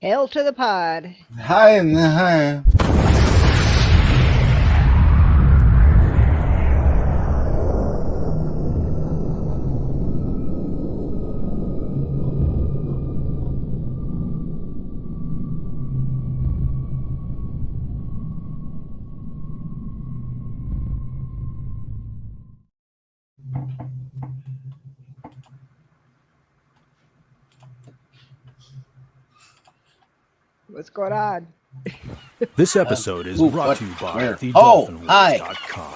Hail to the pod. Hi and hi. What's going on? This episode is brought to you by where? thedolphinwars.com.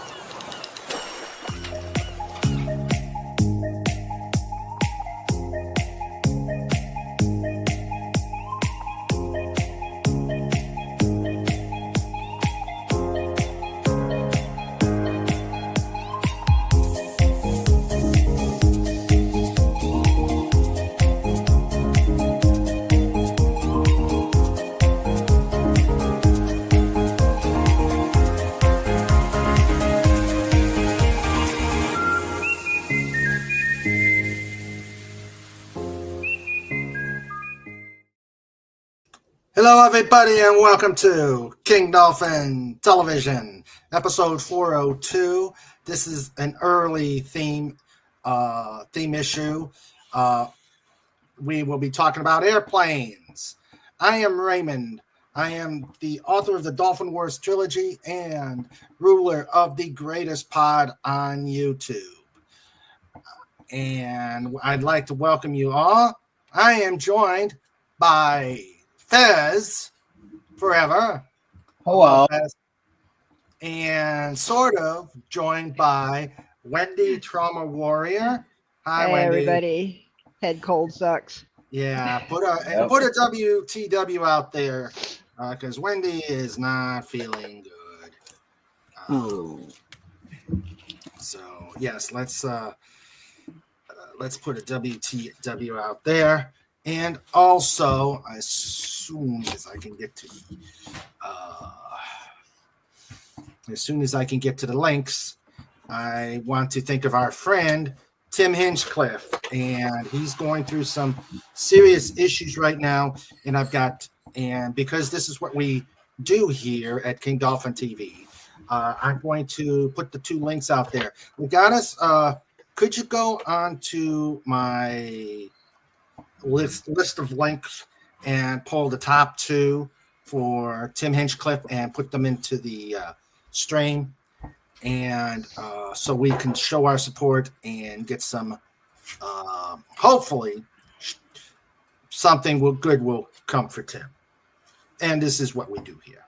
Hello, everybody, and welcome to King Dolphin Television, episode 402. This is an early theme issue. We will be talking about airplanes. I am Raymond. I am the author of the Dolphin Wars trilogy and ruler of the greatest pod on YouTube. And I'd like to welcome you all. I am joined by Fez forever. Hello. Fez. And sort of joined by Wendy Trauma Warrior. Hi, Hey, Wendy. everybody. Head cold sucks. Yeah, put a WTW out there because Wendy is not feeling good. So yes, let's put a WTW out there. And also, as soon as I can get to the links, I want to think of our friend Tim Hinchcliffe, and he's going through some serious issues right now. And because this is what we do here at King Dolphin TV, I'm going to put the two links out there. Legatus, could you go on to my list of links and pull the top two for Tim Hinchcliffe and put them into the stream, and so we can show our support and get some hopefully something good will come for Tim. And this is what we do here.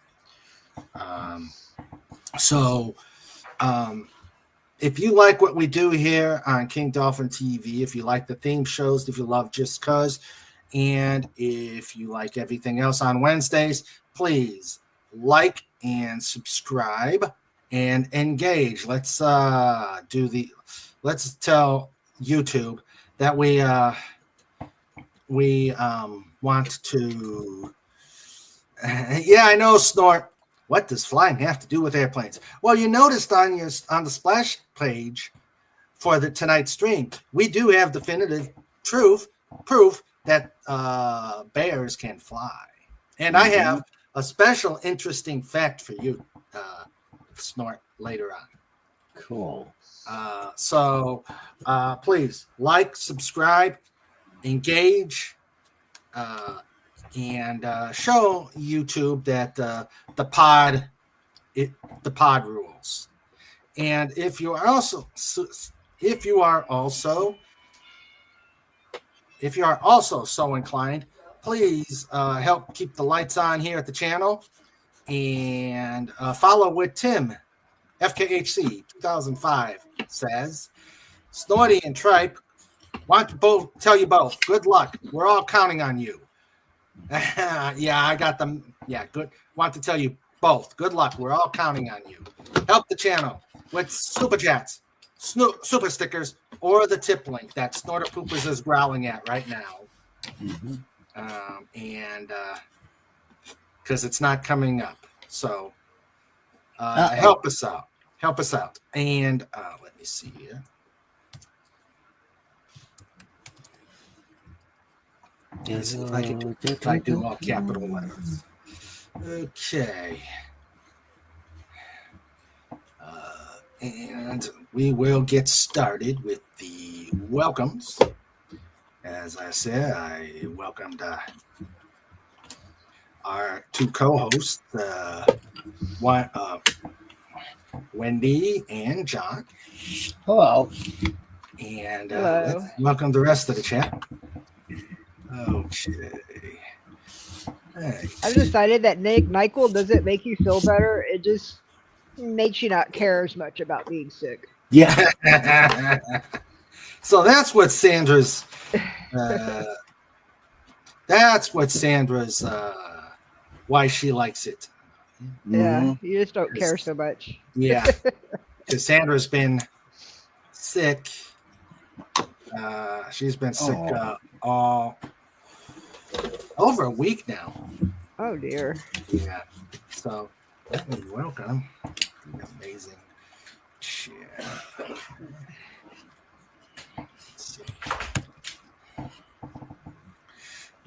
If you like what we do here on King Dolphin TV, if you like the theme shows, if you love Just Cuz, and if you like everything else on Wednesdays, please like and subscribe and engage. Let's tell YouTube that we want to. Yeah, I know, Snort. What does flying have to do with airplanes? Well, you noticed on the splash page for tonight's stream, we do have definitive proof that bears can fly. And I have a special interesting fact for you, Snort, later on. Cool. So please like, subscribe, engage, and show YouTube that the pod rules. And if you are also so inclined, please help keep the lights on here at the channel and follow with Tim FKHC 2005 says Snorty and Tripe want to tell you both good luck. We're all counting on you. Yeah, I got them. Yeah, good. Want to tell you both. Good luck. We're all counting on you. Help the channel with super chats, super stickers, or the tip link that Snorter Poopers is growling at right now. And because it's not coming up. So help us out. Help us out. And let me see here. Let's see if I do all capital letters. Okay. And we will get started with the welcomes. As I said, I welcomed our two co-hosts, Wendy and John. Hello. And Hello. let's welcome the rest of the chat. Okay. Right. I've decided that NyQuil doesn't make you feel better. It just makes you not care as much about being sick. Yeah. So that's what Sandra's why she likes it. Yeah, you just don't care so much. Yeah, because Sandra's been sick. She's been sick all over a week now. Oh dear. Yeah. So let me welcome. Amazing. Yeah.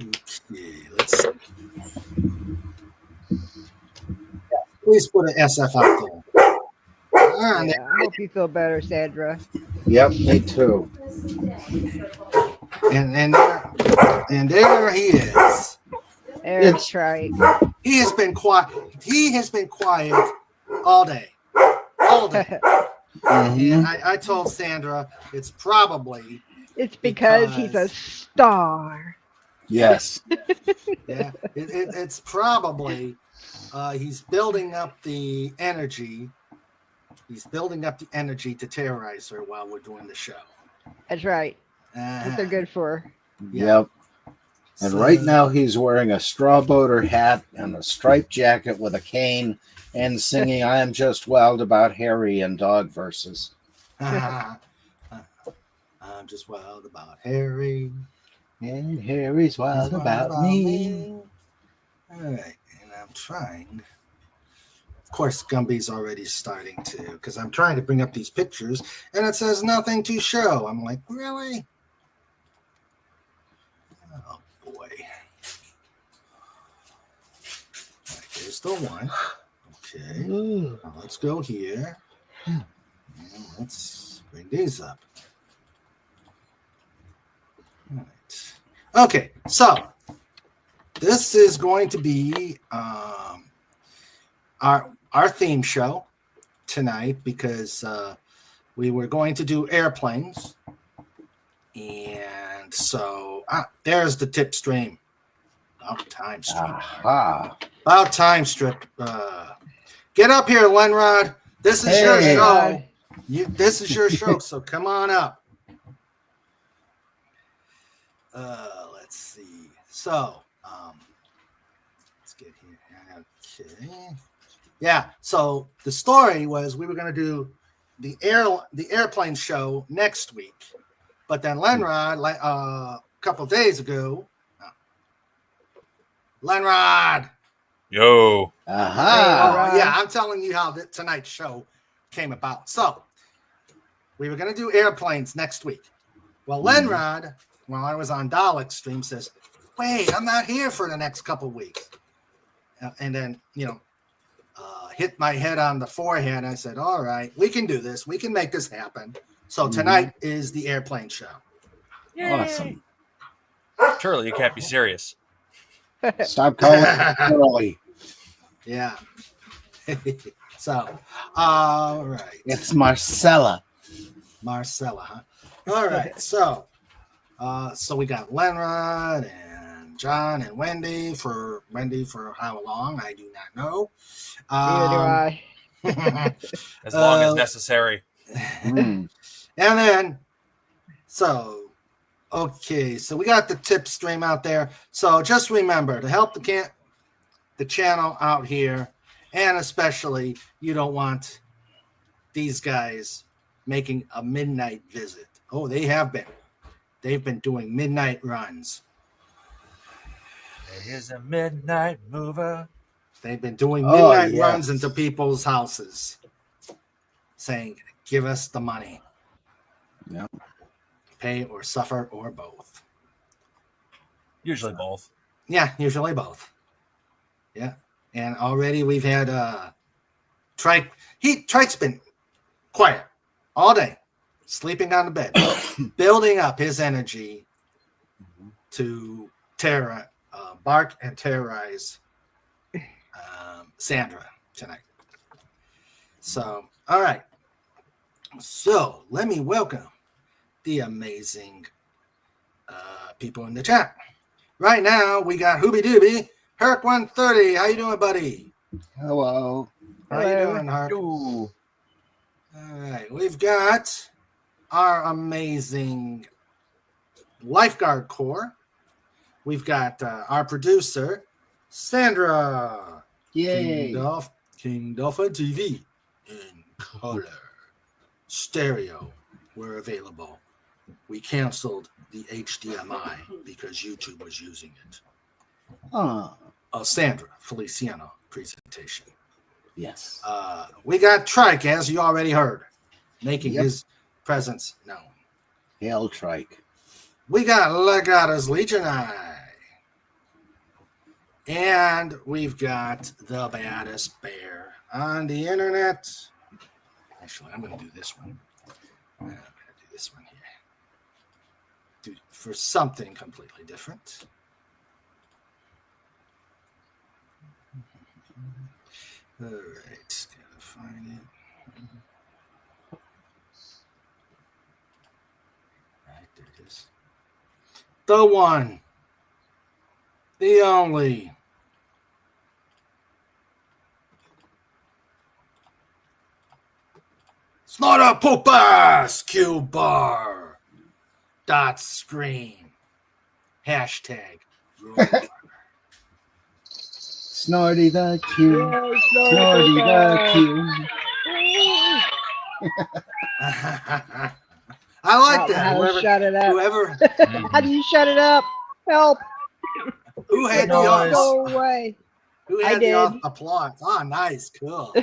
Okay, let's see. Please put an SF out there. Yeah, I hope you feel better, Sandra. Yep, me too. And there he is. That's right. He has been quiet. He has been quiet all day. All day. And I told Sandra it's probably It's because he's a star. Yes. Yeah, it's probably he's building up the energy. He's building up the energy to terrorize her while we're doing the show. That's right. That's what they're good for. Yep. And right now he's wearing a straw boater hat and a striped jacket with a cane and singing I Am Just Wild About Harry and Dog Verses. I'm just wild about Harry. And Harry's wild about me. All right. And I'm trying. Of course, Gumby's already starting to, because I'm trying to bring up these pictures and it says nothing to show. I'm like, really? Oh, boy. All right, there's the one. Okay. Now let's go here. And let's bring these up. All right. Okay, so this is going to be our theme show tonight because we were going to do airplanes, and so there's the tip stream. About time, strip. About time, strip. Get up here, Lenrod. This is your show. This is your show, so come on up. Let's see. So, let's get here. Okay. Yeah. So the story was we were going to do the airplane show next week, but then Lenrod, a couple days ago, Lenrod. Yo. Yeah, I'm telling you how tonight's show came about. So we were going to do airplanes next week. Well, Lenrod, while I was on Dalek's stream, says, wait, I'm not here for the next couple weeks. And then, hit my head on the forehead. I said, all right, we can do this. We can make this happen. So tonight is the airplane show. Yay. Awesome. Surely you can't be serious. Stop calling it early. Yeah. So, all right. It's Marcella. Marcella, huh? All right. So we got Lenrod and John and Wendy for how long? I do not know. Neither do I. As long as necessary. And then, so we got the tip stream out there. So just remember to help the channel out here, and especially you don't want these guys making a midnight visit. Oh, they have been. They've been doing midnight runs. Here's a midnight mover. They've been doing midnight runs into people's houses, saying, "Give us the money." Yeah. Pay or suffer or both. Usually both. Yeah, usually both. Yeah. And already we've had Trike. Trike's been quiet all day, sleeping on the bed, building up his energy to bark and terrorize Sandra tonight. So, all right. So let me welcome the amazing people in the chat. Right now, we got Hooby Dooby, Herc 130. How you doing, buddy? Hello. How you doing, Herc? Ooh. All right, we've got our amazing lifeguard corps. We've got our producer, Sandra. Yay. King Dolphin TV in color. Stereo were available. We canceled the HDMI because YouTube was using it. Sandra Feliciano presentation. Yes. We got Trike, as you already heard, making his presence known. Hail Trike. We got Legata's Legionai. And we've got the baddest bear on the internet. Actually, I'm going to do this one. I'm going to do this one here. For something completely different. All right. Gotta find it. All right, there it is. The one. The only. Snorter Poopas Q bar. Dot screen. Hashtag. Snorty the Q. Snorty the Q. I like that. How to shut it up. Whoever How do you shut it up? Help! who had the Go away. who I had the did. applause. Oh, nice, cool.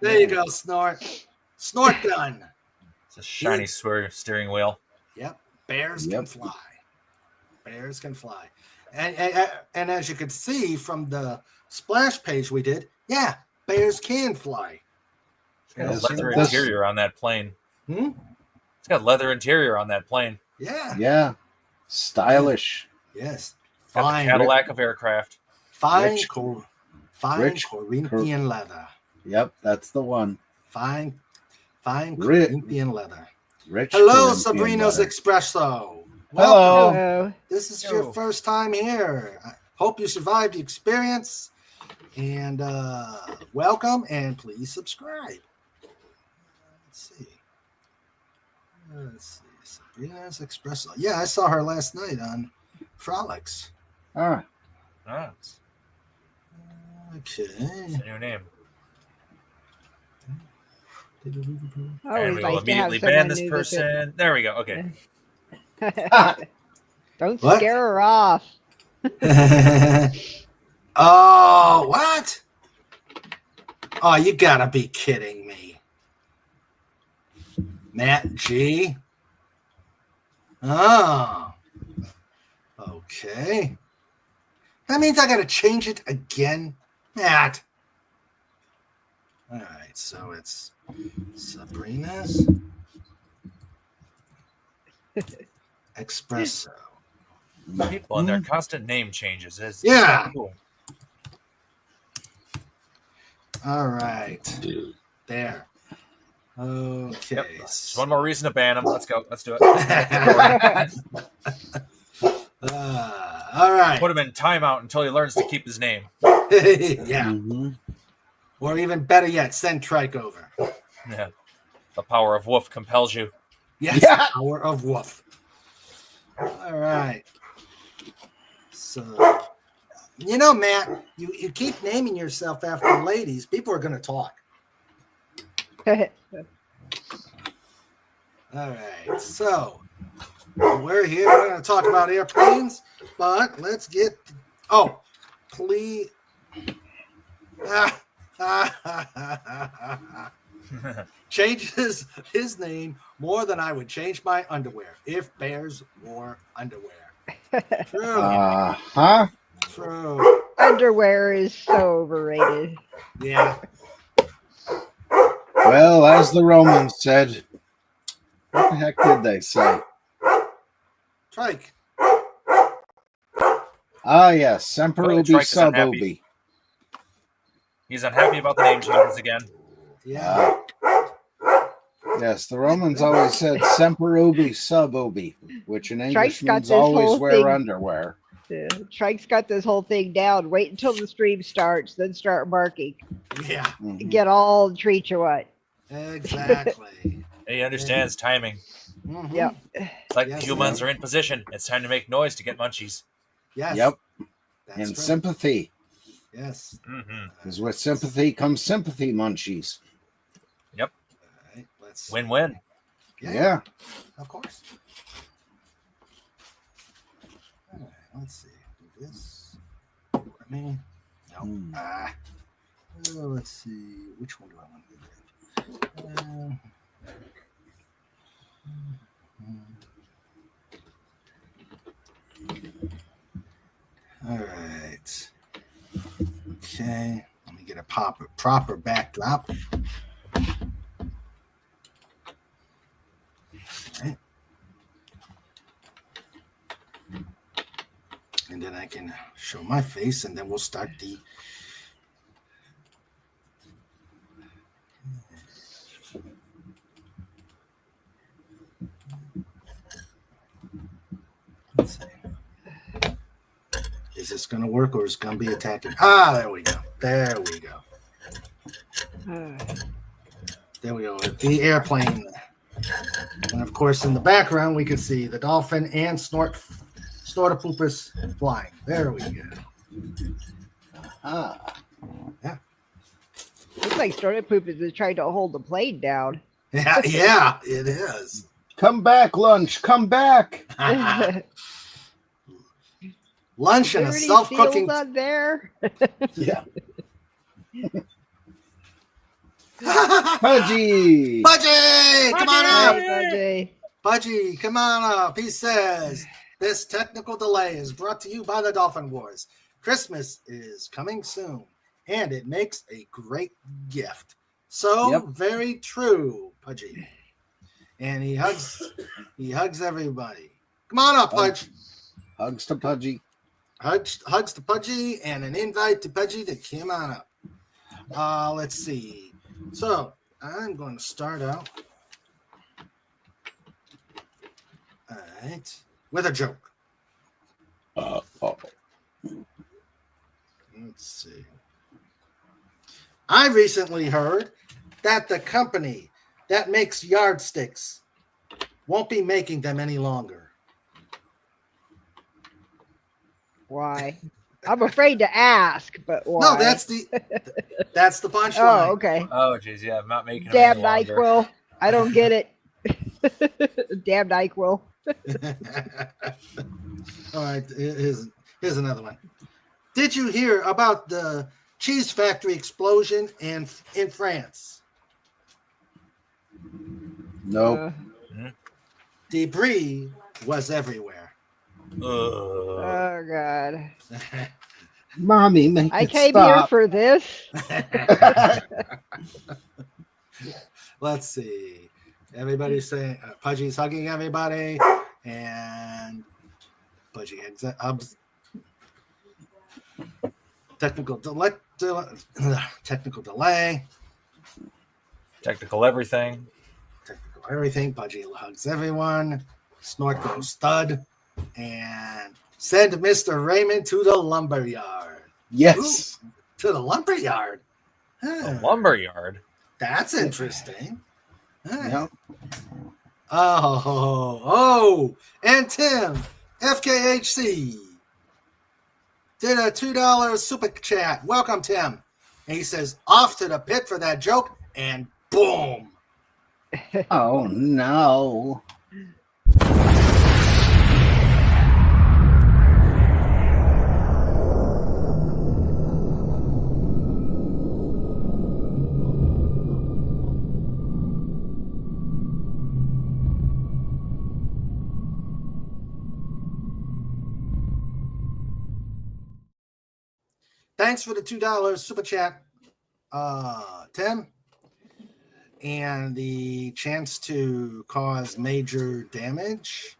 There you go, Snort. Snort gun. It's a shiny steering wheel. Yep. Bears can fly. Bears can fly. And as you can see from the splash page we did, yeah, bears can fly. It's got a leather interior on that plane. It's got leather interior on that plane. Yeah. Yeah. Stylish. Yes. Got Fine. the Cadillac of aircraft. Fine. Rich- Fine rich- Corinthian leather. Yep, that's the one. Fine Rich- Corinthian leather. Rich. Hello, Corinthian Sabrina's leather. Espresso. Hello. Hello. This is your first time here. I hope you survived the experience. And welcome, and please subscribe. Let's see. Sabrina's Espresso. Yeah, I saw her last night on Frolics. All right. Ah, Okay. it's a new name. Always And we will nice to have immediately someone ban this new that person. There we go. Okay. Don't What? scare her off. Oh, what? Oh, you gotta be kidding me. Matt G. Oh. Okay. That means I gotta change it again. Matt. All right, so it's Sabrina's Espresso. People and their constant name changes. It's Yeah. so cool. All right. There. Okay. Yep. Just one more reason to ban him. Let's go. Let's do it. All right. Put him in timeout until he learns to keep his name. Yeah. Mm-hmm. Or even better yet, send Trike over. Yeah. The power of Wolf compels you. Yes, Yeah. Power of Wolf. All right. So, you know, Matt, you keep naming yourself after ladies. People are going to talk. All right. So, we're here. We're going to talk about airplanes, but let's get. Oh, please. Changes his name more than I would change my underwear if bears wore underwear. True. Huh? True. Underwear is so overrated. Yeah. Well, as the Romans said, what the heck did they say? Trike. Ah, yes, semper Go ahead, ubi Trike is sub unhappy. ubi. He's unhappy about the name changes again. Yeah. Yes, the Romans always said semper ubi sub ubi, which in English Trike's got means this always whole wear thing. underwear. Trike's got this whole thing down. Wait until the stream starts, then start barking. Yeah. Mhm. Get all the treat you want. Exactly. He understands timing. Mhm. Yep. It's like Yes, humans are in position. It's time to make noise to get munchies. Yes. Yep, That's and true. sympathy. Yes. Mm-hmm. Because with sympathy comes sympathy munchies. Yep. All right. Let's. Win-win. Yeah. Of course. All right. Let's see. Do this. Me. No. Hmm. Let's see. Which one do I want to do? All right. Okay. Let me get a proper backdrop. All right. And then I can show my face, and then we'll start the. Let's see. Is this going to work, or is it going to be attacking? Ah, there we go. There we go. There we go. The airplane. And of course, in the background, we can see the dolphin and Snortopoopus flying. There we go. Looks like Snortopoopus is trying to hold the plane down. Yeah, it is. Come back, lunch. Come back. Lunch and a Liberty self-cooking. Seals on there. Yeah. Pudgy. Budgie, come on up. Hey, Budgie, come on up. He says, this technical delay is brought to you by the Dolphin Wars. Christmas is coming soon, and it makes a great gift. So Yep. very true, Pudgy. And he hugs everybody. Come on up, Pudge. Hugs to Pudgy. Hugs to Pudgy and an invite to Pudgy to come on up. Let's see. So I'm going to start out. All right, with a joke. Let's see. I recently heard that the company that makes yardsticks won't be making them any longer. why? I'm afraid to ask, but why? No, that's the punchline. Oh, okay. Oh, geez, yeah, I'm not making them Damn any longer. NyQuil. I don't get it. Damn NyQuil. All right, here's another one. Did you hear about the cheese factory explosion in France? Nope. Debris was everywhere. Oh God. Mommy, make I it came stop. here for this. Let's see. Everybody's saying Pudgy's hugging everybody, and Pudgy hugs. Technical delay. Technical everything. Technical everything. Pudgy hugs everyone. Snort goes stud, and send Mr. Raymond to the lumberyard. Yes. Ooh, to the lumberyard. The lumberyard. That's interesting. Yep. Oh, and Tim, FKHC, did a $2 super chat. Welcome, Tim. And he says, off to the pit for that joke, and boom. Oh, no. thanks for the $2 super chat, Tim. And the chance to cause major damage.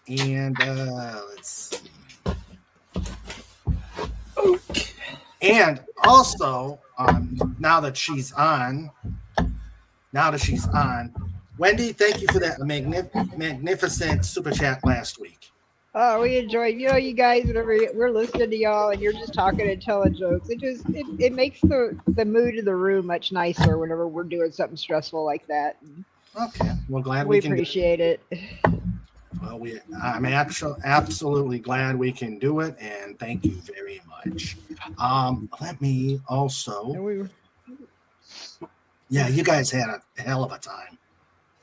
And let's see. Okay. And also, now that she's on, Wendy, thank you for that magnificent super chat last week. Oh, we enjoy, you guys, whenever we're listening to y'all and you're just talking and telling jokes, it makes the mood of the room much nicer whenever we're doing something stressful like that. Okay, well, glad we can appreciate it. Well, I'm absolutely glad we can do it, and thank you very much. Let me also. Yeah, you guys had a hell of a time.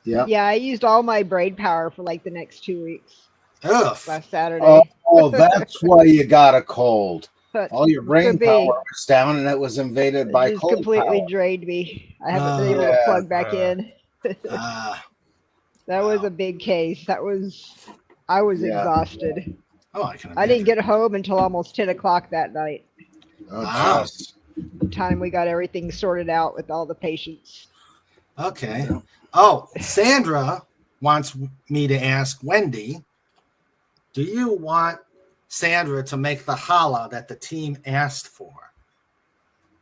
Yeah, I used all my brain power for like the next 2 weeks. Ugh. Last Saturday. Oh, that's why you got a cold. All your brain Could power be. was down, and it was invaded by just cold completely power. drained me. I haven't been able to plug back in. That was a big case. I was exhausted. Oh, I can imagine. I didn't get home until almost 10 o'clock that night. Oh, the time we got everything sorted out with all the patients. Okay. Oh, Sandra wants me to ask Wendy, do you want Sandra to make the holla that the team asked for?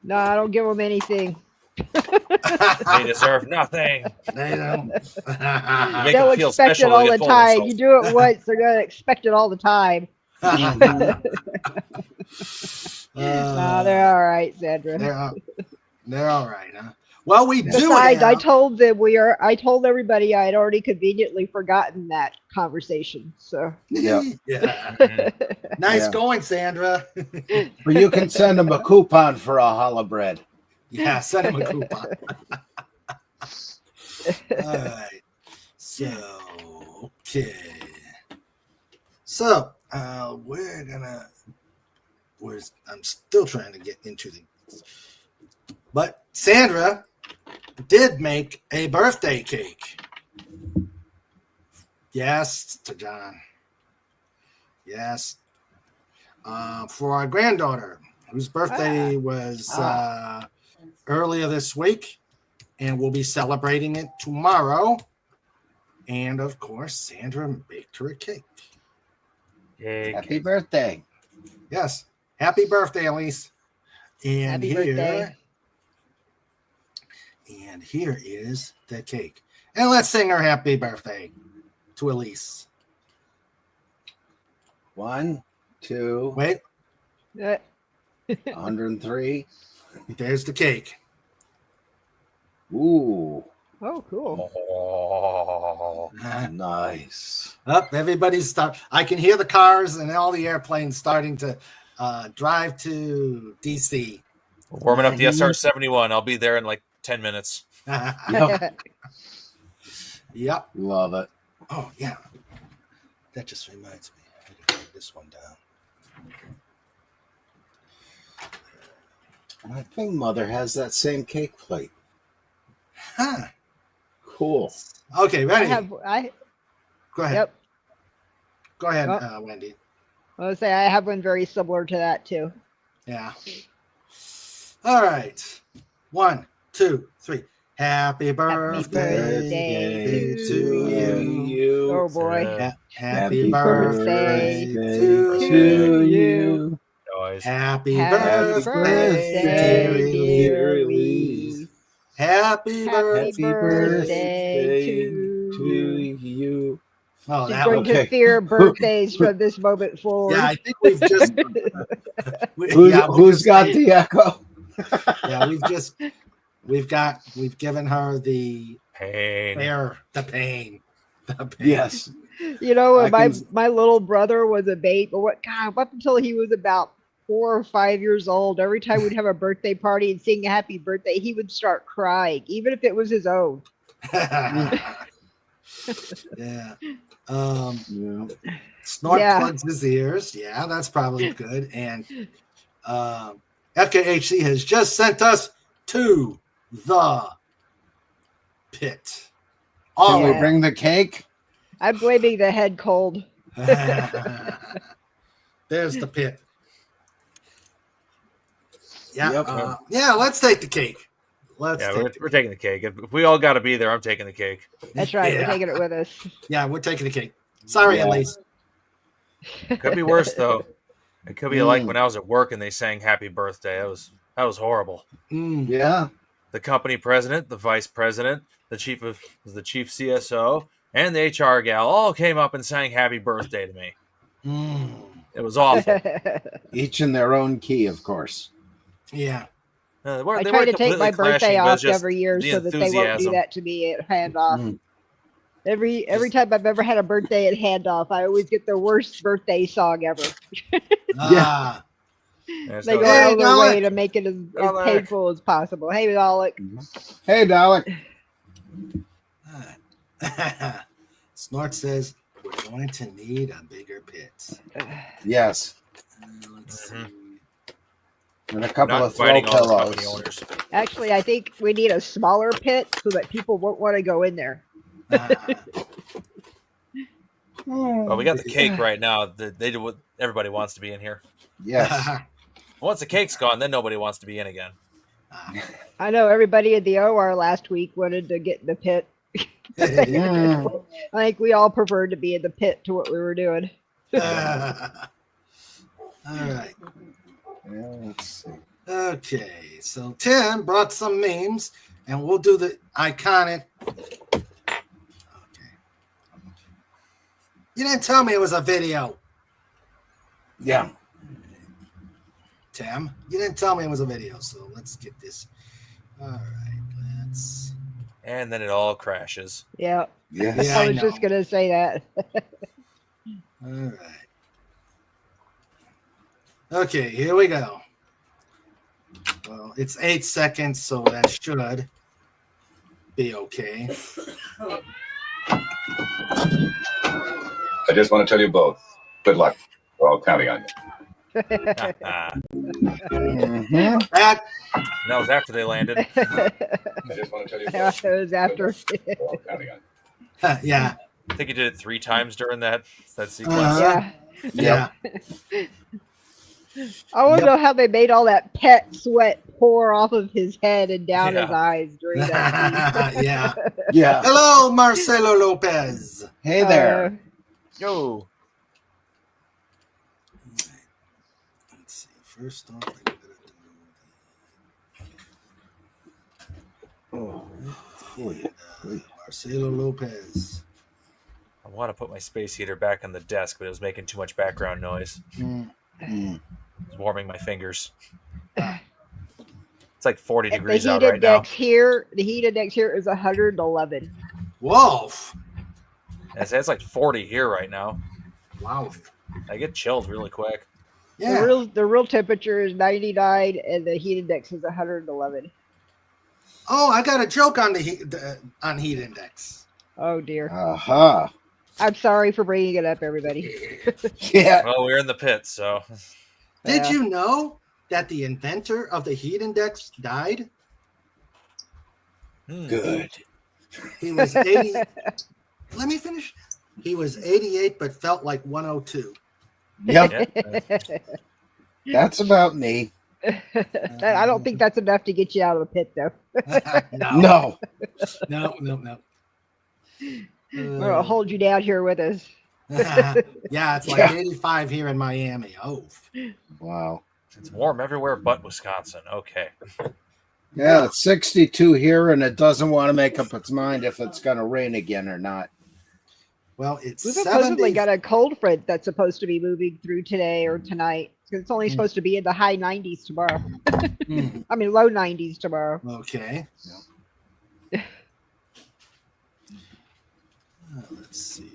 No, I don't give them anything. They deserve nothing. They don't. They'll expect it all the time. You do it once, they're going to expect it all the time. No, they're all right, Sandra. They're all right, huh? Well, we do. Besides, I told everybody I had already conveniently forgotten that conversation. So yeah. Nice going, Sandra. But you can send them a coupon for a challah bread. Yeah, send them a coupon. All right. So, okay. So, I'm still trying to get into but Sandra did make a birthday cake. Yes, to John. Yes. For our granddaughter, whose birthday was earlier this week, and we'll be celebrating it tomorrow. And of course, Sandra baked her a cake. Happy birthday. Yes. Happy birthday, Elise. And happy birthday. And here is the cake. And let's sing her happy birthday to Elise. 1, 2. Wait. 103. There's the cake. Ooh. Oh, cool. Oh, nice. Everybody's start. I can hear the cars and all the airplanes starting to drive to DC. We're warming up the SR-71. I'll be there in like 10 minutes. Yep. Love it. Oh, yeah. That just reminds me. I got to write this one down. I think Mother has that same cake plate. Huh. Cool. Okay, ready? Go ahead. Yep. Go ahead, Wendy. I was say I have one very similar to that too. Yeah. All right. 1, 2, 3. Happy birthday to you. Oh boy. Happy birthday to you. Happy birthday, dear Elise. Happy birthday to you. Oh, she's going to fear birthdays from this moment forward. Yeah, I think we've just. Who's got the echo? Yeah, we've given her the pain. The pain. Yes. You know, my little brother was a babe, but up until he was about 4 or 5 years old, every time we'd have a birthday party and sing a happy birthday, he would start crying, even if it was his own. Yeah. Snort plugs his ears. Yeah, that's probably good. And FKHC has just sent us to the pit. Can we bring the cake? I'm blaming the head cold. There's the pit. Yeah. Yep. Yeah. Let's take the cake. We're taking the cake. If we all got to be there, I'm taking the cake. That's right. We're taking it with us. Yeah, we're taking the cake. Sorry, Elise. Could be worse though. It could be like when I was at work and they sang "Happy Birthday." That was horrible. Yeah. The company president, the vice president, the chief CSO, and the HR gal all came up and sang "Happy Birthday" to me. It was awful. Each in their own key, of course. Yeah. I try to take my birthday off every year so that they won't do that to me at handoff. Every time I've ever had a birthday at handoff, I always get the worst birthday song ever. Yeah. They go out of their way to make it as painful as possible. Hey, Dalek. Hey, Dalek. Snort says we're going to need a bigger pit. Yes. Let's see. And a couple of throw pillows. Actually, I think we need a smaller pit so that people won't want to go in there. Well, we got the cake right now. They do what everybody wants to be in here. Yes. Once the cake's gone, then nobody wants to be in again. I know everybody at the OR last week wanted to get in the pit. I think we all preferred to be in the pit to what we were doing. All right. Yeah, let's see. Okay, so Tim brought some memes, and we'll do the iconic. Okay. You didn't tell me it was a video. Yeah. Tim, you didn't tell me it was a video, so let's get this. All right, let's. And then it all crashes. Yeah. Yes. Yeah, I was just going to say that. All right. Okay, here we go. Well, it's 8 seconds, so that should be okay. I just want to tell you both, good luck. We're all counting on you. That That was after they landed. I just want to tell you Yeah, both, it was after. we're all counting on you. yeah. I think he did it 3 times during that sequence. Yeah. Yeah. I want to know how they made all that pet sweat pour off of his head and down his eyes during that scene. Yeah. Yeah. Hello, Marcelo Lopez. Hey there. Yo. Let's see. First off, I gotta do Marcelo Lopez. I want to put my space heater back on the desk, but it was making too much background noise. It was warming my fingers. It's like 40 degrees out right now. The heat index here is 111. Wolf. It's like 40 here right now. Wow. I get chilled really quick. Yeah. The real temperature is 99 and the heat index is 111. Oh, I got a joke on the heat index. Oh dear. Aha. I'm sorry for bringing it up, everybody. Yeah. Well, we're in the pit, so. Did you know that the inventor of the heat index died? Good. He was 80. Let me finish. He was 88, but felt like 102. Yep. Yeah. That's about me. I don't think that's enough to get you out of the pit, though. No. No. We're gonna hold you down here with us. Yeah, it's like 85 here in Miami. Oh. Wow. It's warm everywhere but Wisconsin. Okay. Yeah, it's 62 here, and it doesn't want to make up its mind if it's going to rain again or not. Well, it's We've 70. supposedly got a cold front that's supposed to be moving through today or tonight. It's only supposed to be in the high 90s tomorrow. I mean, low 90s tomorrow. Okay. Let's see.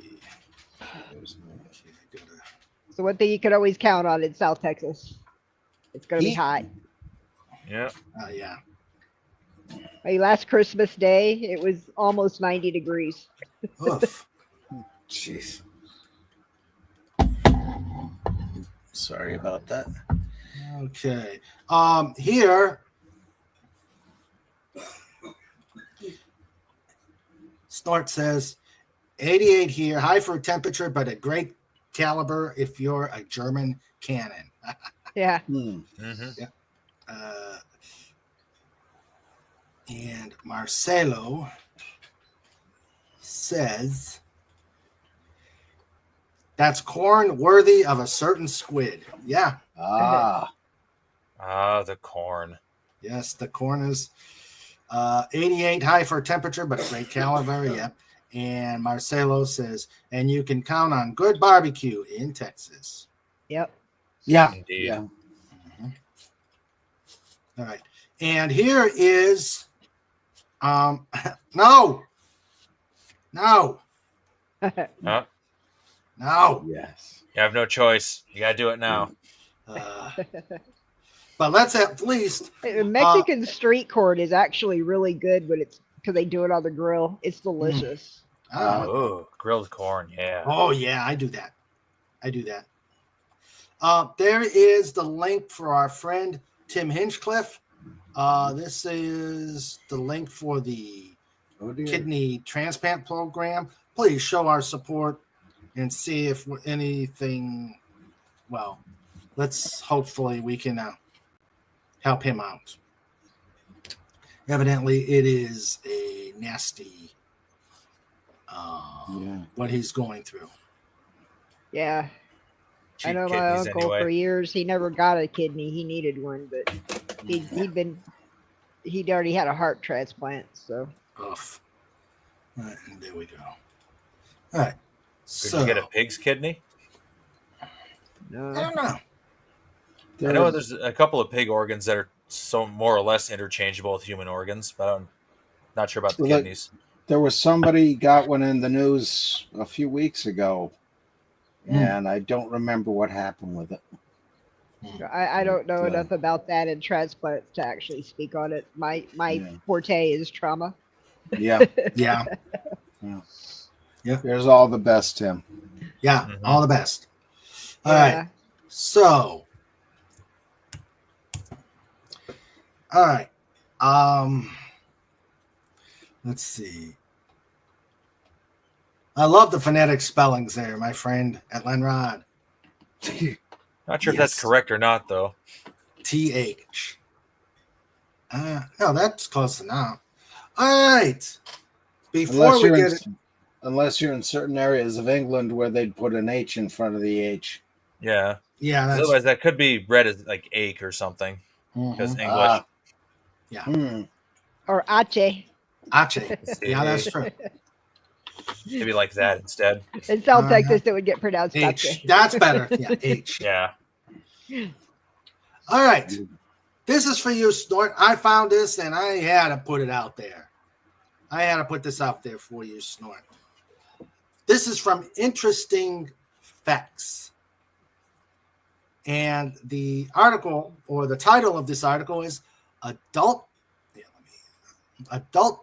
So one thing you can always count on in South Texas, it's going to be hot. Yeah. Yeah. Hey, last Christmas Day, it was almost 90 degrees. Oof. Jeez. Sorry about that. Okay. Here, Snort says 88 here, high for temperature, but a great caliber if you're a German cannon. Yeah. Mm-hmm. Yeah. And Marcelo says that's corn worthy of a certain squid. Yeah. Ah, The corn. Yes, the corn is 88 high for temperature, but great caliber. Yep. And Marcelo says, and you can count on good barbecue in Texas. Yep. yeah, Indeed. yeah. All right. And here is no. Huh? No. Yes. You have no choice. You gotta do it now. But let's at least Mexican street corn is actually really good when it's because they do it on the grill. It's delicious. Oh, grilled corn. Yeah. Oh yeah, I do that. There is the link for our friend Tim Hinchcliffe. This is the link for the kidney transplant program. Please show our support and see if anything. Well, let's hopefully we can help him out. Evidently, it is a nasty what he's going through. Yeah. Cheap I know my kidneys uncle anyway. for years. He never got a kidney. He needed one, but he'd already had a heart transplant. So. Oof. All right, and there we go. All right. Could So you get a pig's kidney? No. I don't know. I know there's a couple of pig organs that are so more or less interchangeable with human organs, but I'm not sure about the kidneys. There was somebody got one in the news a few weeks ago, and I don't remember what happened with it. I don't know enough about that and transplants to actually speak on it. My forte is trauma. Yeah. Yeah. There's all the best, Tim. Yeah. Mhm. All the best. All Yeah. right. So. All right. Let's see. I love the phonetic spellings there, my friend at Lenrod. Not sure if that's correct or not, though. TH. No, that's close enough. All right. Before we get it. Unless you're in certain areas of England where they'd put an H in front of the H. Yeah. Yeah. That's, Otherwise, that could be read as like ache or something. Because English. yeah. Or Ache. Ache. Yeah, that's true. Maybe like that instead. In South Texas, it would get pronounced H. Ache. That's better. Yeah, H. Yeah. All right. This is for you, Snort. I found this and I had to put it out there. I had to put this out there for you, Snort. This is from Interesting Facts. And the article, or the title of this article is Adult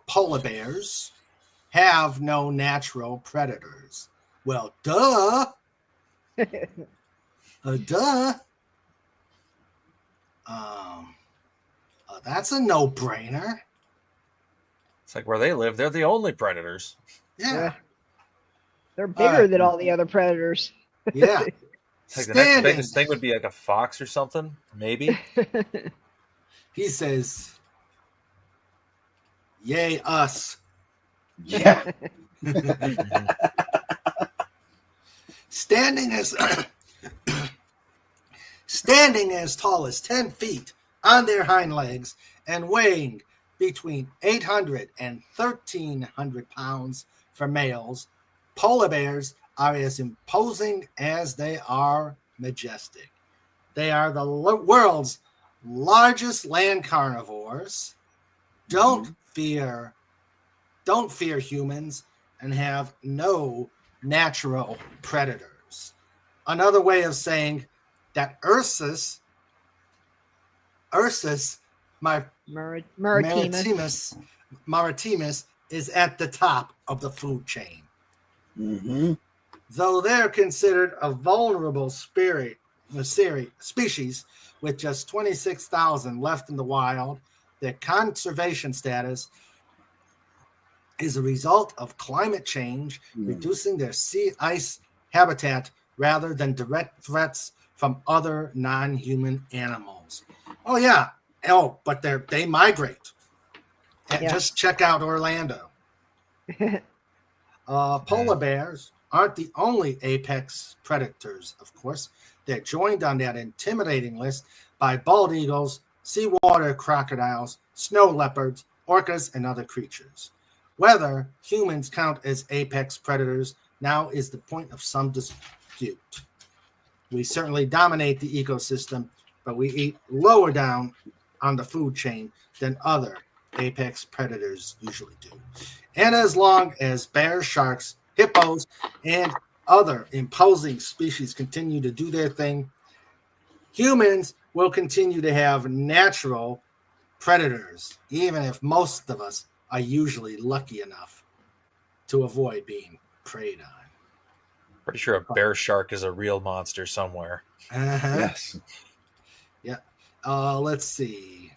Polar Bears Have No Natural Predators. Well, duh. Duh. That's a no-brainer. It's like where they live, they're the only predators. Yeah. They're bigger than all the other predators. Yeah. It's like the next biggest thing would be like a fox or something, maybe. He says, yay, us. Yeah. Standing as tall as 10 feet on their hind legs and weighing between 800 and 1,300 pounds for males, polar bears are as imposing as they are majestic. They are the world's largest land carnivores, don't fear humans, and have no natural predators. Another way of saying that Ursus maritimus is at the top of the food chain. Mm-hmm. Though they're considered a vulnerable species with just 26,000 left in the wild, their conservation status is a result of climate change, reducing their sea ice habitat rather than direct threats from other non-human animals. Oh, yeah. Oh, but they migrate. And Yeah. just check out Orlando. Polar bears aren't the only apex predators, of course. They're joined on that intimidating list by bald eagles, seawater crocodiles, snow leopards, orcas, and other creatures. Whether humans count as apex predators now is the point of some dispute. We certainly dominate the ecosystem, but we eat lower down on the food chain than other apex predators usually do. And as long as bears, sharks, hippos, and other imposing species continue to do their thing, humans will continue to have natural predators, even if most of us are usually lucky enough to avoid being preyed on. Pretty sure a bear shark is a real monster somewhere. Yes. Yeah. Let's see.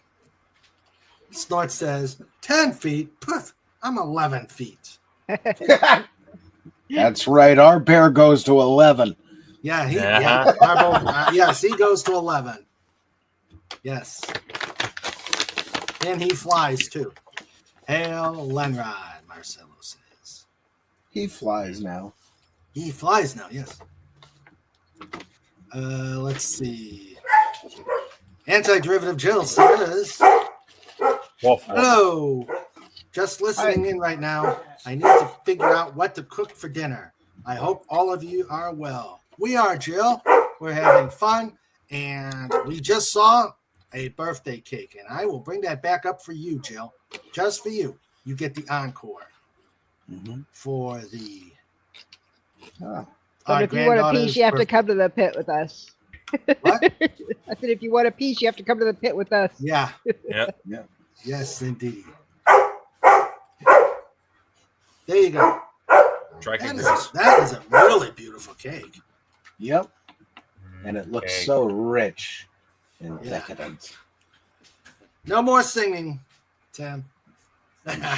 Snort says 10 feet. Poof, I'm 11 feet. That's right. Our bear goes to 11. Yeah, Uh-huh. yes, he goes to 11. Yes. And he flies too. Hail Lenrod, Marcelo says. He flies now. He flies now, yes. Let's see. Anti-derivative Jill says, Woof, woof. hello. Just listening in right now. I need to figure out what to cook for dinner. I hope all of you are well. We are, Jill. We're having fun. And we just saw a birthday cake. And I will bring that back up for you, Jill. Just for you. You get the encore for the... But if you want a piece, you have to come to the pit with us. What? I said, if you want a piece, you have to come to the pit with us. Yeah. Yep. Yeah. Yes, indeed. There you go. That is a really beautiful cake. Yep. And it looks Okay. so rich and Yeah. decadent. No more singing, Tim.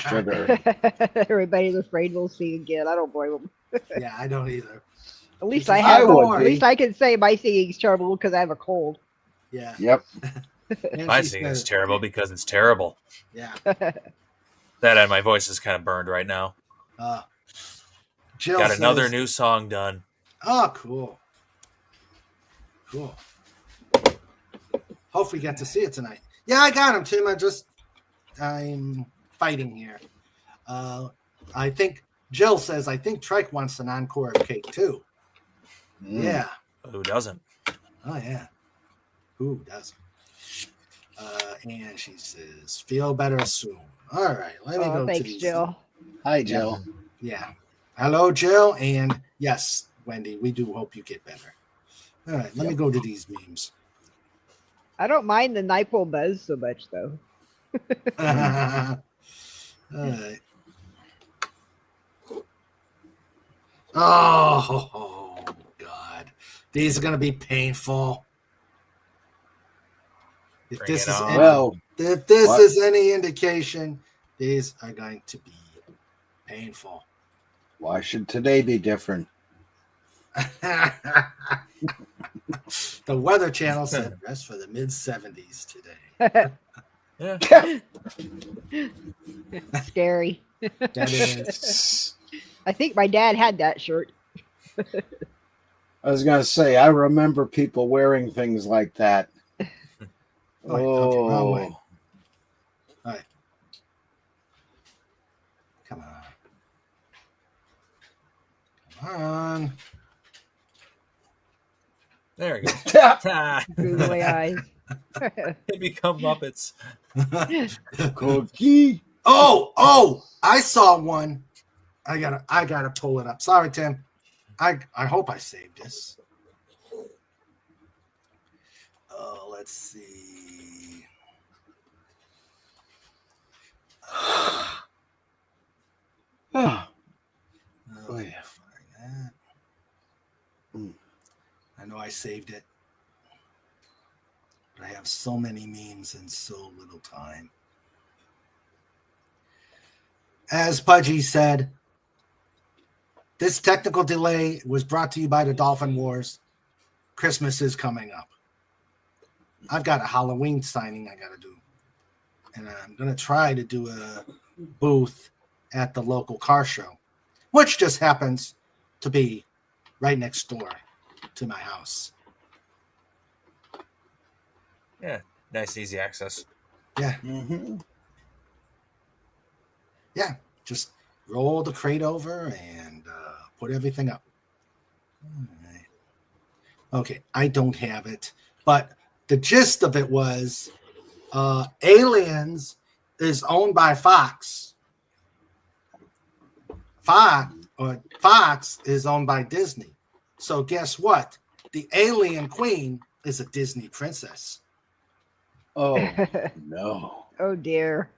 Sugar. Everybody's afraid we'll see again. I don't blame them. Yeah, I don't either. At least I I have. would At be. least I can say my singing's terrible because I have a cold. Yeah. Yep. And My she singing is said- terrible because it's terrible. Yeah. That and my voice is kind of burned right now. Jill Got another says- new song done. Oh, cool. Cool. Hope we get to see it tonight. Yeah, I got him, Tim. I'm fighting here. I think Jill says, I think Trike wants an encore of cake too. Yeah. Who doesn't? Oh, yeah. Who doesn't? And she says, feel better soon. All right. Let me go to Thanks, these. Jill. Hi, Jill. Yeah. Hello, Jill. And yes, Wendy, we do hope you get better. All right. Let me go to these memes. I don't mind the NyQuil buzz so much, though. All right. Oh, God. These are going to be painful. If Bring this it is on. any, Well, if this what? is any indication, these are going to be painful. why should today be different? The Weather Channel said rest for the mid 70s today. Yeah. Scary. That is. I think my dad had that shirt. I was going to say, I remember people wearing things like that. Oh, okay, wrong way. Oh, All right. Come on. Come on. There we go. Ah, Googly eyes. they become Muppets. cookie. Oh, I saw one. I gotta pull it up. Sorry, Tim. I hope I saved this. Oh, let's see. Oh, Oh, yeah. find that. Mm. I know I saved it. But I have so many memes and so little time. As Pudgy said, this technical delay was brought to you by the Dolphin Wars. Christmas is coming up. I've got a Halloween signing I got to do. and I'm going to try to do a booth at the local car show, which just happens to be right next door to my house. Yeah, nice, easy access. Yeah. Mm-hmm. Yeah, just roll the crate over and put everything up. All right. Okay, I don't have it, but the gist of it was Aliens is owned by Fox. Fox is owned by Disney. So guess what? The Alien Queen is a Disney princess. Oh, no. Oh dear.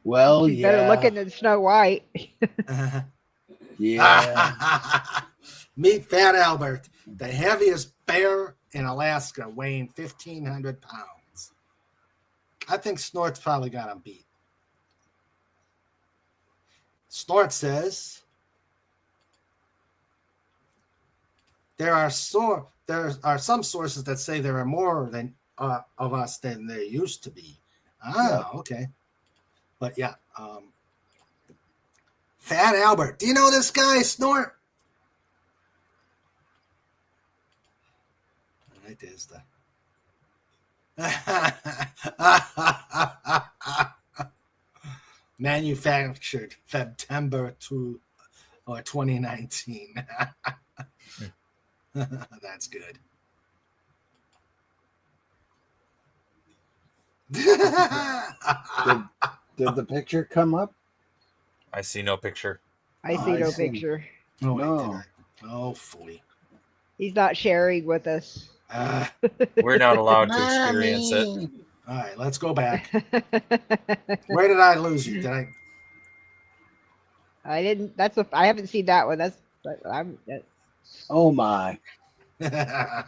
Well, She's better looking than Snow White. Yeah. Meet Fat Albert, the heaviest bear in Alaska, weighing 1,500 pounds. I think Snort's probably got him beat. Snort says, there are some sources that say there are more than of us than there used to be. Okay. But yeah, Fat Albert. Do you know this guy, Snort? Right there's the manufactured September 2019. That's good. Did the picture come up? I see no picture. I see no picture. Oh, wait, No. did I? Hopefully. He's not sharing with us. We're not allowed to experience it. All right, let's go back. Where did I lose you? Did I? I didn't. I haven't seen that one. Oh, my. Yeah.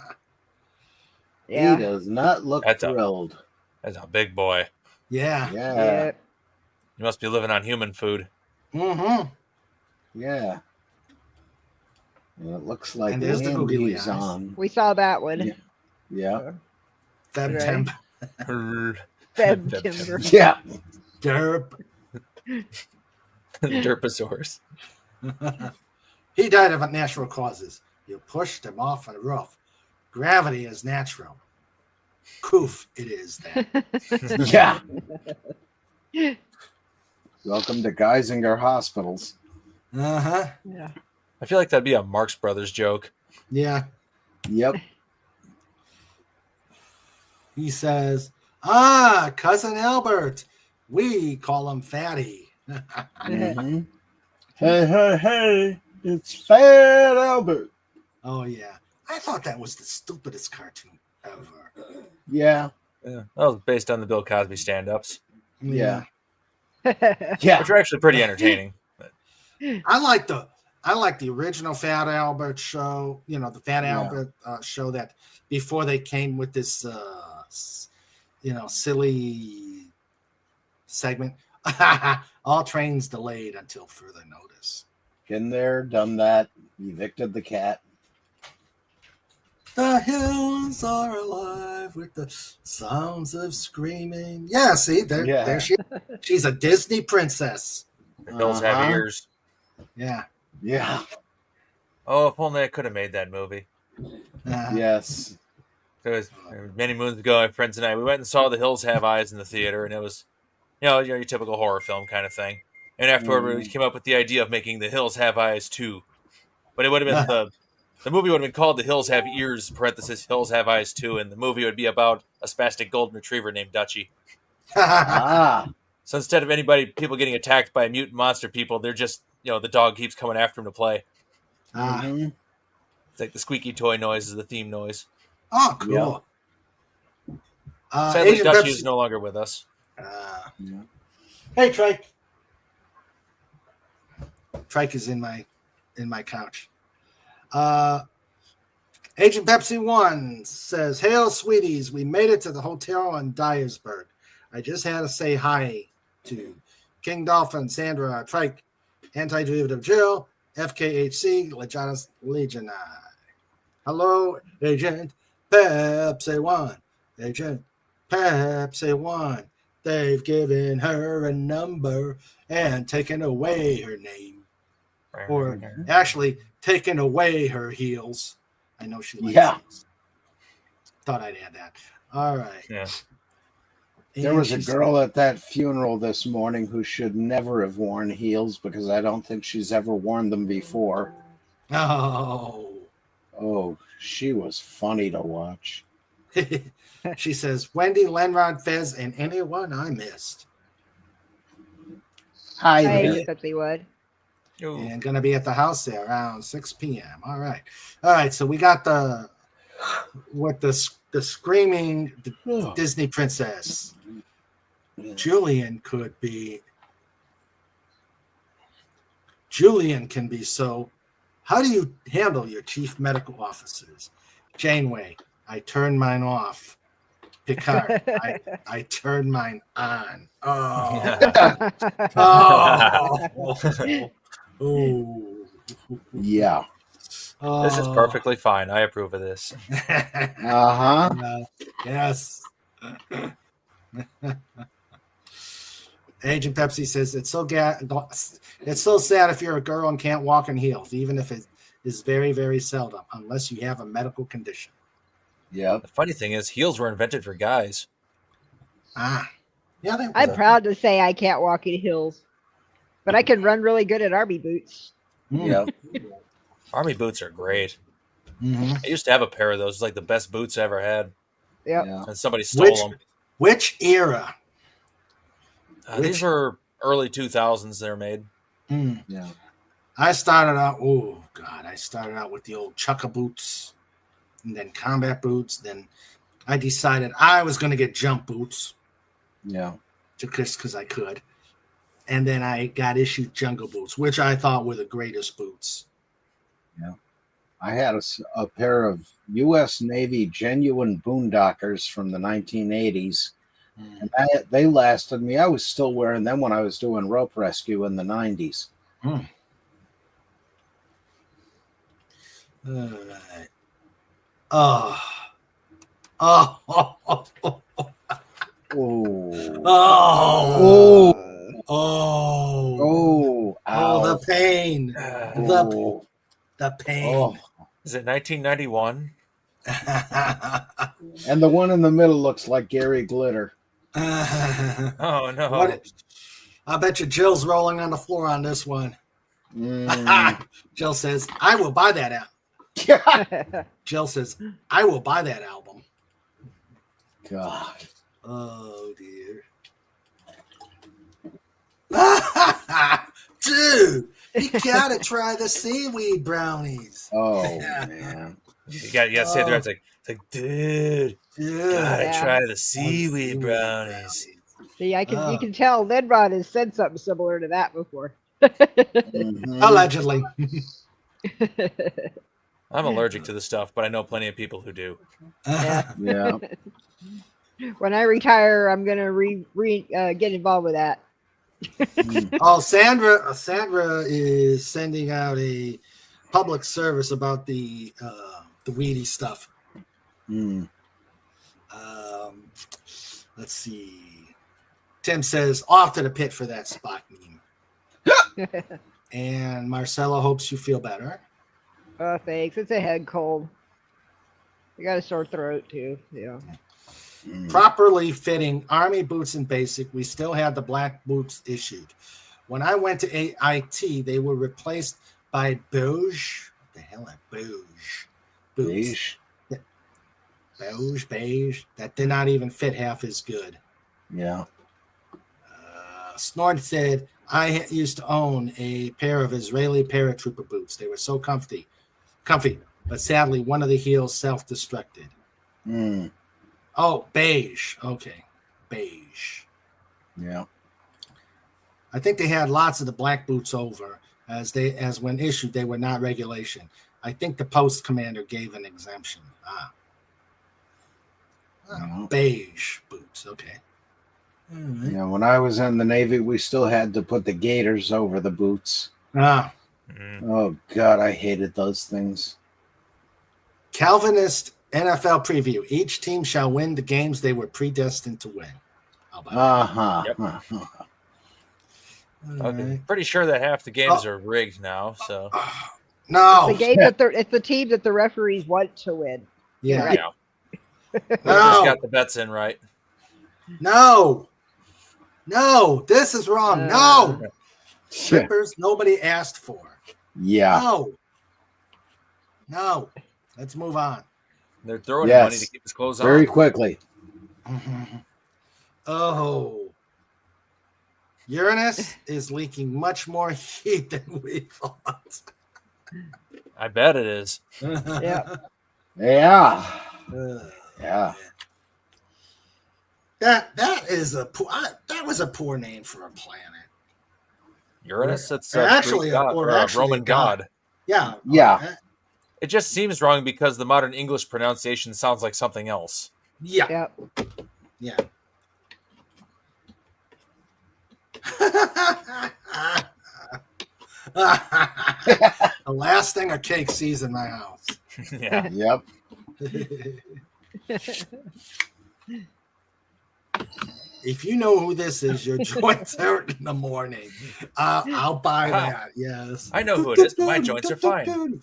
He does not look thrilled. That's a big boy. Yeah. Yeah. You must be living on human food. Mm-hmm. Yeah. Well, it looks like And there's the googly Andy's eyes. on. We saw that one. Yeah. September. September. Yeah. Derp. Derposaurus. He died of natural causes. You pushed him off a roof. Gravity is natural. Coof, it is then. Yeah. Welcome to Geisinger Hospitals. Uh-huh. Yeah. I feel like that'd be a Marx Brothers joke. Yeah. Yep. He says, Cousin Albert. We call him Fatty. Mm-hmm. Hey, it's Fat Albert. Oh, yeah. I thought that was the stupidest cartoon ever. Yeah. Yeah, that was based on the Bill Cosby stand-ups, Yeah. which are actually pretty entertaining. I like the original Fat Albert show, the Fat Albert show that before they came with this, silly segment. All trains delayed until further notice. Been there, done that, evicted the cat. The hills are alive with the sounds of screaming. Yeah, see, there she is. She's a Disney princess. The hills have ears. Yeah. Yeah. Oh, if only I could have made that movie. Yes. It was many moons ago. My friends and I, we went and saw The Hills Have Eyes in the theater, and it was, your typical horror film kind of thing. And afterward, we came up with the idea of making The Hills Have Eyes 2. But it would have been the movie would have been called The Hills Have Ears, parenthesis, Hills Have Eyes 2, and the movie would be about a spastic golden retriever named Dutchie. So instead of people getting attacked by mutant monster people, they're just, the dog keeps coming after them to play. Mm-hmm. It's like the squeaky toy noise is the theme noise. Oh, cool. Sadly, Dutchie is no longer with us. Hey, Trike. Trike is in my couch. Agent Pepsi 1 says, "Hail, sweeties. We made it to the hotel in Dyersburg. I just had to say hi to King Dolphin, Sandra, Trike, Anti-Derivative Jill, FKHC, Legionus Legionai. Hello, Agent Pepsi 1. Agent Pepsi 1. They've given her a number and taken away her name. Or actually, taken away her heels. I know she likes heels. Thought I'd add that. All right. Yeah. There was a girl at that funeral this morning who should never have worn heels because I don't think she's ever worn them before. Oh, she was funny to watch. She says, Wendy, Lenrod, Fez, and anyone I missed. Hi, Pepsi Wood. And going to be at the house there around 6 p.m. All right. So we got the screaming Disney princess. Julian can be so. How do you handle your chief medical officers? Janeway, I turned mine off. Picard, I turned mine on. Yeah. This is perfectly fine. I approve of this. Yes. Agent Pepsi says it's so sad if you're a girl and can't walk in heels, even if it is very, very seldom, unless you have a medical condition. Yeah. The funny thing is, heels were invented for guys. Yeah, they were. I'm proud to say I can't walk in heels, but I can run really good at army boots. Yeah. Army boots are great. Mm-hmm. I used to have a pair of those. It's like the best boots I ever had. Yep. Yeah. And somebody stole them. Which era? These were early 2000s they were made. Yeah. I started out with the old chukka boots and then combat boots. Then I decided I was going to get jump boots. Yeah. Just because I could. And then I got issued jungle boots, which I thought were the greatest boots. Yeah. I had a pair of U.S. Navy genuine boondockers from the 1980s. And they lasted me. I was still wearing them when I was doing rope rescue in the 90s. All right. Oh. The pain. The pain. Oh. Is it 1991? And the one in the middle looks like Gary Glitter. Oh, no. I bet you Jill's rolling on the floor on this one. Jill says, I will buy that out. Jill says, I will buy that album. God. Oh, dear. Dude, you gotta try the seaweed brownies. Oh, man. You gotta say there. It's like, dude, gotta try the seaweed brownies. See, you can tell Lenrod has said something similar to that before. Allegedly. I'm allergic to this stuff, but I know plenty of people who do. Yeah. When I retire, I'm gonna get involved with that. Oh, Sandra is sending out a public service about the weedy stuff. Let's see. Tim says, off to the pit for that Spock meme. And Marcella hopes you feel better. Oh, thanks. It's a head cold. I got a sore throat too. Yeah. Properly fitting Army boots in basic. We still had the black boots issued. When I went to AIT, they were replaced by beige. What the hell are beige? Boots. Beige. That did not even fit half as good. Yeah. Snort said, I used to own a pair of Israeli paratrooper boots. They were so comfy, but sadly, one of the heels self-destructed. Oh, beige. Okay. Beige. Yeah. I think they had lots of the black boots over as when issued, they were not regulation. I think the post commander gave an exemption. Beige boots. Okay. Right. Yeah. When I was in the Navy, we still had to put the gaiters over the boots. Oh, God. I hated those things. Calvinist NFL preview. Each team shall win the games they were predestined to win. How about Yep. that? All Okay. right. Pretty sure that half the games are rigged now. So No. It's the game that it's the team that the referees want to win. Yeah. Right. just No. got the bets in right. No. No. This is wrong. No. Strippers nobody asked for. Yeah. No. Let's move on. They're throwing him money to keep his clothes on. Very quickly. Oh. Uranus is leaking much more heat than we thought. I bet it is. Yeah. Yeah. Yeah. That is that was a poor name for a planet. Uranus? It's Actually, Greek god, or or a actually Roman a god. god. Yeah. Yeah. It just seems wrong because the modern English pronunciation sounds like something else. Yeah. Yeah. Yeah. The last thing a cake sees in my house. Yeah. Yep. If you know who this is, your joints hurt in the morning. I'll buy that. Yes. I know who it is, but my joints are fine.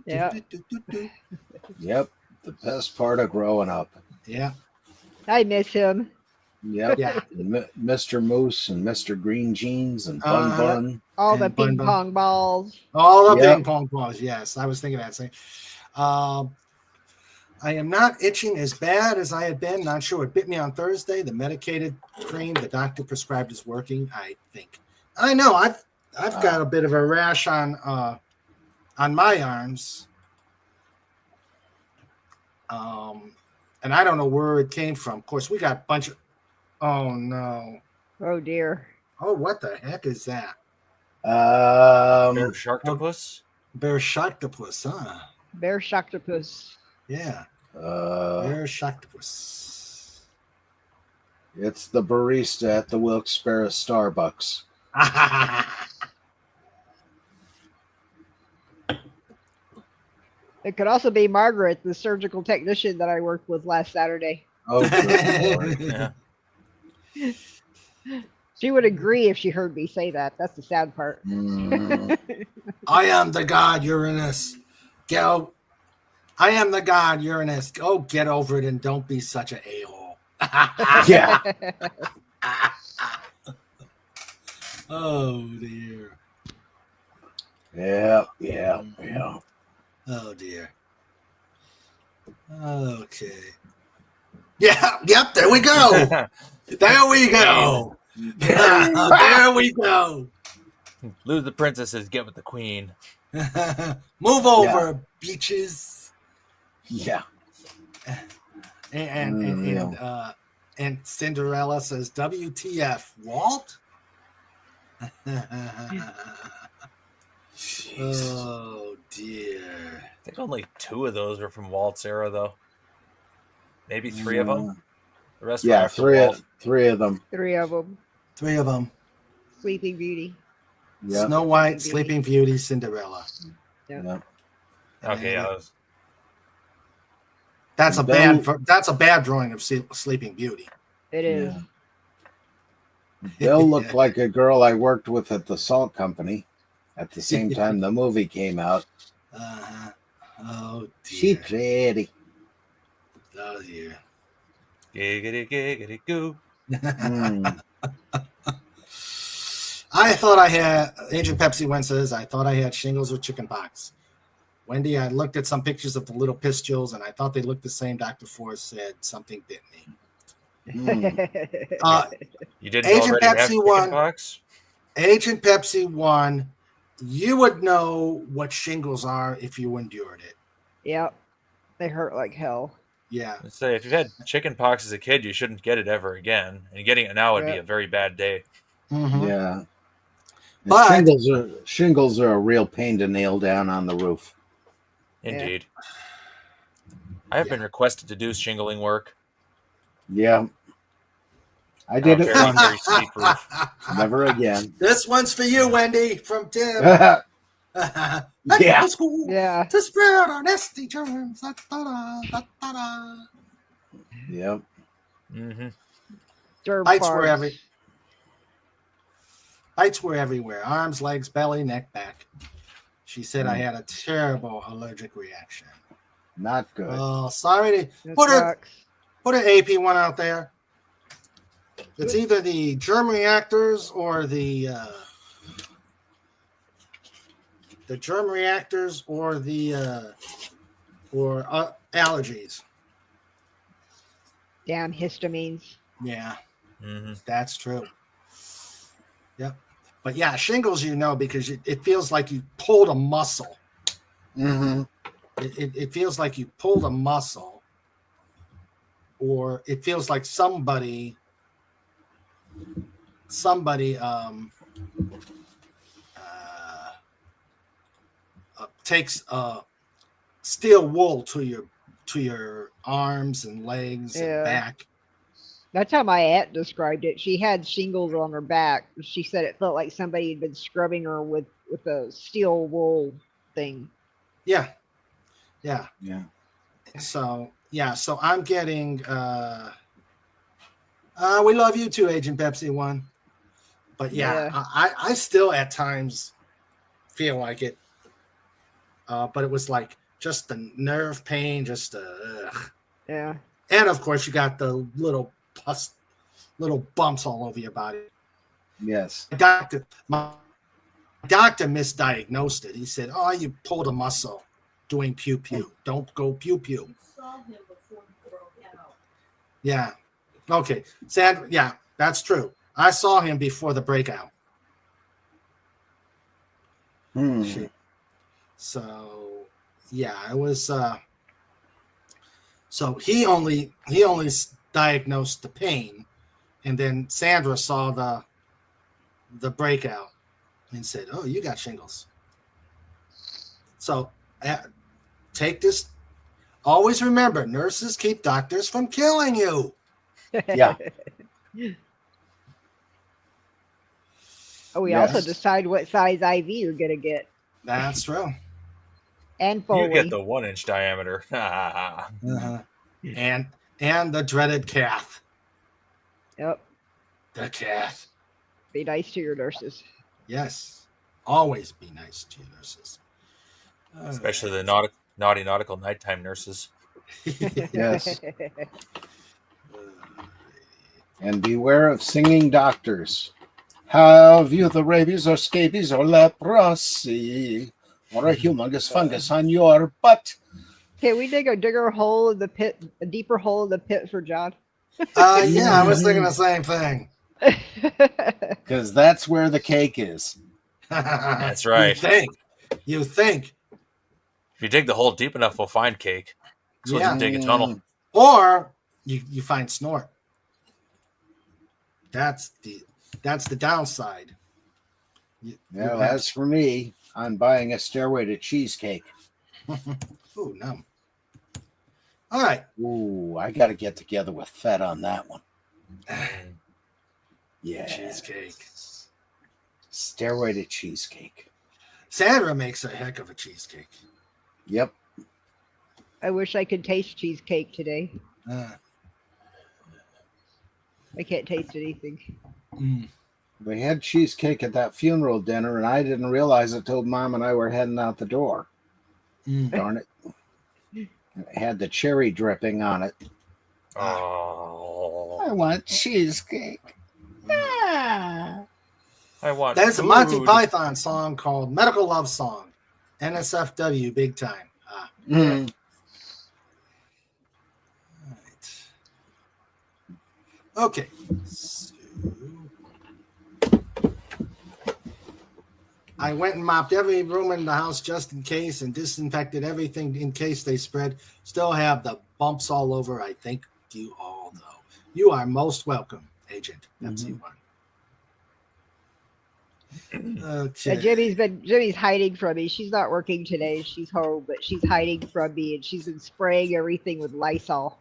Yeah. Yep. The best part of growing up. Yeah. I miss him. Yep. Yeah. Mr. Moose and Mr. Green Jeans and Bun Bun. All And the Bun ping Bun. pong balls. All the Yep. ping pong balls. Yes, I was thinking that same. I am not itching as bad as I had been. Not sure what bit me on Thursday. The medicated cream the doctor prescribed is working, I think. I know. I've got a bit of a rash on my arms. And I don't know where it came from. Of course, we got a bunch of. Oh no! Oh dear. Oh, what the heck is that? Bear sharktopus? Bear sharktopus, huh? Bear sharktopus. Yeah, Uh, bear sharktopus. it's the barista at the Wilkes-Barre Starbucks. It could also be Margaret, the surgical technician that I worked with last Saturday. Oh, good Lord. Yeah. She would agree if she heard me say that. That's the sad part. Mm. I am the god Uranus. Go. I am the god Uranus. Go get over it and don't be such an a-hole. Yeah. Oh dear. Yeah. Yeah. Yeah. Oh dear. Okay. Yeah. Yep. There we go. There we go. There we go. Lose the princesses, get with the queen. Move over, beaches. Yeah. And Cinderella says, "WTF, Walt?" Oh dear. I think only 2 of those are from Walt's era, though. Maybe 3 of them. The rest were Yeah. after Three Walt. of them. 3 of them. 3 of them. Sleeping Beauty. Yeah. Snow White, Sleeping Beauty, Cinderella. Yeah. Okay, yeah. That's a Then- bad drawing of Sleeping Beauty. It is. They'll look like a girl I worked with at the salt company at the same time the movie came out. Oh dear. She pretty. Oh dear. Giggity, giggity, goo. Mm. I thought I had Agent Pepsi Wen says I thought I had shingles or chickenpox. Wendy, I looked at some pictures of the little pistules and I thought they looked the same. Dr. Forrest said something bit me. You didn't Agent already have Pepsi won. chickenpox? Agent Pepsi 1, you would know what shingles are if you endured it. Yep. They hurt like hell. Yeah. Let's say if you've had chickenpox as a kid, you shouldn't get it ever again. And getting it now would be Yeah. a very bad day. Mhm. Yeah. And But- shingles are a real pain to nail down on the roof. Indeed. I have been requested to do shingling work. Yeah. I did it Very, once. very steep roof. Never again. This one's for you, Wendy, from Tim. Yeah. Yeah. To spread our nasty germs. Da, da, da, da, da, da. Yep. Mm-hmm. Germ Bites were farts. Bites were everywhere. Arms, legs, belly, neck, back. She said I had a terrible allergic reaction. Not good. Oh, sorry to That put sucks. an AP one out there. It's either the germ reactors or the germ reactors or the allergies. Damn histamines. Yeah, Mm-hmm. that's true. Yep. But yeah, shingles, because it feels like you pulled a muscle. Mm-hmm. It feels like you pulled a muscle, or it feels like somebody takes steel wool to your arms and legs and Yeah. back. That's how my aunt described it. She had shingles on her back. She said it felt like somebody had been scrubbing her with a steel wool thing. Yeah. So I'm getting we love you too, Agent Pepsi One. But Yeah. I still at times feel like it. But it was like just the nerve pain, just Yeah. and of course you got the little bumps all over your body. Yes. My doctor misdiagnosed it. He said, "Oh, you pulled a muscle doing pew pew. Don't go pew pew." You saw him before you broke out. Yeah. Okay. Sandra, yeah, that's true. I saw him before the breakout. So yeah, it was so he only diagnosed the pain, and then Sandra saw the breakout and said, "Oh, you got shingles." So take this. Always remember, nurses keep doctors from killing you. Yeah. Oh, we Yes. also decide what size IV you're gonna get. That's true. And Foley. You get the 1-inch diameter. And the dreaded cath. Yep. The cath. Be nice to your nurses. Yes. Always be nice to your nurses. Especially the naughty nautical nighttime nurses. Yes. And beware of singing doctors. Have you the rabies or scabies or leprosy or a humongous fungus on your butt? Can we dig a hole in the pit, a deeper hole in the pit for John? Yeah, I was thinking the same thing. Because that's where the cake is. That's right. You think. If you dig the hole deep enough, we'll find cake. So we'll just dig a tunnel. Or you find snort. That's the downside. Well, as for me, I'm buying a Stairway to Cheesecake. Ooh, no. All right. Ooh, I got to get together with Fed on that one. Yeah. Cheesecake. Stairway to Cheesecake. Sandra makes a heck of a cheesecake. Yep. I wish I could taste cheesecake today. I can't taste anything. We had cheesecake at that funeral dinner, and I didn't realize it till Mom and I were heading out the door. Darn it. It had the cherry dripping on it. Oh. I want cheesecake. I want There's a food. Monty Python song called Medical Love Song. NSFW, big time. Mm. All right. Okay. So, I went and mopped every room in the house just in case and disinfected everything in case they spread. Still have the bumps all over. I thank you all, though. You are most welcome, Agent MC1. Okay. Jimmy's hiding from me. She's not working today. She's home, but she's hiding from me, and she's been spraying everything with Lysol.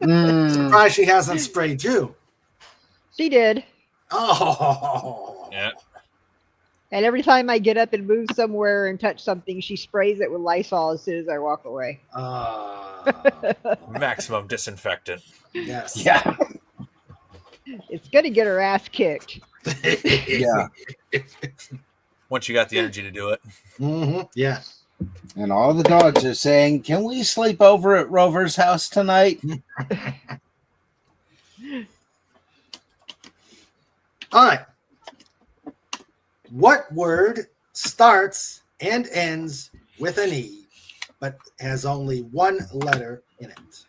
Surprised she hasn't sprayed you. She did. Oh. Yeah. And every time I get up and move somewhere and touch something, she sprays it with Lysol as soon as I walk away. Maximum disinfectant. Yes. Yeah. It's gonna get her ass kicked. Yeah. Once you got the energy to do it. Mm-hmm. Yeah. And all the dogs are saying, "Can we sleep over at Rover's house tonight?" All right. What word starts and ends with an E, but has only one letter in it?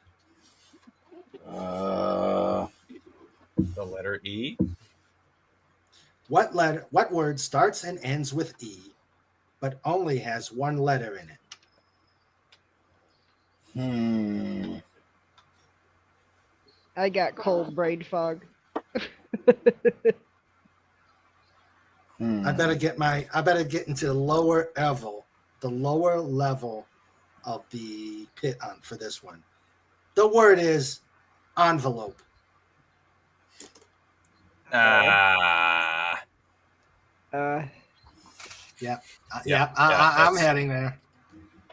The letter E. What word starts and ends with E, but only has one letter in it? I got cold brain fog. I better get into the lower level of the pit for this one. The word is envelope. Ah. I'm that's- heading there.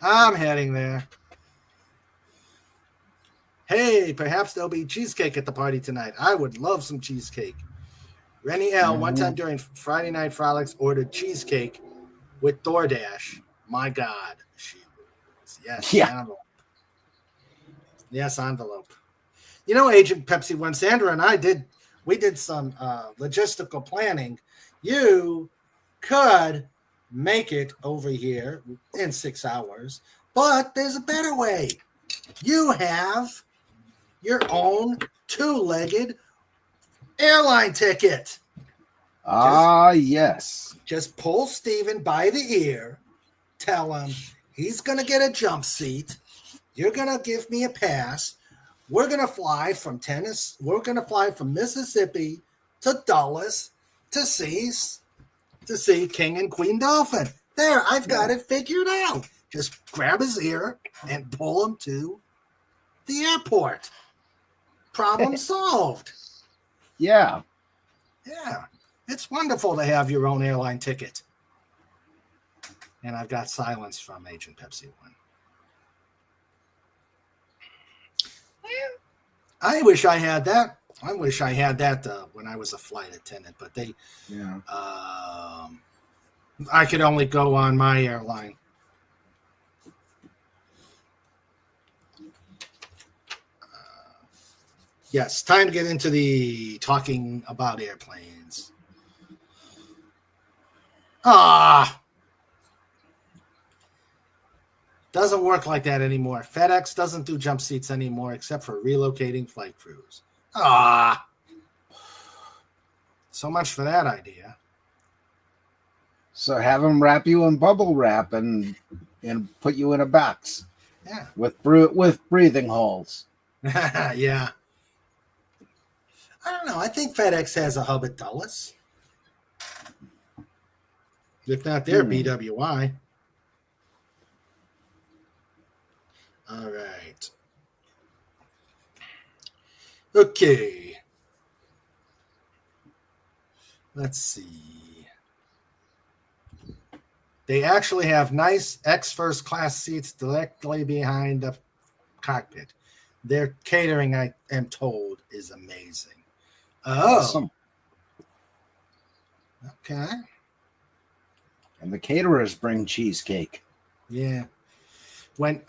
I'm heading there. Hey, perhaps there'll be cheesecake at the party tonight. I would love some cheesecake. Rennie L. one time during Friday Night Frolics ordered cheesecake with DoorDash. My God, she was. Yes, Yeah. envelope. Yes, envelope. You know, Agent Pepsi, when Sandra and I did some logistical planning, you could make it over here in 6 hours, but there's a better way. You have your own two-legged airline ticket. Yes. Just pull Steven by the ear, tell him he's going to get a jump seat. You're going to give me a pass. We're going to fly from Mississippi to Dulles to see King and Queen Dolphin. There, I've got it figured out. Just grab his ear and pull him to the airport. Problem solved. Yeah. Yeah. It's wonderful to have your own airline ticket. And I've got silence from Agent Pepsi 1. I wish I had that. I wish I had that when I was a flight attendant, but I could only go on my airline. Yes, time to get into the talking about airplanes. Doesn't work like that anymore. FedEx doesn't do jump seats anymore except for relocating flight crews. So much for that idea. So have them wrap you in bubble wrap and put you in a box. Yeah. With breathing holes. Yeah. I don't know. I think FedEx has a hub at Dulles. If not there, BWI. All right. Okay. Let's see. They actually have nice X first class seats directly behind the cockpit. Their catering, I am told, is amazing. Oh. Awesome. Okay. And the caterers bring cheesecake. Yeah. When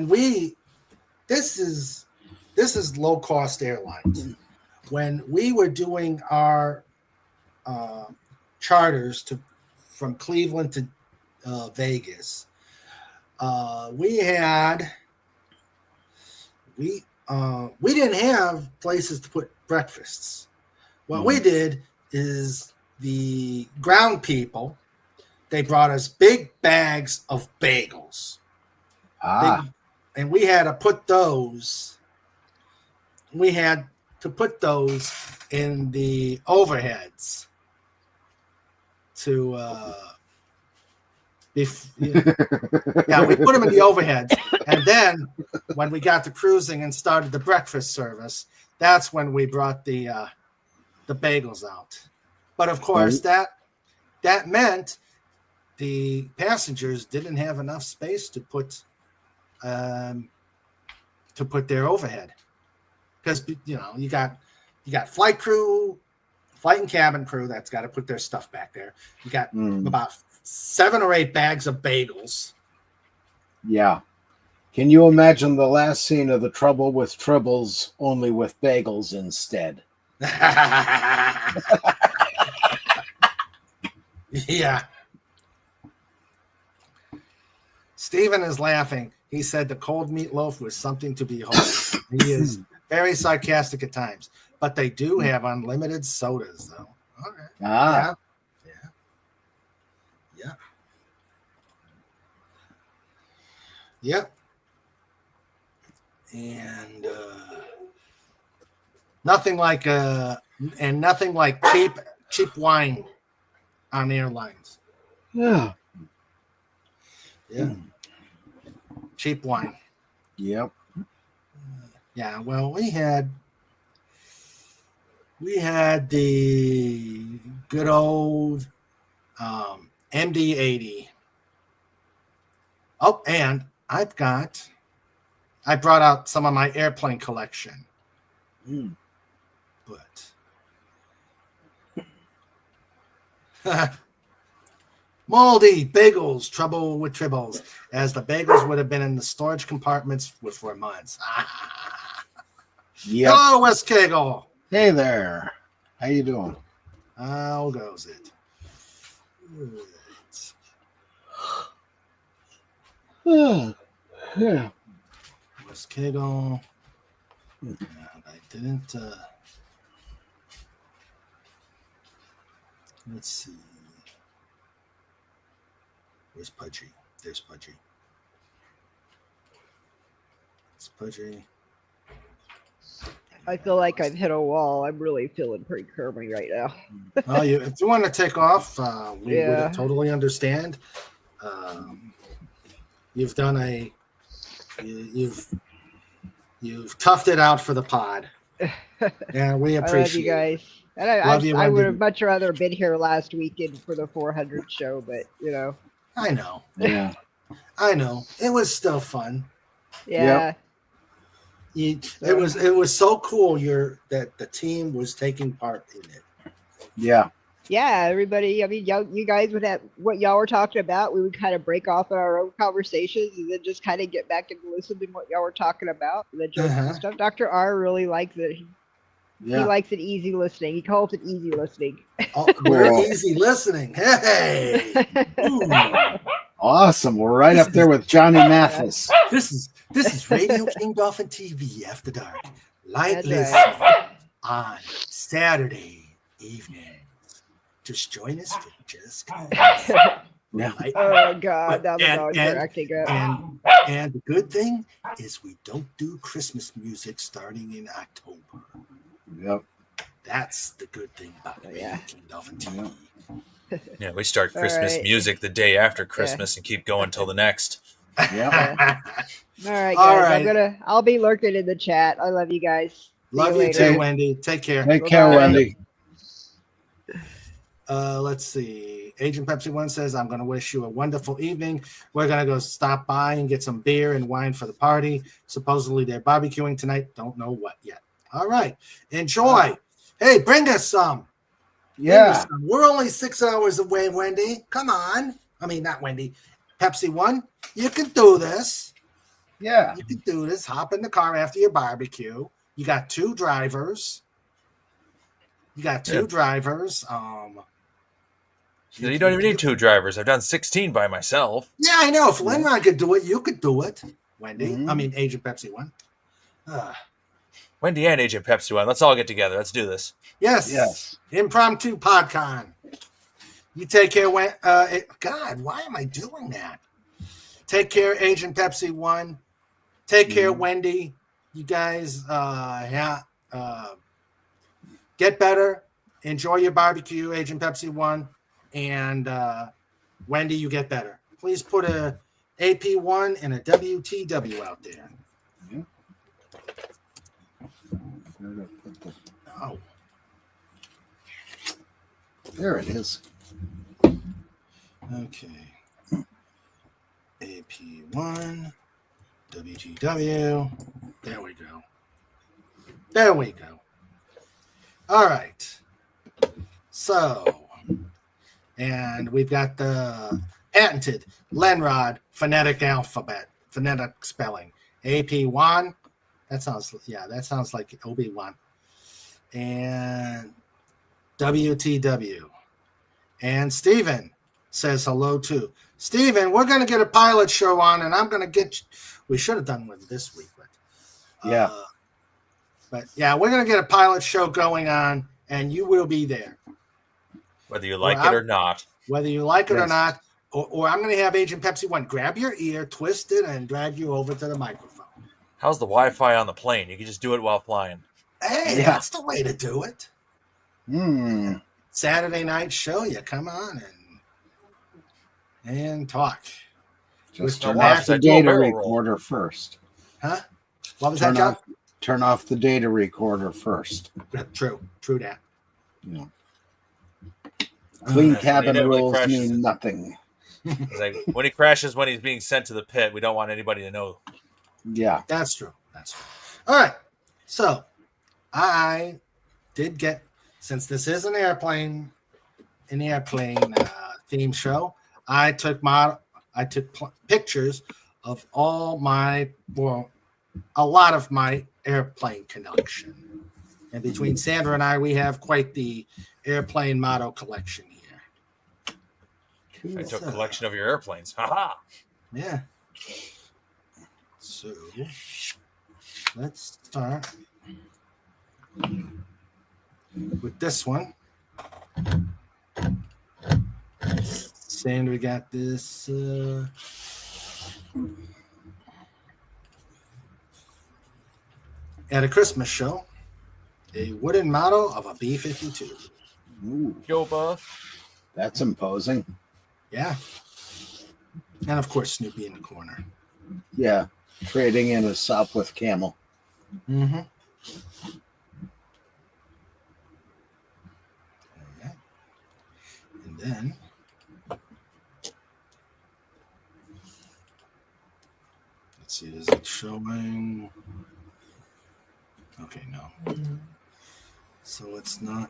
we this is low cost airlines. When we were doing our charters from Cleveland to Vegas, we didn't have places to put breakfasts. What we did is the ground people, they brought us big bags of bagels. And we had to put those. We had to put those in the overheads to. We put them in the overheads, and then when we got to cruising and started the breakfast service, that's when we brought the bagels out. But of course, that that meant the passengers didn't have enough space to put their overhead, because you got flight crew, flight and cabin crew that's got to put their stuff back there. You got about 7 or 8 bags of bagels. Yeah. Can you imagine the last scene of The Trouble with Tribbles, only with bagels instead? Yeah. Steven is laughing. He said the cold meatloaf was something to behold. He is very sarcastic at times, but they do have unlimited sodas, though. All right. Ah. Yeah. Yep. And nothing like cheap wine on airlines. Yeah. Yeah. Cheap wine. Yep. Yeah, well, we had the good old MD-80. Oh, and I brought out some of my airplane collection. But moldy bagels, trouble with tribbles, as the bagels would have been in the storage compartments for months. Yep. Hello, Wes Cagle. Hey there. How you doing? How goes it? Yeah. Wes Cagle. And I didn't. Let's see. Where's Pudgy? There's Pudgy. It's Pudgy. I feel like I've hit a wall. I'm really feeling pretty crummy right now. Well, if you want to take off, we Yeah. would totally understand. You've done you've toughed it out for the pod. Yeah, we I love appreciate you guys. And I would have much rather been here last weekend for the 400 show, but I know. Yeah. I know. It was still fun. yeah. It was so cool that the team was taking part in it. Yeah. Yeah, everybody. I mean, you guys would have what y'all were talking about. We would kind of break off in our own conversations and then just kind of get back and listen to what y'all were talking about. And the jokes and stuff. Dr. R really likes it. He likes it easy listening. He calls it easy listening. Oh, we're easy listening. Hey. Awesome. We're right up there with Johnny Mathis. This is Radio King Dolphin TV After Dark. Light That's listen on Saturday evenings. Just join us for just Yeah. Oh God, now the dogs are acting up. And the good thing is we don't do Christmas music starting in October. Yep. That's the good thing about Radio King Dolphin TV. Yeah, we start Christmas music the day after Christmas and keep going till the next. Yeah. All right, guys. All right. I'll be lurking in the chat. I love you guys. Love you too, Wendy. Take care. Take care, Wendy. Let's see. Agent Pepsi One says, I'm going to wish you a wonderful evening. We're going to go stop by and get some beer and wine for the party. Supposedly they're barbecuing tonight. Don't know what yet. All right. Enjoy. Hey, bring us some. Yeah. We're only 6 hours away, Wendy. Come on. I mean, not Wendy. Pepsi One. You can do this. Yeah. You can do this. Hop in the car after your barbecue. You got 2 drivers. You don't even need 2 drivers. I've done 16 by myself. Yeah, I know. If Lenron could do it, you could do it, Wendy. Mm-hmm. I mean, Agent Pepsi One. Wendy and Agent Pepsi One. Let's all get together. Let's do this. Yes. Impromptu PodCon. You take care. God, why am I doing that? Take care, Agent Pepsi One. Take care, Wendy. You guys, get better. Enjoy your barbecue, Agent Pepsi One. And Wendy, you get better. Please put a AP1 and a WTW out there. Oh. There it is. Okay. AP1, WTW. There we go. There we go. All right. So, and we've got the patented Lenrod phonetic alphabet, phonetic spelling. AP1. That sounds like Obi-Wan. And WTW. And Steven says hello too. Steven, we're going to get a pilot show on, and I'm going to get we should have done one this week, but we're going to get a pilot show going on, and you will be there. Whether you like it or not. Whether you like it or not, or I'm going to have Agent Pepsi 1 grab your ear, twist it, and drag you over to the microphone. How's the Wi-Fi on the plane? You can just do it while flying. Hey, that's the way to do it. Saturday night show, you come on and talk. Just turn off the data recorder first. Huh? What was that, John? Turn off the data recorder first. True that. Yeah. Clean cabin rules mean nothing. Like, when he crashes, when he's being sent to the pit, we don't want anybody to know. Yeah. That's true. All right. So I did get, since this is an airplane theme show, I took pictures of a lot of my airplane collection. And between Sandra and I, we have quite the airplane motto collection here. Cool. I took a collection of your airplanes. Ha-ha! Yeah. So let's start with this one. Sandra got this at a Christmas show, a wooden model of a B-52. Ooh. Yo, buff. That's imposing. Yeah. And of course, Snoopy in the corner. Yeah. Trading in a Sopwith Camel. Mm-hmm. Okay. And then let's see, is it showing? Okay, no. So it's not.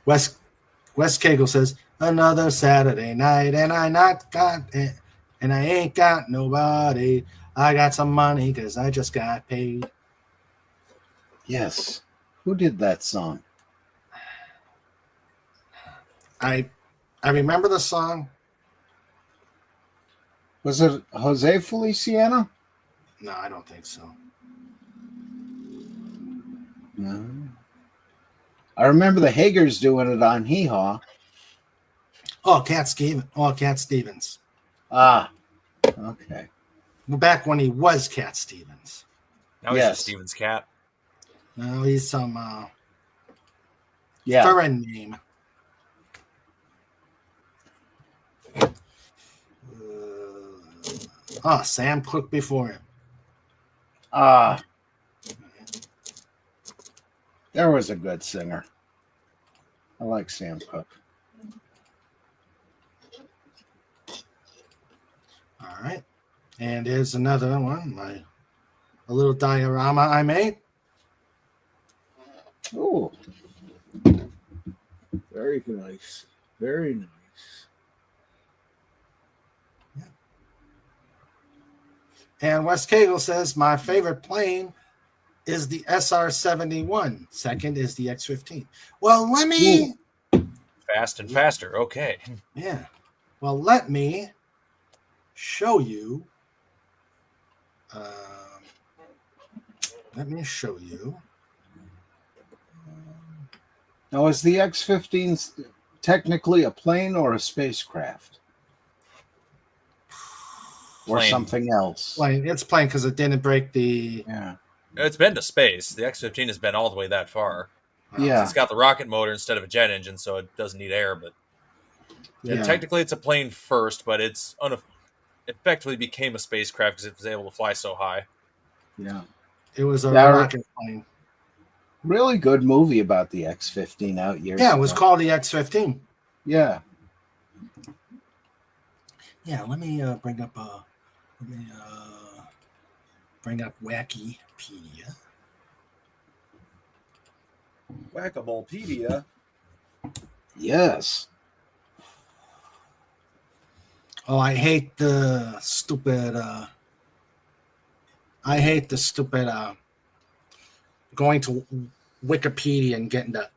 Wes Cagle says, another Saturday night, and I ain't got nobody. I got some money because I just got paid. Yes. Who did that song? I remember the song. Was it Jose Feliciano? No, I don't think so. No. I remember the Hagers doing it on Hee Haw. Oh, Cat Stevens. Ah, okay. Back when he was Cat Stevens. Now he's just Stevens Cat. No, he's some yeah. foreign name. Sam Cooke before him. There was a good singer. I like Sam Cooke. All right. And here's another one, a little diorama I made. Oh. Very nice. Very nice. And Wes Cagle says, my favorite plane is the SR-71. Second is the X-15. Well, let me... Fast and faster. Okay. Yeah. Well, let me show you... Now, is the X-15 technically a plane or a spacecraft? Or something else? Plane. It's plane because it didn't break the... Yeah. It's been to space. The X-15 has been all the way that far. Yeah. It's got the rocket motor instead of a jet engine, so it doesn't need air. But technically, it's a plane first, but it's effectively became a spacecraft because it was able to fly so high. Yeah. It was a rocket plane. really good movie about the X-15 out years Yeah, it was ago. called the X-15. Yeah. Yeah, let me bring up Wikipedia. Whack-a-molepedia. Yes. Oh, I hate the stupid. Going to Wikipedia and getting the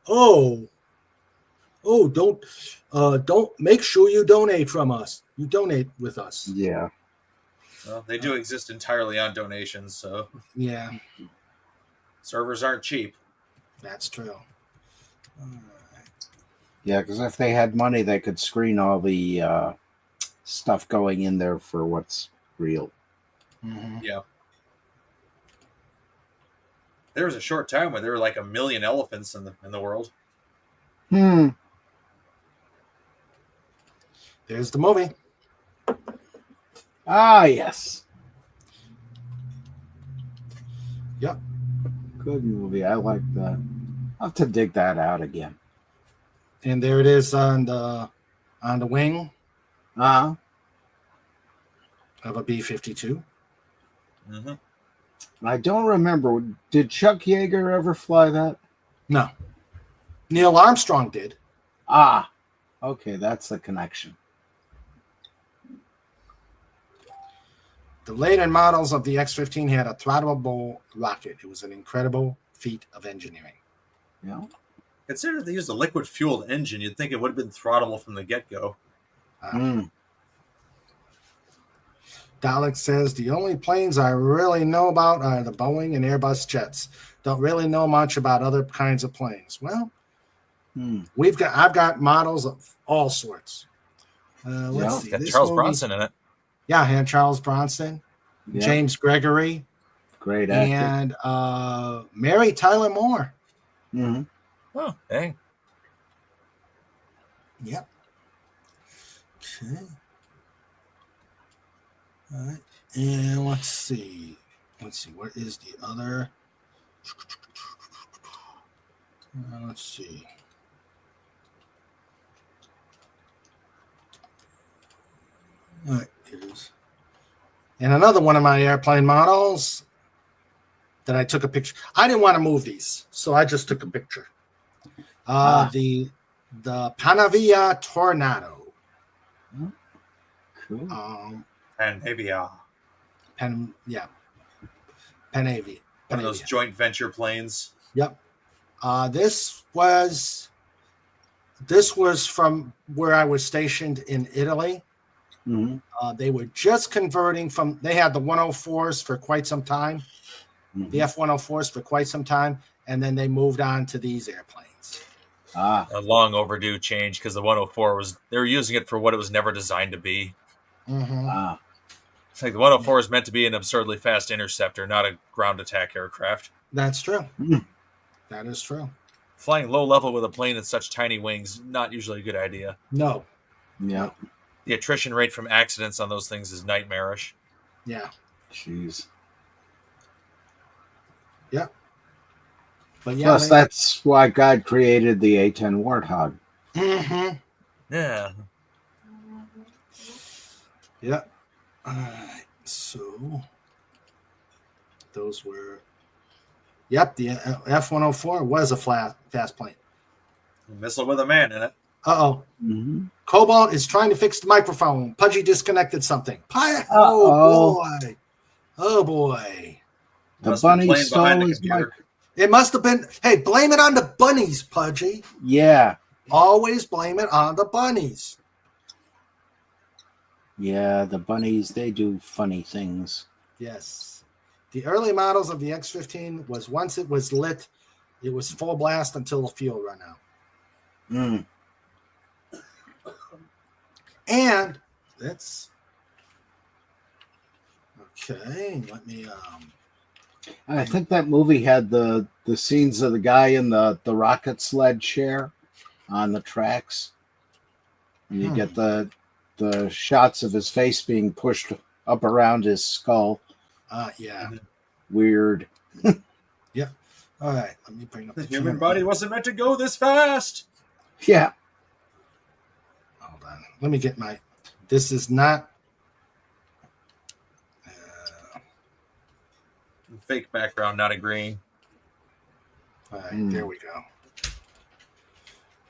don't make sure you donate from us. You donate with us. Yeah. Well, they do exist entirely on donations, so Yeah, servers aren't cheap. that's true. Yeah, because if they had money, they could screen all the stuff going in there for what's real. Mm-hmm. Yeah. There was a short time where there were like 1 million elephants in the world. There's the movie. Ah, yes. Yep. Good movie. I like that. I'll have to dig that out again. And there it is on the wing Uh-huh. of a B-52. Mm-hmm. I don't remember. Did Chuck Yeager ever fly that? No. Neil Armstrong did. Ah, okay. That's the connection. The later models of the X-15 had a throttleable rocket. It was an incredible feat of engineering. Yeah. Considering they used a liquid-fueled engine, you'd think it would have been throttleable from the get-go. Dalek says, the only planes I really know about are the Boeing and Airbus jets. Don't really know much about other kinds of planes. Well, I've got models of all sorts. Let's see. Got This Charles movie- Bronson in it. Yeah, I had Charles Bronson, Yeah. James Gregory, Great actor. and Mary Tyler Moore. Mm-hmm. Oh, dang. Yep. Okay. All right. And let's see. What is the other? Let's see. All right. Here's. And another one of my airplane models that I took a picture. I didn't want to move these, so I just took a picture. The Panavia Tornado. Cool. And maybe Panavia. one of those joint venture planes. Yep. This was from where I was stationed in Italy. Mm-hmm. They were just converting from. They had the 104s for quite some time, the F-104s for quite some time, and then they moved on to these airplanes. A long overdue change because the 104 they were using it for what it was never designed to be. Mm-hmm. It's like the 104 is meant to be an absurdly fast interceptor, not a ground attack aircraft. That's true. That is true. Flying low level with a plane with such tiny wings, not usually a good idea. No. Yeah. The attrition rate from accidents on those things is nightmarish. Yeah. Jeez. Yeah. But yeah. Plus, that's why God created the A-10 Warthog. Mm-hmm. Yeah. Yeah. All right. So those were. Yep. The F-104 was a fast plane. A missile with a man in it. Uh-oh. Mm-hmm. Cobalt is trying to fix the microphone. Pudgy disconnected something. Oh, boy. The bunny stole his mic. It must have been. Hey, blame it on the bunnies, Pudgy. Yeah. Always blame it on the bunnies. Yeah, the bunnies, they do funny things. Yes. The early models of the X-15 was once it was lit, it was full blast until the fuel ran out. And that's okay. Let me I think that movie had the scenes of the guy in the rocket sled chair on the tracks. And you get the shots of his face being pushed up around his skull. yeah. Weird. Yeah. All right, let me bring up The the human camera. body wasn't meant to go this fast. Yeah. Hold on. Let me get my. This is not. Fake background, not agreeing. All right, there we go.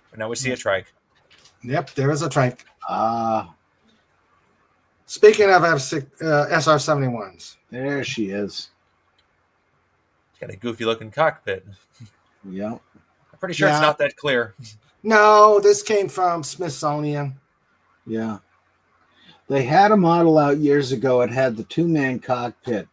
But now we see a trike. Yep, there is a trike. Ah, Speaking of SR-71s, there she is. Got a goofy looking cockpit. Yeah. I'm pretty sure Yeah. it's not that clear. no, this came from Smithsonian. Yeah. They had a model out years ago. It had the 2-man cockpit.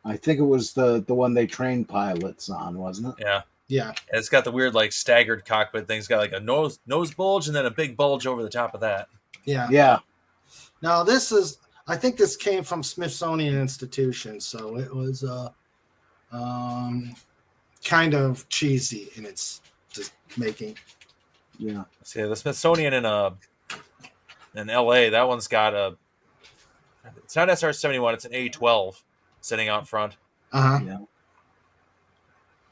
I think it was the one they trained pilots on, wasn't it? Yeah. Yeah, And it's got the weird like staggered cockpit thing. It's got like a nose bulge and then a big bulge over the top of that. yeah. Yeah. Now this is. I think this came from Smithsonian Institution, so it was kind of cheesy in its just making. Yeah. See, the Smithsonian in LA, that one's got a. It's not SR-71. It's an A-12 sitting out front. Yeah.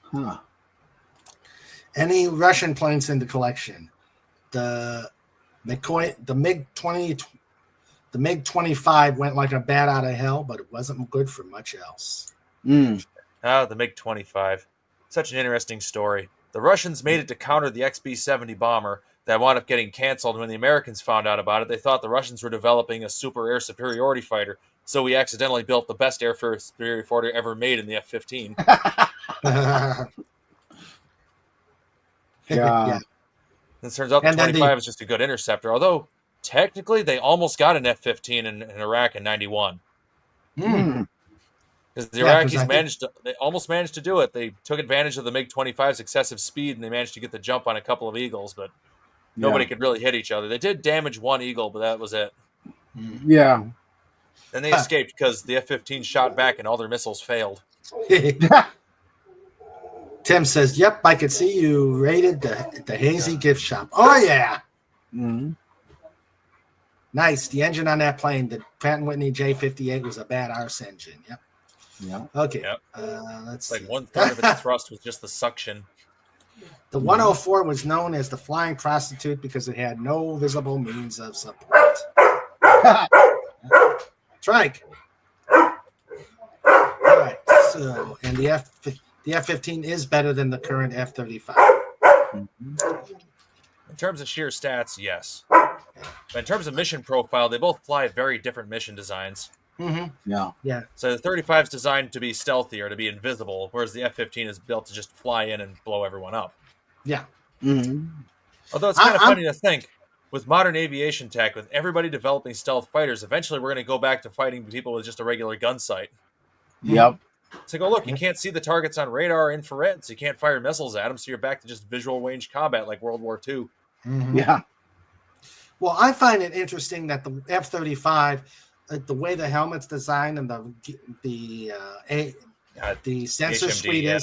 Huh. Any Russian planes in the collection? The MiG-20, the MiG-25 went like a bat out of hell, but it wasn't good for much else. Mm. The MiG-25. Such an interesting story. The Russians made it to counter the XB-70 bomber that wound up getting canceled. When the Americans found out about it, they thought the Russians were developing a super air superiority fighter, so we accidentally built the best air superiority fighter ever made in the F-15. Yeah. It turns out the And then 25 is just a good interceptor, although technically they almost got an F-15 in Iraq in 91. Mm. Because the Yeah, 'cause Iraqis they almost managed to do it. They took advantage of the MiG-25's excessive speed, and they managed to get the jump on a couple of Eagles, but nobody could really hit each other. They did damage one Eagle, but that was it. Yeah. Then they escaped because the F-15 shot back and all their missiles failed. Tim says, "Yep, I could see you raided the Hazy gift shop." Oh yeah, Mm. nice. The engine on that plane, the Pratt & Whitney J58, was a bad arse engine. Yep. Yeah. Okay. Yep. Let's Like see. 1/3 of its thrust was just the suction. The 104 was known as the flying prostitute because it had no visible means of support. Trike. All right. So, and the F-15 is better than the current F-35. In terms of sheer stats, yes. But in terms of mission profile, they both fly very different mission designs. Mm-hmm. Yeah. Yeah. So the 35 is designed to be stealthy or to be invisible, whereas the F-15 is built to just fly in and blow everyone up. Yeah. Mm. Although it's kind of funny to think, with modern aviation tech, with everybody developing stealth fighters, eventually we're going to go back to fighting people with just a regular gun sight. Yep. It's like, oh, look, you can't see the targets on radar or infrared, so you can't fire missiles at them, so you're back to just visual range combat like World War II. Mm-hmm. Yeah. Well, I find it interesting that the F-35, the way the helmet's designed and the sensor HMD, suite yeah.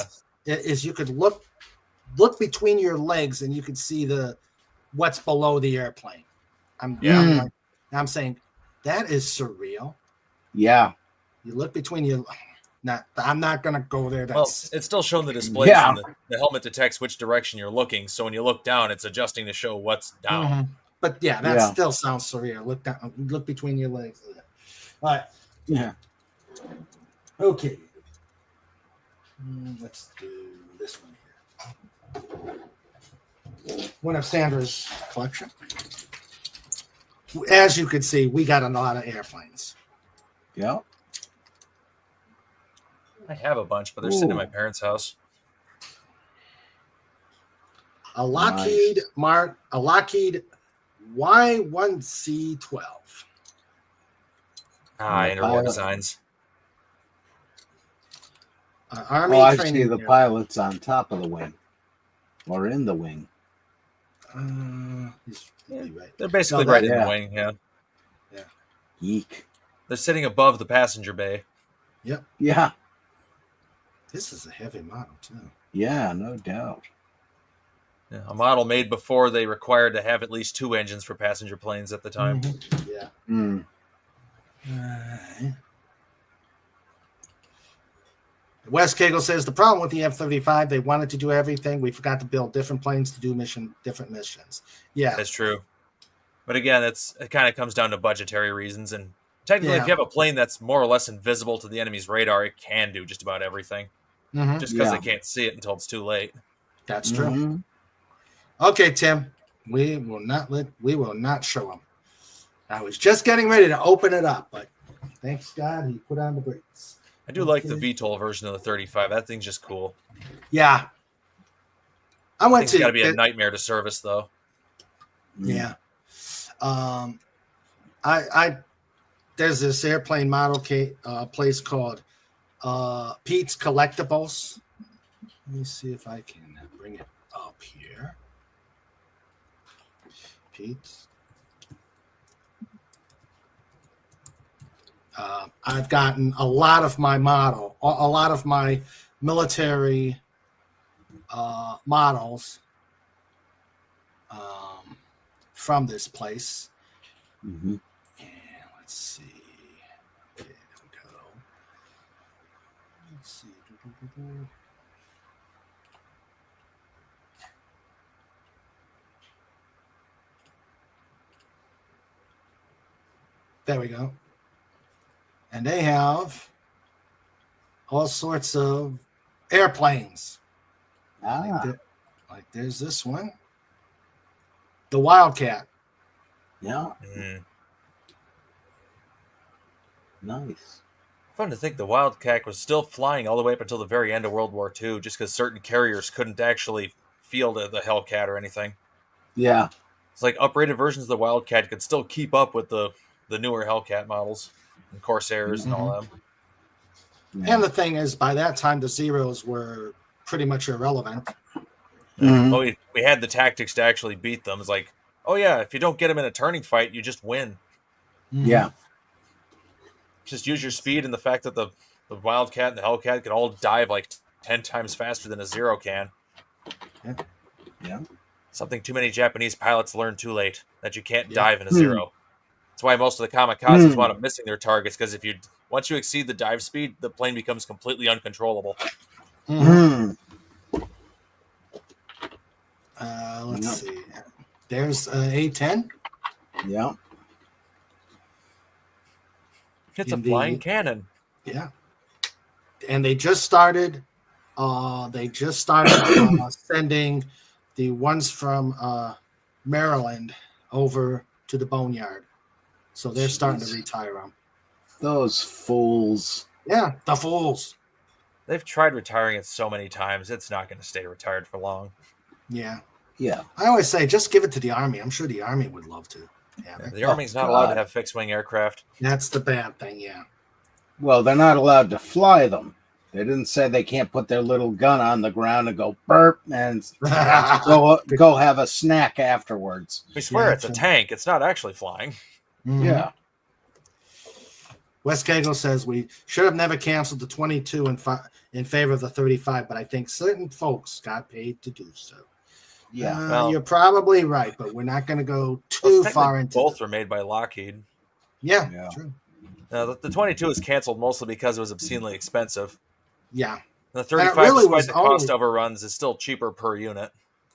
is you could look between your legs and you could see what's below the airplane. I'm saying that is surreal. Yeah. You look between your. I'm not going to go there. Well, That's it's still showing the displays, and the helmet detects which direction you're looking, so when you look down, it's adjusting to show what's down. Mhm. But yeah, that still sounds surreal. Look down, look between your legs. All right. Yeah. Okay. Let's do this one here. One of Sandra's collection. As you can see, we got a lot of airplanes. Yeah. I have a bunch, but they're sitting in my parents' house. A Lockheed Y1C12. Interwar designs. Army I training see the airplane. pilots on top of the wing or in the wing. He's right. They're basically No, right in yeah. the wing, yeah. Geek. They're sitting above the passenger bay. Yep. Yeah. This is a heavy model too. Yeah, no doubt. Yeah, a model made before they required to have at least 2 engines for passenger planes at the time. Mhm. Yeah. Mm. Wes Cagle says the problem with the F-35, they wanted to do everything. We forgot to build different planes to do different missions. Yeah, That's true. But again, it kind of comes down to budgetary reasons. And technically, if you have a plane that's more or less invisible to the enemy's radar, it can do just about everything. Just because they can't see it until it's too late. That's true. Okay, Tim, we will not show them. I was just getting ready to open it up, but thanks God he put on the brakes. I do like the VTOL version of the 35. That thing's just cool. Yeah. It's got to be a nightmare to service, though. Yeah. There's this airplane model place called Pete's Collectibles. Let me see if I can bring it up here. Pete's. I've gotten a lot of my military models from this place. And let's see. Okay, there we go. Let's see. There we go. And they have all sorts of airplanes. Like there's this one. The Wildcat. Yeah. Nice. Fun to think the Wildcat was still flying all the way up until the very end of World War II, just because certain carriers couldn't actually field the Hellcat or anything. Yeah. It's like upgraded versions of the Wildcat could still keep up with the newer Hellcat models and Corsairs and all them. And the thing is, by that time, the Zeros were pretty much irrelevant. Well, we had the tactics to actually beat them. It's like, oh yeah, if you don't get them in a turning fight, you just win. Yeah. Just use your speed and the fact that the Wildcat and the Hellcat can all dive like 10 times faster than a Zero can. Yeah. Something too many Japanese pilots learned too late, that you can't dive in a Zero. That's why most of the kamikazes wound up missing their targets, because once you exceed the dive speed, the plane becomes completely uncontrollable. Let's see. There's A-10. Yeah. It's a flying cannon. Yeah. And they just started sending the ones from Maryland over to the Boneyard. So they're starting to retire them. Those fools. Yeah, the fools. They've tried retiring it so many times, it's not going to stay retired for long. Yeah. Yeah. I always say, just give it to the Army. I'm sure the Army would love to. The Army's not allowed to have fixed-wing aircraft. That's the bad thing, yeah. Well, they're not allowed to fly them. They didn't say they can't put their little gun on the ground and go burp and go have a snack afterwards. We swear it's a tank. It's not actually flying. Yeah. Wes Cagle says we should have never canceled the 22 in favor of the 35, but I think certain folks got paid to do so. Yeah, you're probably right, but we're not going to go too far into both were made by Lockheed. Yeah. True. The 22 was canceled mostly because it was obscenely expensive. Yeah. The 35, despite the cost overruns, is still cheaper per unit.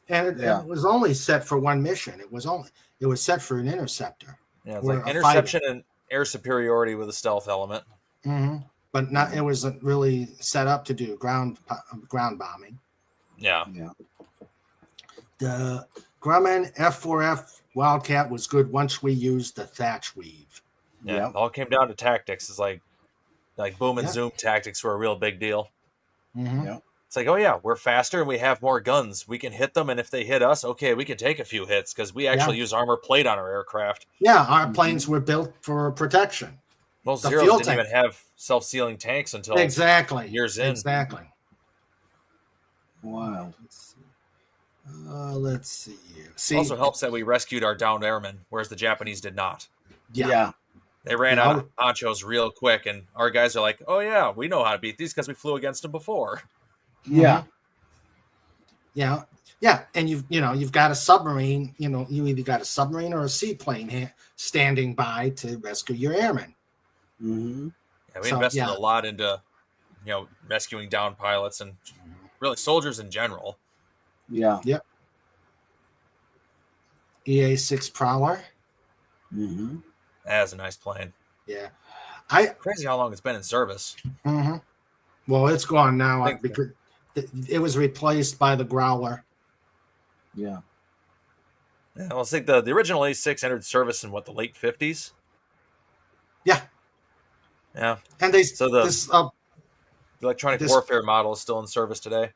And it was only set for one mission. It was set for an interceptor. Yeah, it's like interception and air superiority with a stealth element. But not. It wasn't really set up to do ground bombing. Yeah. The Grumman F4F Wildcat was good once we used the thatch weave. Yeah. It all came down to tactics. It's like boom and zoom tactics were a real big deal. It's like, oh yeah, we're faster and we have more guns. We can hit them, and if they hit us, okay, we can take a few hits because we actually use armor plate on our aircraft. Yeah, our planes were built for protection. Most Zeros didn't even have self-sealing tanks until years in. Exactly. Wow. Let's see here. It also helps that we rescued our downed airmen, whereas the Japanese did not. Yeah. They ran out of ponchos real quick, and our guys are like, oh yeah, we know how to beat these because we flew against them before. Yeah. And you've got a submarine, you either got a submarine or a seaplane standing by to rescue your airmen. Yeah, we invested a lot into rescuing down pilots and really soldiers in general. Yeah. Yep. EA-6 Prowler. Mm-hmm. That is a nice plane. Yeah. Crazy how long it's been in service. Mm-hmm. Well, it's gone now Thank you. because it was replaced by the Growler. Yeah. Yeah, well, I think the original A6 entered service in the late 50s. Yeah. Yeah. And they So the this electronic this- warfare model is still in service today.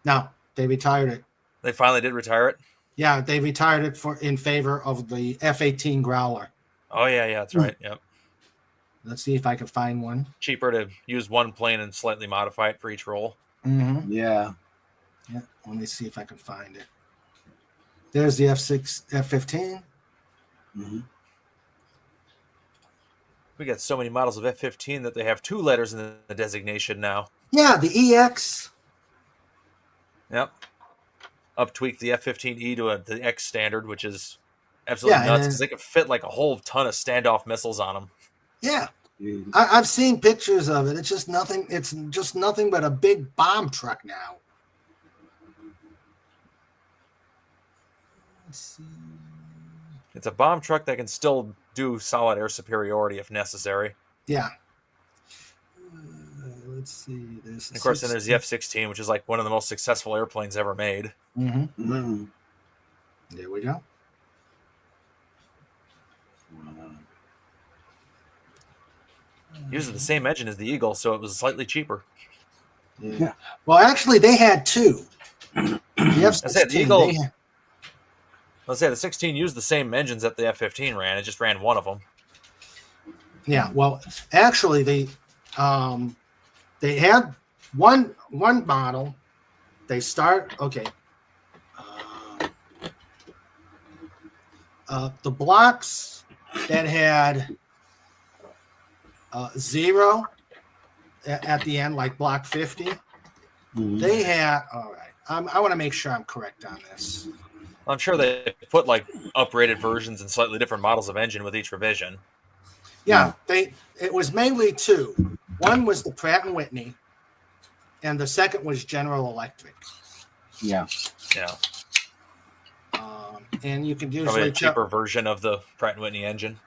no, they retired it. They finally did retire it. Yeah, they retired it in favor of the F-18 Growler. Oh yeah, that's right. Yep. Let's see if I can find one. Cheaper to use one plane and slightly modify it for each role. Mm-hmm. Yeah. Yeah, let me see if I can find it. There's the F-15. Mm-hmm. We got so many models of F-15 that they have 2 letters in the designation now. Yeah, the EX. Yep. Up-tweaked the F-15E to the X standard, which is absolutely Yeah, nuts and because they could fit like a whole ton of standoff missiles on them. Yeah, I've seen pictures of it. It's just nothing. It's just nothing but a big bomb truck now. Let's see. It's a bomb truck that can still do solid air superiority if necessary. Yeah. Let's see. There's And of course, then there's the F-16, which is like one of the most successful airplanes ever made. Mm-hmm. Mm-hmm. There we go. Uses the same engine as the Eagle, so it was slightly cheaper. Yeah. Well, actually, they had 2. The F-16, the Eagle. they had- Let's say the 16 used the same engines that the F-15 ran. It just ran one of them. Yeah. Well, actually, they had one model. They start okay. The blocks that had 0 at the end, like block 50, they had. All right. I want to make sure I'm correct on this. I'm sure they put like upgraded versions and slightly different models of engine with each revision. Yeah, it was mainly 2. One was the Pratt and Whitney, and the second was General Electric. Yeah. Yeah. And you can Probably usually a cheaper version of the Pratt and Whitney engine.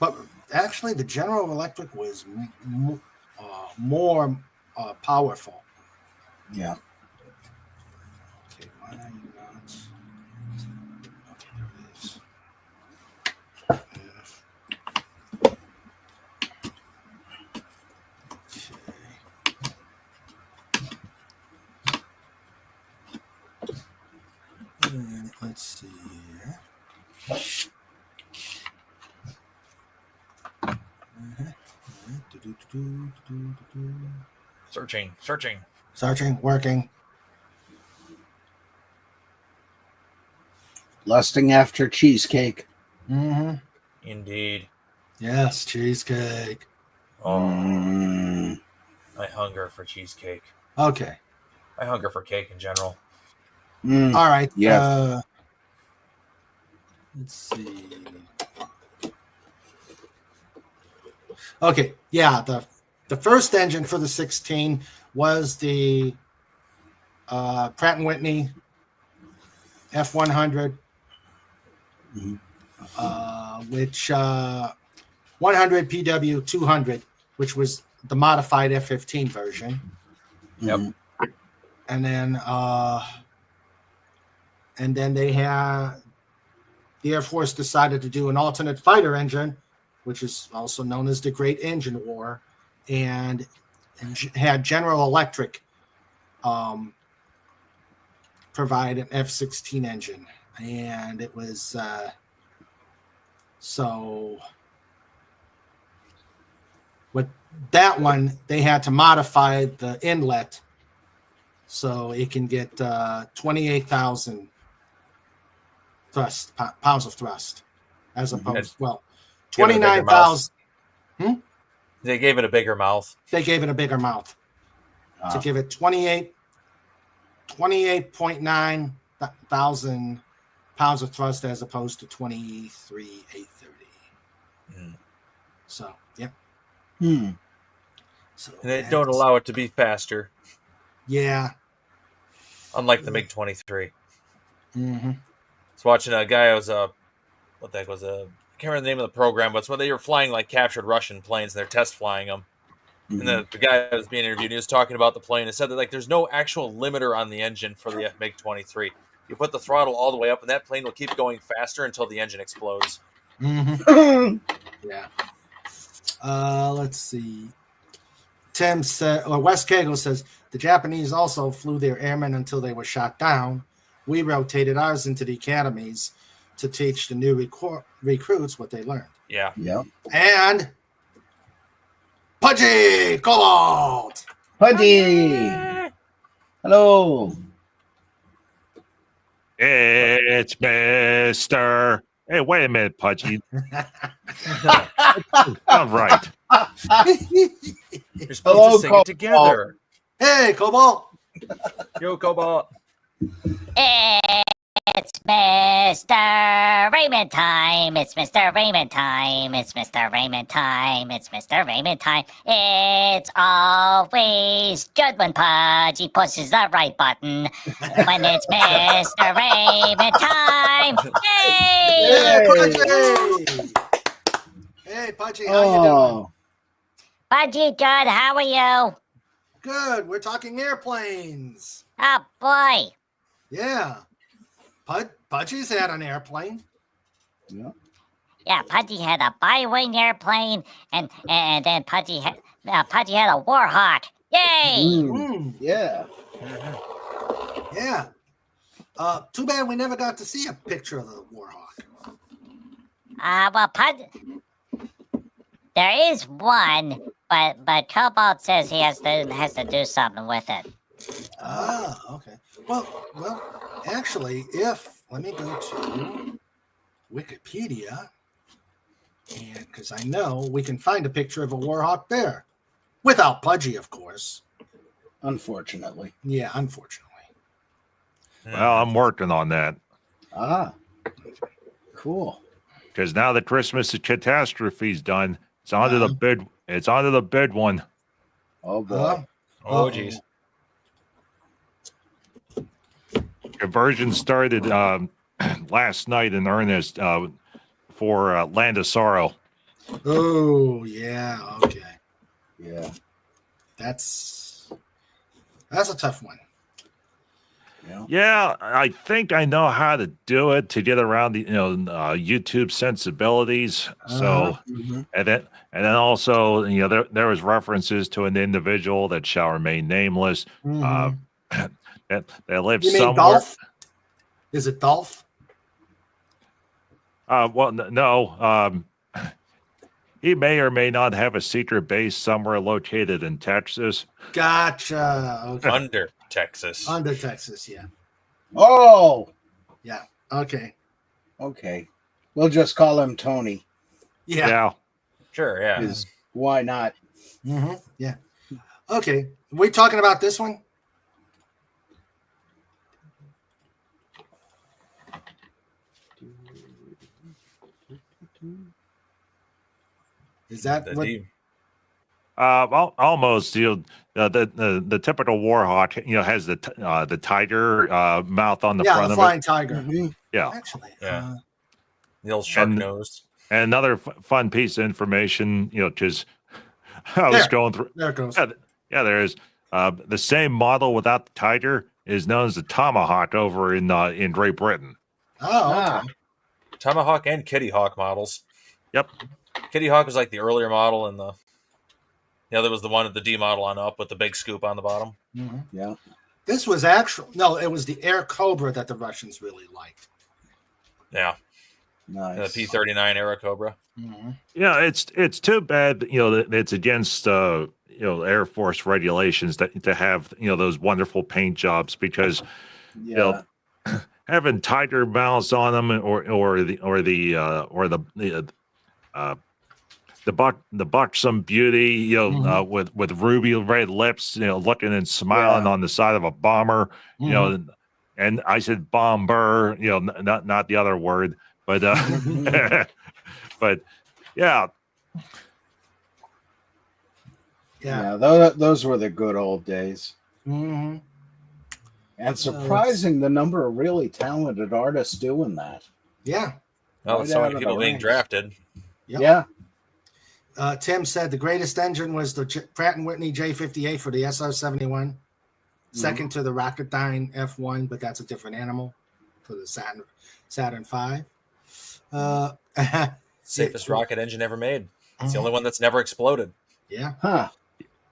but actually, the General Electric was more powerful. Yeah. Okay, why are you not? Okay, there it is. Let's see here. Searching, working. Lusting after cheesecake. Mm-hmm. Indeed. Yes, cheesecake. Oh, I hunger for cheesecake. Okay. I hunger for cake in general. All right. Yeah. Let's see. Okay. Yeah. The first engine for the 16 was the Pratt and Whitney F100, which 100 PW 200, which was the modified F-15 version. Yep. And then they had the Air Force decided to do an alternate fighter engine, which is also known as the Great Engine War, and had General Electric provide an F-16 engine. And it was so with that one, they had to modify the inlet so it can get 28,000 pounds of thrust, as opposed 29,000. They gave it a bigger mouth. They gave it a bigger mouth to give it 28.9 thousand pounds of thrust as opposed to 23,830. So, yep. So And they don't allow it to be faster, Yeah. unlike the MiG-23. Mm-hmm. I was watching a guy who was what the heck was I can't remember the name of the program, but it's when they were flying like captured Russian planes and they're test flying them. And the guy that was being interviewed, he was talking about the plane and said that like there's no actual limiter on the engine for the MiG-23. You put the throttle all the way up, and that plane will keep going faster until the engine explodes. Mm-hmm. Yeah. Let's see. Tim said, or Wes Cagle says, the Japanese also flew their airmen until they were shot down. We rotated ours into the academies to teach the new recruits what they learned. Yeah. Yep. And Pudgy Cobalt. Pudgy. Hello. It's Mr. Hey, wait a minute, Pudgy. All right. You're supposed Hello, to sing it together. Hey, Cobalt. Yo, Cobalt. It's Mr. Raymond time. It's Mr. Raymond time. It's Mr. Raymond time. It's Mr. Raymond time. It's always good when Pudgy pushes the right button. When it's Mr. Raymond time. Yay! Pudgy. Hey, Pudgy, how you doing? Pudgy, good. How are you? Good. We're talking airplanes. Oh, boy. Yeah. Pudgy's had an airplane. Yeah. Yeah, Pudgy had a bi-wing airplane, and then Pudgy had a Warhawk. Yay! Yeah. Yeah. Too bad we never got to see a picture of the Warhawk. Well, there is one, but Cobalt says he has to do something with it. Okay. Well, actually, let me go to Wikipedia, and because I know we can find a picture of a Warhawk there, without Pudgy, of course. Unfortunately. Yeah, unfortunately. Well, I'm working on that. Cool. Because now the Christmas catastrophe's done. It's onto the bid. It's onto the bid one. Oh boy. Oh geez. Conversion started last night in earnest for Land of Sorrow. Oh yeah. Okay. Yeah. That's a tough one. Yeah, I think I know how to do it to get around the YouTube sensibilities. So, and then also there was references to an individual that shall remain nameless. That lives You mean somewhere. Dolph? Is it Dolph? Well, no. He may or may not have a secret base somewhere located in Texas. Gotcha. Okay. Under Texas. Under Texas, yeah. Oh. Yeah. Okay. Okay. We'll just call him Tony. Yeah. Sure, yeah. 'Cause why not? Yeah. Okay. We talking about this one? Is that what? Well, almost. The typical Warhawk, has the tiger mouth on the front the of flying it. tiger. Yeah. Actually. Yeah. The old shark nose. And another fun piece of information, because I was going through. There it goes. Yeah, there is. The same model without the tiger is known as the Tomahawk over in Great Britain. Oh, okay. Tomahawk and Kitty Hawk models. Yep. Kitty Hawk was like the earlier model, and the other was the one with the D model on up with the big scoop on the bottom. Yeah. This was it was the Air Cobra that the Russians really liked. Yeah. Nice. The P-39 Air Cobra. Yeah, it's too bad that it's against Air Force regulations to have those wonderful paint jobs, because having tiger mouths on them or the buxom beauty with ruby red lips looking and smiling on the side of a bomber and I said bomber not the other word, but but yeah. Yeah. Those were the good old days. Mm-hmm. And surprising the number of really talented artists doing that. Yeah. Well, with so out many of people the being ranks. drafted. Yep. Yeah. Tim said the greatest engine was the Pratt & Whitney J58 for the SR-71. Second to the Rocketdyne F1, but that's a different animal for the Saturn V. Safest rocket engine ever made. It's the only one that's never exploded. Yeah. Huh.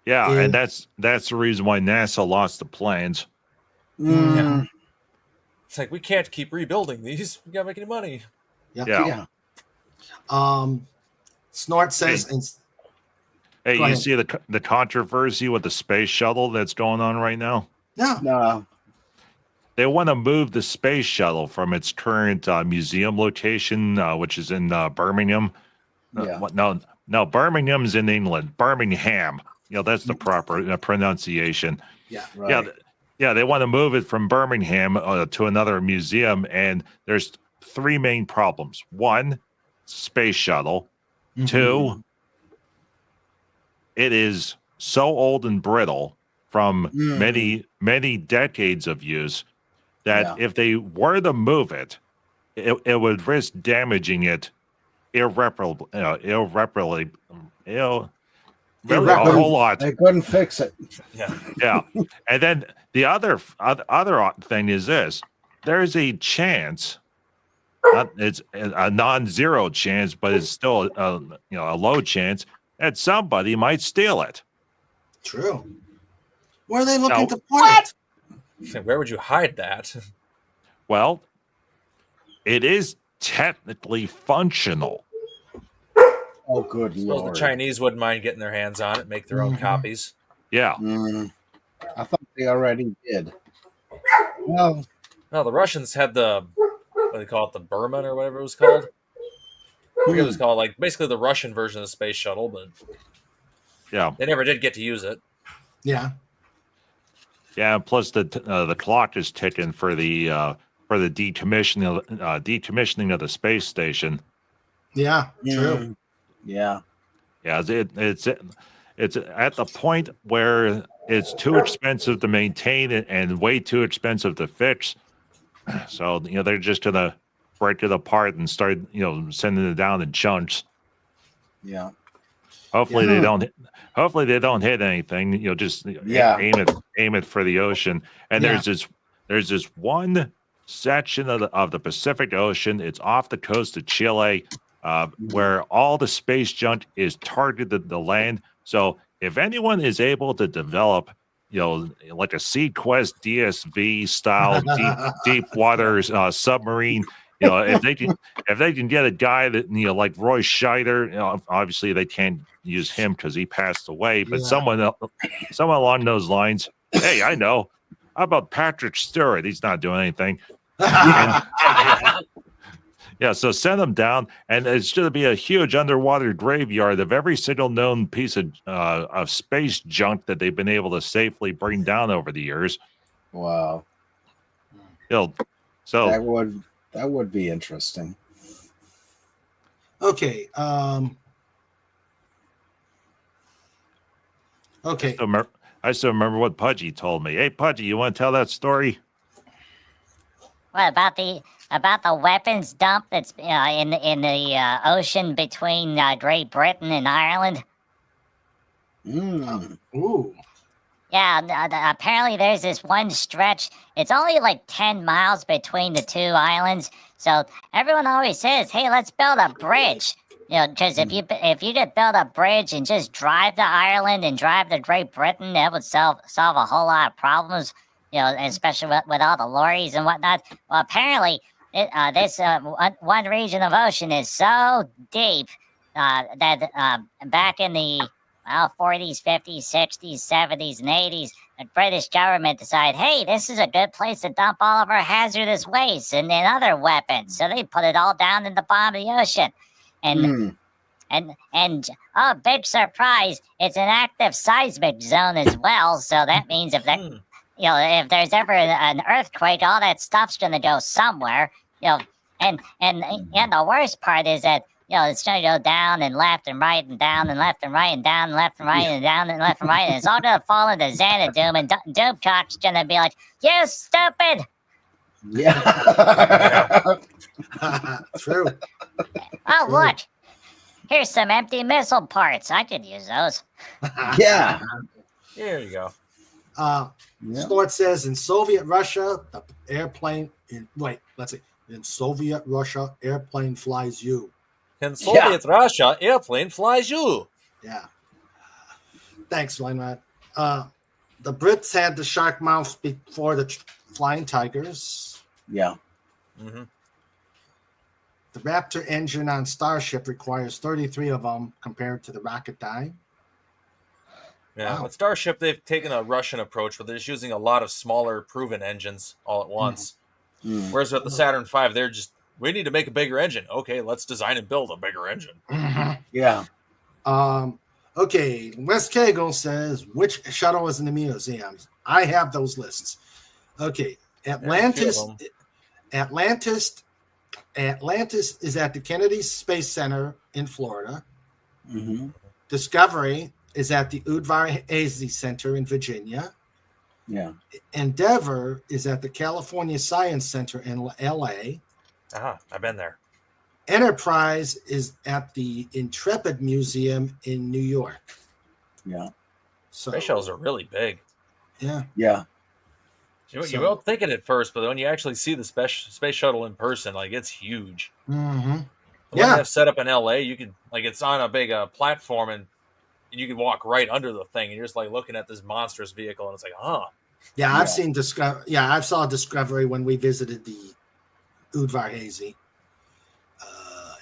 Yeah, and that's the reason why NASA lost the planes. Mm. It's like, we can't keep rebuilding these. We gotta make any money. Yeah. Snort says, Hey, Go you ahead. see the controversy with the space shuttle that's going on right now? No. They want to move the space shuttle from its current museum location, which is in Birmingham. Yeah. No, Birmingham's in England. Birmingham. That's the proper pronunciation. Yeah. Right. Yeah, they want to move it from Birmingham to another museum, and there's three main problems. One, space shuttle. Mm-hmm. Two, it is so old and brittle from many decades of use that if they were to move it, it would risk damaging it irreparably. Really, a whole lot. They couldn't fix it. Yeah. And then the other thing is this: there's a chance. It's a non-zero chance, but it's still a low chance that somebody might steal it. True. Where are they looking Now, to put it? Where would you hide that? Well, it is technically functional. Oh, good Suppose lord. the Chinese wouldn't mind getting their hands on it, make their own copies. Yeah. I thought they already did. Well, No, the Russians had the, what do they call it, the Berman or whatever it was called. I forget what it was called, like basically the Russian version of the space shuttle, but Yeah. they never did get to use it. Yeah. Yeah. Plus the clock is ticking for the decommissioning of the space station. Yeah. True. Yeah. Yeah. It's at the point where it's too expensive to maintain it and way too expensive to fix. So they're just gonna break it apart and start sending it down in chunks. Yeah. Hopefully they don't. Hopefully they don't hit anything. Just aim it for the ocean. And there's this one section of the Pacific Ocean. It's off the coast of Chile, where all the space junk is targeted the land. So if anyone is able to develop, like a SeaQuest DSV style deep water submarine. If they can get a guy that like Roy Scheider, obviously they can't use him because he passed away, but someone along those lines. Hey, I know. How about Patrick Stewart? He's not doing anything. So send them down, and it's going to be a huge underwater graveyard of every single known piece of space junk that they've been able to safely bring down over the years. Wow. So that would be interesting. Okay. Okay. I still remember what Pudgy told me. Hey, Pudgy, you want to tell that story? What about the weapons dump that's in the ocean between Great Britain and Ireland? Ooh. Yeah, apparently there's this one stretch. It's only like 10 miles between the two islands. So everyone always says, "Hey, let's build a bridge." Because if you could build a bridge and just drive to Ireland and drive to Great Britain, that would solve a whole lot of problems. Especially with all the lorries and whatnot. Well, apparently, this one region of ocean is so deep that back in the 40s, 50s, 60s, 70s, and 80s, the British government decided, hey, this is a good place to dump all of our hazardous waste and other weapons. So they put it all down in the bottom of the ocean. And big surprise, it's an active seismic zone as well. So that means if there's ever an earthquake, all that stuff's gonna go somewhere. And the worst part is that it's going to go down and left and right and down and left and right and down and left and right and down and left and right. And it's all going to fall into Xanadu. And Doomcock's going to be like, you stupid. Yeah. True. Oh, look. Here's some empty missile parts. I could use those. Yeah. There you go. Sport says in Soviet Russia, the airplane. In Soviet Russia, airplane flies you. In Soviet Russia, airplane flies you. Yeah. Thanks, Linerat. The Brits had the shark mouth before the flying tigers. Yeah. Mm-hmm. The Raptor engine on Starship requires 33 of them compared to the Rocketdyne. Yeah, Wow. with Starship, they've taken a Russian approach where they're just using a lot of smaller, proven engines all at once. Mm. Whereas with the Saturn V, they're just, we need to make a bigger engine. Okay, let's design and build a bigger engine. Yeah. Okay, West Kegel says, which shuttle is in the museums? I have those lists. Okay, Atlantis is at the Kennedy Space Center in Florida. Mm-hmm. Discovery is at the Udvar-Hazy Center in Virginia. Yeah. Endeavour is at the California Science Center in L.A. I've been there. Enterprise is at the Intrepid Museum in New York. Yeah. So, Space shuttles are really big. Yeah. Yeah. You won't think it at first, but when you actually see the space shuttle in person, like, it's huge. Mm-hmm. The one they have set up in LA, you can, like, it's on a big platform, and you can walk right under the thing, and you're just like looking at this monstrous vehicle, and it's like, Yeah, I've seen Discovery. Yeah, I saw Discovery when we visited the Udvar-Hazy.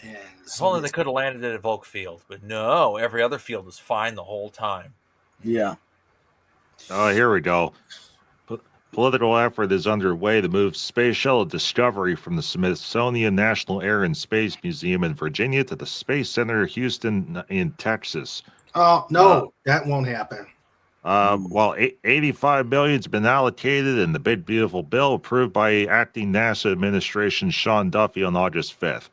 If only they could have landed it at Volk Field, but no, every other field was fine the whole time. Yeah. Oh, here we go. Political effort is underway to move Space Shuttle Discovery from the Smithsonian National Air and Space Museum in Virginia to the Space Center Houston in Texas. Oh, no, that won't happen. While $85 million has been allocated in the Big Beautiful Bill approved by acting NASA administration Sean Duffy on August 5th.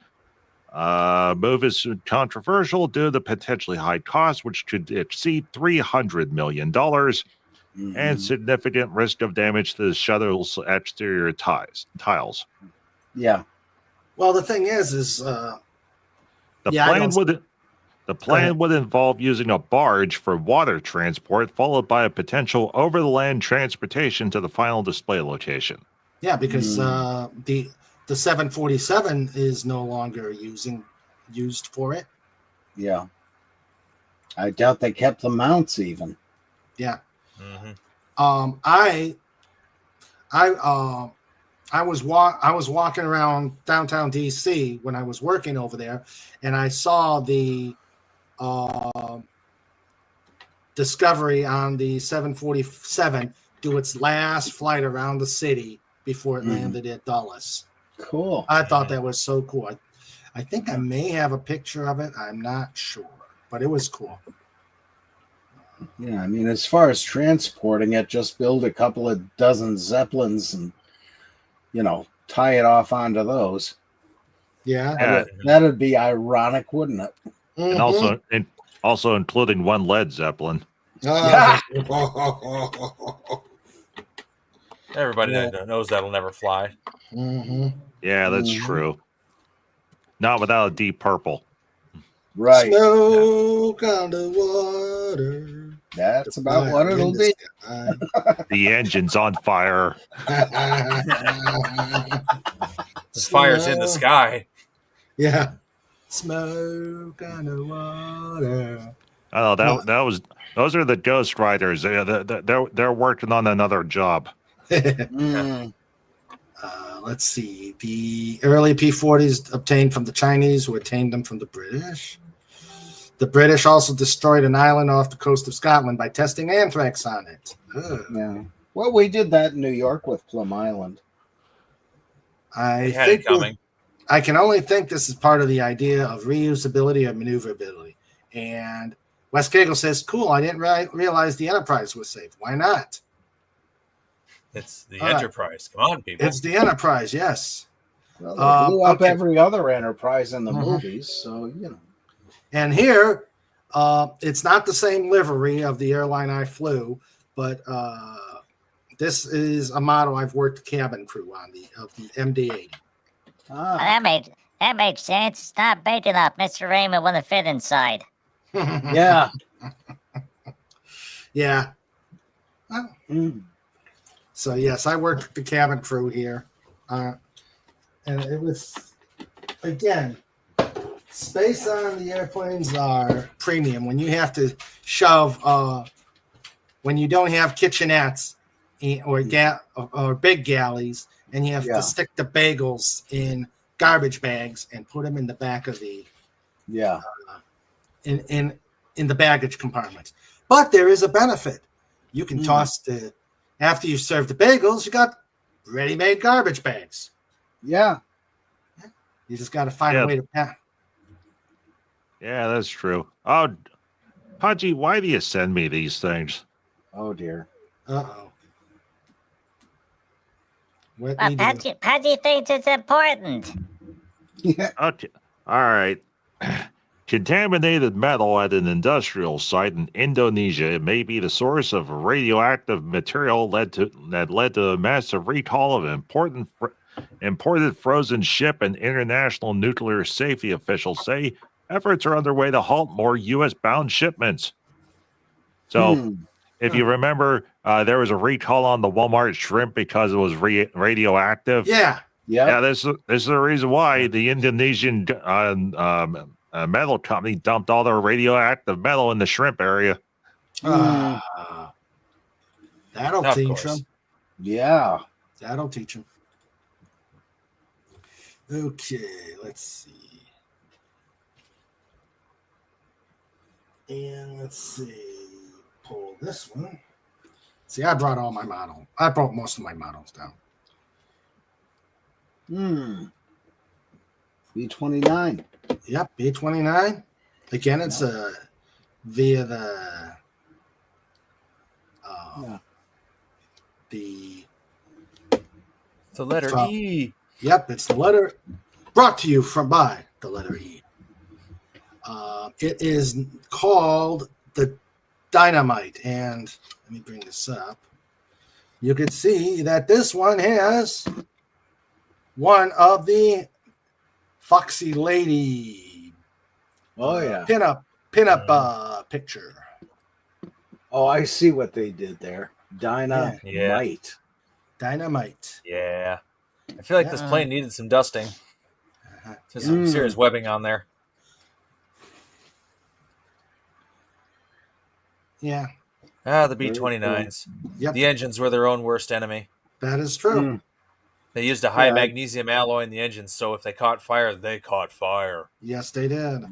Move is controversial due to the potentially high cost, which could exceed $300 million. And significant risk of damage to the shuttle's exterior tiles. Yeah. Well, the thing is the plan would involve using a barge for water transport, followed by a potential over-the-land transportation to the final display location. Yeah, because the 747 is no longer used for it. Yeah. I doubt they kept the mounts even. Yeah. Mm-hmm. I was walking around downtown DC when I was working over there, and I saw the Discovery on the 747 do its last flight around the city before it landed at Dulles. Cool. I thought that was so cool. I think I may have a picture of it. I'm not sure, but it was cool. Yeah, I mean, as far as transporting it, just build a couple of dozen Zeppelins and, tie it off onto those. Yeah. That'd be ironic, wouldn't it? And also including one Led Zeppelin. Yeah. Everybody knows that'll never fly. Mm-hmm. Yeah, that's true. Not without a Deep Purple. Right. Smoke on the water. That's about what it'll be. The engine's on fire. Fire's in the sky. Yeah. Smoke on the water. Oh, those are the Ghost Riders. They're working on another job. Let's see. The early P-40s obtained from the Chinese, who obtained them from the British. The British also destroyed an island off the coast of Scotland by testing anthrax on it. Yeah. Well, we did that in New York with Plum Island. I had it coming. I can only think this is part of the idea of reusability and maneuverability. And Wes Cagle says, cool, I didn't realize the Enterprise was safe. Why not? It's the Enterprise. Come on, people. It's the Enterprise, yes. Well, they blew up okay. every other Enterprise in the Mhm. movies, so you know. And here, it's not the same livery of the airline I flew, but this is a model I've worked cabin crew on of the MD-80. Ah, That makes sense. It's not big enough. Mr. Raymond wouldn't fit inside. yeah. Yeah. Mm. So yes, I worked the cabin crew here, and it was again. Space on the airplanes are premium. When you have to shove, when you don't have kitchenettes or big galleys, and you have to stick the bagels in garbage bags and put them in the back of the in the baggage compartment. But there is a benefit. You can toss after you serve the bagels, you got ready-made garbage bags. Yeah. You just got to find a way to pack. Yeah, that's true. Oh, Pudgy, why do you send me these things? Oh, dear. Uh-oh. Well, Pudgy thinks it's important. Yeah. Okay. All right. Contaminated metal at an industrial site in Indonesia may be the source of radioactive material that led to a massive recall of an imported frozen ship, and international nuclear safety officials say efforts are underway to halt more U.S.-bound shipments. So, if you remember, there was a recall on the Walmart shrimp because it was radioactive. Yeah. Yeah, this is the reason why the Indonesian metal company dumped all their radioactive metal in the shrimp area. That'll teach them. Yeah. That'll teach them. Okay, let's see. And let's see. Pull this one. See, I brought all my model. I brought most of my models down. B-29. Yep, B-29. Again, it's via the letter E. Yep, it's the letter brought to you by the letter E. It is called the Dynamite, and let me bring this up. You can see that this one has one of the Foxy Lady pinup picture. Oh, I see what they did there. Dynamite. Dynamite. Yeah. I feel like this plane needed some dusting. There's some serious webbing on there. Yeah. The B-29s. Yep. The engines were their own worst enemy. That is true. They used a high magnesium alloy in the engines, so if they caught fire, they caught fire. Yes, they did.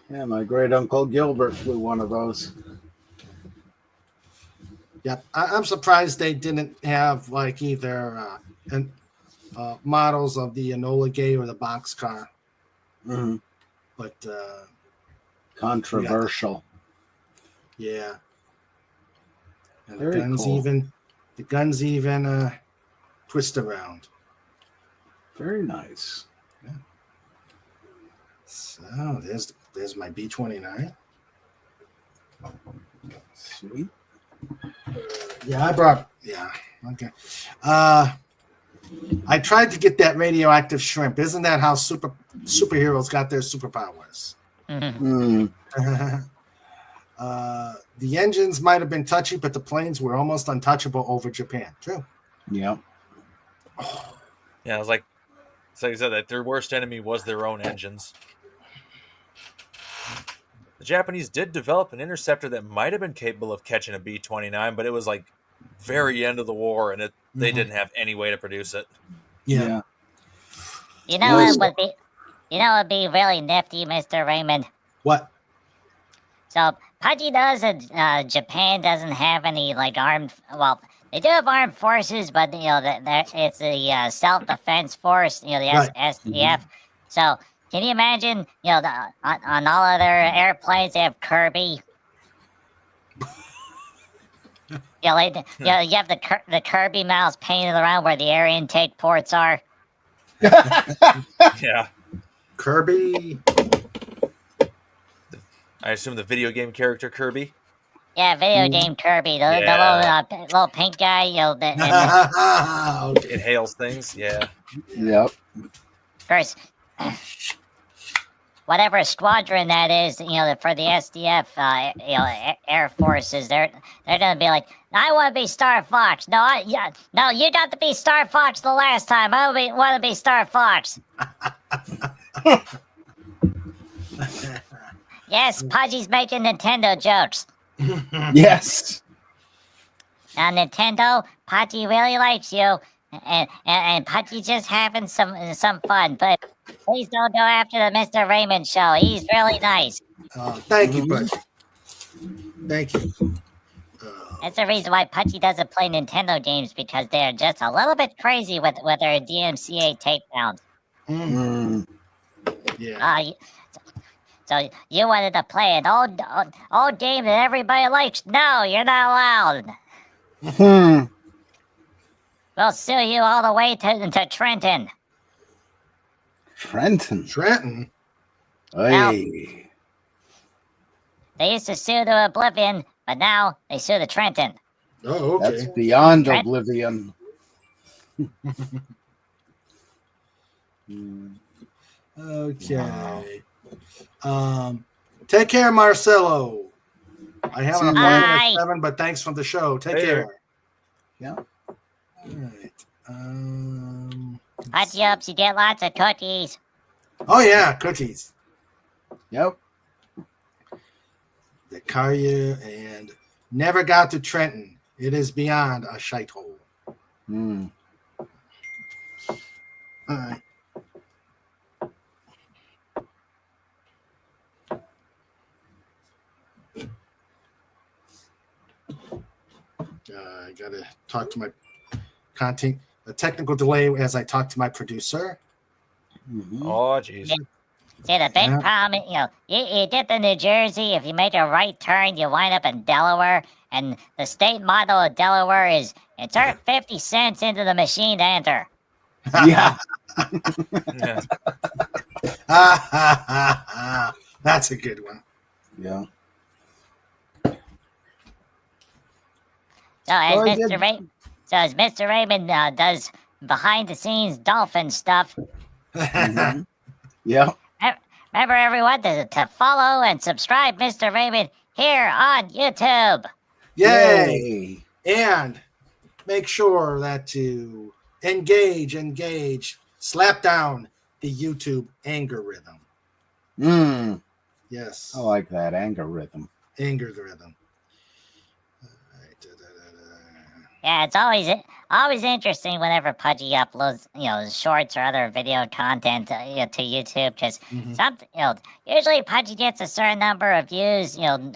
Yeah, my great uncle Gilbert flew one of those. Yep. I'm surprised they didn't have like either models of the Enola Gay or the boxcar. But controversial. Yeah. And Very cool. The guns even twist around. Very nice. Yeah. So there's my B-29. Sweet. Okay. I tried to get that radioactive shrimp. Isn't that how superheroes got their superpowers? The engines might have been touchy, but the planes were almost untouchable over Japan. True. Yeah. Yeah, it was like I said, that their worst enemy was their own engines. The Japanese did develop an interceptor that might have been capable of catching a B-29, but it was like very end of the war, and they didn't have any way to produce it. Yeah. You know what would be really nifty, Mr. Raymond? What? So Pudgy knows that Japan doesn't have any armed. Well, they do have armed forces, but it's the self-defense force. The SDF. So can you imagine? On all other airplanes they have Kirby. You have the Kirby mouse painted around where the air intake ports are. Yeah. Kirby. I assume the video game character Kirby. Yeah, video game Kirby, the Yeah. little pink guy, Okay. Inhales things. Yeah. Yep. of course, whatever squadron that is, for the SDF, Air Forces, they're gonna be like, I want to be Star Fox. No, no, you got to be Star Fox the last time. I want to be Star Fox. Yes, Pudgy's making Nintendo jokes. Yes. Now, Nintendo, Pudgy really likes you, and Pudgy's just having some fun. But please don't go after the Mr. Raymond show. He's really nice. Thank you, Pudgy. Thank you. That's the reason why Pudgy doesn't play Nintendo games, because they're just a little bit crazy with their DMCA takedowns. Yeah. So you wanted to play an old game that everybody likes. No, you're not allowed. We'll sue you all the way to Trenton. Trenton. Well, Hey. they used to sue to oblivion, but now they sue the Trenton. Oh, okay. That's beyond Trent- oblivion. Okay. Take care, Marcelo. I have an appointment Bye. at 7, but thanks for the show. Take Later. care. Yeah. All right. Pudgy ups, you get lots of cookies. Oh yeah, cookies. Yep. The Carrier and never got to Trenton. It is beyond a shite hole. Mm. All right. I gotta talk to my content. A technical delay as I talk to my producer. Mhm. Oh, jeez. See, the big problem, you get to New Jersey, if you make a right turn, you wind up in Delaware, and the state motto of Delaware is, insert 50 cents into the machine to enter. Yeah. Yeah. That's a good one. Yeah. So as Well, I Mr. did- As Mr. Raymond does behind-the-scenes dolphin stuff, Mhm. Yeah. remember everyone to follow and subscribe Mr. Raymond here on YouTube. Yay! And make sure that you engage, slap down the YouTube anger rhythm. Mm. Yes, I like that anger rhythm. anger rhythm. Yeah, it's always interesting whenever Pudgy uploads, shorts or other video content to YouTube, because usually Pudgy gets a certain number of views, and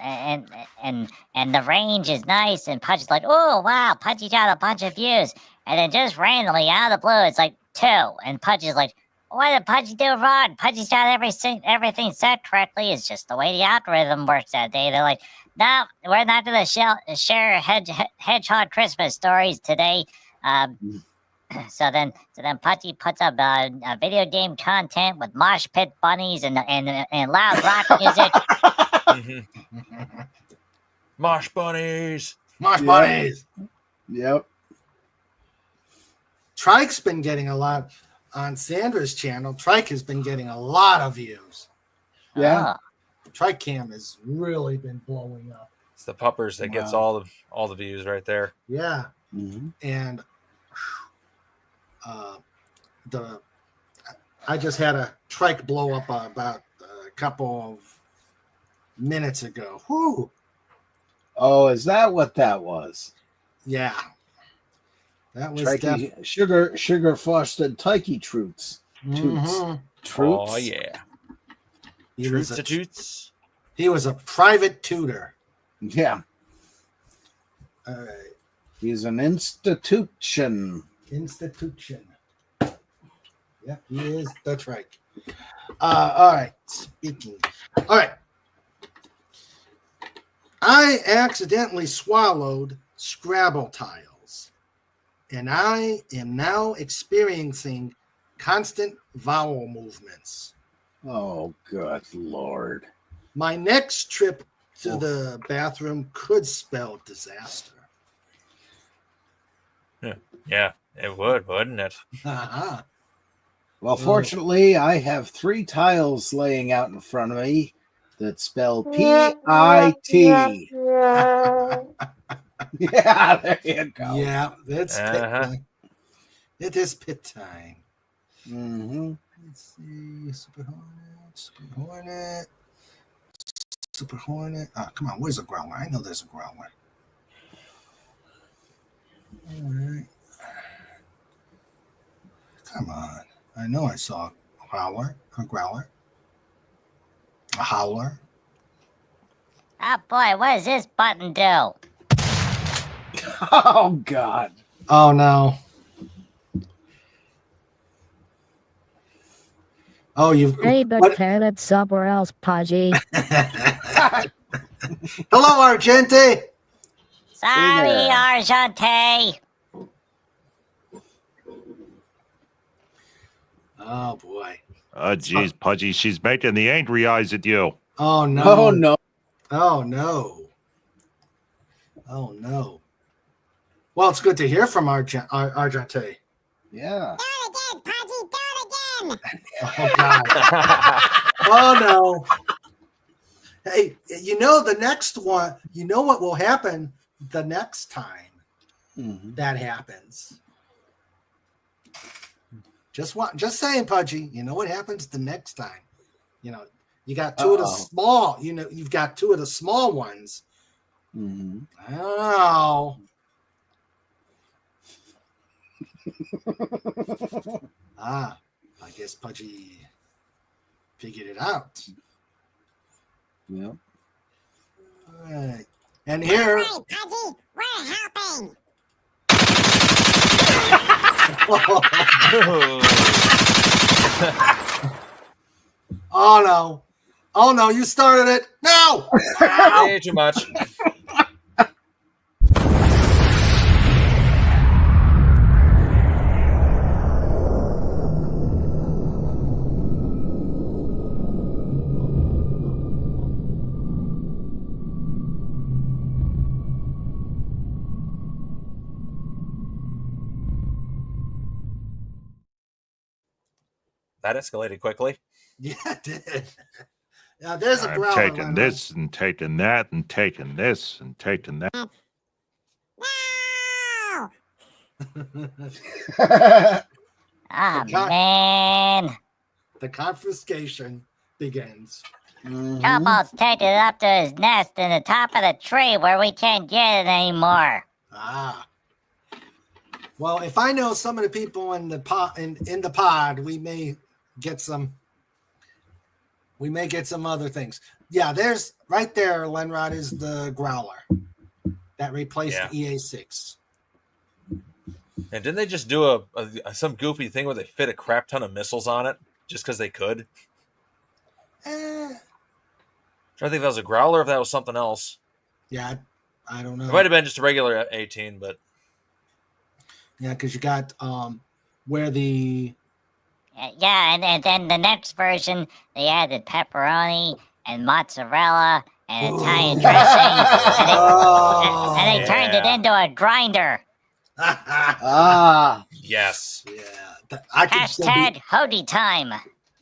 the range is nice, and Pudgy's like, oh wow, Pudgy got a bunch of views, and then just randomly out of the blue, it's like 2, and Pudgy's like, what did Pudgy do wrong? Pudgy's got everything set correctly. It's just the way the algorithm works that day. They're like, no, we're not going to share hedgehog Christmas stories today. So then Pudgy puts up video game content with mosh pit bunnies and loud rock music. Mosh bunnies. Mosh bunnies. Yep. Trike's been getting a lot on Sandra's channel. Trike has been getting a lot of views. Yeah. Oh, Trike Cam has really been blowing up. It's the puppers that gets all the views right there. Yeah, Mm-hmm. and I just had a trike blow up about a couple of minutes ago. Whoo! Oh, is that what that was? Yeah, that was Trikey, sugar frosted Tikey Troots. Mhm. Troots. Oh yeah. He was Troots to toots. he was a private tutor. Yeah. All right, He's an institution. institution. Yeah, he is the trike. All right, speaking. All right. I accidentally swallowed Scrabble tiles, and I am now experiencing constant vowel movements. Oh, good Lord. My next trip to the bathroom could spell disaster. Yeah, it would, wouldn't it? Well, fortunately, I have 3 tiles laying out in front of me that spell P-I-T. Yeah, there you go. Yeah, that's pit time. It is pit time. Mm-hmm. Let's see. Super Hornet. Oh, come on. Where's a growler? I know there's a growler. All right. Come on. I know I saw a growler. A howler. Oh boy, what does this button do? Oh, God. Oh, no. Oh, you've. Hey, but Caleb somewhere else, Pudgy. Hello, Argente. Sorry, Argente. Oh, boy. Oh, geez, Pudgy, she's making the angry eyes at you. Oh, no. Oh, no. Oh, no. Oh, no. Well, it's good to hear from Argente. Yeah. Do it again, Pudgy, do it again. Oh, God. Oh, no. Hey, you know the next one, you know what will happen the next time that happens. Just saying, Pudgy, you know what happens the next time. You know, you got two of the small, you've got 2 of the small ones. Mm-hmm. I don't know. I guess Pudgy figured it out. Yep. All right. And here. Right, Pudgy, we're helping. Oh, no. Oh, no, you started it. No! Way too much. That escalated quickly. Yeah, it did. Now, there's a I'm growler. taking this and taking that and taking this and taking that. No! Oh, man. The confiscation begins. Cobalt taking it up to his nest in the top of the tree where we can't get it anymore. Well, if I know some of the people in the pod, we may get some other things. Yeah, there's right there, Lenrod, is the growler that replaced the EA6. And didn't they just do some goofy thing where they fit a crap ton of missiles on it just because they could? I think that was a growler, if that was something else. Yeah, I don't know. It might have been just a regular 18, but yeah, because you got where the yeah, and then the next version they added pepperoni and mozzarella and Italian dressing, and they turned it into a grinder. Yes. Yeah. Hashtag hoagie time.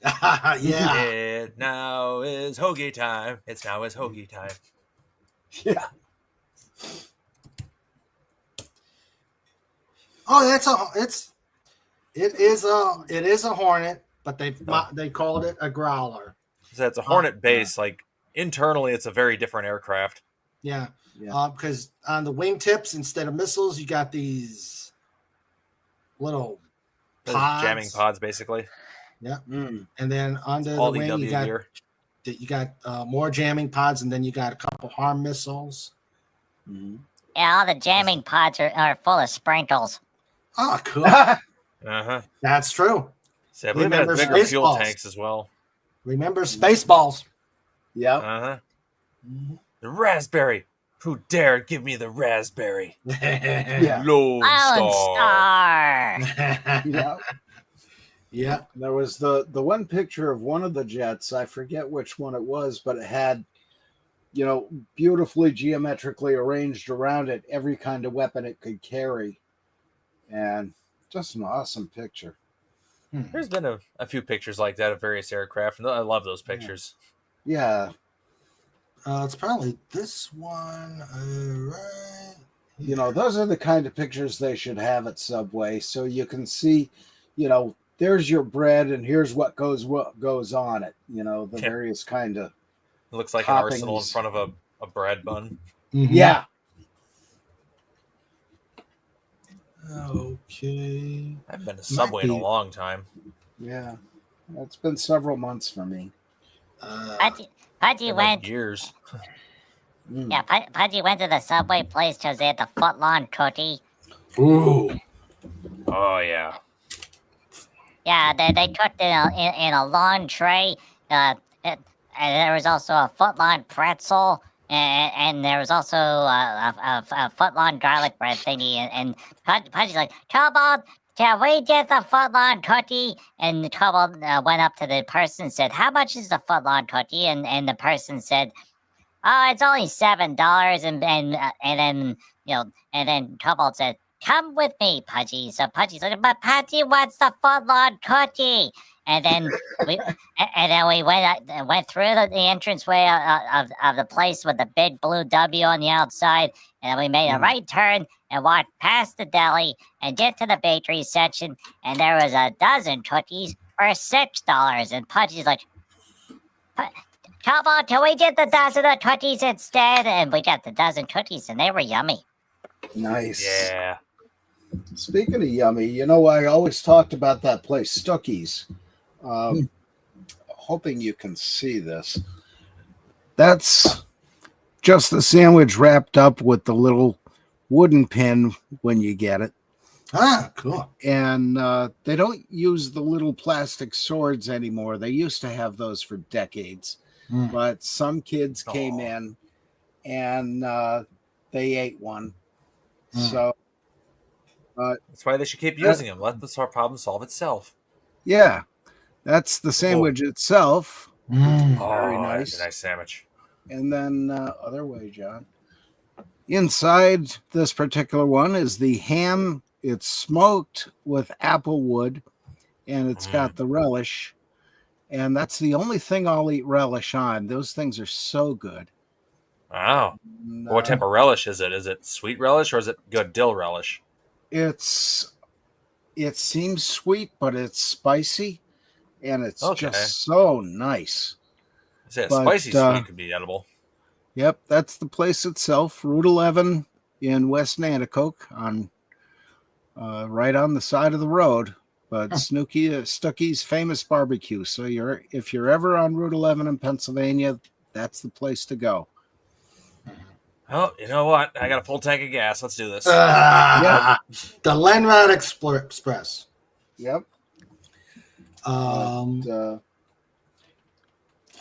Yeah. It now is hoagie time. It's now is hoagie time. Yeah. Oh, it is a Hornet, but they called it a growler. So it's a Hornet base. Like internally, it's a very different aircraft. Yeah. Because on the wingtips, instead of missiles, you got these little pods. Jamming pods, basically. Yeah. And then under all the wing, you got more jamming pods, and then you got a couple harm missiles. Yeah, all the jamming pods are full of sprinkles. Oh, cool. That's true. See, I believe it has bigger fuel tanks as well. Remember Spaceballs. Yeah. The raspberry. Who dare give me the raspberry? Yeah. Lone Star. Yeah. Yeah. There was the one picture of one of the jets. I forget which one it was, but it had, beautifully geometrically arranged around it every kind of weapon it could carry, and just an awesome picture. There's been a few pictures like that of various aircraft, and I love those pictures. Yeah. It's probably this one, right? Those are the kind of pictures they should have at Subway, so you can see, there's your bread and here's what goes on it. The various kind of. It looks like toppings. An arsenal in front of a bread bun. Mm-hmm. Yeah. Okay. I haven't been to Subway in a long time. Yeah. It's been several months for me. Pudgy went. Years. Yeah, Pudgy went to the Subway place because they had the footlong cookie. Ooh. Oh yeah. Yeah, they cooked in a long tray. And there was also a footlong pretzel, and there was also a footlong garlic bread thingy. And Pudgy's like, Kobold, can we get the footlong cookie? And the Kobold went up to the person and said, how much is the footlong cookie? And the person said, oh, it's only $7. And then Kobold said, come with me, Pudgy. So Pudgy's like, but Pudgy wants the footlong cookie. And then we went through the entranceway of the place with the big blue W on the outside, and then we made a right turn and walked past the deli and get to the bakery section, and there was a dozen cookies for $6. And Pudgy's like, Kobold, can we get the dozen of cookies instead? And we got the dozen cookies, and they were yummy. Nice. Yeah. Speaking of yummy, I always talked about that place, Stuckey's. Hoping you can see this. That's just the sandwich wrapped up with the little wooden pin when you get it. Ah, cool. And they don't use the little plastic swords anymore. They used to have those for decades. But some kids came in and they ate one. So that's why they should keep using them. Let the problem solve itself. Yeah, that's the sandwich itself. Very nice. That's a nice sandwich. And then other way, John. Inside this particular one is the ham. It's smoked with apple wood, and it's got the relish. And that's the only thing I'll eat relish on. Those things are so good. Wow. What type of relish is it? Is it sweet relish or is it good dill relish? It seems sweet, but it's spicy, and it's just so nice. Spicy sweet could be edible. Yep, that's the place itself, Route 11 in West Nanticoke, on right on the side of the road. But Stuckey's famous barbecue. So if you're ever on Route 11 in Pennsylvania, that's the place to go. Oh, you know what? I got a full tank of gas. Let's do this. The Lenrod Express. Yep.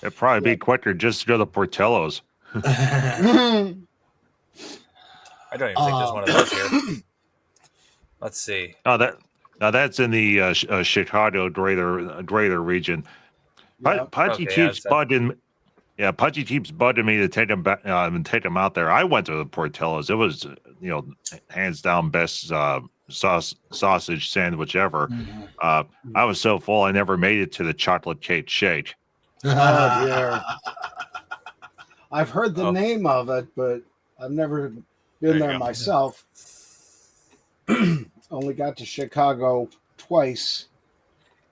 It'd probably be quicker just to go to Portillo's. I don't even think there's one of those here. Let's see. That's in the Chicago greater region. Pudgy keeps bugging. Yeah, Pudgy keeps bugging me to take him back and take him out there. I went to the Portillo's. It was, hands down best sausage sandwich ever. I was so full I never made it to the chocolate cake shake. Oh dear. I've heard the name of it, but I've never been there myself. Only got to Chicago twice.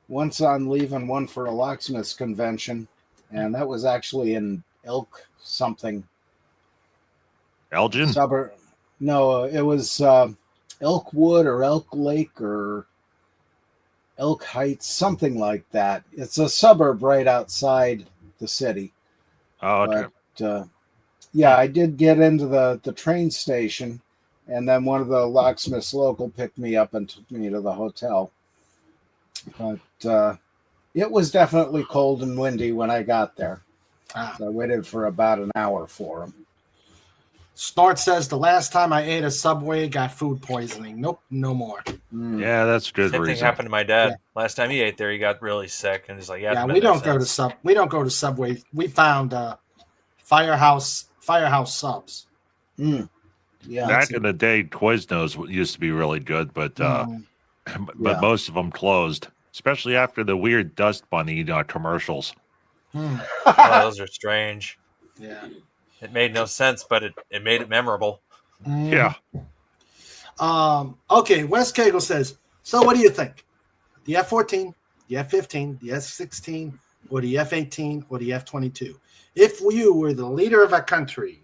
Once on leave and one for a locksmith's convention. And that was actually in Elk something. Elgin? Suburb. No, it was Elkwood or Elk Lake or Elk Heights, something like that. It's a suburb right outside the city. Oh, okay. But, I did get into the train station, and then one of the locksmiths local picked me up and took me to the hotel. But it was definitely cold and windy when I got there. So I waited for about an hour for him. Snort says the last time I ate a Subway, got food poisoning. Nope, no more. Yeah, that's a good Same thing reason. happened to my dad. Yeah. Last time he ate there, he got really sick, and he's like, "Yeah, We don't go to Subway. We found Firehouse subs. Yeah. Back in the day, Quiznos used to be really good, but but Yeah. most of them closed, especially after the weird Dust Bunny commercials. Oh, those are strange. Yeah. It made no sense, but it made it memorable. Yeah. Okay, Wes Cagle says, so what do you think? The F-14, the F-15, the F-16, or the F-18, or the F-22? If you were the leader of a country,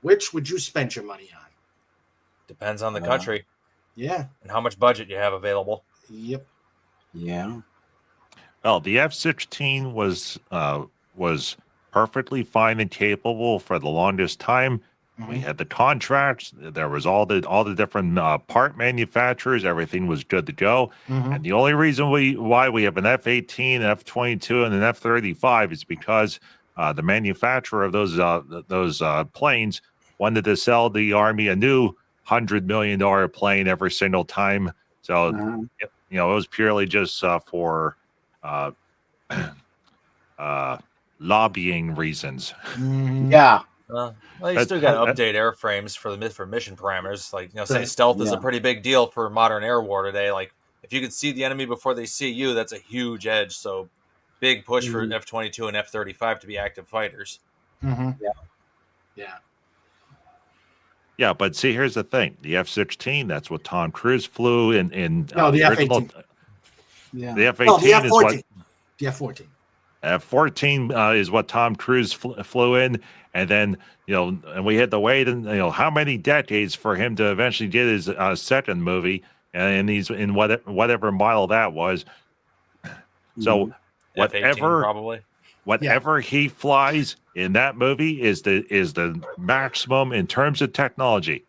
which would you spend your money on? Depends on the country. Yeah. And how much budget you have available. Yep. Yeah. Well, the F-16 was perfectly fine and capable for the longest time. We had the contracts. There was all the different part manufacturers. Everything was good to go. And the only reason why we have an F-18, F-22, and an F-35 is because the manufacturer of those planes wanted to sell the Army a new $100 million plane every single time. So it was purely just for lobbying reasons. Yeah. Well, you still got to update airframes for mission parameters. Like, say stealth is a pretty big deal for modern air war today. Like, if you can see the enemy before they see you, that's a huge edge. So, big push for F-22 and F-35 to be active fighters. Yeah, but see, here's the thing: the F-16, that's what Tom Cruise flew in. The F-18. Yeah. The F-18 is what. The F-14. F-14 is what Tom Cruise flew in, and then and we had to wait, and how many decades for him to eventually get his second movie, and he's in whatever model that was. So whatever he flies in that movie is the maximum in terms of technology.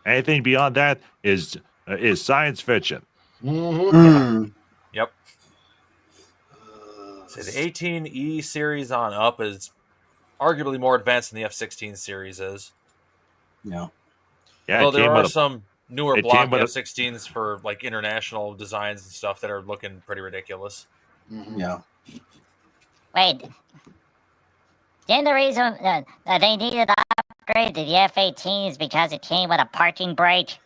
Anything beyond that is science fiction. Yep. So the 18E series on up is arguably more advanced than the F-16 series is. Yeah. Although there are some newer block F-16s for like international designs and stuff that are looking pretty ridiculous. Yeah. Wait. Then the reason that they needed to upgrade to the F-18 is because it came with a parking brake.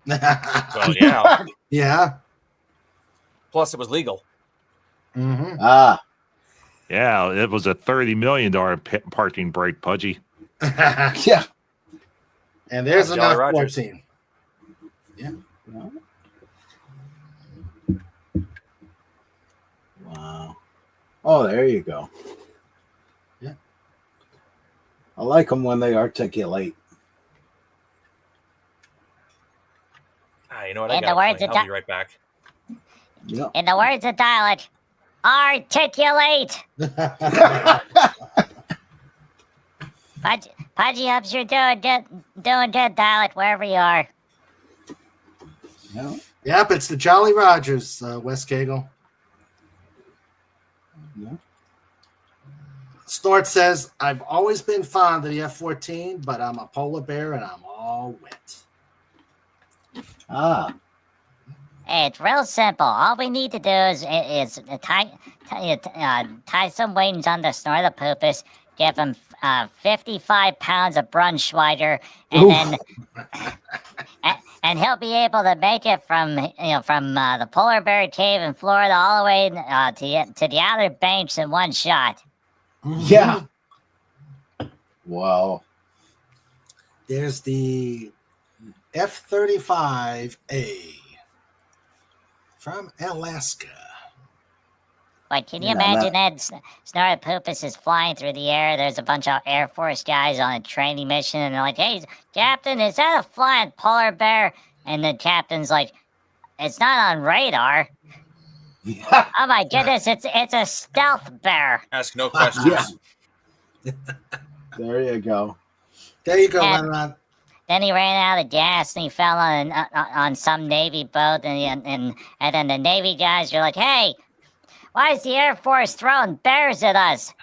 Well, yeah. Yeah. Plus, it was legal. Yeah, it was a $30 million parking brake, Pudgy. Yeah. And there's an F-14. Yeah. Wow. Oh, there you go. Yeah. I like them when they articulate. You know what? I'll be right back. Yeah. In the words of Dialect, articulate. Pudgy hopes you're doing good, Dialect, wherever you are. Yeah. Yep, it's the Jolly Rogers, Wes Cagle. Yeah. Snort says, I've always been fond of the F-14, but I'm a polar bear and I'm all wet. Hey, it's real simple. All we need to do is tie some wings on the Snortopoopas, give him 55 pounds of Brunschweiger, and then he'll be able to make it from the polar bear cave in Florida all the way to the Outer Banks in one shot. Yeah. Wow. There's the F-35A from Alaska. Like, can you imagine that Snortopoopas is flying through the air? There's a bunch of Air Force guys on a training mission, and they're like, "Hey, Captain, is that a flying polar bear?" And the captain's like, "It's not on radar." Yeah. Oh my goodness, it's a stealth bear. Ask no questions. There you go. There you go, And then he ran out of gas and he fell on some Navy boat, and then the Navy guys are like, "Hey, why is the Air Force throwing bears at us?"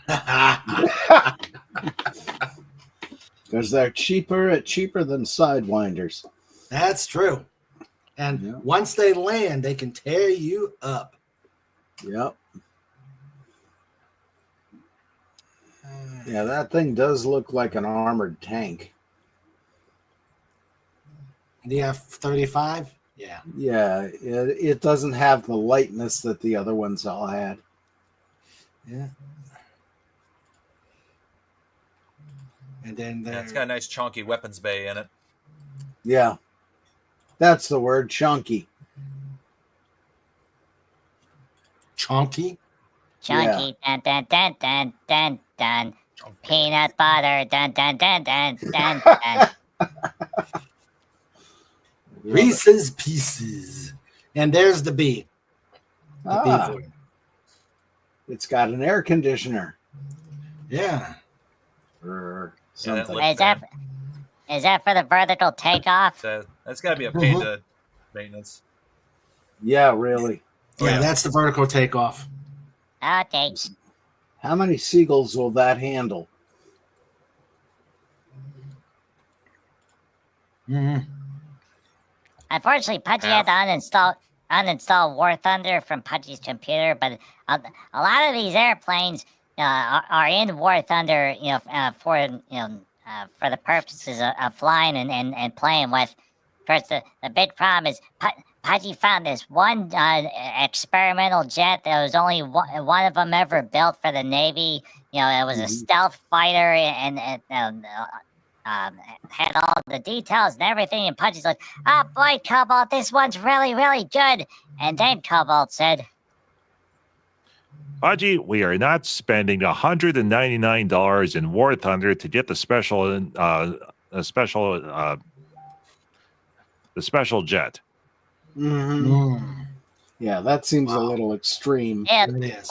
Because they're cheaper than Sidewinders. That's true. And once they land, they can tear you up. Yep. Yeah, that thing does look like an armored tank. The F-35? Yeah. Yeah, it doesn't have the lightness that the other ones all had. Yeah. And then it's got a nice chunky weapons bay in it. Yeah. That's the word, chunky. Chunky? Chunky, dun dun dun dun dun dun. Peanut butter, dun dun dun dun dun dun. Reese's Pieces. And there's the B. The B for it. It's got an air conditioner. Yeah. Or Yeah, something. Is that for the vertical takeoff? So that's got to be a pain to maintenance. Yeah, really. Yeah, that's the vertical takeoff. Okay. How many seagulls will that handle? Mm-hmm. Unfortunately, Pudgy had to uninstall War Thunder from Pudgy's computer, but a lot of these airplanes are in War Thunder, for the purposes of flying and playing with. Of course, the big problem is Pudgy found this one experimental jet that was only one of them ever built for the Navy. It was a stealth fighter and had all the details and everything. And Pudgy's like, "Oh boy, Cobalt, this one's really, really good." And then Cobalt said, Pudgy, we are not spending $199 in War Thunder to get the special jet. Mm-hmm. Yeah, that seems a little extreme. It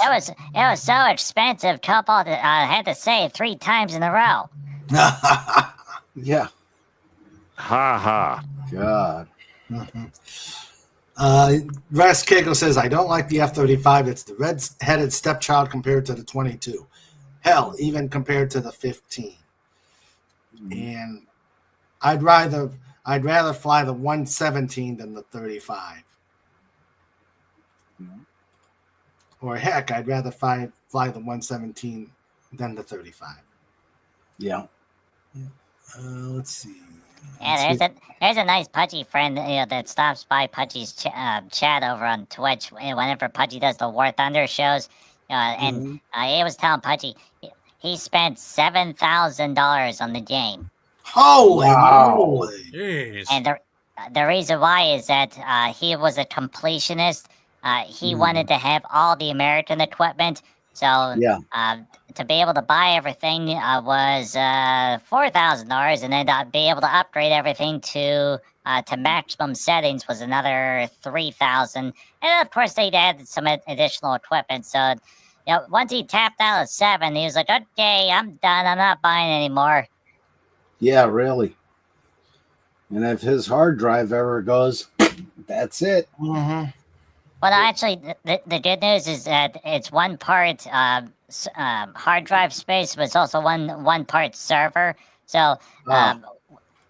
was so expensive. Cobalt had to save 3 times in a row. Yeah. Ha ha. God. Ras Kegel says, I don't like the F-35. It's the red-headed stepchild compared to the 22. Hell, even compared to the 15. And I'd rather fly the 117 than the 35. Or heck, I'd rather fly the 117 than the 35. Yeah. Let's see. Yeah, there's a nice Pudgy friend that stops by Pudgy's chat over on Twitch whenever Pudgy does the War Thunder shows, and he was telling Pudgy he spent $7,000 on the game. Holy moly! Jeez. And the reason why is that he was a completionist. He wanted to have all the American equipment. So to be able to buy everything was $4,000, and then be able to upgrade everything to maximum settings was another $3,000. And of course, they'd added some additional equipment. So once he tapped out at 7, he was like, "Okay, I'm done. I'm not buying anymore." Yeah, really. And if his hard drive ever goes, that's it. Mm-hmm. Well, actually, the good news is that it's one part hard drive space, but it's also one part server. So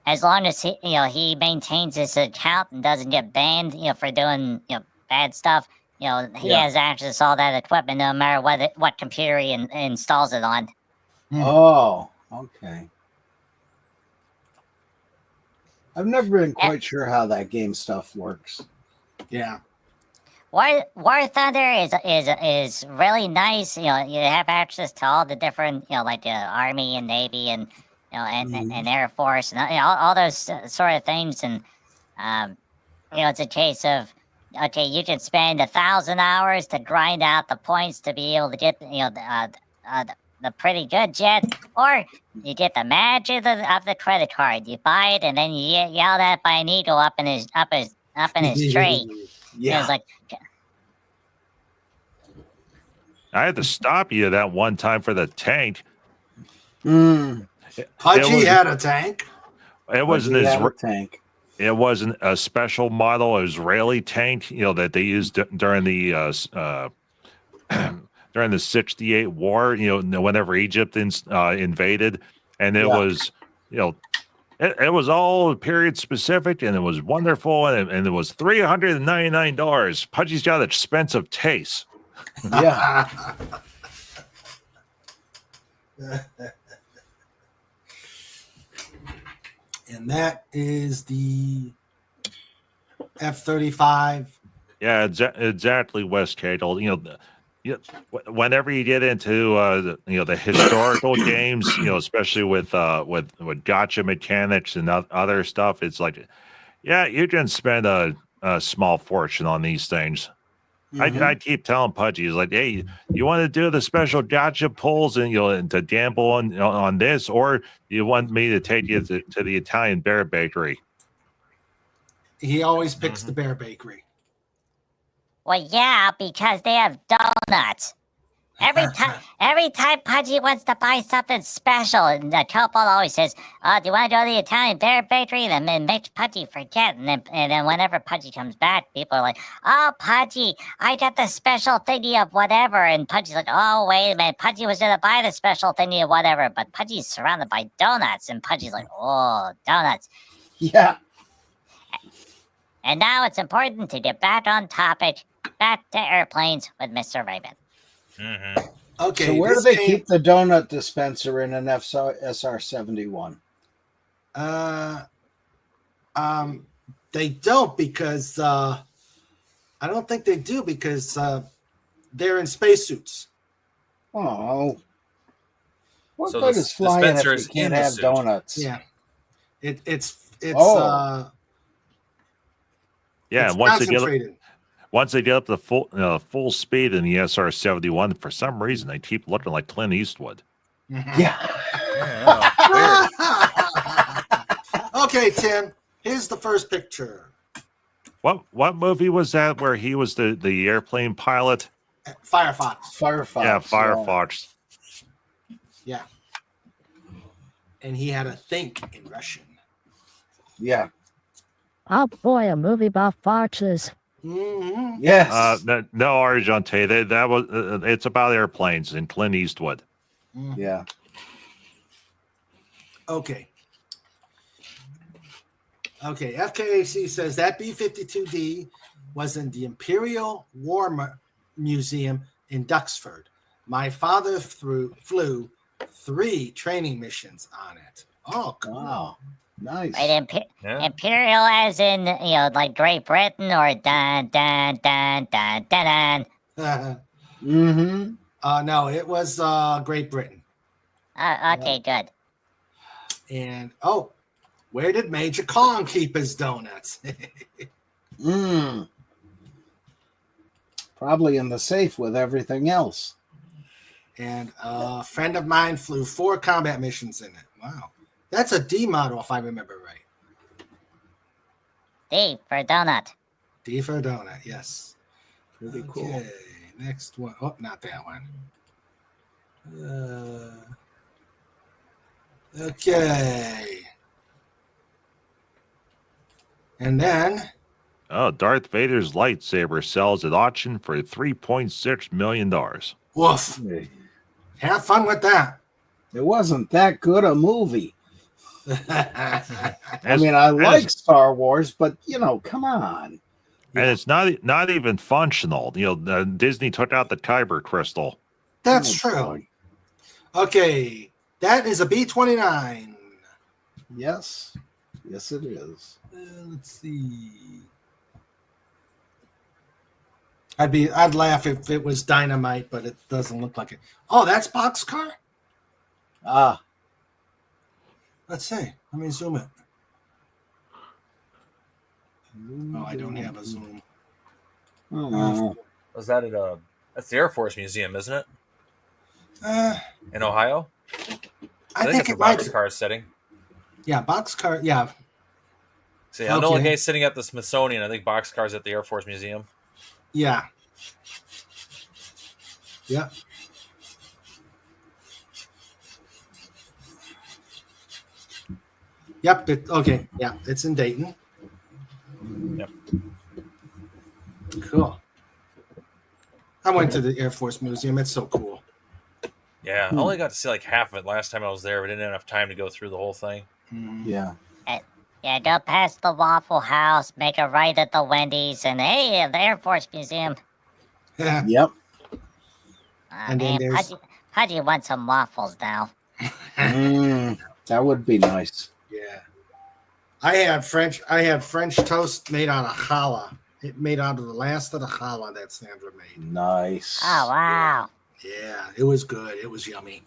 as long as he maintains his account and doesn't get banned, for doing bad stuff, he has access to all that equipment, no matter what computer he installs it on. Oh, okay. I've never been quite sure how that game stuff works. Yeah. War Thunder is really nice. You have access to all the different, like the Army and Navy and and Air Force and all those sort of things. And it's a case of, okay, you can spend 1,000 hours to grind out the points to be able to get the pretty good jet, or you get the magic of the credit card. You buy it and then you get yelled at by an eagle up in his tree. Yeah. It's like, I had to stop you that one time for the tank. Pudgy had a tank. It wasn't a tank. It wasn't a special model Israeli tank, that they used during the during the '68 war. Whenever Egypt invaded, and it was It was all period specific, and it was wonderful, and it was $399. Pudgy's got expensive taste. Yeah. And that is the F-35. Yeah, exactly, Wes Cadle. Whenever you get into the historical games, especially with gotcha mechanics and other stuff, it's like, yeah, you can spend a small fortune on these things. I keep telling Pudgy, he's like, hey, you want to do the special gotcha pulls and to gamble on this, or you want me to take you to the Italian Bear Bakery? He always picks the Bear Bakery. Well, yeah, because they have donuts. Every time Pudgy wants to buy something special, and the couple always says, "Oh, do you want to go to the Italian Bear Bakery?" And then makes Pudgy forget. And then whenever Pudgy comes back, people are like, "Oh, Pudgy, I got the special thingy of whatever." And Pudgy's like, "Oh, wait a minute, Pudgy was gonna buy the special thingy of whatever," but Pudgy's surrounded by donuts, and Pudgy's like, "Oh, donuts." Yeah. And now it's important to get back on topic, back to airplanes with Mr. Raven. Okay. So where do they keep the donut dispenser in an SR-71? They don't, because I don't think they do, because they're in spacesuits. Oh. What So good the is flying if dispenser you is in can't the have suit. donuts? Yeah. It's Yeah, it's once concentrated. they get up to full speed in the SR-71, for some reason they keep looking like Clint Eastwood. Yeah. Okay, Tim. Here's the first picture. What movie was that where he was the airplane pilot? Firefox. Firefox. Yeah, Firefox. Yeah. And he had to think in Russian. Yeah. Oh boy, a movie about foxes. Yes. No, Argente. That was it's about airplanes and Clint Eastwood. Yeah. Okay. FKAC says that B-52D was in the Imperial War Museum in Duxford. My father flew 3 training missions on it. Oh, cool. Wow. Nice. Right, Imperial as in, like Great Britain, or dun dun dun dun dun dun. No, it was Great Britain. Okay, good. And where did Major Kong keep his donuts? Probably in the safe with everything else. And a friend of mine flew 4 combat missions in it. Wow. That's a D model, if I remember right. D for donut. D for donut, yes. Pretty cool. Okay, next one. Oh, not that one. Okay. And then... Oh, Darth Vader's lightsaber sells at auction for $3.6 million. Woof. Have fun with that. It wasn't that good a movie. I mean, I like Star Wars, but come on. And it's not even functional. Disney took out the Kyber crystal. That's true. Okay, that is a B-29. Yes, it is. Let's see. I'd laugh if it was dynamite, but it doesn't look like it. Oh, that's Boxcar? Let's see. Let me zoom it. Oh, I don't have a zoom. Was that at that's the Air Force Museum, isn't it? In Ohio? I think it might be. Boxcar setting. Yeah, Boxcar. Yeah. See, Enola Gay's sitting at the Smithsonian. I think Boxcar's at the Air Force Museum. Yeah. Yeah. Yep. Okay. Yeah, it's in Dayton. Yep. Cool. I went to the Air Force Museum. It's so cool. Yeah, I only got to see like half of it last time I was there. We didn't have enough time to go through the whole thing. Yeah. Yeah, go past the Waffle House, make a right at the Wendy's, and hey, the Air Force Museum. Yep. And then Man, there's- Pudgy wants some waffles now. That would be nice. Yeah. I had French toast made out of challah. It made out of the last of the challah that Sandra made. Nice. Oh, wow. Yeah, it was good. It was yummy.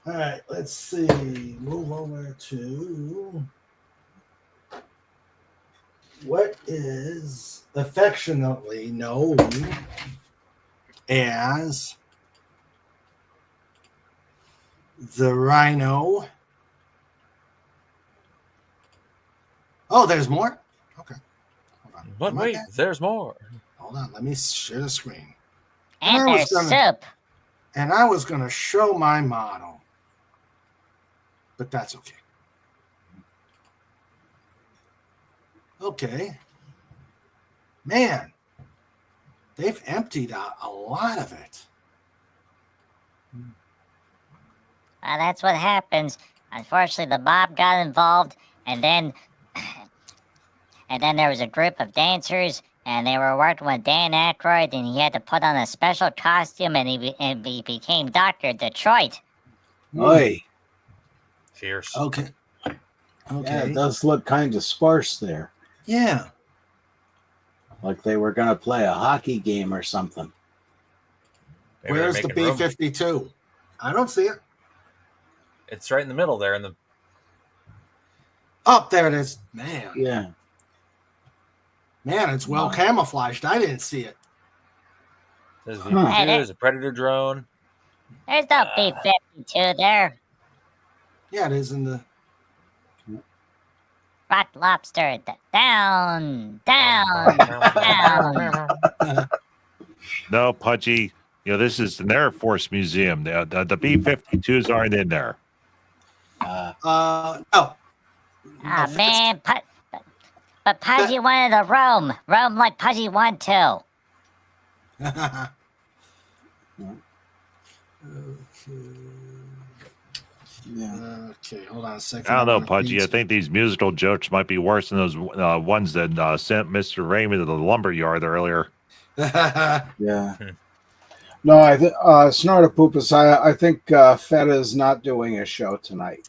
All right, let's see. Move over to what is affectionately known as the rhino. Oh, there's more? Okay. Hold on. But Am I wait, back? there's more. Hold on. Let me share the screen. And I was there's gonna- soup. And I was going to show my model, but that's okay. Okay. Man, they've emptied out a lot of it. Well, that's what happens. Unfortunately, the mob got involved, and then there was a group of dancers, and they were working with Dan Aykroyd, and he had to put on a special costume, and he became Dr. Detroit. Oi. Fierce. Okay. Yeah, it does look kind of sparse there. Yeah. Like they were going to play a hockey game or something. Maybe they're Where's the making room. B-52? I don't see it. It's right in the middle there in the Oh, there it is. Man. Yeah. Man, it's well camouflaged. I didn't see it. there's, Huh. there's a Predator drone. There's no B-52 there. Yeah, it is in the... Rock Lobster, down, down, down. No, Pudgy. This is an Air Force Museum. The B-52s aren't in there. Oh. Oh, man, but Pudgy wanted to roam like Pudgy wanted to. Yeah. Okay, hold on a second. I don't know, Pudgy. I think these musical jokes might be worse than those ones that sent Mr. Raymond to the lumber yard earlier. Yeah. No, I think Snortopoopas, I think Feta is not doing a show tonight.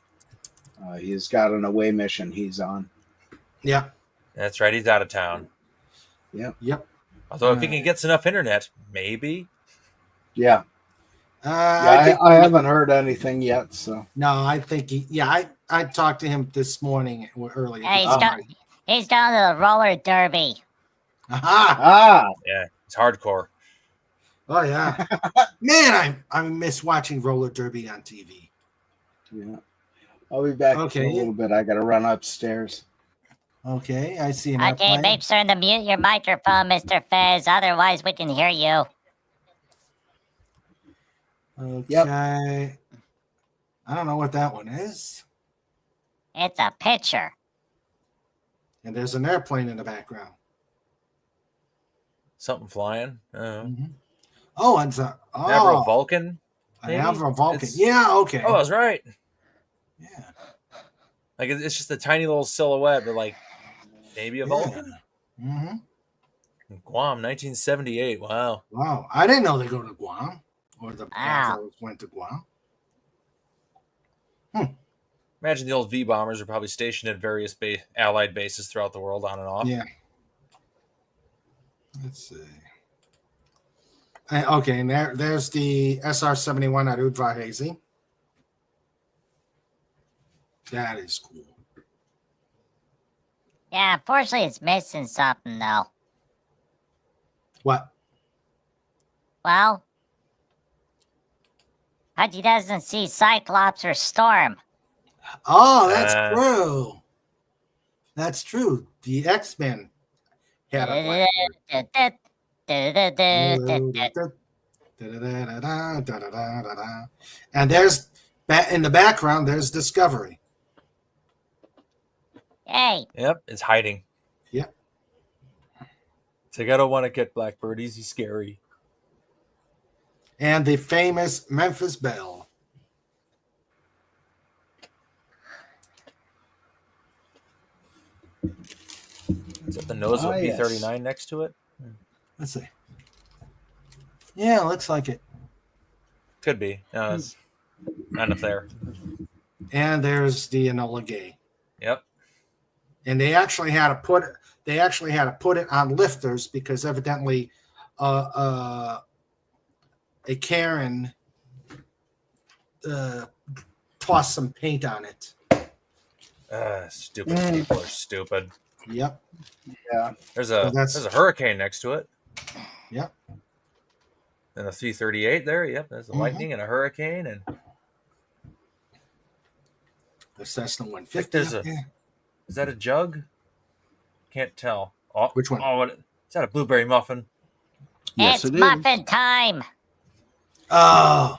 He's got an away mission he's on. Yeah. That's right. He's out of town. Yep. Although if he can get enough internet, maybe. Yeah. I haven't heard anything yet. So No, I think I talked to him this morning earlier. Hey, he's going to the roller derby. Aha! Yeah, it's hardcore. Oh yeah. Man, I miss watching roller derby on TV. yeah, I'll be back in Okay. a little bit. I got to run upstairs. Okay, I see an Okay, airplane. make sure to mute your microphone, Mr. Fez. Otherwise, we can hear you. Okay. I don't know what that one is. It's a picture. And there's an airplane in the background. Something flying. Oh, it's a Never a Vulcan. An maybe? Avro Vulcan. It's- Yeah, okay. Oh, I was right. Yeah. Like it's just a tiny little silhouette, but like maybe a Vulcan. Mm-hmm. Guam, 1978. Wow. Wow. I didn't know they go to Guam. Or the Wow. Avros went to Guam. Imagine the old V bombers are probably stationed at various Allied bases throughout the world, on and off. Yeah. Let's see. Okay, and there's the SR-71 at Udvar-Hazy. That is cool. Yeah, unfortunately, it's missing something, though. What? Well, Pudgy doesn't see Cyclops or Storm. Oh, that's true. That's true. The X-Men had a and there's in the background there's Discovery. Hey. Yep, it's hiding. Yep. It's like, I don't want to get Blackbird. He's scary. And the famous Memphis Belle. Is that the nose of a P-39 next to it? Let's see. Yeah, looks like it. Could be. No, it's not enough there. And there's the Enola Gay. Yep. And they actually had to put it on lifters because evidently a Karen tossed some paint on it. Stupid people are stupid. Yep. Yeah. There's a hurricane next to it. Yep. And a 338 there. Yep. There's a lightning and a hurricane and the Cessna 150. Is that a jug? Can't tell. Oh, which one? Oh, is that a blueberry muffin? Yes, it's muffin time. Oh.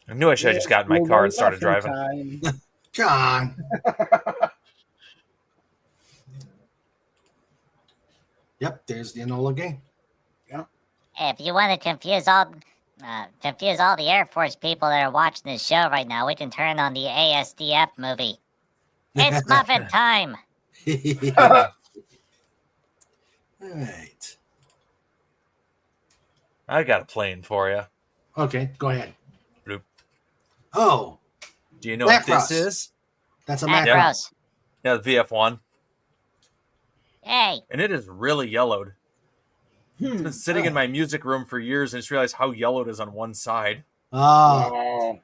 I knew I should have just got in my car and started driving. John. Yep, there's the Enola Gay. Yep. If you want to confuse all the Air Force people that are watching this show right now, we can turn on the ASDF movie. It's muffin time. All right. I got a plane for you. Okay, go ahead. Bloop. Oh. Do you know what this is? That's a Macros. Yeah, the VF-1. Hey. And it is really yellowed. It's been sitting in my music room for years and I just realized how yellow it is on one side. Oh.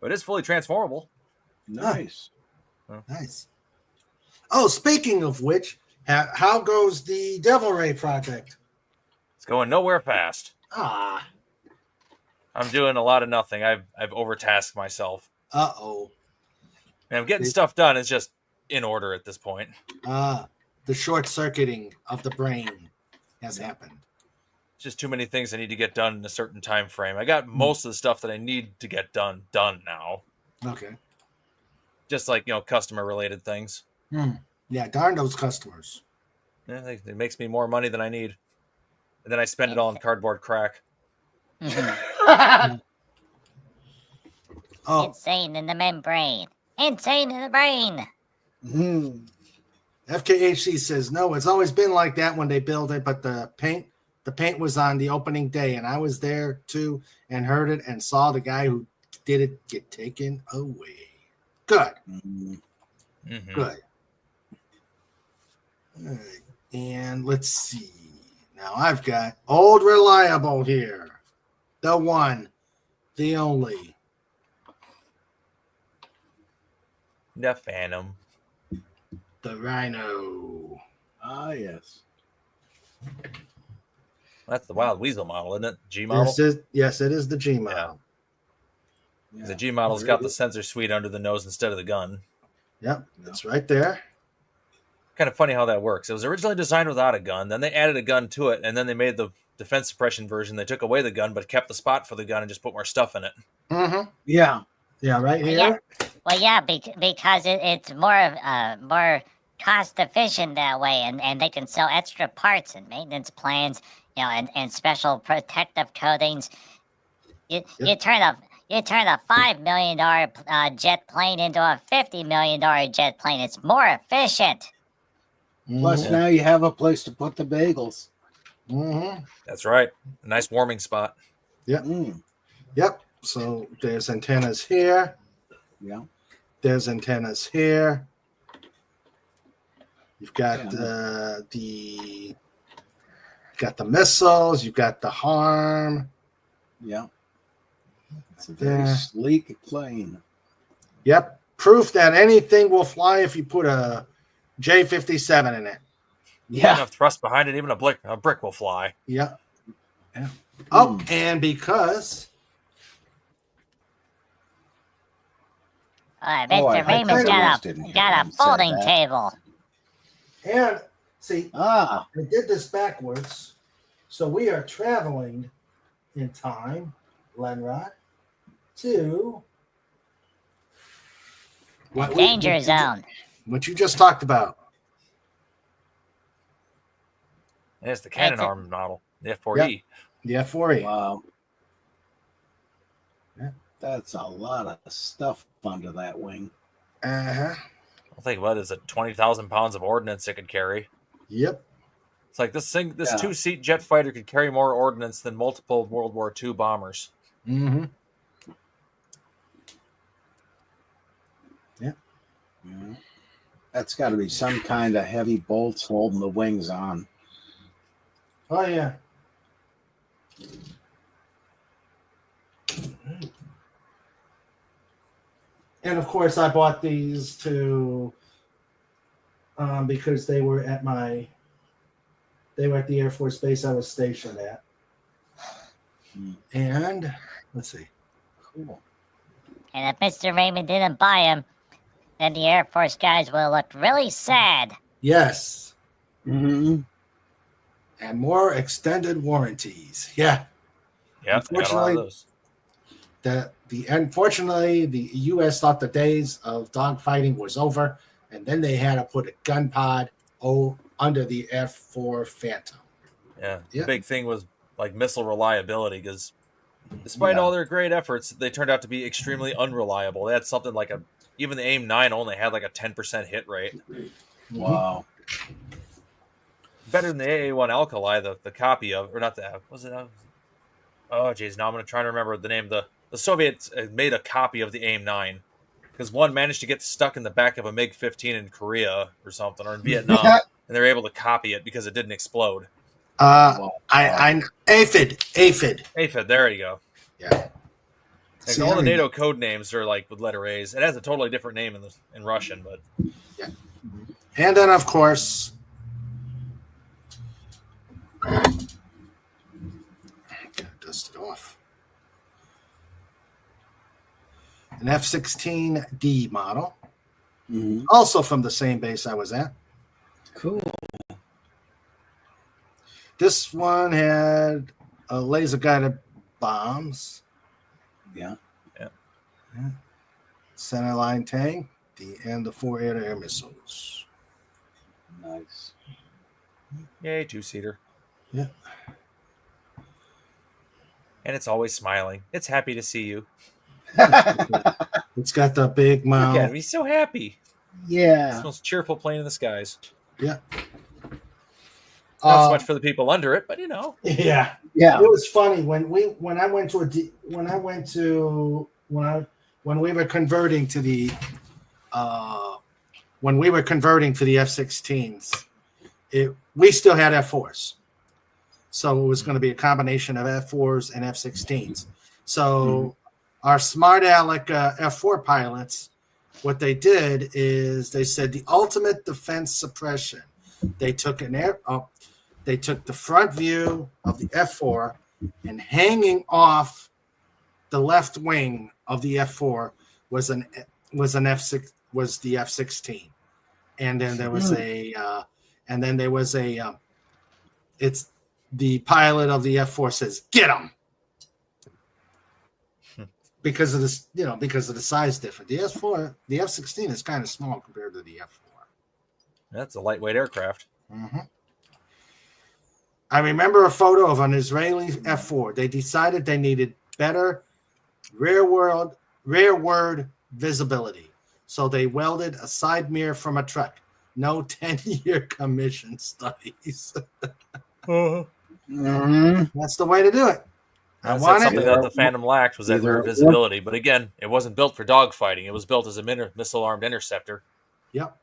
But it's fully transformable. Nice. Nice. Oh, speaking of which, how goes the Devil Ray project? It's going nowhere fast. Ah. I'm doing a lot of nothing. I've overtasked myself. Uh-oh. And I'm getting stuff done. It's just in order at this point. The short-circuiting of the brain has happened. Just too many things I need to get done in a certain time frame. I got most of the stuff that I need to get done now. Okay. Just like, customer-related things. Yeah, darn those customers. Yeah, it makes me more money than I need. And then I spend it all in cardboard crack. Oh. Insane in the membrane. Insane in the brain. FKHC says, no, it's always been like that when they build it, but the paint was on the opening day, and I was there too and heard it and saw the guy who did it get taken away. Good. Good. All right. And let's see. Now I've got Old Reliable here. The one, the only. The Phantom. The Rhino. Ah, yes. That's the Wild Weasel model, isn't it? G model? Yes, it is the G model. Yeah. The G model's got the sensor suite under the nose instead of the gun. Yep, it's right there. Kind of funny how that works. It was originally designed without a gun, then they added a gun to it, and then they made the defense suppression version. They took away the gun, but kept the spot for the gun and just put more stuff in it. Yeah. Yeah, right here. Well, yeah, because it's more cost efficient that way, and they can sell extra parts and maintenance plans, and special protective coatings. You turn a $5 million jet plane into a $50 million jet plane. It's more efficient. Plus, now you have a place to put the bagels. That's right. A nice warming spot. Yep. Yep. So there's antennas here. Yeah. There's antennas here. You've got got the missiles. You've got the harm. Yeah. It's a very sleek plane. Yep. Proof that anything will fly if you put a J-57 in it. Yeah. Enough thrust behind it, even a brick will fly. Yep. Yeah. Oh, and because Mr. Raymond's got a folding table. And see, I did this backwards. So we are traveling in time, Lenrod, to Danger Zone. What you just talked about. And it's the cannon arm model, the F4E. The F4E. Wow. That's a lot of stuff under that wing. Uh-huh. think, what is it, 20,000 pounds of ordnance it could carry. Yep. It's like this 2-seat jet fighter could carry more ordnance than multiple World War II bombers. Mm-hmm. Yeah. That's got to be some kind of heavy bolts holding the wings on. Oh, yeah. And of course, I bought these because they were at the Air Force Base I was stationed at. And let's see. Cool. And if Mr. Raymond didn't buy him, then the Air Force guys will look really sad. Yes. Mm-hmm. And more extended warranties. Yeah. Yeah, Unfortunately, unfortunately, the U.S. thought the days of dogfighting was over, and then they had to put a gun pod under the F-4 Phantom. Yeah. The big thing was like missile reliability, because despite all their great efforts, they turned out to be extremely unreliable. They had something like even the AIM-9 only had like a 10% hit rate. Wow. Better than the AA-1 Alkali, the copy of, or not the, was it? Oh, geez, now I'm going to try to remember the name. The Soviets made a copy of the AIM-9 because one managed to get stuck in the back of a MiG-15 in Korea or something, or in Vietnam, and they were able to copy it because it didn't explode. Aphid. There you go. Yeah. See, all the NATO code names are like with letter A's. It has a totally different name in Russian, but yeah. And then, of course, dust it off. An F-16D model, also from the same base I was at. Cool. This one had laser-guided bombs. Yeah. Centerline tank, and the 4 air-to-air missiles. Nice. Yay, 2-seater. Yeah. And it's always smiling. It's happy to see you. It's got the big mouth. Look at him. He's so happy. Yeah. It's the most cheerful plane in the skies. Yeah. Not so much for the people under it, but you know. Yeah. Yeah. It was funny when we were converting to the F-16s, we still had F-4s. So it was going to be a combination of F-4s and F-16s. So our smart aleck F-4 pilots, what they did is they said the ultimate defense suppression. They took they took the front view of the F-4 and hanging off the left wing of the F-4 was the F-16, and then there was it's the pilot of the F-4 says, "Get him," because of this, because of the size difference. The F-16 is kind of small compared to the F-4. That's a lightweight aircraft. Mm-hmm. I remember a photo of an Israeli F-4. They decided they needed better rearward visibility, so they welded a side mirror from a truck. No 10-year commission studies. That's the way to do it. That's something that the Phantom lacked was that rear visibility. But again, it wasn't built for dogfighting. It was built as a missile-armed interceptor. Yep.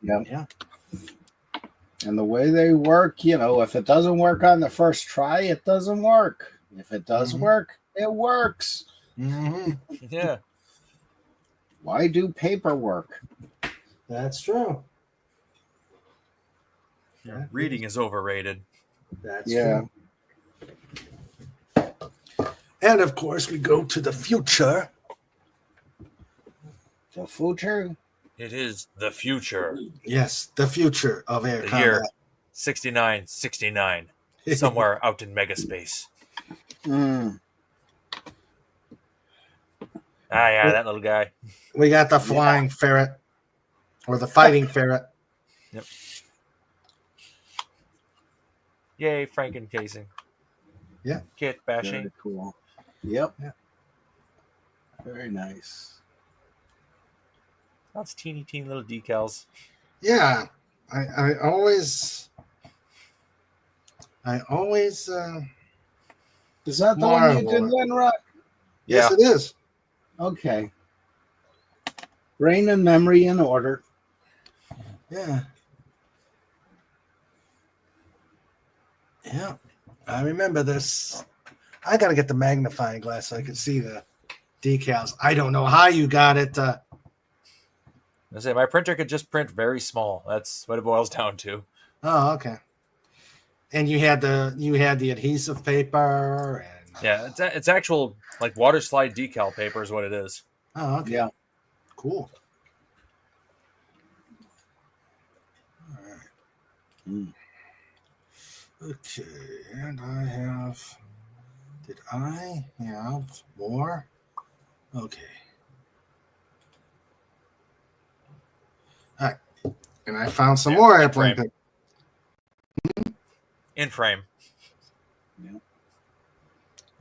Yeah. And the way they work, if it doesn't work on the first try, it doesn't work. If it does work, it works. Yeah. Why do paperwork? That's true. Reading is overrated. That's true. And of course, we go to the future. The future? It is the future. Yes, the future of air combat. Year 6969. Somewhere out in megaspace. Yeah, that little guy. We got the flying ferret, or the fighting ferret. Yep. Yay, Franken casing. Yeah. Kit bashing. Very cool. Yep. Yeah. Very nice. That's teeny little decals. Yeah, I always. Is that the one you did then, Rock? Yes, Yeah. it is. Okay. Brain and memory in order. Yeah. Yeah. I remember this. I got to get the magnifying glass so I can see the decals. I don't know how you got it. I say my printer could just print very small. That's what it boils down to. Oh, okay. And you had the adhesive paper and Yeah, it's actual like water slide decal paper is what it is. oh, okay. Yeah. Cool. All right. Mm. Okay, and did I have more? Okay. All right. And I found some more airplane frame. paper. In frame. Yeah.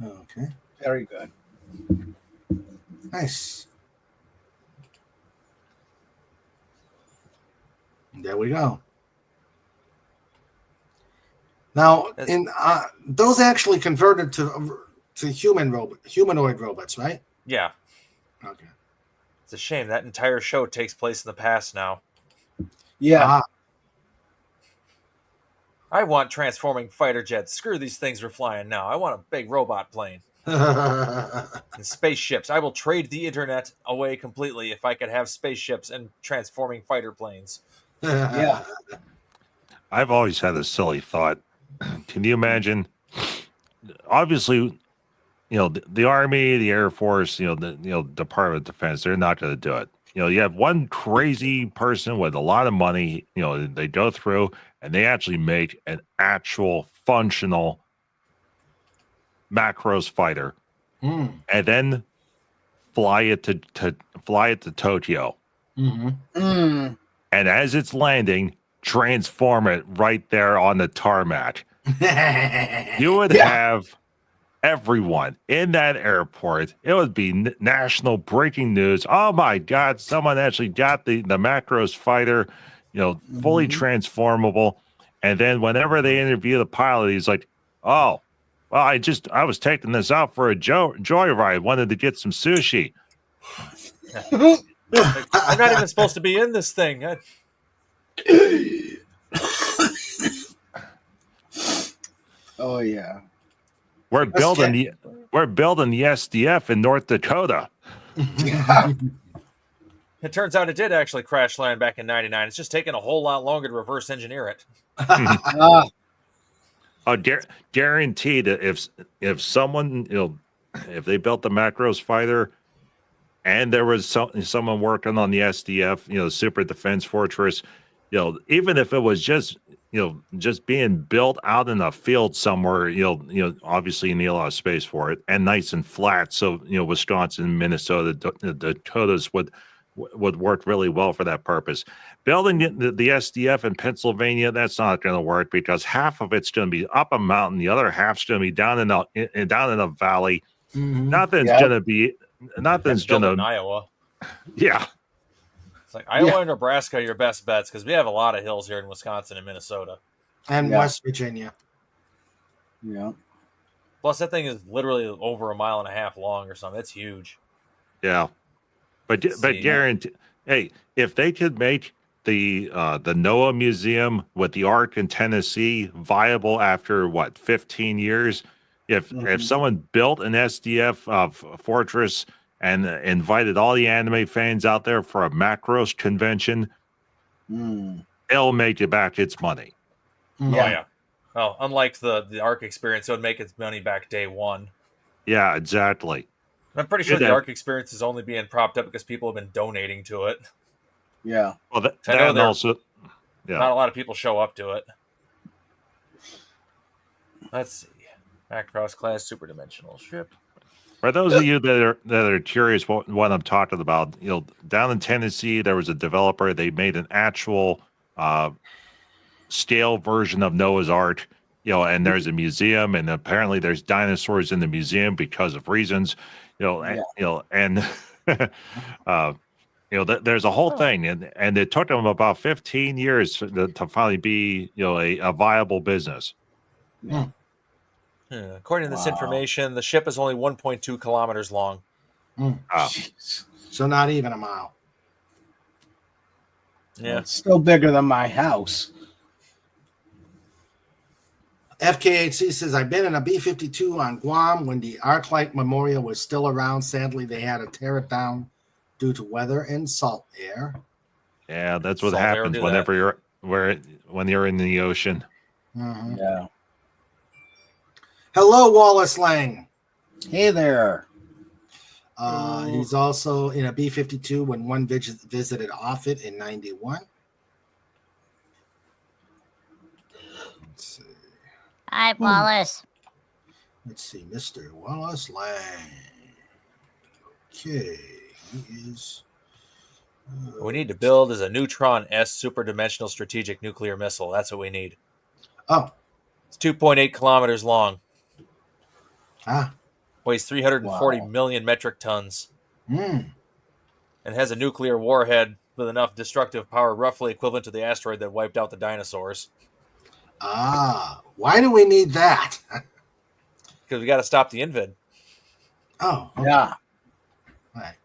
Okay. Very good. Nice. There we go. Now, those actually converted to humanoid robots, right? Yeah. Okay. It's a shame that entire show takes place in the past now. Yeah. I want transforming fighter jets. Screw these things we're flying now. I want a big robot plane. And spaceships. I will trade the internet away completely if I could have spaceships and transforming fighter planes. Yeah. I've always had a silly thought. Can you imagine? Obviously, the Army, the Air Force, the Department of Defense, they're not going to do it. You have one crazy person with a lot of money, they go through and they actually make an actual functional Macros fighter and then fly it to Tokyo. Mm-hmm. And as it's landing, transform it right there on the tarmac. You would have everyone in that airport. It would be national breaking news. Oh my God, someone actually got the Macros fighter, fully transformable. And then whenever they interview the pilot, he's like, oh, well, I was taking this out for a joyride, wanted to get some sushi. Like, I'm not even supposed to be in this thing. Oh yeah. We're building the SDF in North Dakota. It turns out it did actually crash land back in '99. It's just taken a whole lot longer to reverse engineer it. Guaranteed that if someone, if they built the Macros fighter and there was someone working on the SDF, Super Defense Fortress, even if it was just being built out in a field somewhere, obviously you need a lot of space for it and nice and flat. So, Wisconsin, Minnesota, the Dakotas would work really well for that purpose. Building the SDF in Pennsylvania, that's not going to work because half of it's going to be up a mountain, the other half's going to be down in a valley. Mm-hmm. Nothing's going to in Iowa. Yeah. It's like Iowa and Nebraska are your best bets because we have a lot of hills here in Wisconsin and Minnesota. And West Virginia. Yeah. Plus, that thing is literally over 1.5 miles long or something. It's huge. Yeah. But guarantee, hey, if they could make the NOAA Museum with the Ark in Tennessee viable after 15 years, if someone built an SDF fortress and invited all the anime fans out there for a Macros convention, it'll make it back its money. Yeah. Oh, yeah. Well, unlike the Ark experience, it would make its money back day one. Yeah, exactly. I'm pretty sure the Ark experience is only being propped up because people have been donating to it. Yeah. Well, that also, not a lot of people show up to it. Let's see. Macross class super dimensional ship. For those of you that are curious what I'm talking about, down in Tennessee, there was a developer. They made an actual scale version of Noah's Ark, and there's a museum, and apparently there's dinosaurs in the museum because of reasons, and there's a whole thing, and it took them about 15 years to finally be, a viable business. Hmm. According to this information, the ship is only 1.2 kilometers long. So not even a mile. Yeah, well, it's still bigger than my house. FKHC says, I've been in a B-52 on Guam when the Arclight Memorial was still around. Sadly, they had to tear it down due to weather and salt air. Yeah, that's what Salt air happens do whenever when you're in the ocean. Mhm. Yeah. Hello, Wallace Lang. Hey there. He's also in a B-52 when one visited Offutt in 91. Let's see. Hi, Wallace. Let's see, Mr. Wallace Lang. Okay, he is. What we need to build is a Neutron S superdimensional strategic nuclear missile. That's what we need. Oh. It's 2.8 kilometers long. Weighs 340 million metric tons. Mm. And has a nuclear warhead with enough destructive power roughly equivalent to the asteroid that wiped out the dinosaurs. Why do we need that? Because we got to stop the invid. Oh, okay. Yeah. All right.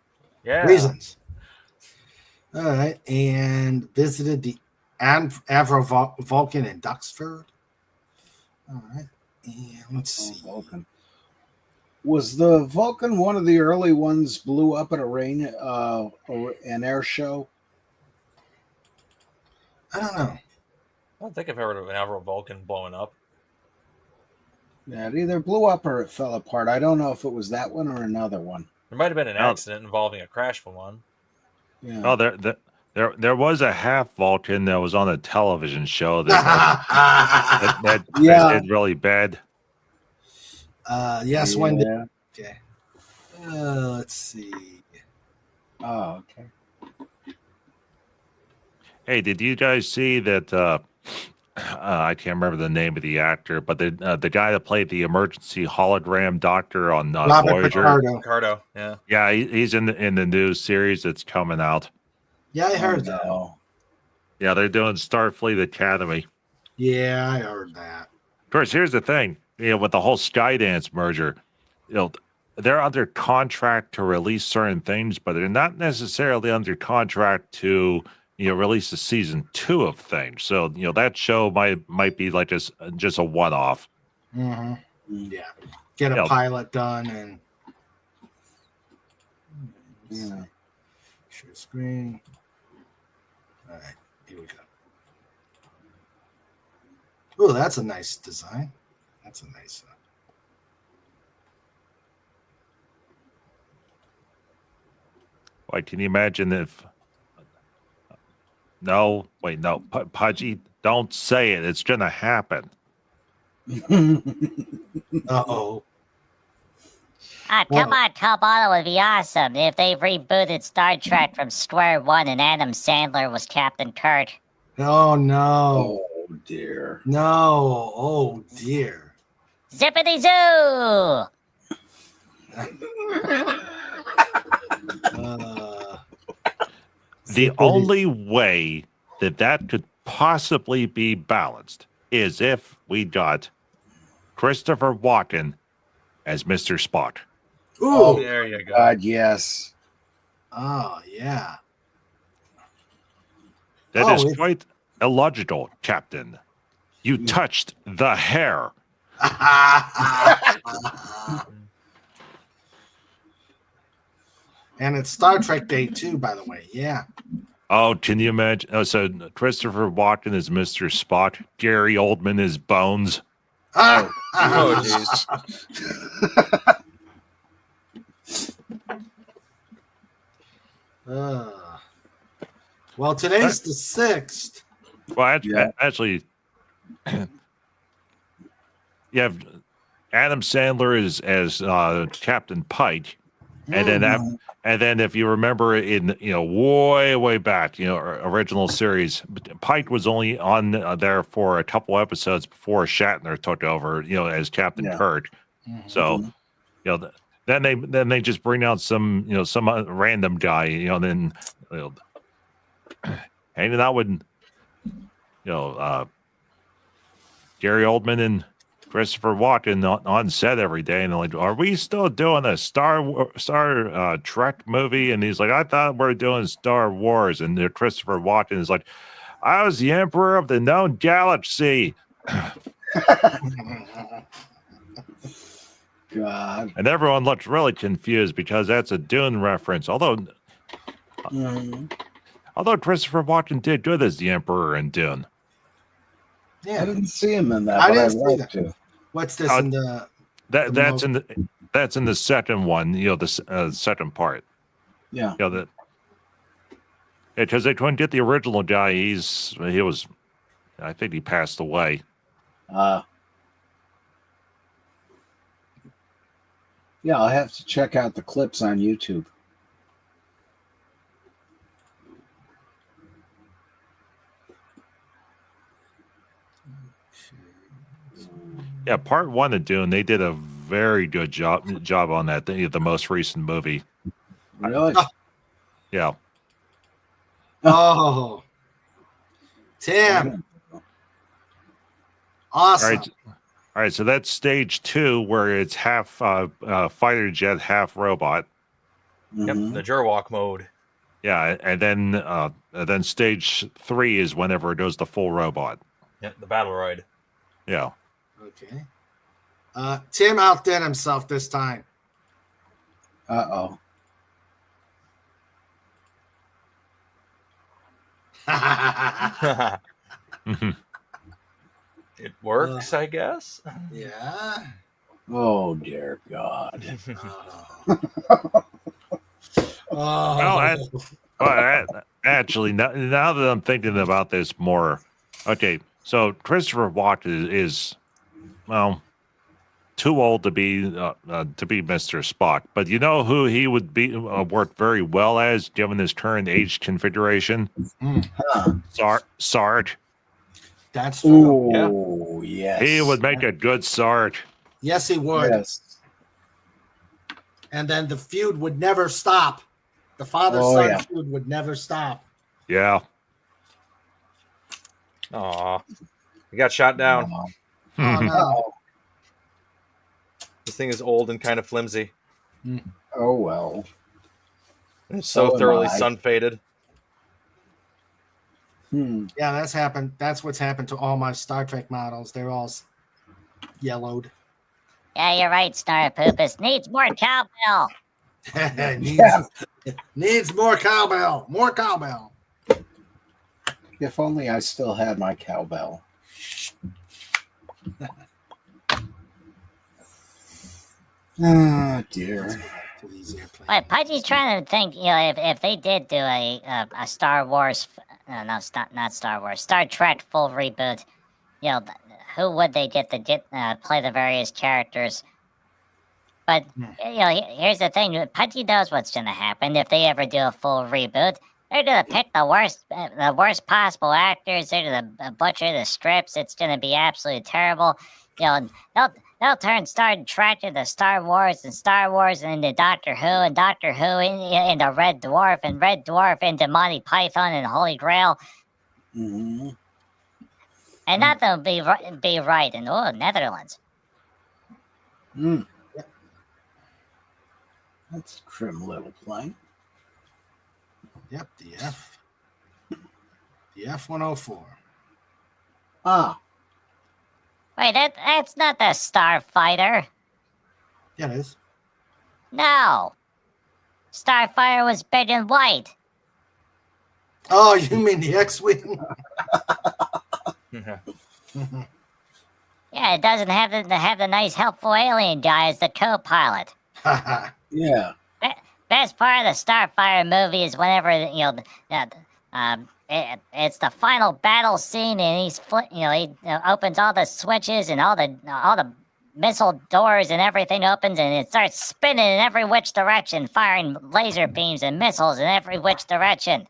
Yeah. Reasons. All right. And visited the Avro Vulcan in Duxford. All right. And let's see. Vulcan. Was the Vulcan one of the early ones blew up at an air show? I don't know. I don't think I've heard of an Avro Vulcan blowing up. Yeah, it either blew up or it fell apart. I don't know if it was that one or another one. There might have been an accident involving a crash for one. Yeah. Oh, there was a half Vulcan that was on a television show that did really bad. Yes, one did. Okay. Let's see. Oh, okay. Hey, did you guys see that? I can't remember the name of the actor, but the guy that played the emergency hologram doctor on Voyager. Picardo, yeah. Yeah, he's in the new series that's coming out. Yeah, I heard that. Yeah, they're doing Starfleet Academy. Yeah, I heard that. Of course, here's the thing. With the whole Skydance merger, they're under contract to release certain things, but they're not necessarily under contract to release a season 2 of things. So that show might be like just a one-off. Mm-hmm. Yeah, get a pilot done and share screen. All right, here we go. Oh, that's a nice design. That's a nice. Like, can you imagine if? No, wait, no, Pudgy, don't say it. It's gonna happen. Uh-oh. Come on, it would be awesome if they rebooted Star Trek from square one and Adam Sandler was Captain Kirk. Oh, no. Oh, dear. No. Oh, dear. Zippity zoo! The only way that could possibly be balanced is if we got Christopher Walken as Mr. Spock. Ooh, there you go. God, yes. Oh, yeah. That is quite illogical, Captain. You touched the hair. And it's Star Trek Day, too, by the way. Yeah. Oh, can you imagine? Oh, so Christopher Walken is Mr. Spock. Gary Oldman is Bones. Oh, jeez. Well, today's the 6th. Well, actually, you have Adam Sandler as Captain Pike, and then if you remember in way back, original series, Pike was only on there for a couple episodes before Shatner took over, as Captain Kirk. Mm-hmm. So, then they just bring out some random guy, then hanging out with Gary Oldman and Christopher Walken on set every day, and they're like, "Are we still doing a Star Trek movie?" And he's like, "I thought we were doing Star Wars." And Christopher Walken is like, "I was the emperor of the known galaxy." God. And everyone looks really confused because that's a Dune reference. Although Christopher Walken did good as the emperor in Dune. Yeah, I didn't see him in that. I but didn't see like that. to. What's this in the? That's in the second one. The second part. Yeah. Because they couldn't get the original guy. I think he passed away. Yeah, I'll have to check out the clips on YouTube. Yeah, part 1 of Dune, they did a very good job on that. The most recent movie. Really? Yeah. Oh, Tim. Awesome. All right, so that's stage 2, where it's half fighter jet, half robot. Yep, the Jurwalk mode. Yeah, and then stage 3 is whenever it goes the full robot. Yep, the battle ride. Yeah. Okay. Tim outdid himself this time. Uh-oh. It works, I guess. Yeah. Oh, dear God. Actually, now that I'm thinking about this more, okay, so Christopher Walken is too old to be Mr. Spock, but you know who he would be work very well as, given his current age configuration? Sarge. That's true. Oh, yes. He would make a good Sarge. Yes, he would. Yes. And then the feud would never stop. The father-son feud would never stop. Yeah. Aw. He got shot down. Oh, no. This thing is old and kind of flimsy. Oh, well. It's so thoroughly sun-faded. Yeah, that's happened. That's what's happened to all my Star Trek models. They're all yellowed. Yeah, you're right, Star Poopus. Needs more cowbell. Needs more cowbell. More cowbell. If only I still had my cowbell. Oh, dear. But Pudgy's trying to think, if they did do a Star Wars, not Star Wars, Star Trek full reboot, who would they get to play the various characters? But here's the thing: Pudgy knows what's going to happen if they ever do a full reboot. They're going to pick the worst possible actors. They're going to butcher the scripts. It's going to be absolutely terrible. They'll turn Star Trek into Star Wars, and Star Wars into Doctor Who, and Doctor Who into Red Dwarf, and Red Dwarf into Monty Python and Holy Grail. Mm-hmm. And nothing will be right in Netherlands. That's a trim little plane. Yep, the F-104. Ah. Wait, that's not the Starfighter. Yeah, it is. No. Starfighter was big and white. Oh, you mean the X-Wing? Yeah, it doesn't have the nice, helpful alien guy as the co-pilot. Yeah. Best part of the Starfire movie is whenever it's the final battle scene, and he opens all the switches and all the missile doors and everything opens, and it starts spinning in every which direction, firing laser beams and missiles in every which direction.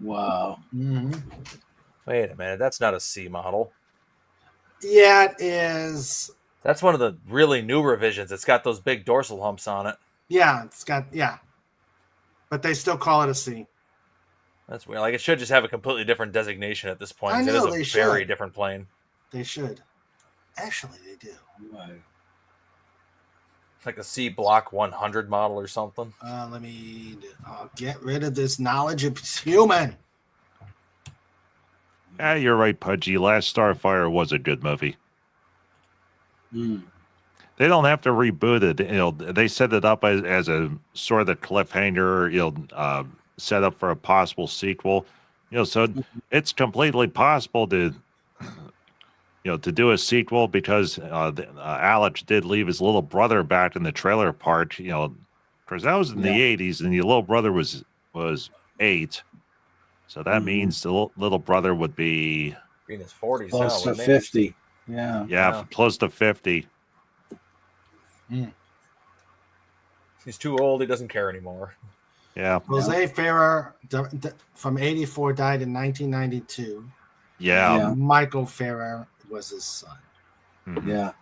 Wow. Mm-hmm. Wait a minute, that's not a C model. Yeah, it is. That's one of the really new revisions. It's got those big dorsal humps on it. Yeah, but they still call it a C. That's weird. Like, it should just have a completely different designation at this point. I know, it they is a very should. different plane. They should. Actually, they do. It's like a C Block 100 model or something. I'll get rid of this knowledge of human. Yeah, you're right, Pudgy. Last Starfire was a good movie. They don't have to reboot it. They set it up as a sort of cliffhanger, set up for a possible sequel. So it's completely possible to do a sequel because Alex did leave his little brother back in the trailer park. Because that was in the 80s, and your little brother was 8. So that means the little brother would be in his 40s close now, to 50. Yeah, close to 50. He's too old. He doesn't care anymore. Yeah. Jose Ferrer from 84 died in 1992. Yeah. Michael Ferrer was his son. Yeah.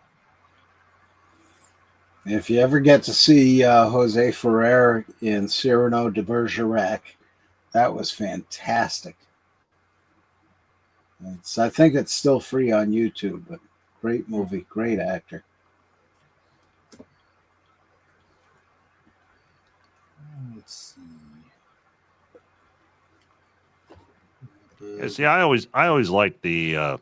If you ever get to see Jose Ferrer in Cyrano de Bergerac, that was fantastic. I think it's still free on YouTube, but great movie, great actor. Let's Yeah, see, I always liked the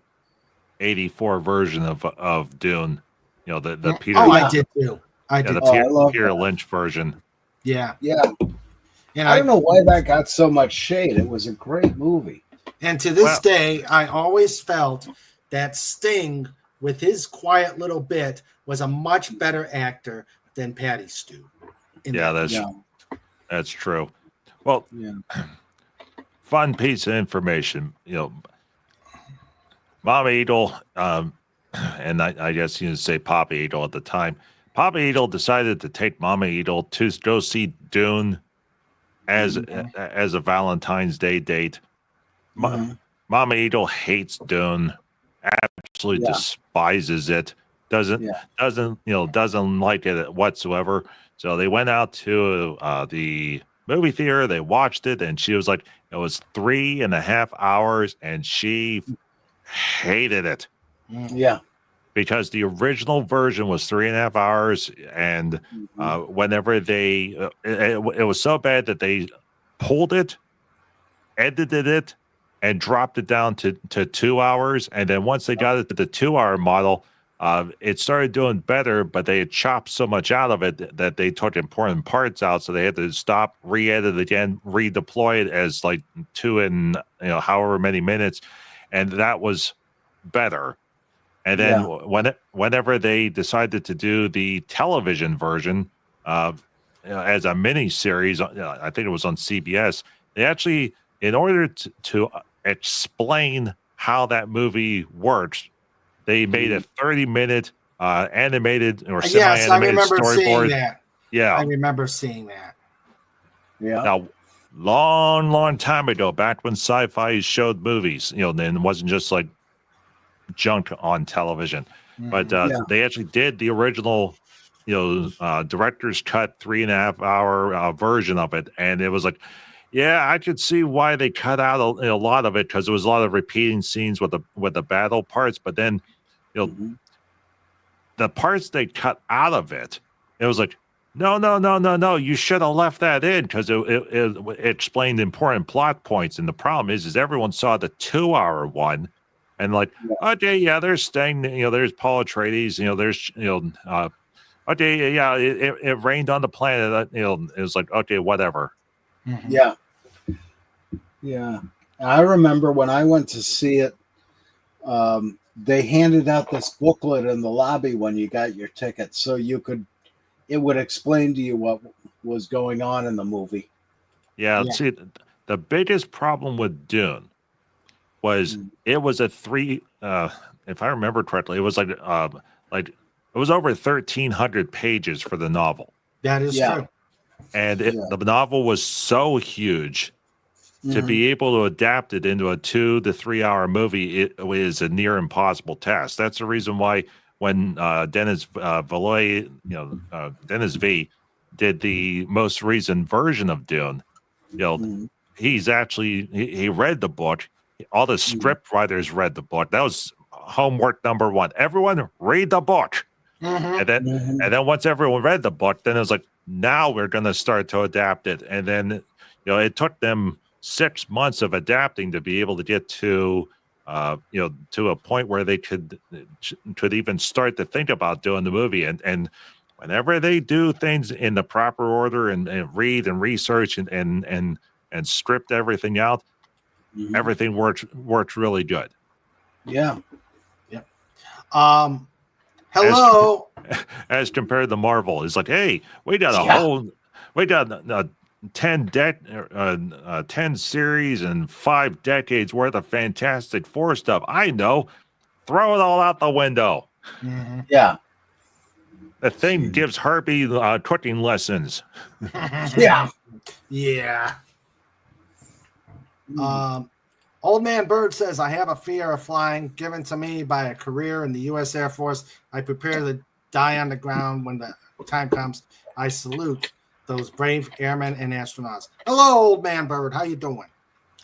84 version of Dune. The Peter. I did too. I did. The Peter Lynch version. Yeah. And I don't know why that got so much shade. It was a great movie. And to this day, I always felt that Sting, with his quiet little bit, was a much better actor than Patty Stew. That's true. Well, fun piece of information. Mama Edel, and I guess you say Papa Edel at the time. Papa Edel decided to take Mama Edel to go see Dune as a Valentine's Day date. Mama Edel hates Dune, absolutely despises it. Doesn't like it whatsoever. So they went out to the movie theater. They watched it, and she was like, it was 3.5 hours, and she hated it. Yeah. Because the original version was 3.5 hours, and whenever it was so bad that they pulled it, edited it, and dropped it down to 2 hours. And then once they got it to the 2-hour model, it started doing better, but they had chopped so much out of it that they took important parts out. So they had to stop, re-edit again, redeploy it as like 2 and however many minutes, and that was better. And then whenever they decided to do the television version as a mini series, I think it was on CBS. They actually, in order to explain how that movie works, they made a 30-minute animated or semi-animated storyboard. Seeing that. Yeah, I remember seeing that. Yeah. Now, long time ago, back when sci-fi showed movies, then it wasn't just like junk on television, but they actually did the original, director's cut 3.5 hour version of it, and it was like, I could see why they cut out a lot of it because there was a lot of repeating scenes with the battle parts, but then the parts they cut out of it, it was like, no, you should have left that in because it explained important plot points, and the problem is everyone saw the 2-hour one. And like, okay, there's Sting, there's Paul Atreides, there's, okay, it rained on the planet, it was like, okay, whatever. Yeah. I remember when I went to see it, they handed out this booklet in the lobby when you got your ticket, so it would explain to you what was going on in the movie. See, the biggest problem with Dune was it was a 3 if I remember correctly, it was like it was over 1,300 pages for the novel. That is true. And the novel was so huge to be able to adapt it into a 2 to 3 hour movie. It was a near impossible task. That's the reason why when Dennis Villeneuve, Dennis V, did the most recent version of Dune. He's actually he read the book. All the script writers read the book. That was homework number one. Everyone read the book. And then once everyone read the book, then it was like, now we're going to start to adapt it. And then it took them 6 months of adapting to be able to get to to a point where they could even start to think about doing the movie. And whenever they do things in the proper order and read and research and script everything out, everything works really good. Yeah. Yep. Hello. As compared to Marvel, it's like, hey, we got a 10 series and 5 decades worth of Fantastic Four stuff. I know. Throw it all out the window. Yeah. The thing gives Harvey cooking lessons. Yeah. Yeah. Old Man Bird says, I have a fear of flying given to me by a career in the U.S. Air Force. I prepare to die on the ground when the time comes. I salute those brave airmen and astronauts. Hello, Old Man Bird. How you doing?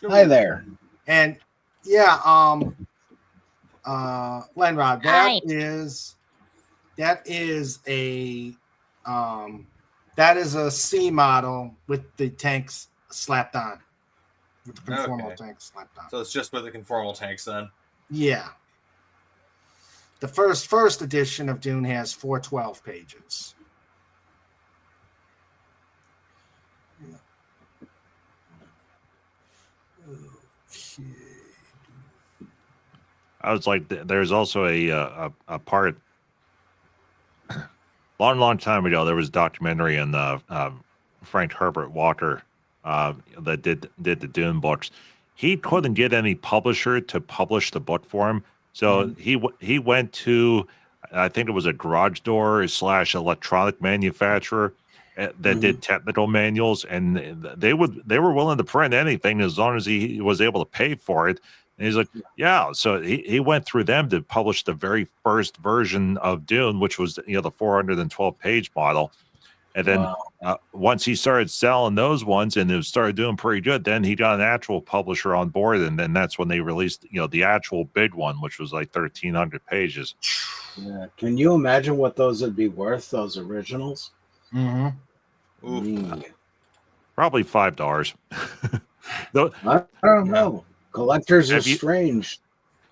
Hi there. And yeah, Lenrod, that is a C model with the tanks slapped on. With the conformal tanks slapped on. So it's just with the conformal tanks then? Yeah. The first edition of Dune has 412 pages. Okay. I was like, there's also a part long time ago. There was a documentary on Frank Herbert Walker that did the Dune books. He couldn't get any publisher to publish the book for him, so he went to, I think it was a garage door / electronic manufacturer that did technical manuals, and they were willing to print anything as long as he was able to pay for it. And he's like, yeah. So he went through them to publish the very first version of Dune, which was the 412 page model. And then once he started selling those ones and it started doing pretty good, then he got an actual publisher on board, and then that's when they released the actual big one, which was like 1,300 pages. Yeah. Can you imagine what those would be worth? Those originals? Probably $5. I don't know. Collectors are strange.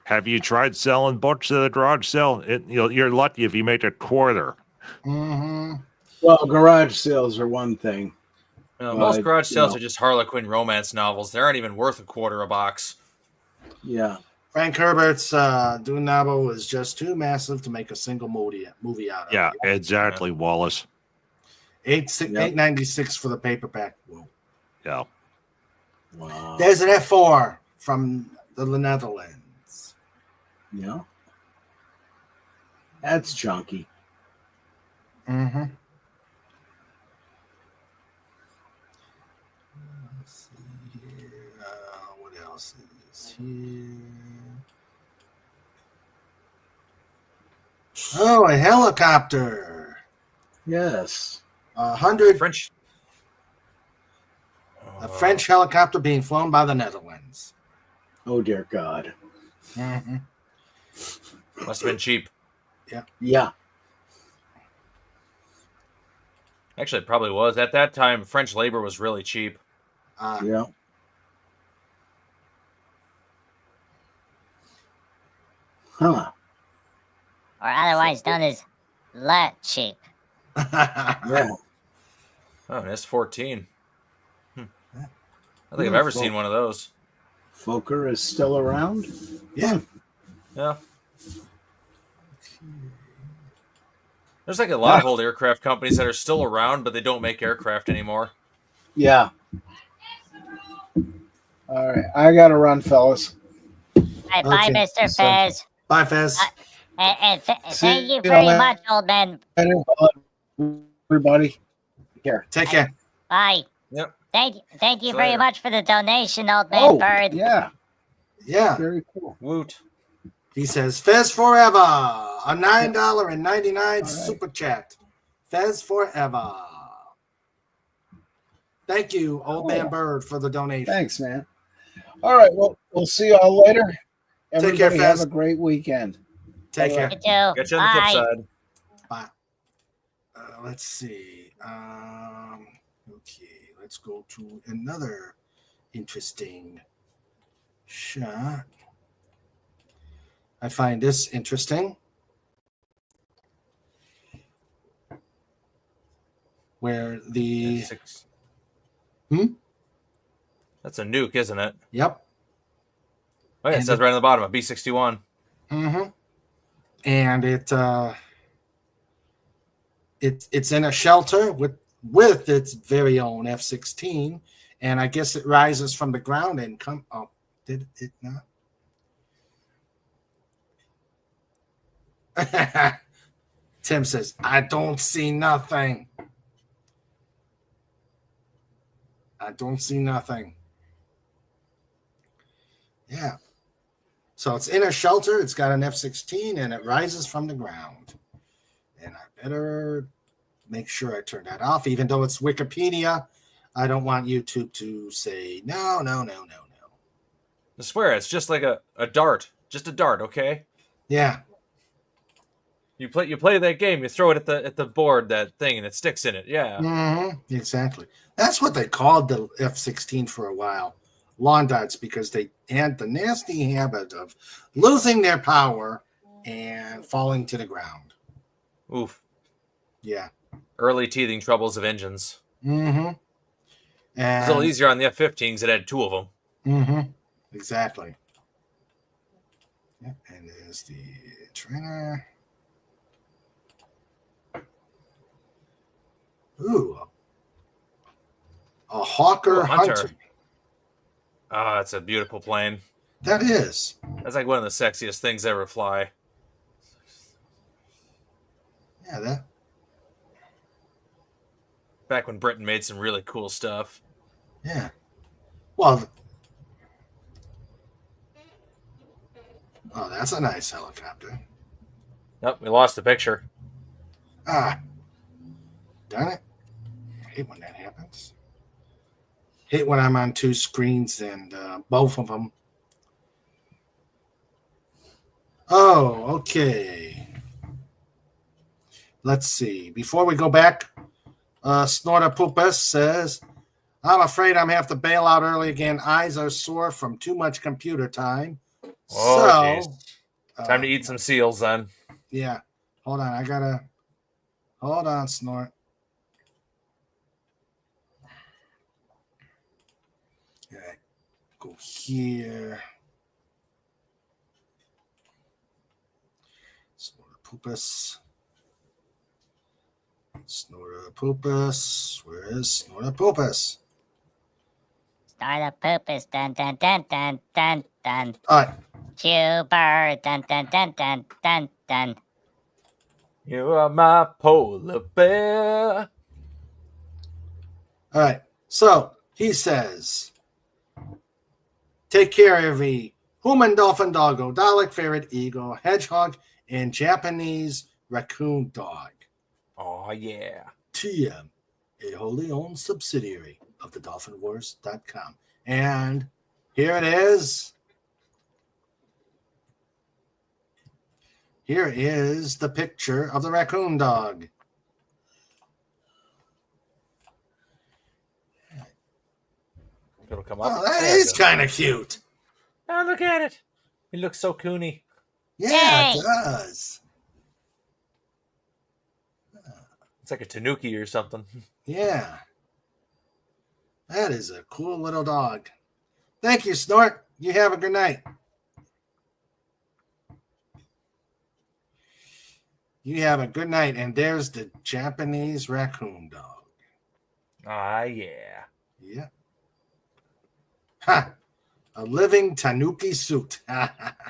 Have you tried selling books at a garage sale? You're lucky if you make a quarter. Well, garage sales are one thing. Most garage sales are just Harlequin romance novels. They aren't even worth a quarter a box. Yeah. Frank Herbert's Dune novel was just too massive to make a single movie out of. Yeah, exactly, Wallace. $8.96 for the paperback. Whoa. Yeah. Wow. There's an F4 from the Netherlands. Yeah. That's chunky. Let's see here. What else is here? Oh, a helicopter. Yes. 100 French. A French helicopter being flown by the Netherlands. Oh, dear God. Must have been cheap. Yeah. Actually, it probably was. At that time, French labor was really cheap. Yeah. Huh. Or otherwise known as lot cheap. Yeah. Oh, an S14. I don't think I've ever seen one of those. Fokker is still around? Yeah. Yeah. There's like a lot of old aircraft companies that are still around, but they don't make aircraft anymore. Yeah. All right. I got to run, fellas. Bye, Mr. Fez. Bye, Fez. And thank you very much, old man. Everybody. Take care. Bye. Yep. Thank you very much for the donation, old man Bird. Yeah. Yeah. Very cool. Woot. He says, Fez forever. A $9.99 super chat. Fez forever. Thank you, Old Man Bird, for the donation. Thanks, man. All right. Well, we'll see y'all later. Everybody Take care, have Fez. a great weekend. Take care. You too. Catch you on the flip Bye. side. Bye. Let's see. Okay, let's go to another interesting shot. I find this interesting. Where the That's a nuke, isn't it? Yep. Oh yeah, it says right on the bottom, a B-61. Mm-hmm. And it's in a shelter with its very own F-16, and I guess it rises from the ground and come up. Did it not? Tim says, I don't see nothing. I don't see nothing. Yeah. So it's in a shelter. It's got an F-16, and it rises from the ground. And I better make sure I turn that off, even though it's Wikipedia. I don't want YouTube to say, no. I swear, it's just like a dart. Just a dart, okay? Yeah. You play that game, you throw it at the board, that thing, and it sticks in it. Yeah. Mm-hmm. Exactly. That's what they called the F-16 for a while. Lawn darts, because they had the nasty habit of losing their power and falling to the ground. Oof. Yeah. Early teething troubles of engines. Mm-hmm. It's a little easier on the F-15s. It had two of them. Mm-hmm. Exactly. Yep. And there's the trainer. Ooh. A Hawker Hunter. Ah, it's a beautiful plane. That is. That's like one of the sexiest things to ever fly. Yeah, that. Back when Britain made some really cool stuff. Yeah. Well. Oh, that's a nice helicopter. Nope, we lost the picture. Ah. Darn it. I hate when that happens. Hate when I'm on two screens and both of them. Oh, okay. Let's see. Before we go back, Snorter Poopus says, I'm afraid I'm have to bail out early again. Eyes are sore from too much computer time. Oh, time to eat some seals then. Yeah. Hold on. Hold on, Snort. All right. Go here. Snorter Poopus. Snorter Poopus. Where is Snorter Poopus? Snorter Poopus. Dun dun dun dun dun dun. All right. Cuber. Dun dun dun dun dun dun. You are my polar bear. All right. So he says, take care, every human, dolphin, doggo, Dalek, ferret, eagle, hedgehog, and Japanese raccoon dog. Oh, yeah. TM, a wholly owned subsidiary of the DolphinWars.com. And here it is. Here is the picture of the raccoon dog. It'll come up. Oh, that is kind of cute. Oh, look at it. He looks so coony. Yeah, Yay. it does. It's like a tanuki or something. Yeah. That is a cool little dog. Thank you, Snort. You have a good night. You have a good night. And there's the Japanese raccoon dog. Ah, yeah. Yeah. Ha! A living tanuki suit.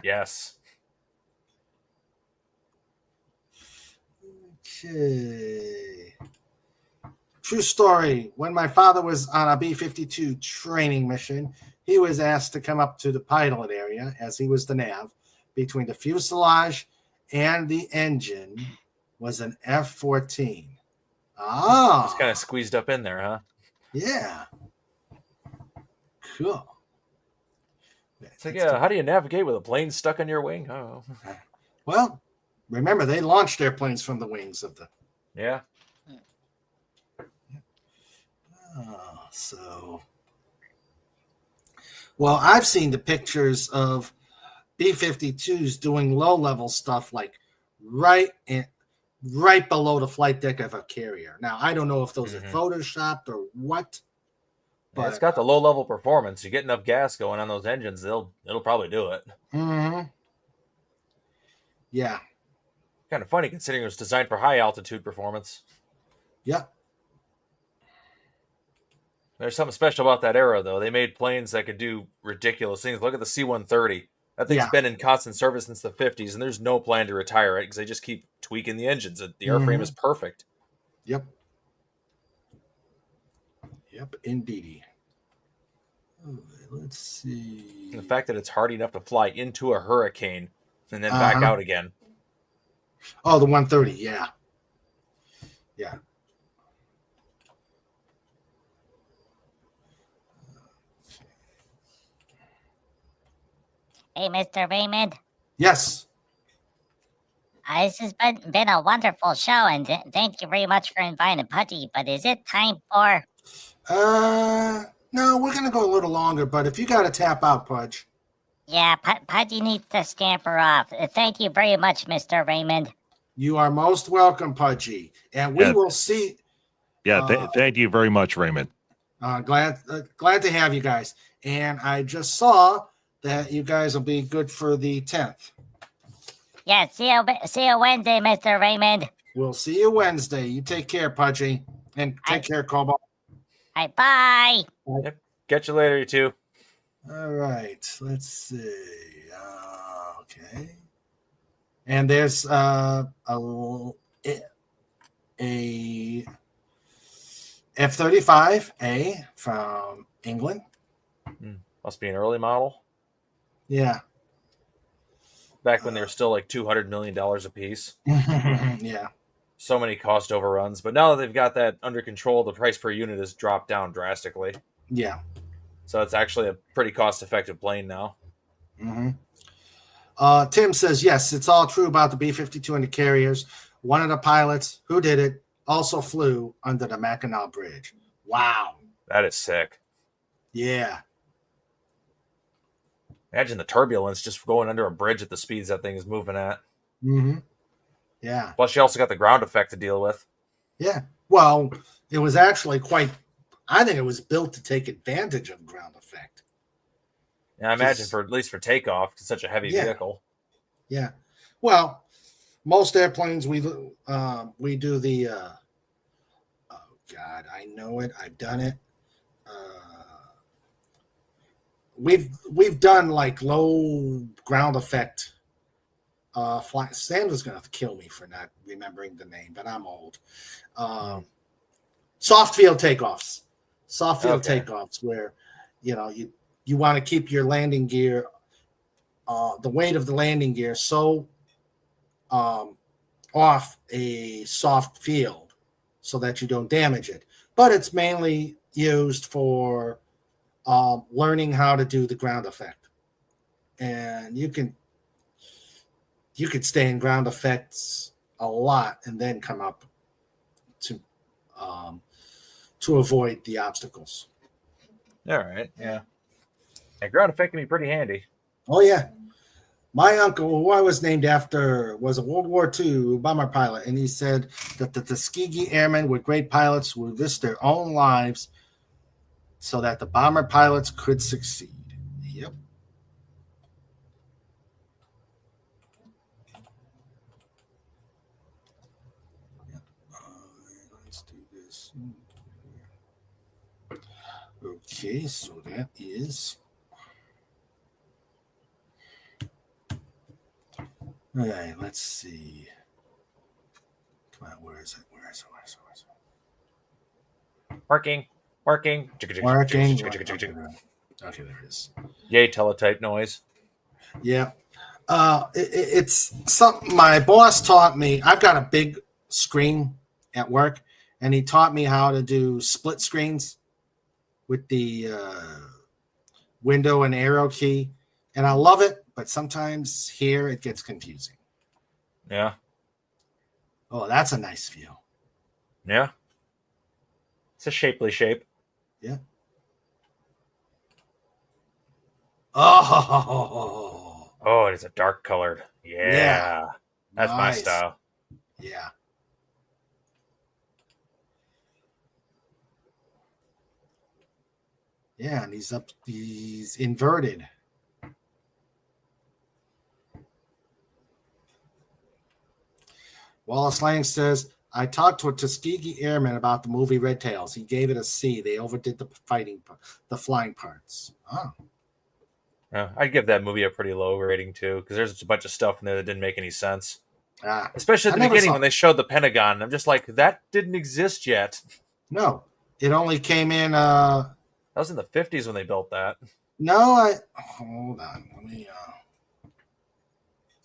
Yes. Okay. True story. When my father was on a B-52 training mission, he was asked to come up to the pilot area, as he was the nav, between the fuselage and the engine was an F-14. It's kind of squeezed up in there, huh? Yeah. Cool. It's like, how do you navigate with a plane stuck on your wing? Oh. Well, remember, they launched airplanes from the wings of the... Yeah. Well, I've seen the pictures of B-52s doing low-level stuff, like right below the flight deck of a carrier. Now, I don't know if those are photoshopped or what. But yeah, it's got the low-level performance. You get enough gas going on those engines, it'll probably do it. Mm-hmm. Yeah. Kind of funny considering it was designed for high-altitude performance. Yep. There's something special about that era, though. They made planes that could do ridiculous things. Look at the C-130. That thing's been in constant service since the 50s, and there's no plan to retire it because they just keep tweaking the engines. The airframe is perfect. Yep. Yep, indeedy. Let's see. And the fact that it's hard enough to fly into a hurricane and then back out again. Oh, the 130, yeah. Yeah. Hey, Mr. Raymond. Yes. This has been a wonderful show, and thank you very much for inviting Putty. But is it time for... No, we're going to go a little longer, but if you got to tap out, Pudge. Yeah, Pudgy needs to scamper off. Thank you very much, Mr. Raymond. You are most welcome, Pudgy. And we will see. Yeah, thank you very much, Raymond. Glad to have you guys. And I just saw that you guys will be good for the 10th. Yeah, see you Wednesday, Mr. Raymond. We'll see you Wednesday. You take care, Pudgy. And take care, Cobalt. All right, bye. Yep. Catch you later, you two. All right. Let's see. Okay. And there's a F-35A from England. Must be an early model. Yeah. Back when they were still like $200 million a piece. Yeah. So many cost overruns. But now that they've got that under control, the price per unit has dropped down drastically. Yeah. So it's actually a pretty cost-effective plane now. Mm-hmm. Tim says, yes, it's all true about the B-52 and the carriers. One of the pilots who did it also flew under the Mackinac Bridge. Wow. That is sick. Yeah. Imagine the turbulence just going under a bridge at the speeds that thing is moving at. Mm-hmm. Yeah. Plus, you also got the ground effect to deal with. Yeah. Well, it was actually I think it was built to take advantage of ground effect. Yeah, I imagine at least for takeoff, it's such a heavy vehicle. Yeah. Well, most airplanes we do the oh God, I know it. I've done it. We've done like low ground effect flight. Sandra's gonna have to kill me for not remembering the name, but I'm old. Soft field takeoffs. Soft field takeoffs where you want to keep your landing gear, the weight of the landing gear so off a soft field so that you don't damage it. But it's mainly used for learning how to do the ground effect. And you can stay in ground effects a lot and then come up to avoid the obstacles. All right, yeah. And ground effect can be pretty handy. Oh, yeah. My uncle, who I was named after, was a World War II bomber pilot, and he said that the Tuskegee Airmen were great pilots who risked their own lives so that the bomber pilots could succeed. Yep. Let's do this. Okay, so that is... All right, let's see. Come on, where is it? Working. Working. Okay, there it is. Yay, teletype noise. Yeah. It's something my boss taught me. I've got a big screen at work, and he taught me how to do split screens with the window and arrow key, and I love it. But sometimes here it gets confusing. Yeah. Oh, that's a nice view. Yeah. It's a shapely shape. Yeah. Oh. Oh, it is a dark colored. Yeah. That's my Nice. style. Yeah. Yeah, and he's inverted. Wallace Lang says, I talked to a Tuskegee airman about the movie Red Tails. He gave it a C. They overdid the flying parts. Oh. Yeah, I'd give that movie a pretty low rating too, because there's a bunch of stuff in there that didn't make any sense. Especially at the beginning when they showed the Pentagon. I'm just like, that didn't exist yet. No, it only came in. That was in the 50s when they built that. No, hold on. Let me.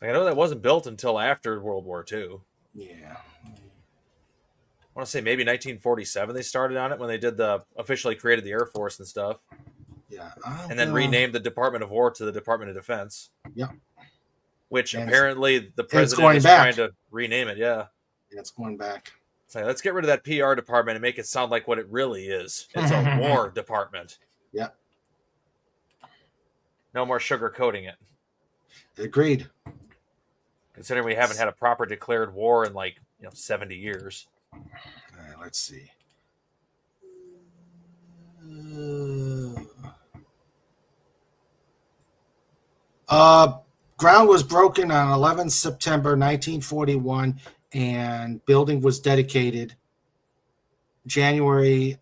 I know that wasn't built until after World War II. Yeah. I want to say maybe 1947 they started on it when they officially created the Air Force and stuff. Yeah. And then renamed the Department of War to the Department of Defense. Yeah. Which and apparently the president is trying to rename it. Yeah. It's going back. It's like, let's get rid of that PR department and make it sound like what it really is. It's a war department. Yeah. No more sugarcoating it. Agreed. Considering we haven't had a proper declared war in 70 years. All right, let's see. Ground was broken on 11 September 1941, and building was dedicated 15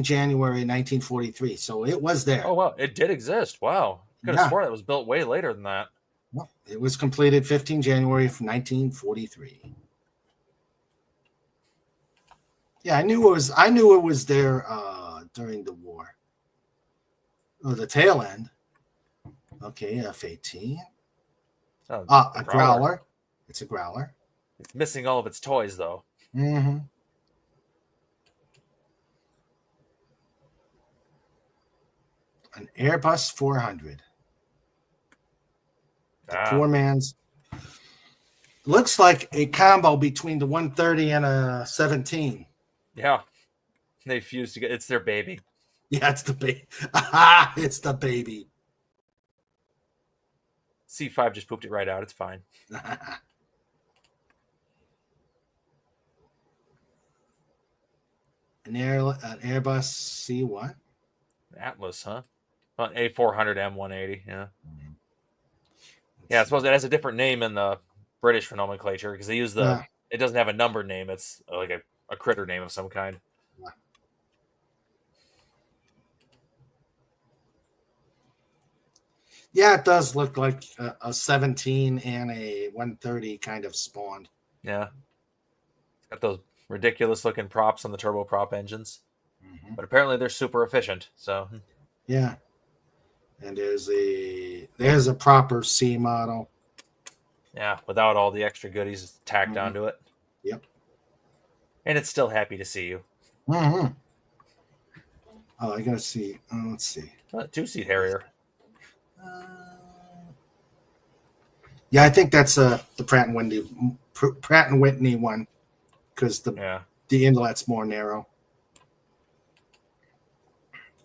January 1943. So it was there. Oh, wow. It did exist. Wow. Could have sworn it was built way later than that. Well, it was completed 15 January 1943. Yeah, I knew it was there during the war. Oh, the tail end. Okay, F-18. A growler. It's a growler. It's missing all of its toys, though. Mm-hmm. An Airbus 400. Poor man's. Looks like a combo between the 130 and a 17. Yeah. They fused together. It's their baby. Yeah, it's the baby. It's the baby. C5 just pooped it right out. It's fine. An Airbus C what? Atlas, huh? A400 M180. Yeah. Yeah, I suppose it has a different name in the British nomenclature because they use it doesn't have a number name. It's like a critter name of some kind. Yeah, it does look like a 17 and a 130 kind of spawned. Yeah. It's got those ridiculous looking props on the turboprop engines. Mm-hmm. But apparently they're super efficient. So yeah. And there's a proper C model. Yeah, without all the extra goodies tacked onto it. Yep. And it's still happy to see you. Mm-hmm. Oh, I gotta see. Let's see. 2-seat Harrier. Yeah, I think that's the Pratt and Whitney one because the inlet's more narrow.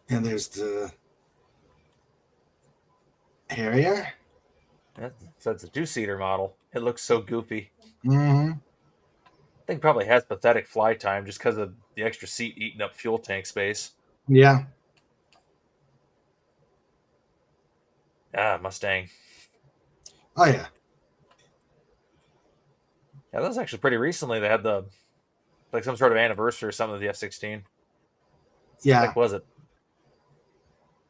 And there's the Harrier. So it's a 2-seater model. It looks so goofy. Mm-hmm. I think it probably has pathetic fly time just because of the extra seat eating up fuel tank space. Yeah. Mustang. Oh, yeah. Yeah, that was actually pretty recently. They had some sort of anniversary or something of the F-16. Yeah. What was it?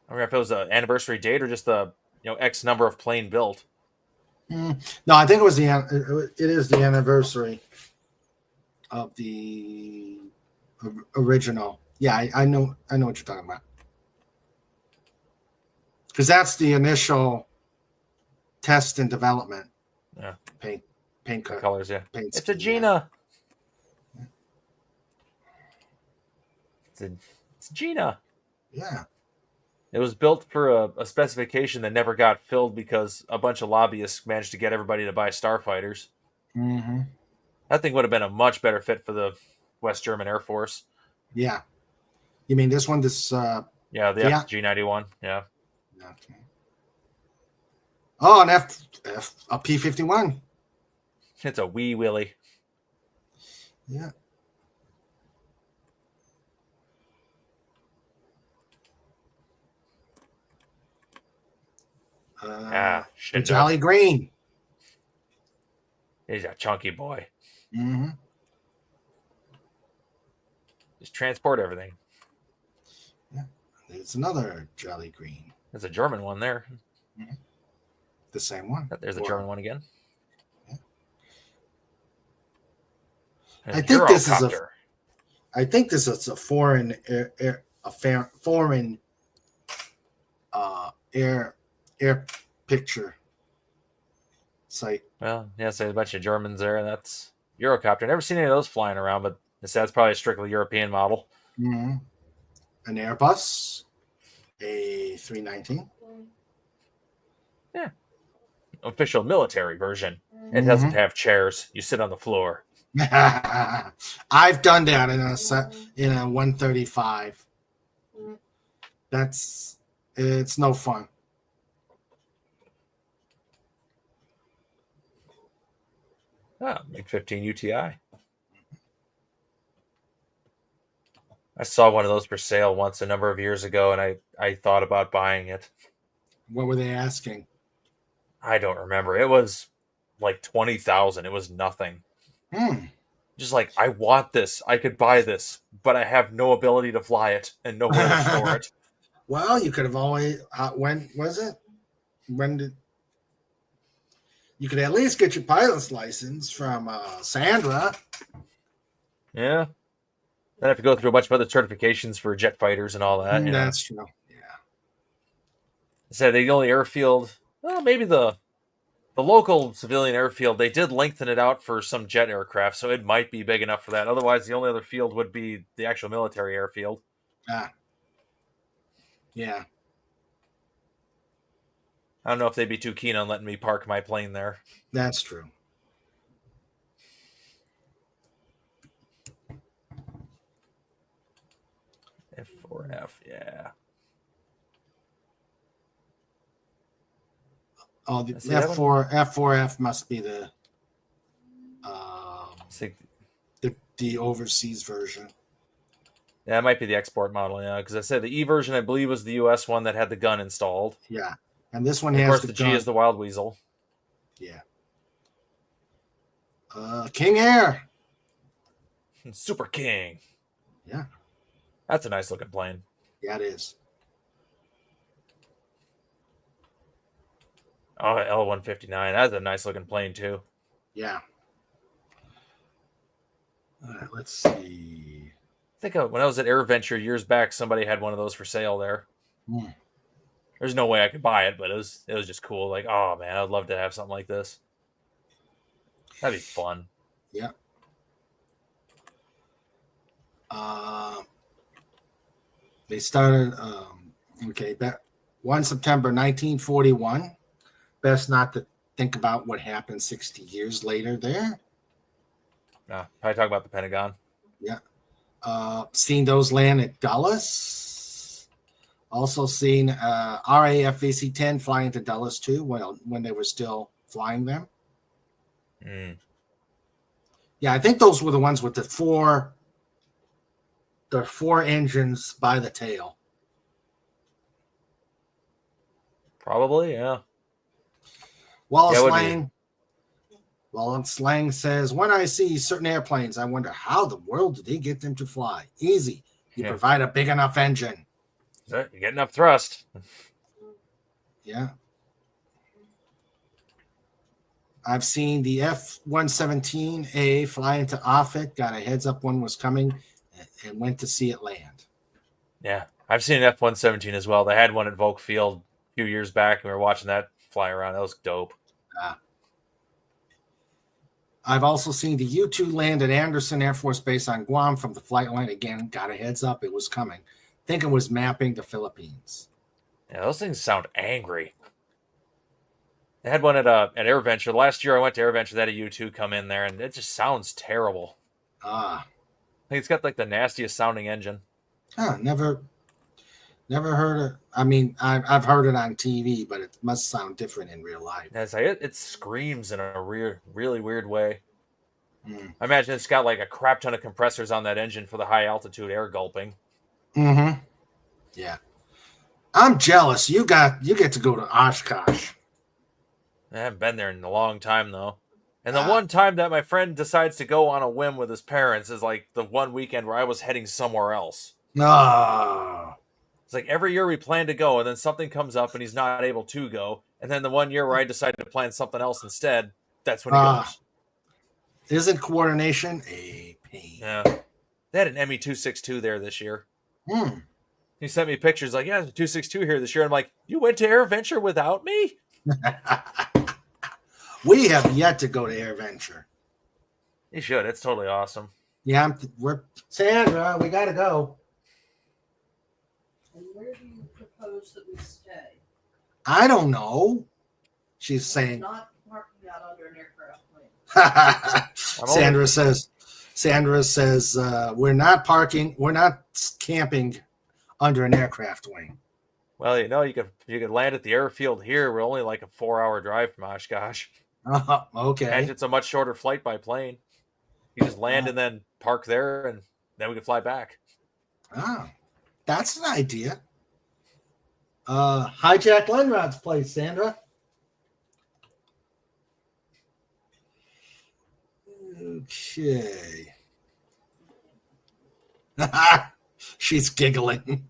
I don't remember if it was an anniversary date or just the X number of plane built. No, I think it is the anniversary of the original. Yeah, I know what you're talking about. Because that's the initial test and development. Yeah. Paint The cut. colors, yeah. Paint It's a scheme, Gina. It's Gina. Yeah. It was built for a specification that never got filled because a bunch of lobbyists managed to get everybody to buy Starfighters. Mm-hmm. That thing would have been a much better fit for the West German Air Force. Yeah. You mean this one? This Yeah, the yeah. FG-91. Yeah. Okay. Oh, an a P-51. It's a wee willy. Yeah. Shit. Jolly Green. He's a chunky boy. Mm-hmm. Just transport everything. Yeah. There's another Jolly Green. There's a German one there. Mm-hmm. The same one. There's a German one again. Yeah. And I think this is Eurocopter. a foreign foreign air picture site. Well, yeah, so there's a bunch of Germans there, and that's Eurocopter. Never seen any of those flying around, but that's probably a strictly European model. Mm-hmm. An Airbus, a 319. Yeah. Official military version. It doesn't have chairs. You sit on the floor. I've done that in a 135. It's no fun. MiG-15 UTI. I saw one of those for sale once a number of years ago, and I thought about buying it. What were they asking? I don't remember. It was like 20,000. It was nothing. Just like, I want this. I could buy this, but I have no ability to fly it and nowhere to store it. Well, you could have always. When was it? When did you could at least get your pilot's license from Sandra? Yeah. Then I have to go through a bunch of other certifications for jet fighters and all that. That's true. Yeah. So the only airfield, well, maybe the local civilian airfield, they did lengthen it out for some jet aircraft, so it might be big enough for that. Otherwise, the only other field would be the actual military airfield. Yeah. I don't know if they'd be too keen on letting me park my plane there. That's true. F4F, yeah. Oh, the F4F must be the overseas version. Yeah, it might be the export model, yeah. Because I said the E version, I believe, was the US one that had the gun installed. Yeah. And this one has has of course, the G is the Wild Weasel. Yeah. King Air. Super King. Yeah. That's a nice looking plane. Yeah, it is. Oh, L-159. That's a nice looking plane, too. Yeah. All right, let's see. I think when I was at AirVenture years back, somebody had one of those for sale there. There's no way I could buy it, but it was just cool. Like, oh, man, I'd love to have something like this. That'd be fun. Yeah. They started, 1 September 1941. Best not to think about what happened 60 years later there. No, probably talk about the Pentagon. Yeah. Seen those land at Dulles. Also seen RAF VC-10 flying to Dulles too, when they were still flying them. Yeah, I think those were the ones with the four engines by the tail. Probably, yeah. Wallace Lang says, when I see certain airplanes, I wonder how the world did they get them to fly? Easy. You provide a big enough engine. You're getting up thrust. Yeah. I've seen the F-117A fly into Offutt, got a heads up one was coming, and went to see it land. Yeah. I've seen an F-117 as well. They had one at Volk Field a few years back, and we were watching that fly around. That was dope. I've also seen the U-2 land at Anderson Air Force Base on Guam from the flight line. Again, got a heads up, it was coming. Think it was mapping the Philippines. Yeah, those things sound angry. They had one at AirVenture. Last year I went to AirVenture. They had a U2 come in there, and it just sounds terrible. I think it's got like the nastiest sounding engine. Never heard it. I mean, I've heard it on TV, but it must sound different in real life. Yeah, it's like it screams in a really weird way. I imagine it's got like a crap ton of compressors on that engine for the high altitude air gulping. Mm-hmm. Yeah. I'm jealous. You get to go to Oshkosh. I haven't been there in a long time, though. And the one time that my friend decides to go on a whim with his parents is like the one weekend where I was heading somewhere else. No. It's like every year we plan to go, and then something comes up and he's not able to go. And then the one year where I decided to plan something else instead, that's when he goes. Isn't coordination a pain? Yeah. They had an ME-262 there this year. Hmm. He sent me pictures like, yeah, there's a 262 here this year. I'm like, you went to AirVenture without me? We have yet to go to AirVenture. You should. It's totally awesome. Yeah, we're Sandra. We gotta go. And where do you propose that we stay? I don't know. She's saying. Not parking out under an aircraft plane. Sandra says we're not camping under an aircraft wing. Well, you could land at the airfield here. We're only like a 4-hour drive from Oshkosh. Okay. And it's a much shorter flight by plane. You just land and then park there, and then we can fly back. That's an idea. Hijack Lenrod's place, Sandra. Okay. She's giggling.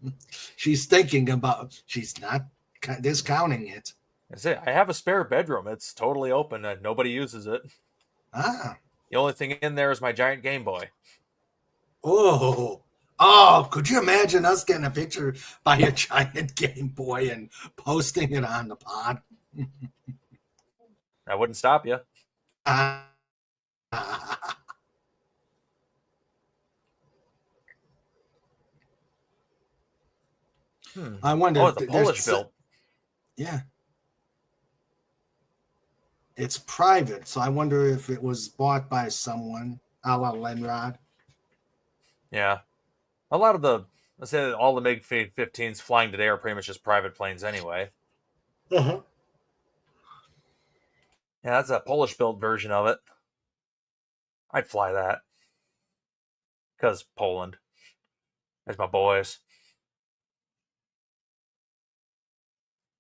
She's thinking about. She's not discounting it. I have a spare bedroom. It's totally open. Nobody uses it. The only thing in there is my giant Game Boy. Oh, could you imagine us getting a picture by a giant Game Boy and posting it on the pod? I wouldn't stop you. I wonder. Oh, the Polish built. Yeah. It's private, so I wonder if it was bought by someone, a la Lenrod. Yeah. A lot of let's say all the MiG-15s flying today are pretty much just private planes anyway. Uh-huh. Yeah, that's a Polish-built version of it. I'd fly that. Because Poland. That's my boys.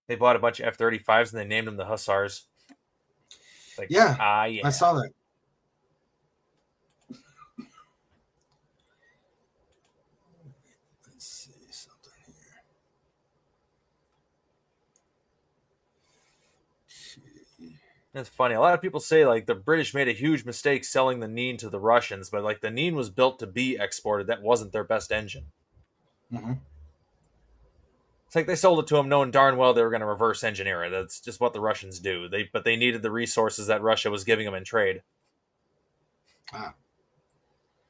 They bought a bunch of F-35s and they named them the Hussars. Like, yeah, yeah, I saw that. Let's see something here. It's funny. A lot of people say like the British made a huge mistake selling the Neen to the Russians, but like the Neen was built to be exported. That wasn't their best engine. Mm-hmm. It's like they sold it to them knowing darn well they were going to reverse engineer it. That's just what the Russians do. But they needed the resources that Russia was giving them in trade.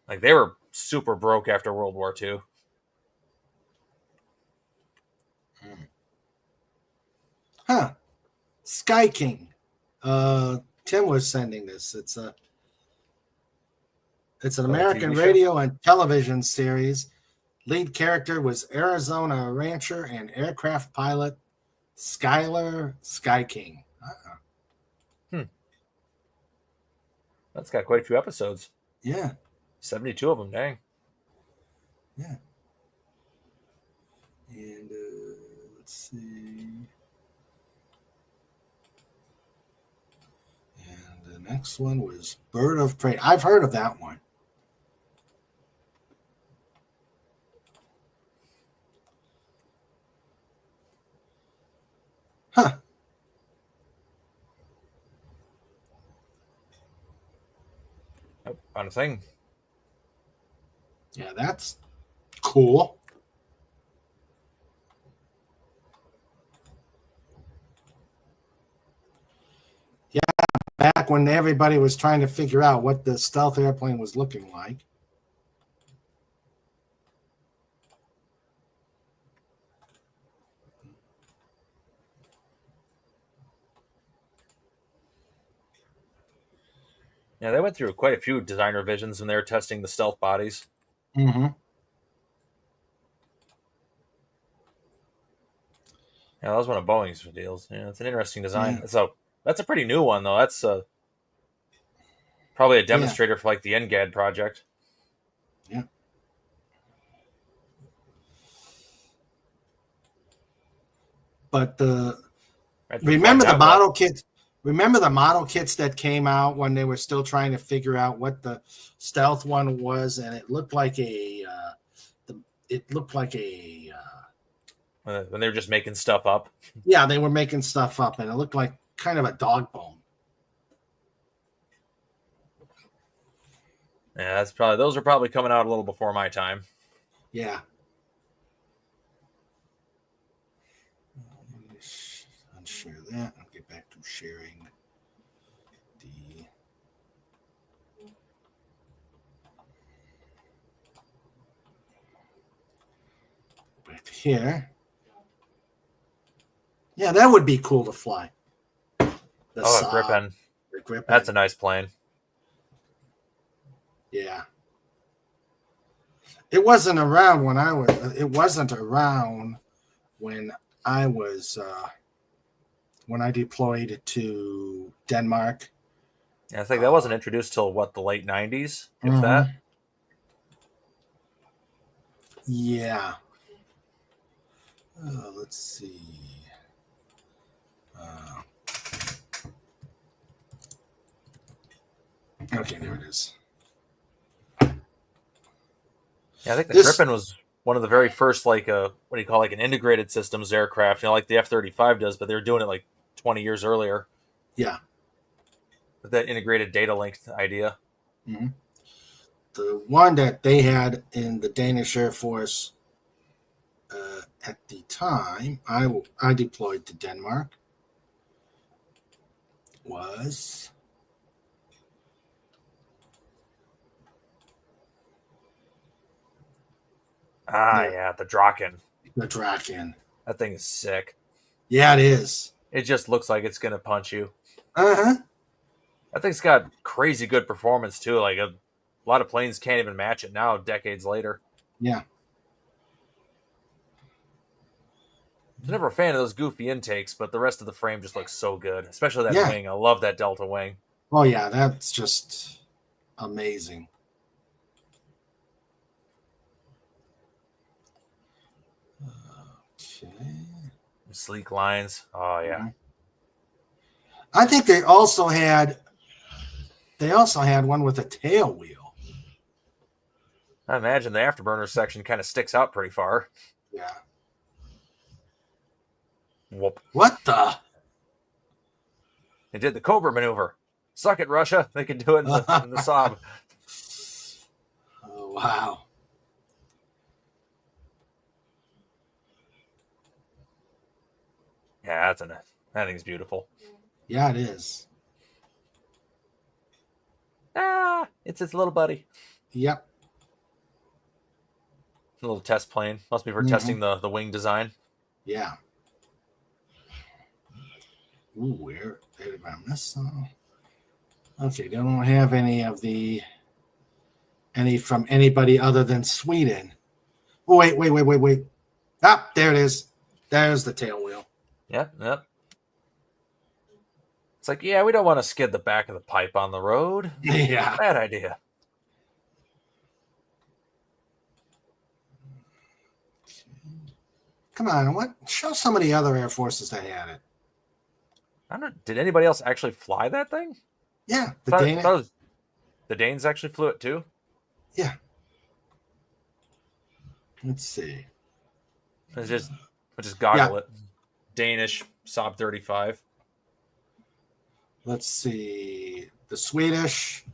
Like they were super broke after World War II. Sky King. Tim was sending this. It's an American radio and television series. Lead character was Arizona rancher and aircraft pilot Skylar Sky King. That's got quite a few episodes. Yeah. 72 of them, dang. Yeah. And let's see. And the next one was Bird of Prey. I've heard of that one. Found a thing. Yeah, that's cool. back when everybody was trying to figure out what the stealth airplane was looking like. Yeah, they went through quite a few design revisions when they were testing the stealth bodies. Mm-hmm. Yeah, that was one of Boeing's deals. Yeah, it's an interesting design. Yeah. So that's a pretty new one, though. That's probably a demonstrator for like the NGAD project. Yeah. But remember the model kits? Remember the model kits that came out when they were still trying to figure out what the stealth one was, and it looked like when they were just making stuff up. Yeah, they were making stuff up, and it looked like kind of a dog bone. Yeah, those are probably coming out a little before my time. Yeah. Unshare that. I'll get back to sharing the. Back to here. Yeah, that would be cool to fly. The Gripen. The Gripen. That's a nice plane. Yeah. It wasn't around when I was. It wasn't around when I was. When I deployed to Denmark. Yeah, I think that wasn't introduced till the late 90s, if that. Yeah. Let's see. Okay, there it is. Yeah, I think the Gripen was one of the very first, like, what do you call, like an integrated systems aircraft, like the F-35 does, but they were doing it like 20 years earlier. Yeah. With that integrated data link idea. Mm-hmm. The one that they had in the Danish Air Force at the time I deployed to Denmark was the Draken. The Draken. That thing is sick. Yeah, it is. It just looks like it's gonna punch you. Uh-huh. That thing's got crazy good performance too. Like a lot of planes can't even match it now, decades later. Yeah. I was never a fan of those goofy intakes, but the rest of the frame just looks so good. Especially that wing. I love that Delta wing. Oh yeah, that's just amazing. Okay. Sleek lines. Oh yeah. I think they also had one with a tail wheel. I imagine the afterburner section kind of sticks out pretty far. Yeah. Whoop. What the? They did the Cobra maneuver. Suck it, Russia. They could do it in the Saab. Oh, wow. Yeah, that thing's beautiful. Yeah, it is. It's its little buddy. Yep. A little test plane. Must be for testing the wing design. Yeah. Ooh, where did I miss? Okay, they don't have any from anybody other than Sweden. Oh, wait. Ah, there it is. There's the tail wheel. Yep. It's like, we don't want to skid the back of the pipe on the road. Yeah. Bad idea. Come on, show some of the other Air Forces that had it. I don't know. Did anybody else actually fly that thing? Yeah. The Danes actually flew it too? Yeah. Let's see. We'll just goggle it. Danish Saab 35. Let's see. The Swedish,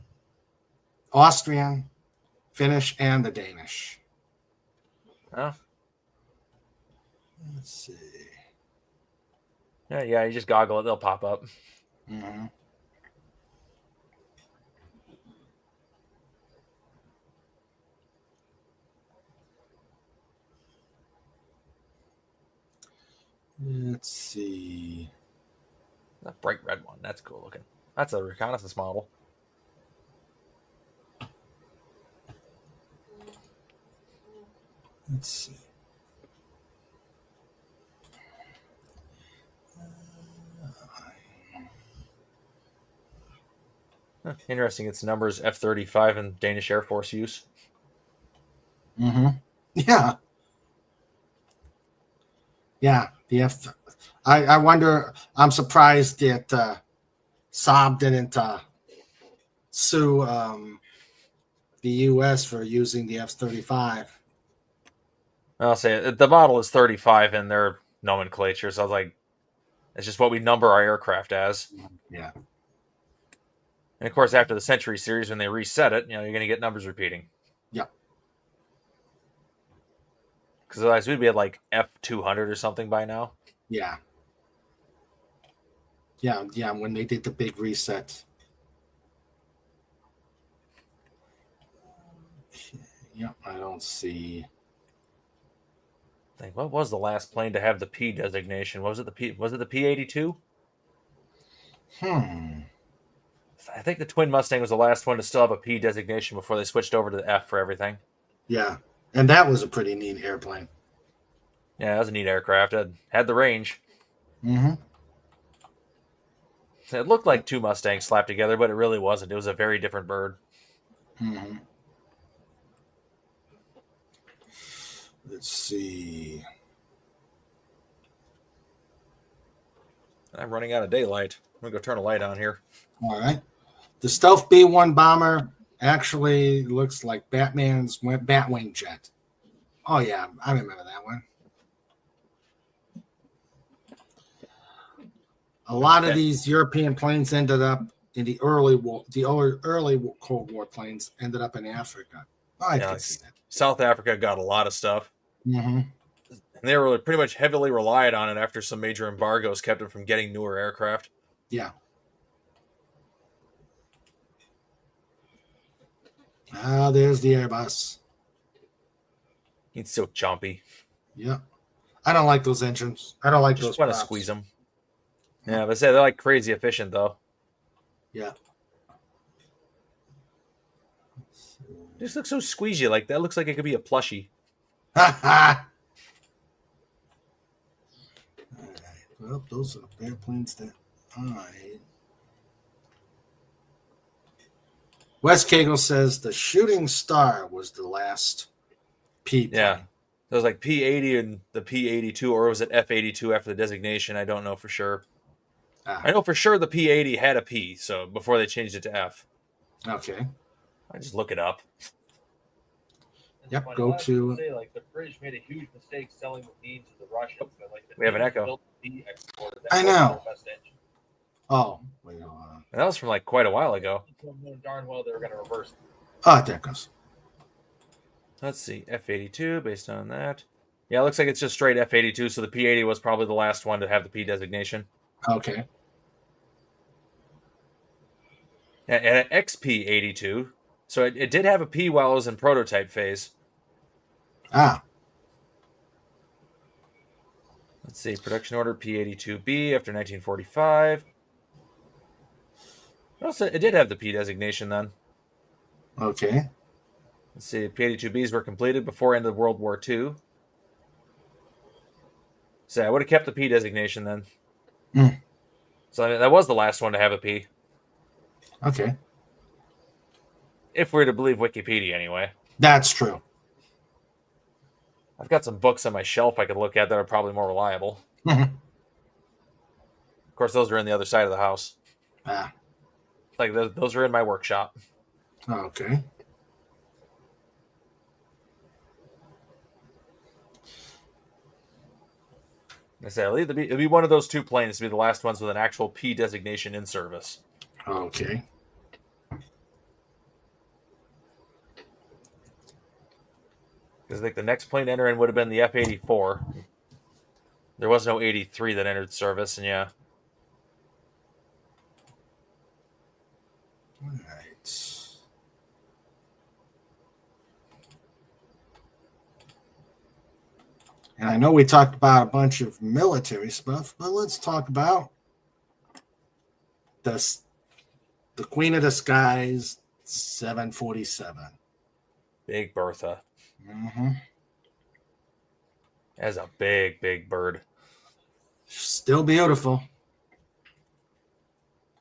Austrian, Finnish, and the Danish. Oh. Let's see. Yeah, you just goggle it, they'll pop up. Mm-hmm. Let's see. That bright red one. That's cool looking. That's a reconnaissance model. Let's see. Interesting. Its numbers F-35 and Danish Air Force use. Mm-hmm. Yeah. Yeah. I wonder. I'm surprised that Saab didn't sue the U.S. for using the F-35. I'll say the model is 35 in their nomenclature. So I was like, it's just what we number our aircraft as. Yeah. And of course, after the Century series, when they reset it, you're going to get numbers repeating. Yeah. Because otherwise, we'd be at like F200 or something by now. Yeah. Yeah. When they did the big reset. Yeah, I don't see. What was the last plane to have the P designation? Was it the P-82? I think the Twin Mustang was the last one to still have a P designation before they switched over to the F for everything. Yeah, and that was a pretty neat airplane. Yeah, that was a neat aircraft. It had the range. Mm-hmm. It looked like two Mustangs slapped together, but it really wasn't. It was a very different bird. Mm-hmm. Let's see. I'm running out of daylight. I'm going to go turn a light on here. All right. The Stealth B-1 bomber actually looks like Batman's Batwing jet. Oh, yeah. I remember that one. A lot of these European planes ended up in the early Cold War planes ended up in Africa. Oh, I can see that. South Africa got a lot of stuff. Mm-hmm. And they were pretty much heavily relied on it after some major embargoes kept them from getting newer aircraft. Yeah. Ah, there's the Airbus. It's so chompy. Yeah. I don't like those engines. I don't like Just those. want to squeeze them. Yeah, but they're like crazy efficient though. Yeah. Just looks so squeezy. Like that looks like it could be a plushie. Ha ha. All right. Well, those are airplanes that I. Wes Cagle says the Shooting Star was the last P plane. Yeah. It was like P-80 and the P-82, or was it F-82 after the designation? I don't know for sure. I know for sure the P-80 had a P, so before they changed it to F. Okay. I just look it up. Yep, go to. Say, like, the British made a huge mistake selling the D to the Russians. But, like, we have an echo. I know. Oh, wait, that was from like quite a while ago. Darn well they were going to reverse it. Oh, there it goes. Let's see, F-82 based on that. Yeah, it looks like it's just straight F-82, so the P-80 was probably the last one to have the P designation. Okay. And an XP-82, so it did have a P while it was in prototype phase. Ah. Let's see, production order P-82B after 1945. Also, it did have the P designation then. Okay. Let's see, P-82Bs were completed before end of World War II. So I would have kept the P designation then. Mm. So I mean, that was the last one to have a P. Okay. If we're to believe Wikipedia anyway. That's true. I've got some books on my shelf I could look at that are probably more reliable. Mm-hmm. Of course, those are in the other side of the house. Ah. Like, those are in my workshop. Okay. I say it'll be one of those two planes to be the last ones with an actual P designation in service. Okay. Because I think the next plane to enter in would have been the F-84. There was no 83 that entered service, and yeah. All right. And I know we talked about a bunch of military stuff, but let's talk about the Queen of the Skies 747. Big Bertha. Mm-hmm. That's a big, big bird. Still beautiful.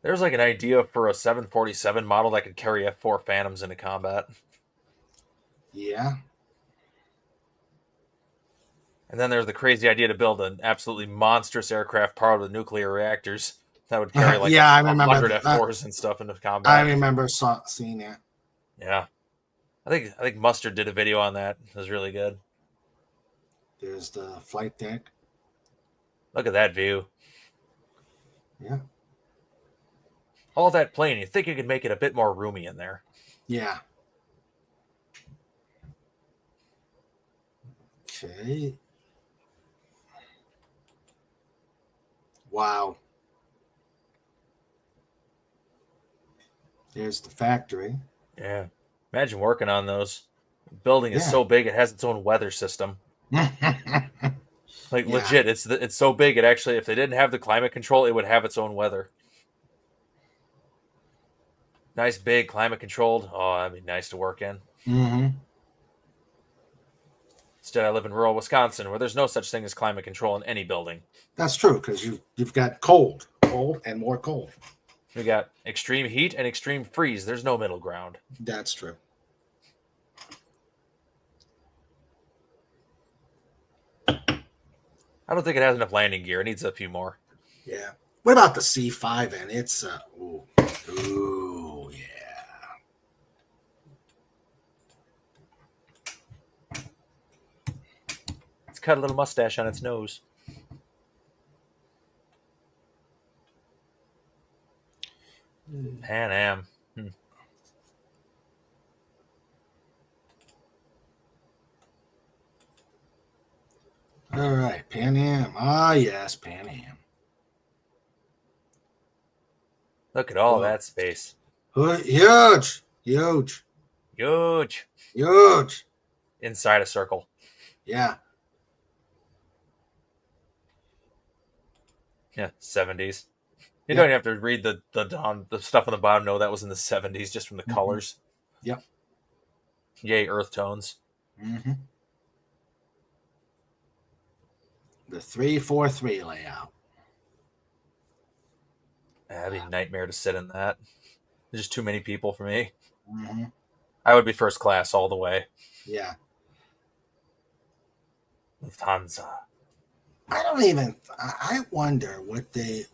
There's like an idea for a 747 model that could carry F-4 Phantoms into combat. Yeah. And then there's the crazy idea to build an absolutely monstrous aircraft powered with nuclear reactors that would carry like I remember 100 F-4s and stuff into combat. I remember seeing that. Yeah. I think Mustard did a video on that. It was really good. There's the flight deck. Look at that view. Yeah. All that plane, you think you could make it a bit more roomy in there. Yeah. Okay. Wow. There's the factory. Yeah. Imagine working on those. The building is so big it has its own weather system. Like legit, it's so big it actually, if they didn't have the climate control, it would have its own weather. Nice big climate controlled. Oh, that'd be nice to work in. Mm-hmm. Instead, I live in rural Wisconsin where there's no such thing as climate control in any building. That's true, because you've got cold, and more cold. We got extreme heat and extreme freeze. There's no middle ground. That's true. I don't think it has enough landing gear. It needs a few more. Yeah. What about the C5? And it's ooh, yeah. It's cut a little mustache on its nose. Pan Am. All right, Pan Am. Ah, yes, Pan Am. Look at all that space. Huge. Huge. Huge. Inside a circle. Yeah. Yeah, 70s. You don't have to read the stuff on the bottom. No, that was in the 70s just from the colors. Yep. Yay, earth tones. Mm-hmm. The 343 layout. That'd be a nightmare to sit in that. There's just too many people for me. Mm-hmm. I would be first class all the way. Yeah. Lufthansa. I wonder what the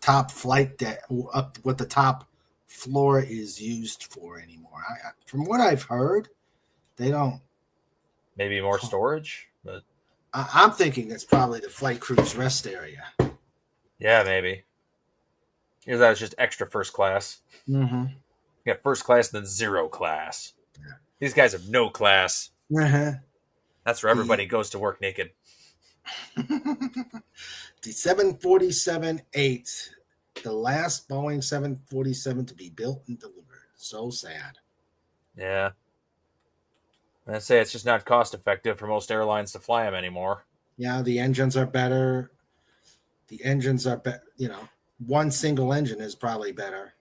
top flight deck what the top floor is used for anymore. From what I've heard, they don't. Maybe more storage, but I'm thinking it's probably the flight crew's rest area. Yeah, maybe. Either that was just extra first class. Mm-hmm. You got first class and then zero class. Yeah. These guys have no class. Uh-huh. That's where everybody goes to work naked. The 747-8, the last Boeing 747 to be built and delivered. So sad. Yeah. I say it's just not cost effective for most airlines to fly them anymore. Yeah, the engines are better. One single engine is probably better.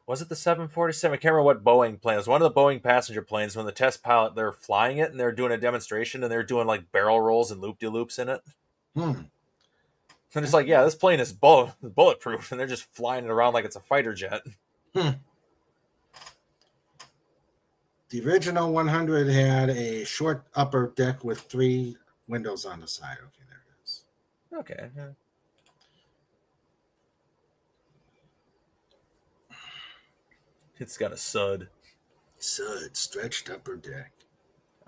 Was it the 747? I can't remember what Boeing plane. It was one of the Boeing passenger planes. When the test pilot, they're flying it and they're doing a demonstration and they're doing like barrel rolls and loop-de-loops in it. And it's like, yeah, this plane is bulletproof, and they're just flying it around like it's a fighter jet. The original 100 had a short upper deck with 3 windows on the side. Okay, there it is. Okay. Yeah. It's got a SUD. Stretched upper deck.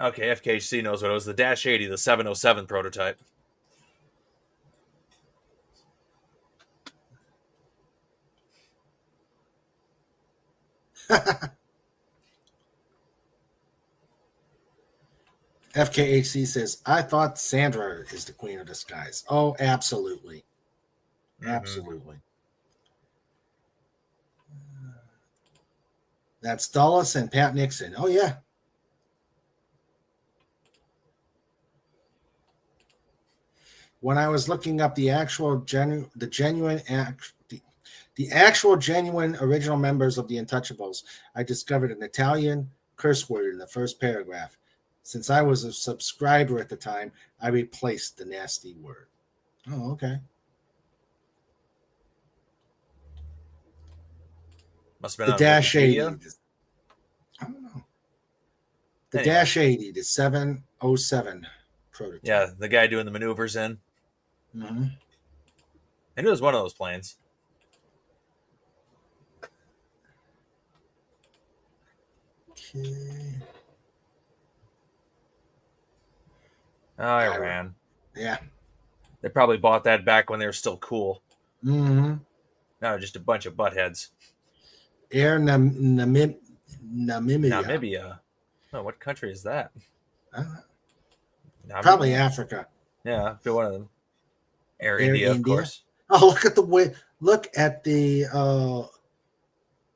Okay, FKC knows what it was. The Dash 80, the 707 prototype. FKHC says, I thought Sandra is the queen of the skies. Oh, absolutely. Absolutely. That's Dulles and Pat Nixon. Oh, yeah. When I was looking up the actual genuine original members of the Untouchables, I discovered an Italian curse word in the first paragraph. Since I was a subscriber at the time, I replaced the nasty word. Oh, okay. Must have been The on Dash 80. Wikipedia. I don't know. The Dash 80, the 707 prototype. Yeah, the guy doing the maneuvers in. Mm-hmm. I knew it was one of those planes. Okay. Oh, Iran. Yeah. They probably bought that back when they were still cool. Mm-hmm. Now just a bunch of buttheads. Air Namibia. Namibia. Oh, what country is that? Probably Africa. Yeah, be one of them. Air India, of course. Oh, look at the way. Look at the.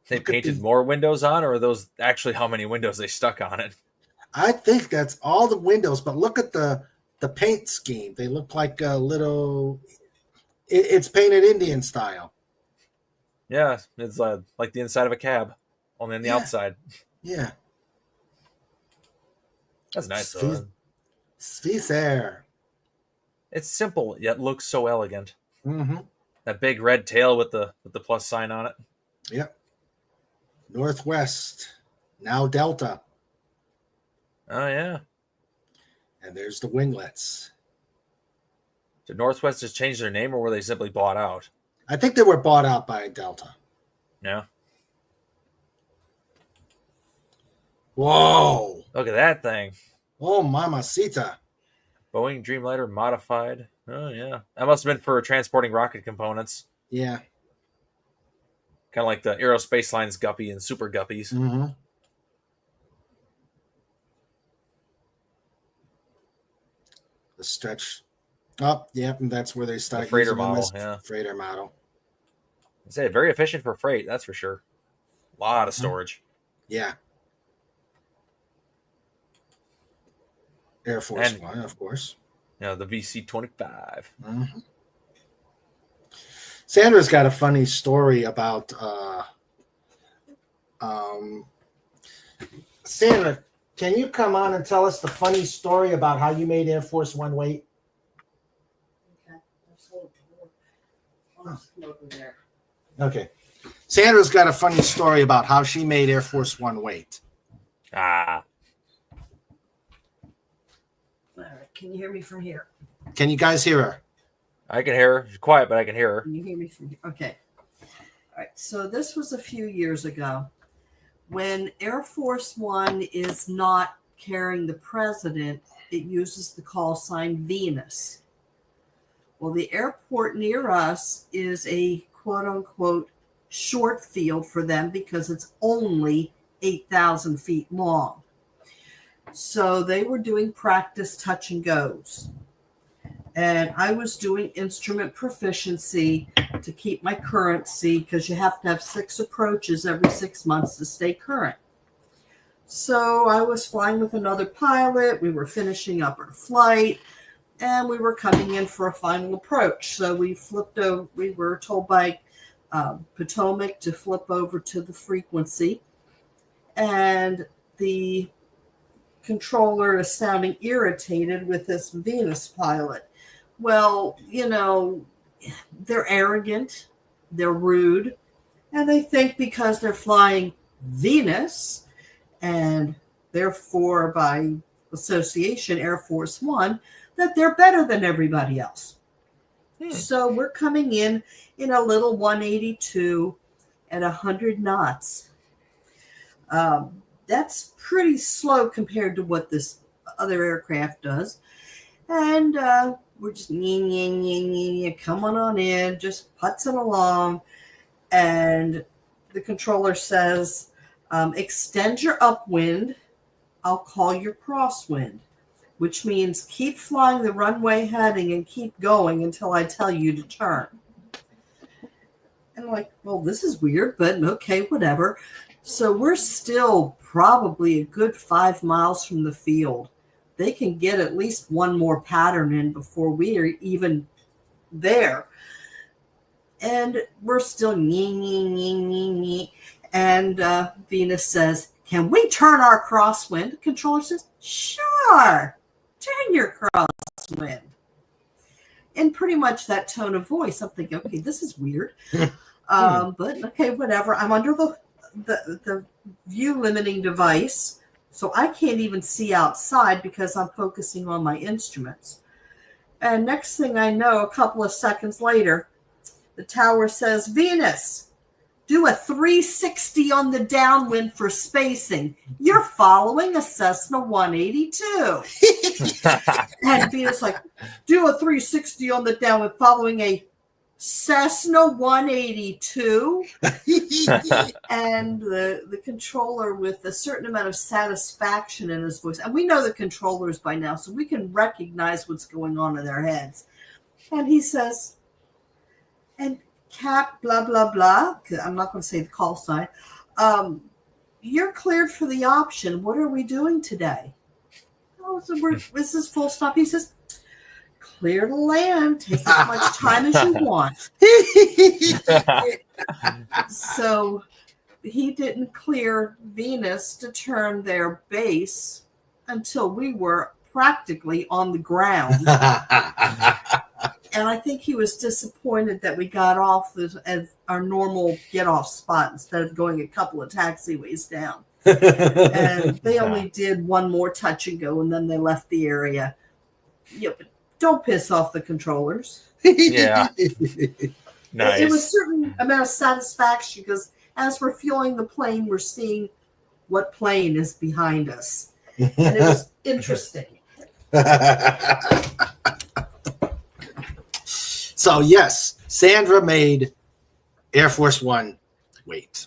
They painted more windows on, or are those actually how many windows they stuck on it? I think that's all the windows, but look at the paint scheme. They look like a little. It's painted Indian style. Yeah, it's like the inside of a cab, only on the outside. Yeah. That's nice. Swiss Air. It's simple yet looks so elegant. Mm-hmm. That big red tail with the plus sign on it. Yep. Northwest, now Delta. Oh yeah. And there's the winglets. Did Northwest just change their name, or were they simply bought out? I think they were bought out by Delta. Yeah. Whoa. Look at that thing. Oh, mamacita. Boeing Dreamliner modified. Oh, yeah. That must have been for transporting rocket components. Yeah. Kind of like the Aerospace Line's Guppy and Super Guppies. Mm-hmm. The stretch. Oh, yeah, and that's where they start The freighter using them model, as yeah. Freighter model. I say very efficient for freight, that's for sure. A lot of storage. Yeah. Air Force One, of course. Yeah, the VC-25. Mm-hmm. Sandra's got a funny story about Sandra, can you come on and tell us the funny story about how you made Air Force One weight? Okay. Sandra's got a funny story about how she made Air Force One weight. Ah. All right. Can you hear me from here? Can you guys hear her? I can hear her. She's quiet, but I can hear her. Can you hear me from here? Okay. All right. So this was a few years ago when Air Force One is not carrying the president. It uses the call sign Venus. Well, the airport near us is a quote unquote short field for them because it's only 8,000 feet long. So they were doing practice touch and goes. And I was doing instrument proficiency to keep my currency because you have to have 6 approaches every 6 months to stay current. So I was flying with another pilot. We were finishing up our flight and we were coming in for a final approach. So we flipped over. We were told by Potomac to flip over to the frequency. And the controller is sounding irritated with this Venus pilot. Well, you know, they're arrogant, they're rude, and they think because they're flying Venus and therefore by association Air Force One, that they're better than everybody else. So we're coming in a little 182 at 100 knots. That's pretty slow compared to what this other aircraft does. And we're just coming on in, just putzing along. And the controller says, extend your upwind. I'll call your crosswind, which means keep flying the runway heading and keep going until I tell you to turn. And I'm like, well, this is weird, but okay, whatever. So we're still probably a good 5 miles from the field. They can get at least one more pattern in before we are even there. And we're still nee. And Venus says, can we turn our crosswind? The controller says, sure, turn your crosswind. In pretty much that tone of voice. I'm thinking, okay, this is weird. But okay, whatever. I'm under the view limiting device, so I can't even see outside because I'm focusing on my instruments. And next thing I know, a couple of seconds later, the tower says, Venus, do a 360 on the downwind for spacing. You're following a Cessna 182. And Venus like, do a 360 on the downwind following a Cessna 182. And the controller with a certain amount of satisfaction in his voice. And we know the controllers by now, so we can recognize what's going on in their heads. And he says, and Cap, blah, blah, blah. I'm not going to say the call sign. You're cleared for the option. What are we doing today? Oh, so this is full stop. He says, clear to land. Take as much time as you want. So he didn't clear Venus to turn their base until we were practically on the ground. And I think he was disappointed that we got off as our normal get-off spot instead of going a couple of taxiways down. And they only did one more touch and go, and then they left the area. Yeah, but don't piss off the controllers. Yeah. Nice. It was a certain amount of satisfaction because as we're fueling the plane, we're seeing what plane is behind us. And it was interesting. So, yes, Sandra made Air Force One wait.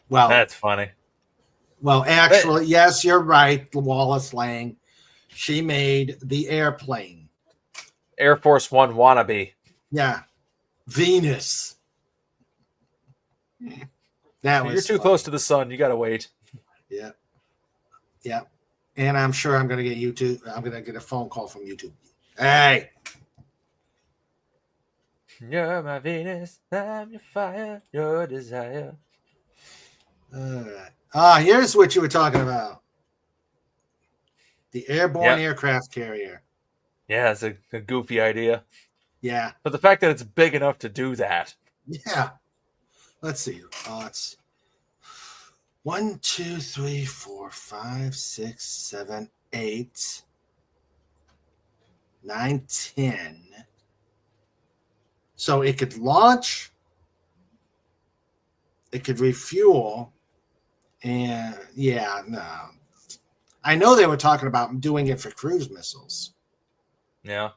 Well, that's funny. Well, actually, yes, you're right, Wallace Lang. She made the airplane. Air Force One wannabe. Yeah. Venus. That was You're too close to the sun. You got to wait. Yeah. Yeah. And I'm sure I'm going to get YouTube. I'm going to get a phone call from YouTube. Hey. You're my Venus. I'm your fire. Your desire. All right. Here's what you were talking about. The airborne aircraft carrier. Yeah, it's a goofy idea. Yeah. But the fact that it's big enough to do that. Yeah. Let's see. It's 1, 2, 3, 4, 5, 6, 7, 8, 9, 10. So it could launch, it could refuel, and no. I know they were talking about doing it for cruise missiles. Yeah.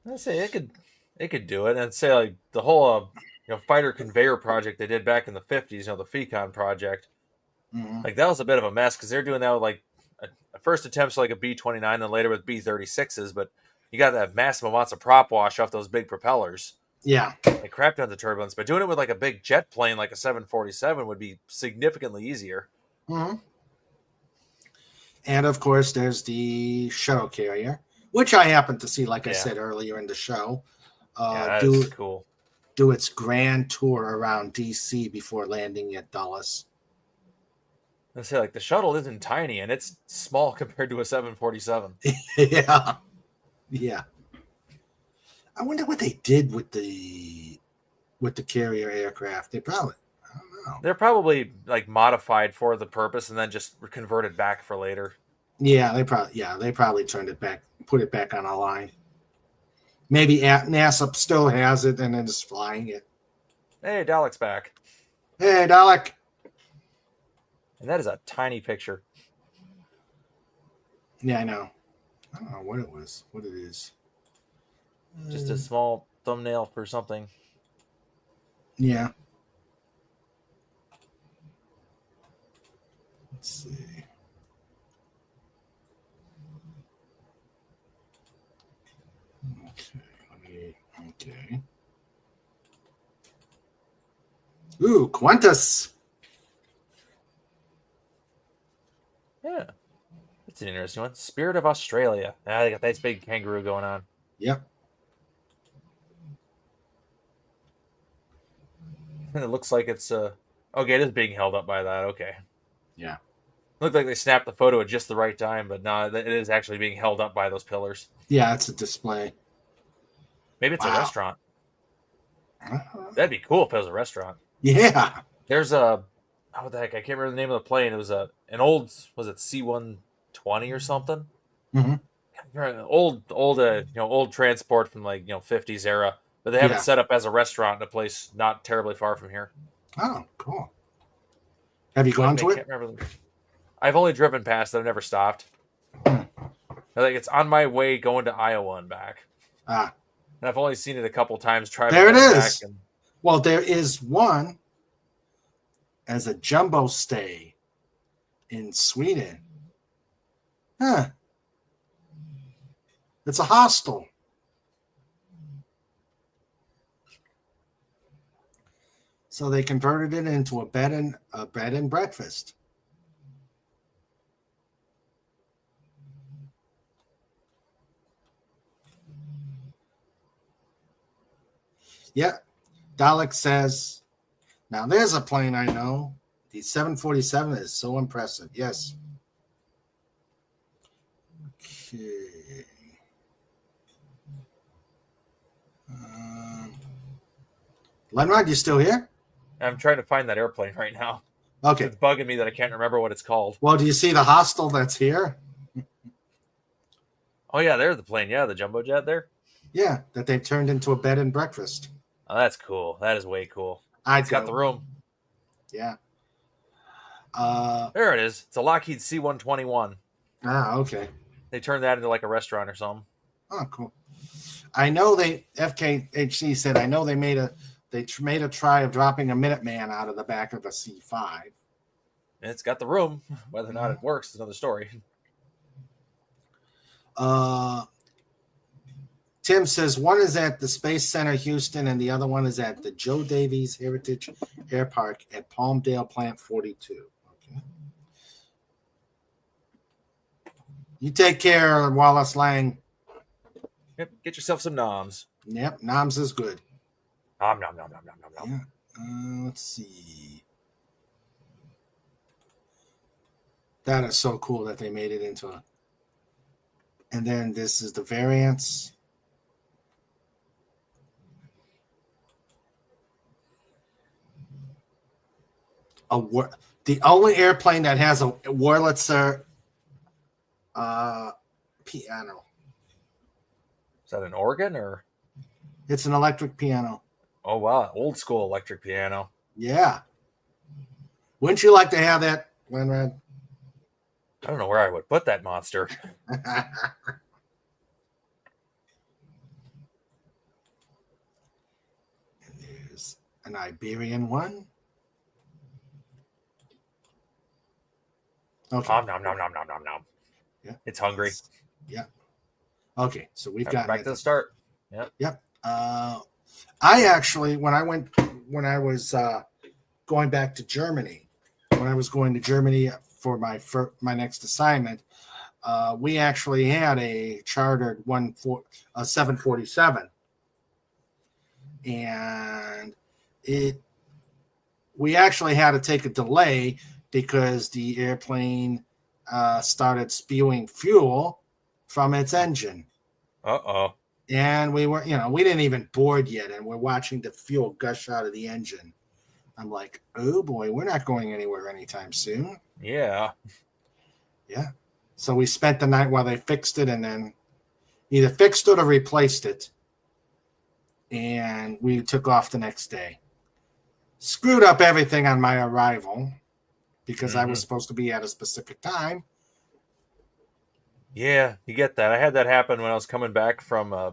I'd say it could do it. And say like the whole fighter conveyor project they did back in the 50s, the FECON project. Mm-hmm. Like that was a bit of a mess because they're doing that with like a first attempts like a B-29, then later with B-36s, but you got that massive amounts of prop wash off those big propellers. Yeah. Like crap tons of turbulence. But doing it with like a big jet plane like a 747 would be significantly easier. Mm-hmm. And of course, there's the shuttle carrier, which I happened to see, like I said earlier in the show. That's cool. Do its grand tour around DC before landing at Dulles. I say like the shuttle isn't tiny and it's small compared to a 747. Yeah. Yeah. I wonder what they did with the carrier aircraft. I don't know. They're probably like modified for the purpose and then just converted back for later. Yeah, they probably turned it back, put it back on a line. Maybe NASA still has it and then is flying it. Hey, Dalek's back. Hey, Dalek. And that is a tiny picture. Yeah, I know. I don't know what it was. What it is. Just a small thumbnail for something. Yeah. Let's see. Okay. Ooh, Qantas. Yeah. That's an interesting one. Spirit of Australia. Ah, they got that big kangaroo going on. Yep. And it looks like it's okay, it is being held up by that. Okay. Yeah. Looked like they snapped the photo at just the right time, but no, it is actually being held up by those pillars. Yeah, it's a display. Maybe it's a Wow. restaurant. That'd be cool if it was a restaurant. Yeah. There's a what the heck? I can't remember the name of the plane. It was an old, was it C-120 or something? Mm-hmm. Old transport from 50s era, but they have it set up as a restaurant in a place not terribly far from here. Oh, cool. Have you gone to it? I've only driven past it. I've never stopped. I think it's on my way going to Iowa and back. Ah. And I've only seen it a couple times. There it is. Well, there is one as a jumbo stay in Sweden. Huh. It's a hostel. So they converted it into a bed and breakfast. Yeah. Dalek says, now there's a plane I know. The 747 is so impressive. Yes. Okay. Lenrod, you still here? I'm trying to find that airplane right now. Okay. It's bugging me that I can't remember what it's called. Well, do you see the hostel that's here? Oh, yeah, there's the plane. Yeah, the jumbo jet there. Yeah, that they've turned into a bed and breakfast. Oh, that's cool. That is way cool. It's got the room. Yeah. There it is. It's a Lockheed C-121. Ah, okay. They turned that into like a restaurant or something. Oh, cool. I know FKHC said, I know they made a try of dropping a Minuteman out of the back of a C-5. It's got the room. Whether or not it works is another story. Tim says one is at the Space Center Houston and the other one is at the Joe Davies Heritage Air Park at Palmdale Plant 42. Okay. You take care, Wallace Lang. Yep, get yourself some noms. Yep, noms is good. Nom, nom, nom, nom, nom, nom, nom. Yeah. Let's see. That is so cool that they made it into a... And then this is the variants. The only airplane that has a Wurlitzer piano. Is that an organ or? It's an electric piano. Oh, wow. Old school electric piano. Yeah. Wouldn't you like to have that, Lenrad? I don't know where I would put that monster. And there's an Iberian one. Okay. Nom, nom, nom, nom, nom, nom, nom. Yeah. It's hungry. Yeah. Okay, so we've got back to the start. Yep. Yep. I actually, when I was going back to Germany, when I was going to Germany for my next assignment, we actually had a chartered 747, and we actually had to take a delay because the airplane started spewing fuel from its engine. Uh-oh. And we didn't even board yet, and we're watching the fuel gush out of the engine. I'm like, oh boy, we're not going anywhere anytime soon. Yeah. Yeah. So we spent the night while they fixed it, and then either fixed it or replaced it. And we took off the next day. Screwed up everything on my arrival because I was supposed to be at a specific time. Yeah, you get that. I had that happen when I was coming back from. I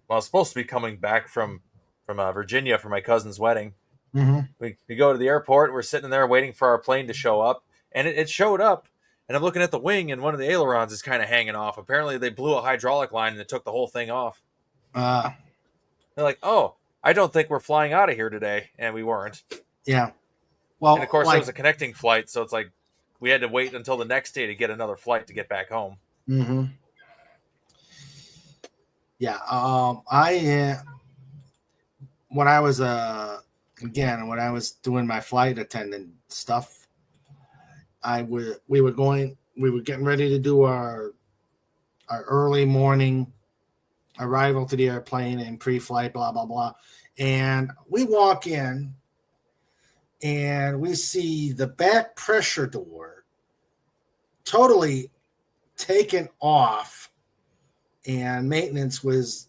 was supposed to be coming back from Virginia for my cousin's wedding. Mm-hmm. We go to the airport. We're sitting there waiting for our plane to show up, and it showed up. And I'm looking at the wing, and one of the ailerons is kind of hanging off. Apparently, they blew a hydraulic line and it took the whole thing off. They're like, "Oh, I don't think we're flying out of here today," and we weren't. Yeah. Well, And of course, like, it was a connecting flight, so it's like we had to wait until the next day to get another flight to get back home. mm-hmm. Yeah. When I was when I was doing my flight attendant stuff, we were getting ready to do our early morning arrival to the airplane and pre-flight, blah blah blah, and we walk in and we see the back pressure door totally taken off, and maintenance was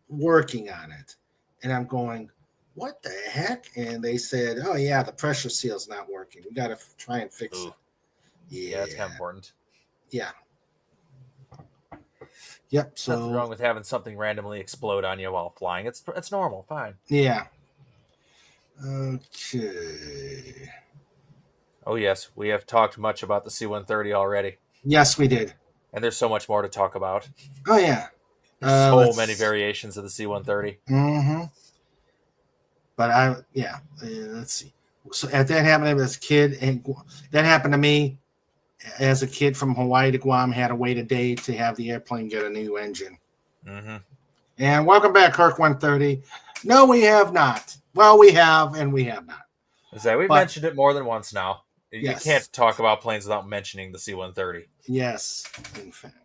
working on it, and I'm going, what the heck? And they said, oh yeah, the pressure seal's not working, we got to try and fix it. Yeah, that's kind of important. Yeah. Yep. So nothing wrong with having something randomly explode on you while flying. It's normal, fine. Yeah. Okay. Oh yes, we have talked much about the C-130 already. Yes, we did. And there's so much more to talk about. Oh yeah. There's so many variations of the C-130. Mm-hmm. But let's see. So that happened as a kid, and that happened to me as a kid from Hawaii to Guam. Had to wait a day to have the airplane get a new engine. Mm-hmm. And welcome back, Kirk 130. No, we have not. Well, we have, and we have not. We've mentioned it more than once now. Yes. You can't talk about planes without mentioning the C-130. Yes, in fact.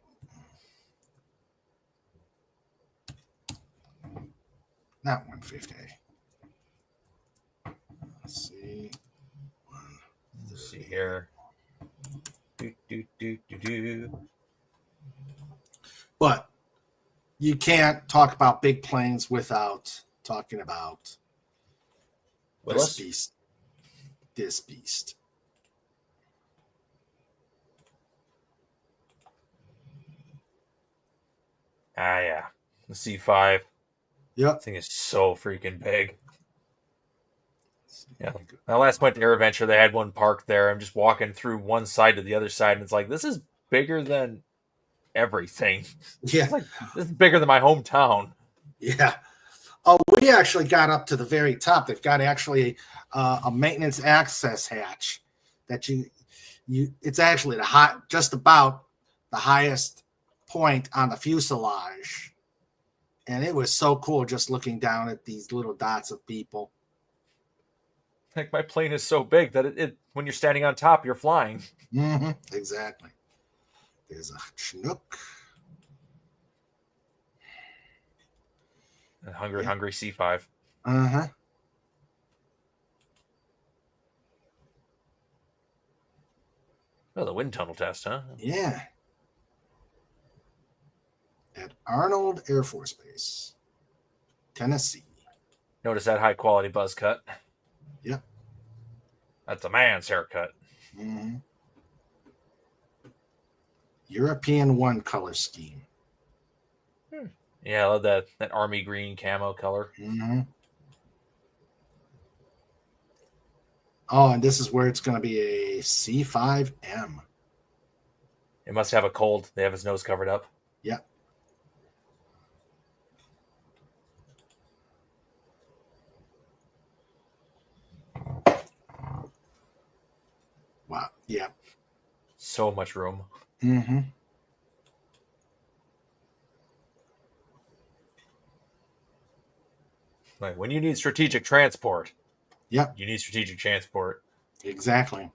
Not 150. Let's see. Let's see here. But you can't talk about big planes without talking about this beast. This beast. Ah, yeah. The C5. Yep. This thing is so freaking big. Yeah. My last went to AirVenture, they had one parked there. I'm just walking through one side to the other side, and it's like, this is bigger than everything. Yeah. It's like, this is bigger than my hometown. Yeah. Oh, we actually got up to the very top. They've got actually a maintenance access hatch that you it's actually just about the highest point on the fuselage. And it was so cool just looking down at these little dots of people. Like, my plane is so big that it when you're standing on top, you're flying. Mm-hmm. Exactly. There's a Chinook. A hungry C5. Uh-huh. Oh, the wind tunnel test, huh? Yeah. At Arnold Air Force Base, Tennessee. Notice that high quality buzz cut. Yep. That's a man's haircut. Mm-hmm. European one color scheme. Yeah, I love that army green camo color. Mm-hmm. Oh, and this is where it's going to be a C5M. It must have a cold. They have his nose covered up. Yep. Wow. Yeah. So much room. Mm-hmm. Like, when you need strategic transport. Yep. You need strategic transport. Exactly.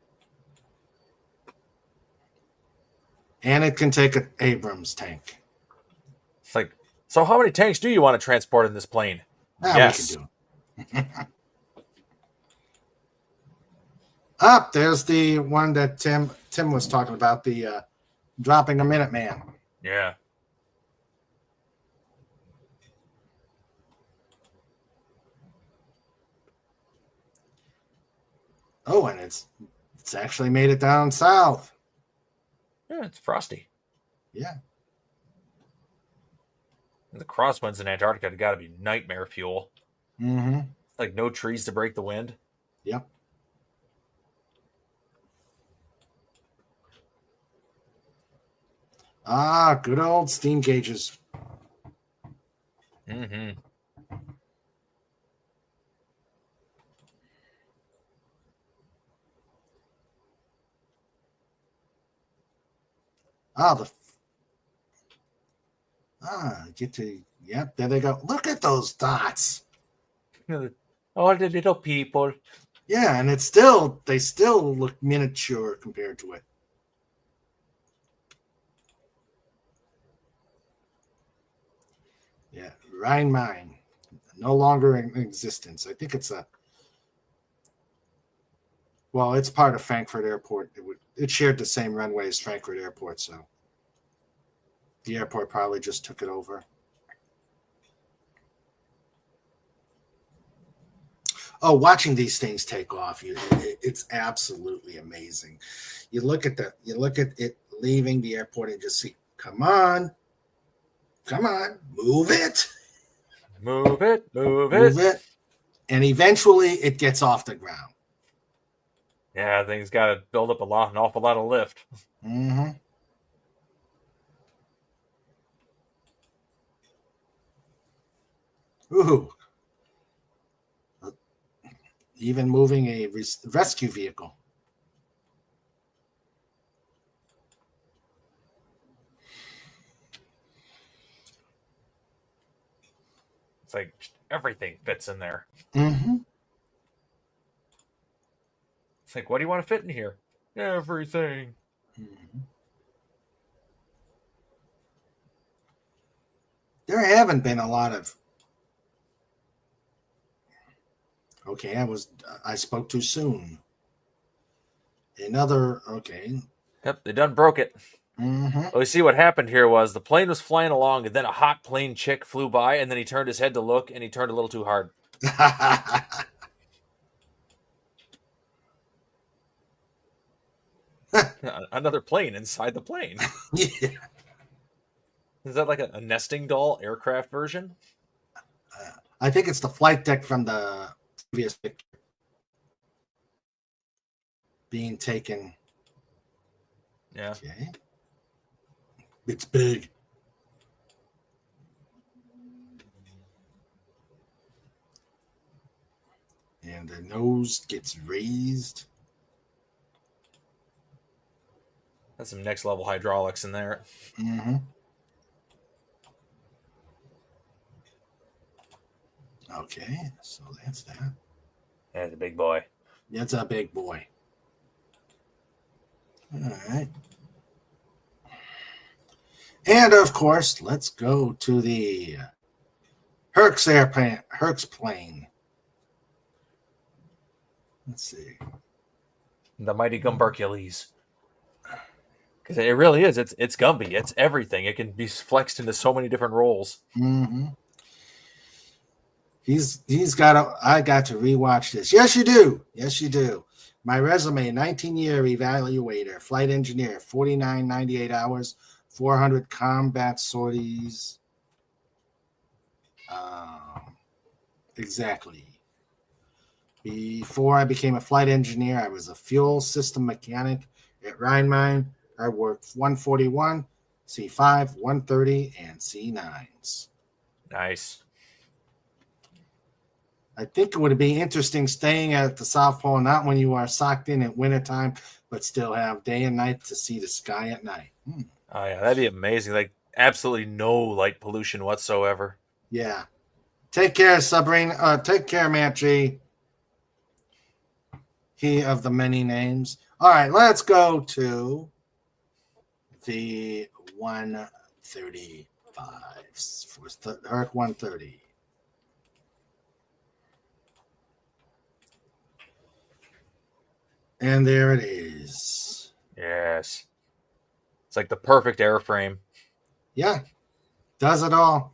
And it can take an Abrams tank. It's like, so how many tanks do you want to transport in this plane? Yes. We can do it. There's the one that Tim was talking about, the dropping a Minuteman. Yeah. Oh, and it's actually made it down south. Yeah, it's frosty. Yeah. And the crosswinds in Antarctica have got to be nightmare fuel. Mm-hmm. Like, no trees to break the wind. Yep. Good old steam gauges. Mm-hmm. Oh, get to, yep, there they go. Look at those dots. All the little people. Yeah, and they still look miniature compared to it. Yeah, Rhein-Main, no longer in existence. I think it's it's part of Frankfurt Airport. It shared the same runway as Frankfurt Airport, so the airport probably just took it over. Oh, watching these things take off, it's absolutely amazing. You look at it leaving the airport and just see, come on, move it. Move it. And eventually it gets off the ground. Yeah, things got to build up an awful lot of lift. Mm-hmm. Ooh. Even moving a rescue vehicle. It's like everything fits in there. Mm-hmm. It's like, what do you want to fit in here? Everything. Mm-hmm. There haven't been a lot of. Okay, I spoke too soon. Okay. Yep, they done broke it. Mm-hmm. Well, you see what happened here was the plane was flying along, and then a hot plane chick flew by, and then he turned his head to look, and he turned a little too hard. Another plane inside the plane. Yeah. Is that like a nesting doll aircraft version? I think it's the flight deck from the previous picture being taken. Yeah. Okay. It's big. And the nose gets raised. That's some next level hydraulics in there. Mm-hmm. Okay, so that's that. That's a big boy. That's a big boy. All right. And of course, let's go to the Herc's plane. Let's see. The mighty Gumbercules. Because it really is. It's Gumby. It's everything. It can be flexed into so many different roles. Mm-hmm. I got to rewatch this. Yes, you do. Yes, you do. My resume, 19-year evaluator, flight engineer, 49.98 hours, 400 combat sorties. Exactly. Before I became a flight engineer, I was a fuel system mechanic at Rhein-Main. I worked 141, C5, 130, and C9s. Nice. I think it would be interesting staying at the South Pole, not when you are socked in at wintertime, but still have day and night to see the sky at night. Oh, yeah, that'd be amazing. Like, absolutely no light pollution whatsoever. Yeah. Take care, Sabrina. Take care, Matt G. He of the many names. All right, let's go to the 135 for Herc 130. And there it is. Yes. It's like the perfect airframe. Yeah. Does it all.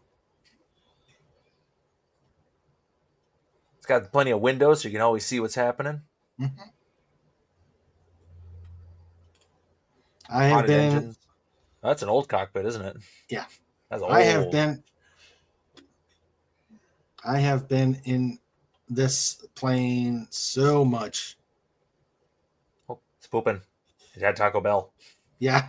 It's got plenty of windows so you can always see what's happening. Mm-hmm. I have been. Engines. That's an old cockpit, isn't it? Yeah. That's old. I have been in this plane so much. Oh, it's pooping. It had Taco Bell. Yeah.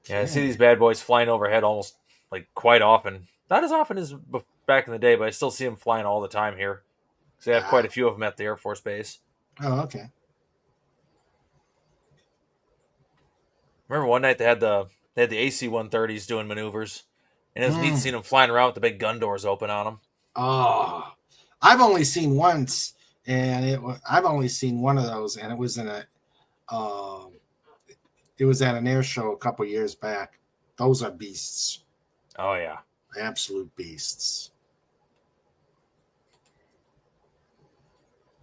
Yeah, I see these bad boys flying overhead almost like quite often. Not as often as back in the day, but I still see them flying all the time here. because they have quite a few of them at the Air Force Base. Oh, okay. Remember one night they had the AC-130s doing maneuvers, and it was neat seeing them flying around with the big gun doors open on them. Oh, I've only seen once, and I've only seen one of those, and it was in it was at an air show a couple years back. Those are beasts. Oh yeah, absolute beasts.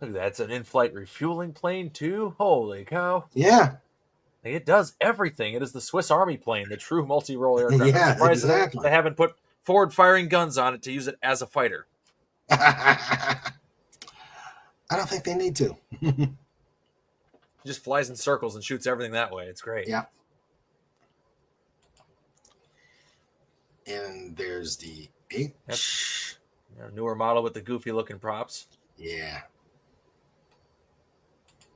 Look at that! It's an in-flight refueling plane too. Holy cow! Yeah. It does everything. It is the Swiss Army plane, the true multi-role aircraft. Yeah, I'm surprised exactly. they haven't put forward-firing guns on it to use it as a fighter. I don't think they need to. It just flies in circles and shoots everything that way. It's great. Yeah. And there's the H. Newer model with the goofy-looking props. Yeah.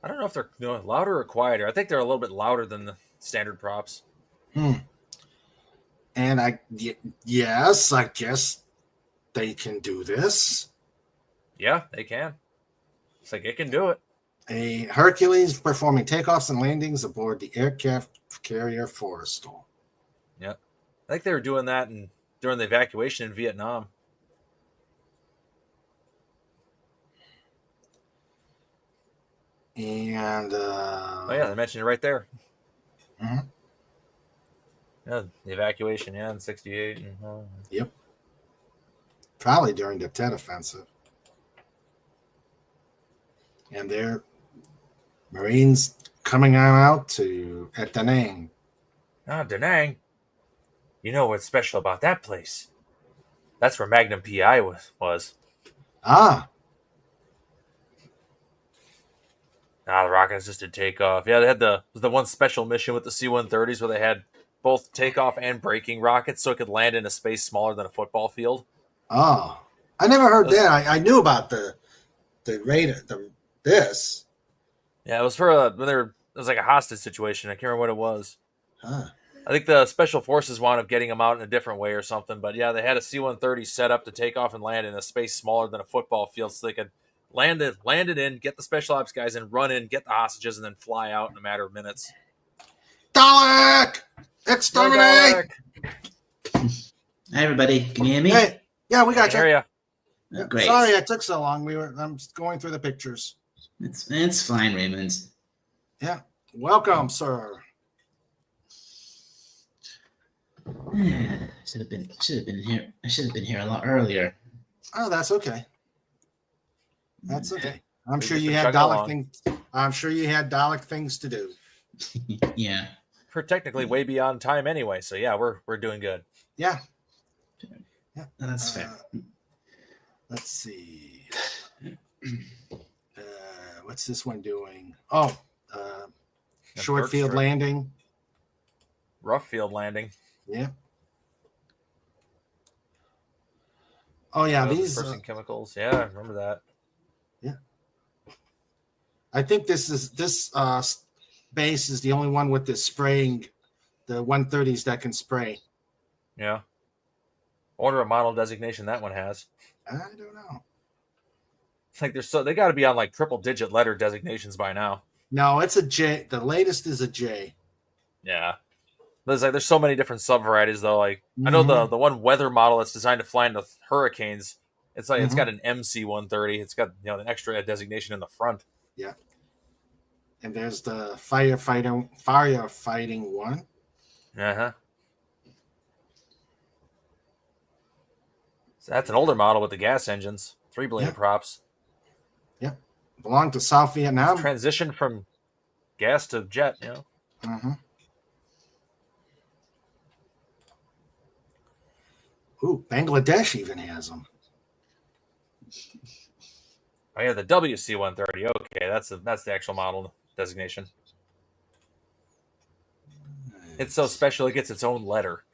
I don't know if they're louder or quieter. I think they're a little bit louder than the standard props. And yes, I guess they can do this. Yeah, they can. It's like it can do it. A Hercules performing takeoffs and landings aboard the aircraft carrier Forrestal. Yeah. I think they were doing that during the evacuation in Vietnam. And oh yeah, they mentioned it right there. Mm-hmm. Yeah, the evacuation, in '68. Yep. Probably during the Tet Offensive. And their Marines coming out at Da Nang. Ah, Da Nang. You know what's special about that place? That's where Magnum PI was. Ah. The rockets just did takeoff. Yeah, they had the one special mission with the C-130s where they had both takeoff and braking rockets so it could land in a space smaller than a football field. Oh, I never heard that. I knew about the radar, this. Yeah, it was for it was like a hostage situation. I can't remember what it was. Huh. I think the special forces wound up getting them out in a different way or something. But yeah, they had a C-130 set up to take off and land in a space smaller than a football field so they could land it in, get the special ops guys in, run in, get the hostages, and then fly out in a matter of minutes. Dalek! Exterminate! Hi, everybody. Can you hear me? Hey, yeah, we got you. Hear Oh, great. Sorry it took so long. I'm just going through the pictures. It's fine, Raymond. Yeah. Welcome, sir. Should have been here. I should have been here a lot earlier. Oh, that's okay. That's okay. I'm sure you had Dalek things to do. Yeah. We're technically way beyond time anyway, so yeah, we're doing good. Yeah. Yeah. That's fair. Let's see. What's this one doing? Oh, short field landing. Rough field landing. Yeah. Oh yeah, these dispersing chemicals. Yeah, I remember that. Yeah. I think this base is the only one with the spraying, the 130s that can spray. Yeah. I wonder what model designation that one has. I don't know. It's like they got to be on like triple digit letter designations by now. No, it's a J. The latest is a J. Yeah. There's so many different sub varieties though. Like I know the one weather model that's designed to fly into hurricanes. It's like it's got an MC-130. It's got an extra designation in the front. Yeah. And there's the firefighting one. Uh-huh. So that's an older model with the gas engines, 3 billion props. Yeah. Belonged to South Vietnam. Transition from gas to jet, Mm-hmm. Ooh, Bangladesh even has them. Oh yeah, the WC-130. Okay, that's the actual model designation. It's so special it gets its own letter.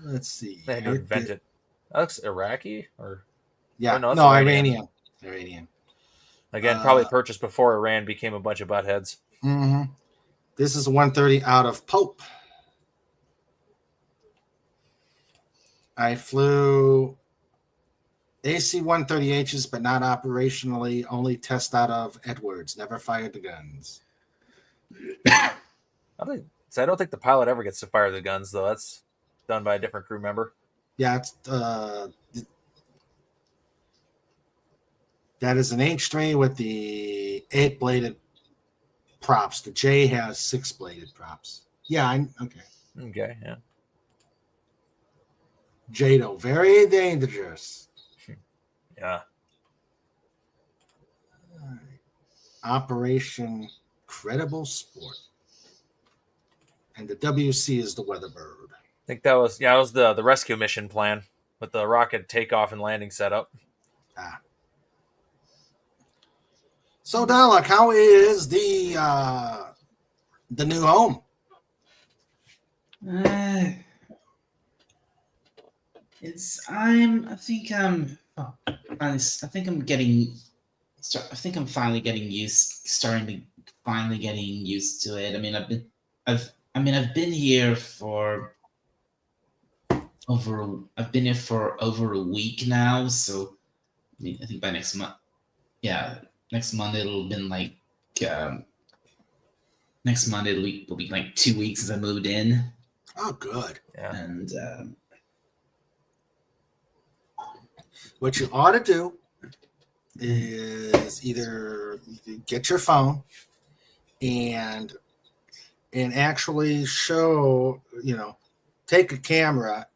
Let's see. They had to invent it. That looks Iraqi or yeah, no, Iranian. Again, probably purchased before Iran became a bunch of buttheads. Mm-hmm. This is 130 out of Pope. I flew AC-130Hs, but not operationally. Only test out of Edwards. Never fired the guns. I don't think the pilot ever gets to fire the guns, though. That's done by a different crew member. Yeah, it's that is an H3 with the 8-bladed props. The J has 6-bladed props. Yeah, okay. Okay, yeah. Jado, very dangerous. Yeah. All right. Operation Credible Sport. And the WC is the Weatherbird. I think that was the rescue mission plan with the rocket takeoff and landing setup. Ah. So, Dalek, how is the new home? I think I'm finally getting used to it. I mean, I've been here for over a week now, so I mean, I think by next month it'll have been like next month it'll be like 2 weeks since I moved in. Oh, good. Yeah. And what you ought to do is either get your phone and actually show, take a camera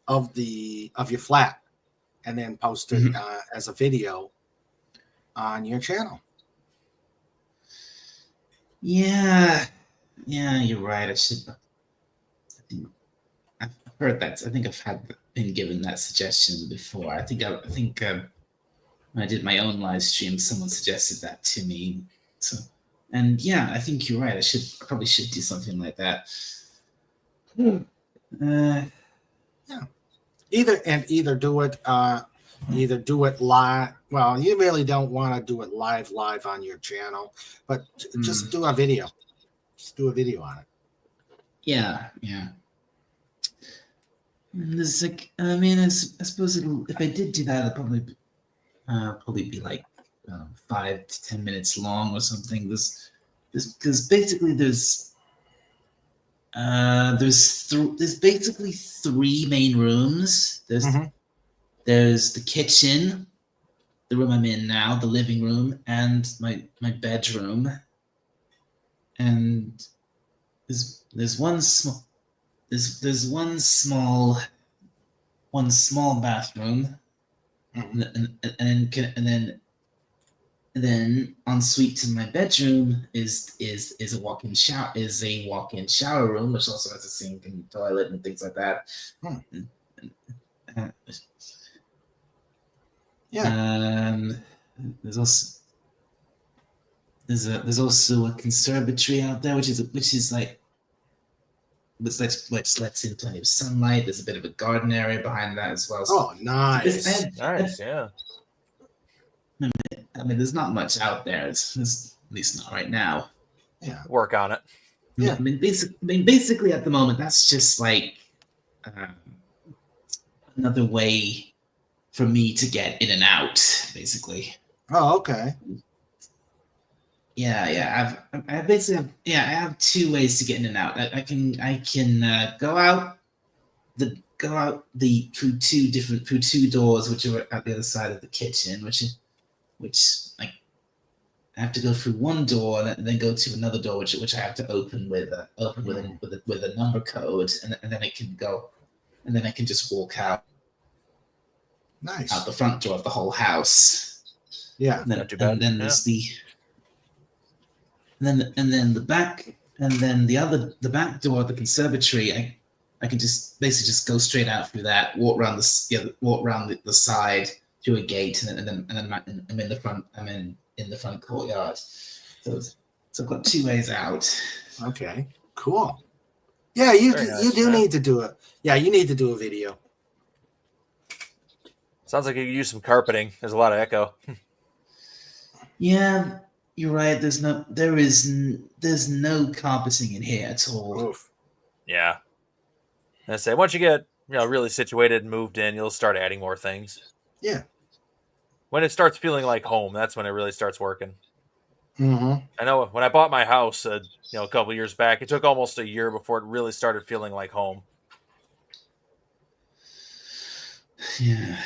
of your flat and then post it as a video on your channel. Yeah, you're right. I've heard that. I think I've been given that suggestion before. I think when I did my own live stream, someone suggested that to me. So, and yeah, I think you're right. I probably should do something like that. Yeah. Either do it live. Well, you really don't want to do it live on your channel, but just do a video. Just do a video on it. Yeah. And there's like, I mean, I suppose if I did do that, it'd probably be like 5 to 10 minutes long or something. Because basically there's basically 3 main rooms. There's the kitchen, the room I'm in now, the living room, and my bedroom. And there's one small bathroom, and then en suite to my bedroom is a walk-in shower room, which also has a sink and toilet and things like that. There's also a conservatory out there, which is like which lets in plenty of sunlight. There's a bit of a garden area behind that as well. Oh, nice. Nice, yeah. I mean, there's not much out there. It's at least not right now. Yeah. Work on it. Yeah. I mean, basically at the moment, that's just like another way for me to get in and out, basically. Oh, okay. Yeah. I basically have 2 ways to get in and out. I can go out through 2 doors, which are at the other side of the kitchen, which like I have to go through one door and then go to another door, which I have to open with a number code, and then I can go, and then I can just walk out. Nice. Out the front door of the whole house. Yeah. And then there's the the back, and then the back door of the conservatory. I can just basically just go straight out through that, walk around the side through a gate, and then I'm in the front. I'm in the front courtyard. So I've got 2 ways out. Okay. Cool. Yeah, you do need to do it. Yeah, you need to do a video. Sounds like you could use some carpeting. There's a lot of echo. Yeah, you're right. There's no carpeting in here at all. Oof. Yeah. I say once you get really situated and moved in, you'll start adding more things. Yeah. when it starts feeling like home, that's when it really starts working. Mm-hmm. I know when I bought my house, a couple years back, it took almost a year before it really started feeling like home. Yeah.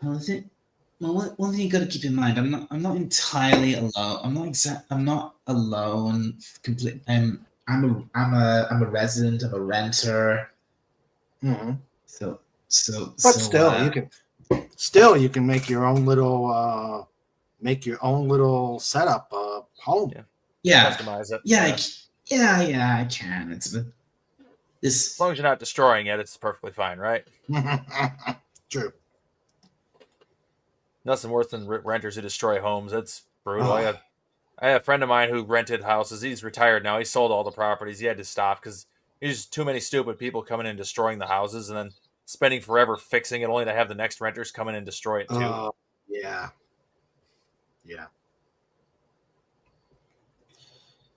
Well, one thing you got to keep in mind, I'm not entirely alone. I'm not alone. Complete. I'm a resident. I'm a renter. Mm-hmm. But still you can make your own little setup home. Yeah. Customize it. Yeah, I can. As long as you're not destroying it, it's perfectly fine, right? True. Nothing worse than renters who destroy homes. It's brutal. I had a friend of mine who rented houses. He's retired now. He sold all the properties. He had to stop because there's just too many stupid people coming in and destroying the houses and then spending forever fixing it, only to have the next renters come in and destroy it too. Yeah.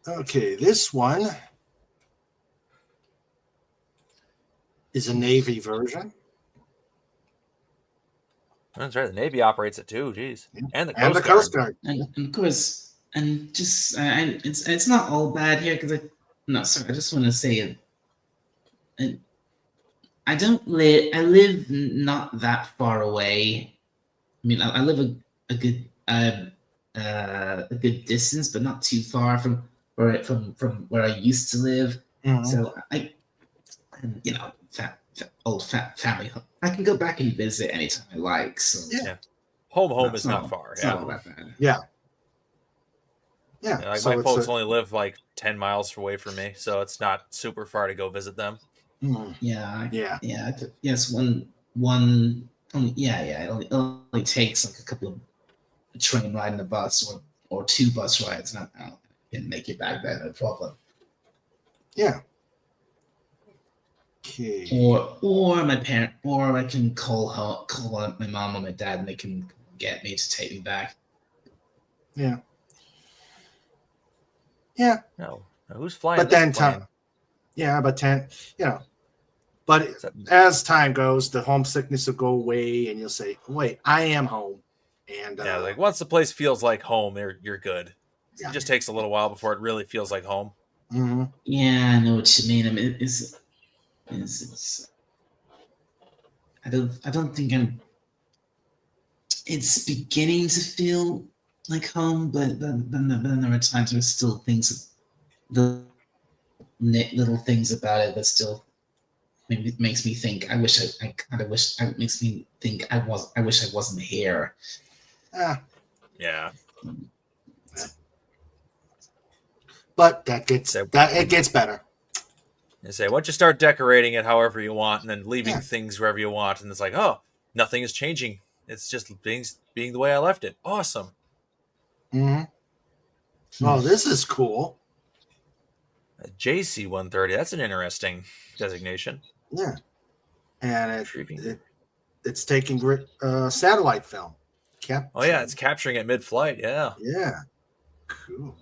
Okay, this one is a Navy version. That's right. The Navy operates it too. Jeez, and the Coast Guard. And of course, and just it's not all bad here because I just want to say it. I live not that far away. I mean, I live a good distance, but not too far from where I used to live. Mm-hmm. So old family home. I can go back and visit anytime I like. So yeah, home is not far. It's not all that bad. Yeah. Like my folks only live like 10 miles away from me, so it's not super far to go visit them. Yeah. Yes, one. It only takes like a couple of train ride and a bus or two bus rides. I can make it back there, no problem. Yeah. Okay. Or my parent, or I can call my mom or my dad, and they can get me to take me back. Yeah. No, who's flying? But then time. Yeah, but But as time goes, the homesickness will go away, and you'll say, "Wait, I am home." And like once the place feels like home, you're good. It just takes a little while before it really feels like home. Mm-hmm. Yeah, I know what you mean. I mean, I don't think it's beginning to feel like home, but then there are times where still the little things about it that still maybe makes me think. I wish it makes me think I wish I wasn't here. Yeah. But it gets better. You say once you start decorating it however you want, and then leaving things wherever you want, and it's like, oh, nothing is changing. It's just being the way I left it. Awesome. Mm-hmm. Oh, this is cool. A JC-130. That's an interesting designation. Yeah, and it's taking satellite film. It's capturing it mid-flight. Yeah. Yeah. Cool.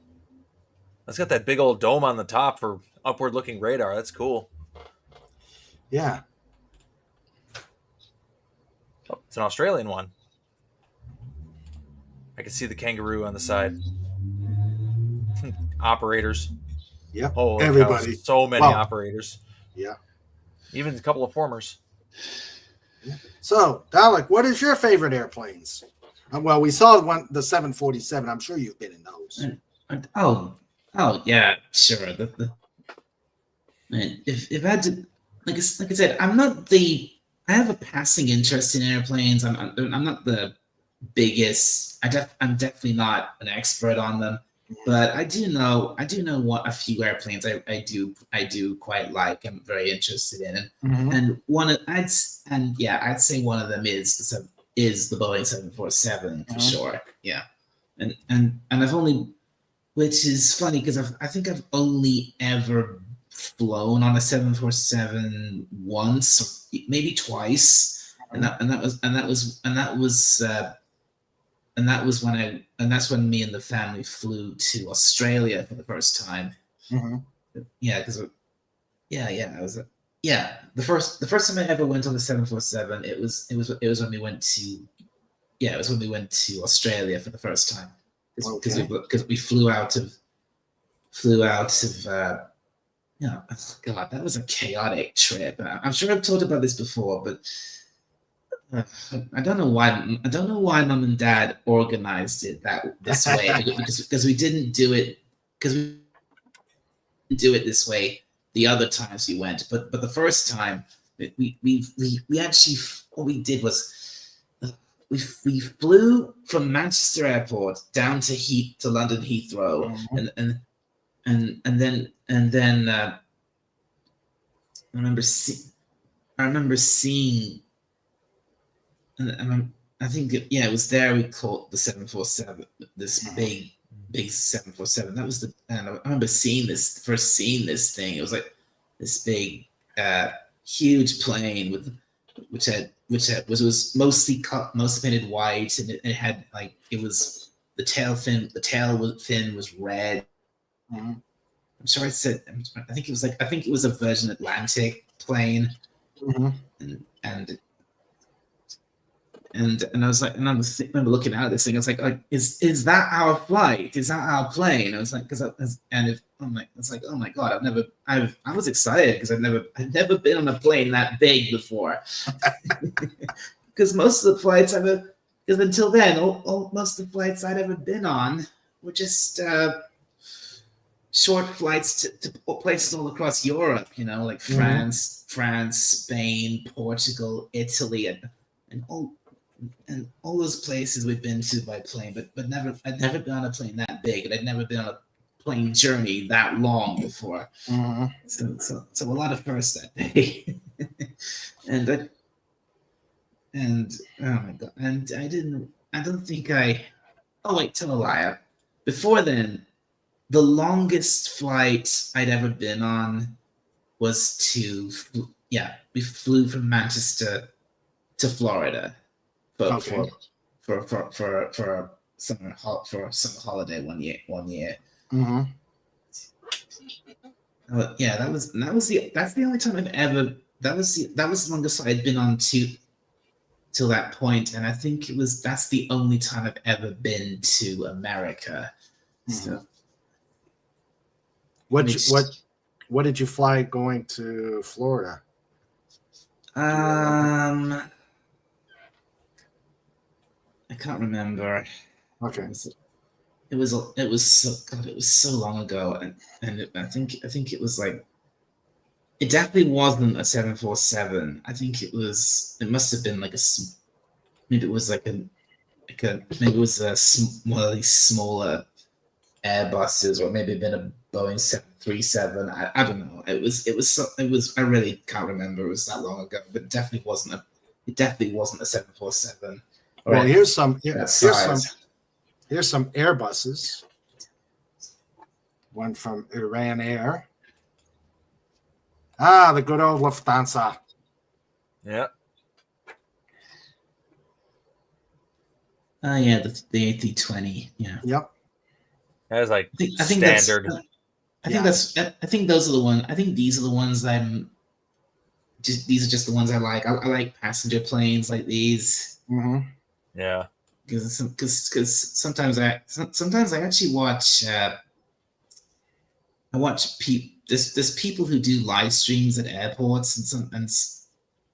It's got that big old dome on the top for upward-looking radar. That's cool. Yeah. Oh, it's an Australian one. I can see the kangaroo on the side. Operators. Yeah. Oh, everybody. So many operators. Yeah. Even a couple of formers. Yeah. So, Dalek, what is your favorite airplanes? Well, we saw the 747. I'm sure you've been in those. Oh yeah, sure. If I had to, like I said, I have a passing interest in airplanes. I'm not the biggest. I'm definitely not an expert on them, but I do know what a few airplanes I do quite like. I'm very interested in, and I'd say one of them is the Boeing 747 for sure. Yeah, and I've only, which is funny because I think I've only ever flown on a 747 once, or maybe twice, and that's when me and the family flew to Australia for the first time. Yeah, because the first time I ever went on the 747, it was when we went to it was when we went to Australia for the first time because Okay. we flew out of God, that was a chaotic trip. I'm sure I've talked about this before, but I don't know why Mum and Dad organized it this way because we didn't do it this way the other times we went, but the first time we actually, what we did was we flew from Manchester Airport down to London Heathrow, and then I remember seeing. And I think it was there we caught the 747, this big 747. That was and I remember seeing this thing. It was like this big, huge plane which was mostly painted white, and it had it was the tail fin was red. I'm sure I think it was a Virgin Atlantic plane, and I was like, and I remember looking at this thing. I was like, is that our flight? Is that our plane? I was like, oh my god, I was excited because I'd never been on a plane that big before. Because most of the flights because until then, most of the flights I'd ever been on were just short flights to places all across Europe. Like France, Spain, Portugal, Italy, and all those places we've been to by plane, but I'd never been on a plane that big, and I'd never been on a plane journey that long before. So a lot of firsts that day. and oh my god, and I don't think tell a lie. Before then, the longest flight I'd ever been on was we flew from Manchester to Florida. For summer holiday one year. That's the only time I've ever. That was the longest I'd been on till that point, and I think that's the only time I've ever been to America. So, what did you fly going to Florida? I can't remember. Okay. It was so long ago, and I think it was like, it definitely wasn't a 747. I think it must have been like maybe it was one of these smaller Airbuses, or maybe been a Boeing 737. I don't know. It was I really can't remember. It was that long ago, but it definitely wasn't a 747. Well, here's some Airbuses. One from Iran Air. The good old Lufthansa. Yeah. Yeah, the A320. Yeah. Yep. That is like I think standard. I think those are the ones. I think these are the ones these are just the ones I like. I like passenger planes like these. Mm-hmm. Yeah. Because sometimes I actually watch. I watch there's people who do live streams at airports and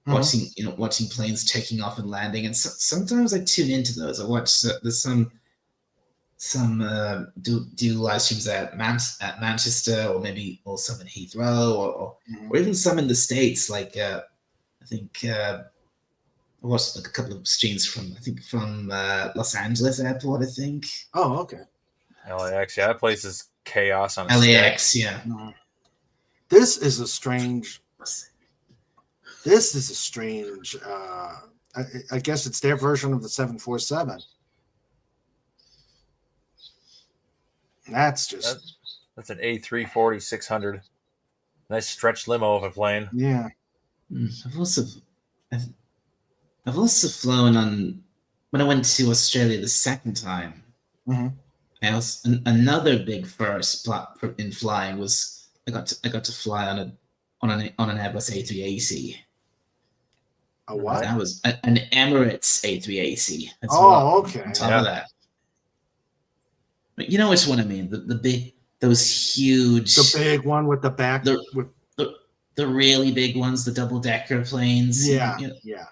watching planes taking off and landing, and sometimes I tune into those. I watch there's some do live streams at Manchester, or some in Heathrow, or even some in the States. Like I think I watched a couple of streams from Los Angeles Airport. I think. Oh, okay. LAX, yeah, that place is chaos on LAX, stick. yeah. This is a strange. I guess it's their version of the 747. That's an A340-600. Nice stretch limo of a plane. Yeah. I've also flown on, when I went to Australia the second time. Another big first in flying was I got to fly on an Airbus A380. A what? That was an Emirates A380. That's okay. On top of that. But you know which one I mean? The big, those huge. The big one with the back. The really big ones, the double-decker planes. Yeah, you know. yeah.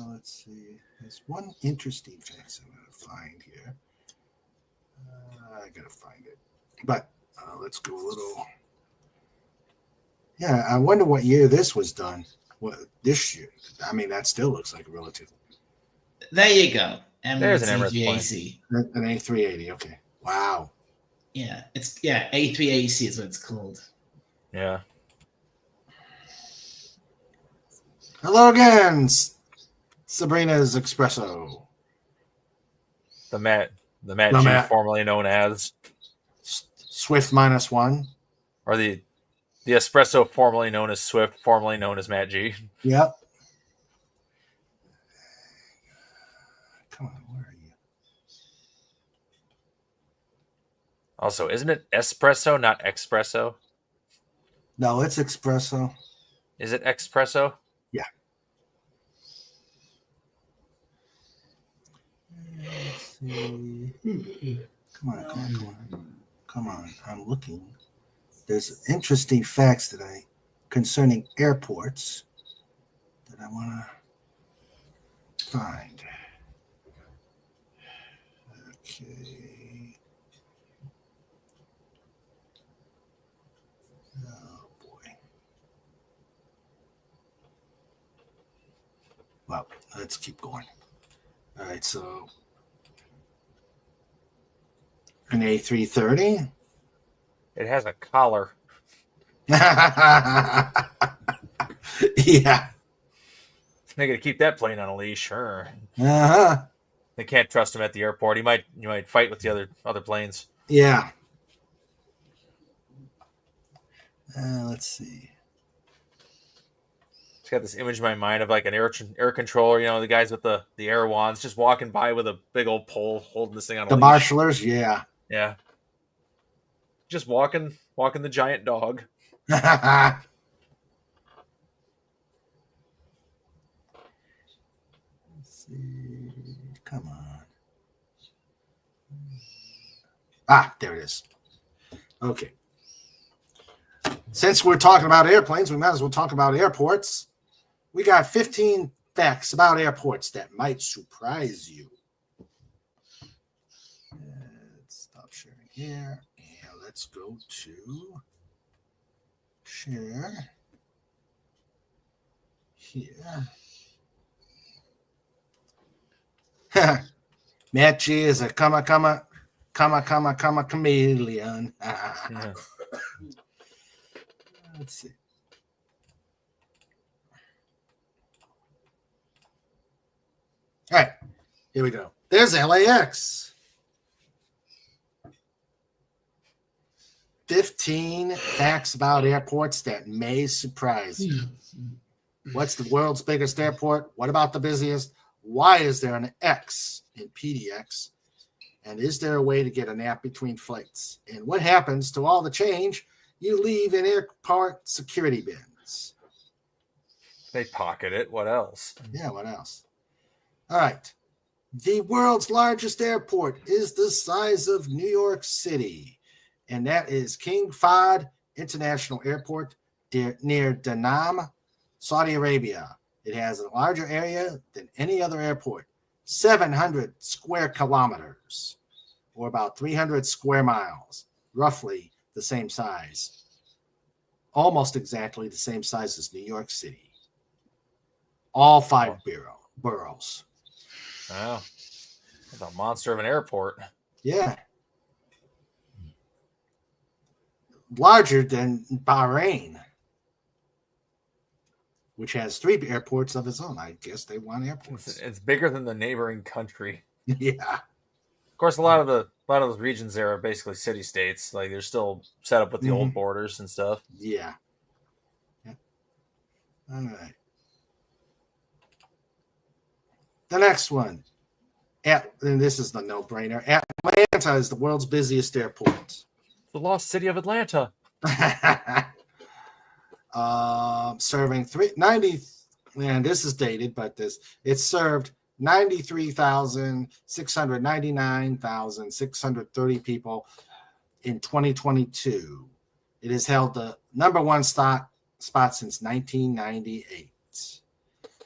Let's see. There's one interesting fact I'm going to find here. I got to find it. But let's go a little. Yeah, I wonder what year this was done. What this year? I mean, that still looks like a relative. There you go. There's an Emirates A380. An A380. Okay. Wow. Yeah, A380 is what it's called. Yeah. Hello again, Sabrina's Espresso. The Matt G, formerly known as Swift -1, or the Espresso, formerly known as Swift, formerly known as Matt G. Yep. Come on, where are you? Also, isn't it espresso, not espresso? No, it's espresso. Is it espresso? Yeah. Let's see. Come on. I'm looking. There's interesting facts concerning airports that I want to find. Okay. Oh boy. Well, let's keep going. All right, so an A330. It has a collar. Yeah. They got to keep that plane on a leash, sure. Uh-huh. They can't trust him at the airport. You might fight with the other planes. Yeah. Let's see. It's got this image in my mind of like an air controller, the guys with the air wands just walking by with a big old pole holding this thing on a The leash. marshalers, yeah. Yeah. Just walking the giant dog. Let's see. Come on. There it is. Okay. Since we're talking about airplanes, we might as well talk about airports. We got 15 facts about airports that might surprise you. Let's stop sharing here. And let's go to share here. Matt G is a comma chameleon. Yeah. Let's see. All right, here we go. There's LAX. 15 facts about airports that may surprise you. What's the world's biggest airport? What about the busiest? Why is there an X in PDX? And is there a way to get a nap between flights? And what happens to all the change you leave in airport security bins? They pocket it. What else? Yeah, what else? All right. The world's largest airport is the size of New York City, and that is King Fahd International Airport near Danam, Saudi Arabia. It has a larger area than any other airport, 700 square kilometers, or about 300 square miles, roughly the same size, almost exactly the same size as New York City. All 5 boroughs. Wow. That's a monster of an airport. Yeah. Larger than Bahrain, which has 3 airports of its own. I guess they want airports. It's bigger than the neighboring country. Yeah. Of course, a lot of those regions there are basically city states. Like they're still set up with the old borders and stuff. Yeah. All right. The next one. And this is the no-brainer. Atlanta is the world's busiest airport. The lost city of Atlanta. serving 390, and this is dated, but it served 93,699,630 people in 2022. It has held the number one spot since 1998.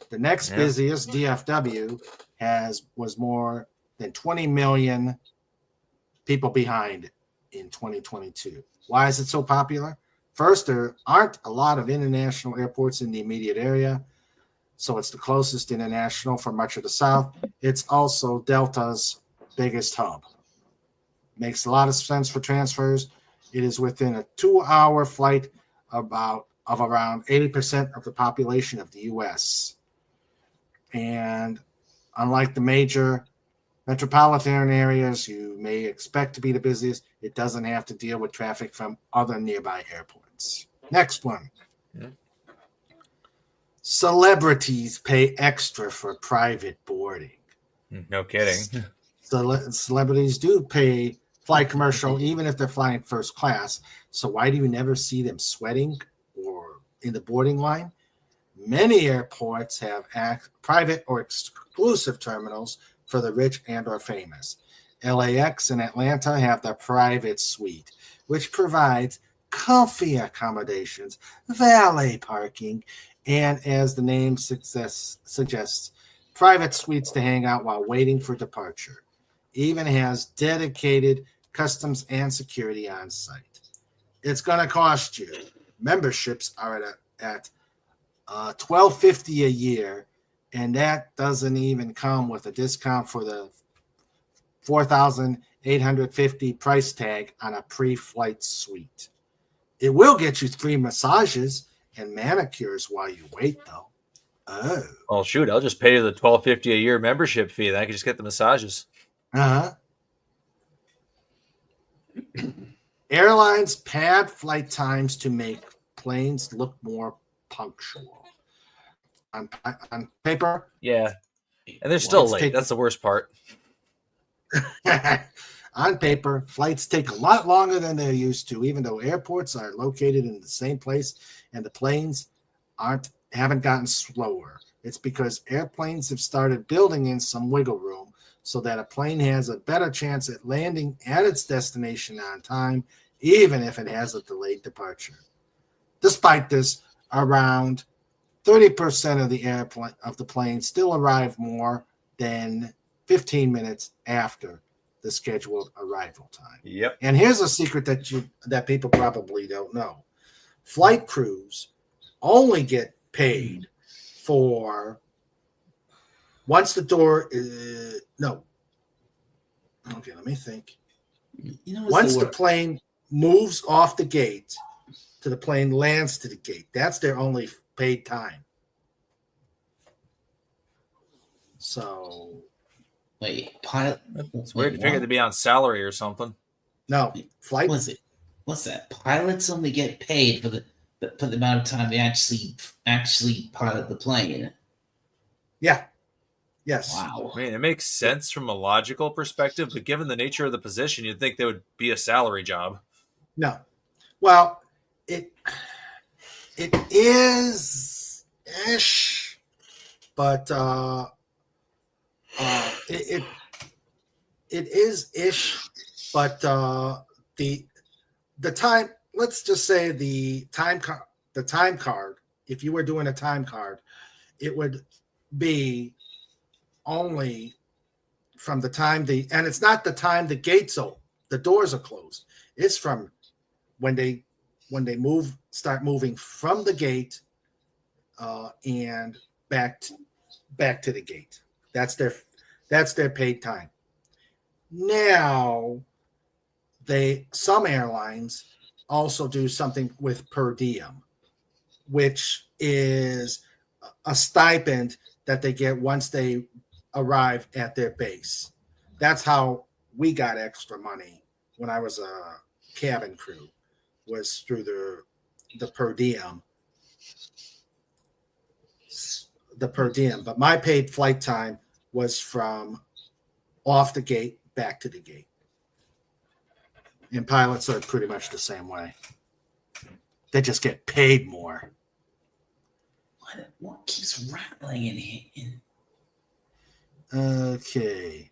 The next busiest, DFW, was more than 20 million people behind in 2022. Why is it so popular? First, there aren't a lot of international airports in the immediate area, so it's the closest international for much of the South. It's also Delta's biggest hub. Makes a lot of sense for transfers. It is within a 2-hour flight of around 80% of the population of the U.S. And unlike the major metropolitan areas you may expect to be the busiest, it doesn't have to deal with traffic from other nearby airports. Next one. Celebrities pay extra for private boarding. No kidding. Celebrities do pay flight commercial even if they're flying first class. So why do you never see them sweating or in the boarding line? Many airports have private or exclusive terminals for the rich and or famous. LAX and Atlanta have the private suite, which provides comfy accommodations, valet parking, and, as the name suggests, private suites to hang out while waiting for departure. Even has dedicated customs and security on site. It's going to cost you. Memberships are at $12.50 a year, and that doesn't even come with a discount for the $4,850 price tag on a pre-flight suite. It will get you 3 massages and manicures while you wait, though. Oh. Well, shoot, I'll just pay the $12.50 a year membership fee. Then I can just get the massages. Airlines pad flight times to make planes look more punctual. On paper, yeah, and they're still late. That's the worst part. On paper, flights take a lot longer than they're used to, even though airports are located in the same place and the planes haven't gotten slower. It's because airplanes have started building in some wiggle room so that a plane has a better chance at landing at its destination on time, even if it has a delayed departure. Despite this, around 30% of the plane still arrive more than 15 minutes after the scheduled arrival time. Yep. And here's a secret that people probably don't know. Flight crews only get paid for once the door is okay, let me think. Once the plane moves off the gate to the plane lands to the gate, that's their only paid time. So wait, pilot. It's weird to figure to be on salary or something. No, flight. What's that? Pilots only get paid for the amount of time they actually pilot the plane. Yeah. Yes. Wow. I mean, it makes sense from a logical perspective, but given the nature of the position, you'd think they would be a salary job. No. Well, it is ish, but it is ish, but the time. Let's just say the time card. If you were doing a time card, it would be only from the time and it's not the time the gates open, the doors are closed. It's from when they start moving from the gate and back to the gate. That's their paid time. Now, some airlines also do something with per diem, which is a stipend that they get once they arrive at their base. That's how we got extra money when I was a cabin crew, was through the per diem. The per diem, but my paid flight time was from off the gate back to the gate. And pilots are pretty much the same way. They just get paid more. What keeps rattling in here? Okay.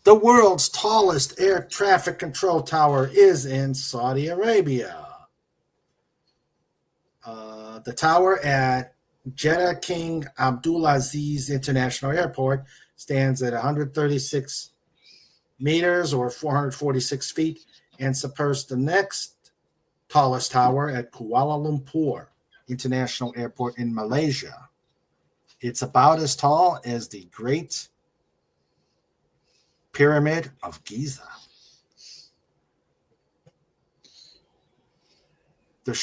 The world's tallest air traffic control tower is in Saudi Arabia. The tower at Jeddah King Abdulaziz International Airport stands at 136 meters or 446 feet and surpasses the next tallest tower at Kuala Lumpur International Airport in Malaysia. It's about as tall as the Great Pyramid of Giza. The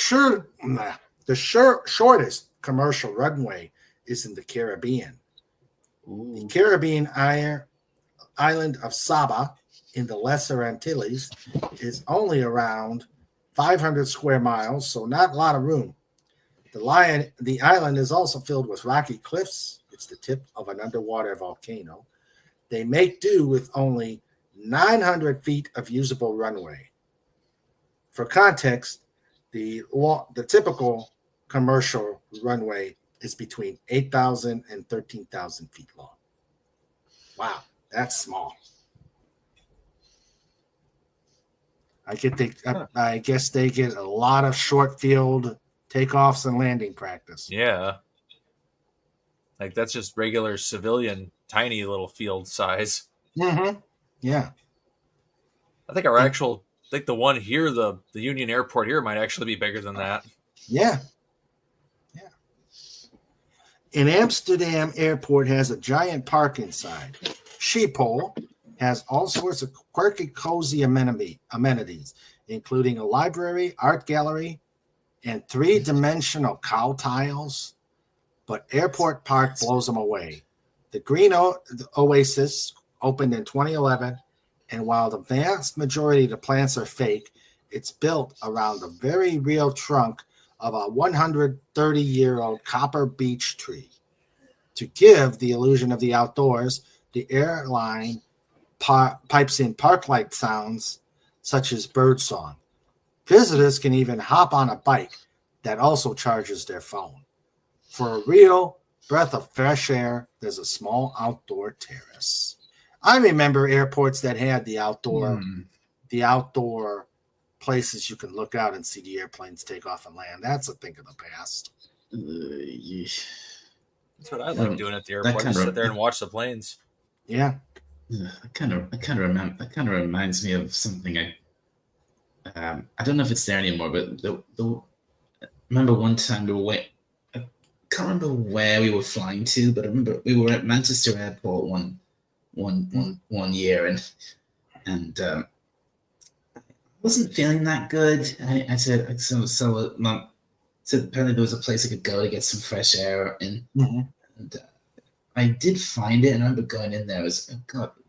shortest commercial runway is in the Caribbean. Ooh. The Caribbean island of Saba in the Lesser Antilles is only around 500 square miles, so not a lot of room. The island is also filled with rocky cliffs. It's the tip of an underwater volcano. They make do with only 900 feet of usable runway. For context, the typical commercial runway is between 8,000 and 13,000 feet long. Wow, that's small. I guess they get a lot of short field takeoffs and landing practice. Yeah. Like that's just regular civilian, tiny little field size. Mm-hmm. Yeah. I think the one here, the Union Airport here might actually be bigger than that. Yeah. Yeah. In Amsterdam Airport has a giant park inside. Schiphol has all sorts of quirky, cozy amenities, including a library, art gallery, and 3-dimensional cow tiles. But Airport Park blows them away. The Green Oasis opened in 2011, and while the vast majority of the plants are fake, it's built around the very real trunk of a 130-year-old copper beech tree. To give the illusion of the outdoors, the airline pipes in park-like sounds such as birdsong. Visitors can even hop on a bike that also charges their phone. For a real breath of fresh air, there's a small outdoor terrace. I remember airports that had the outdoor places you can look out and see the airplanes take off and land. That's a thing of the past. That's what I like doing at the airport. Just sit there and watch the planes. Yeah. That kind of reminds me of something. I don't know if it's there anymore, but remember one time I can't remember where we were flying to, but I remember we were at Manchester Airport one year, and I wasn't feeling that good. I said Mom said apparently there was a place I could go to get some fresh air, and I did find it, and I remember going in there. It was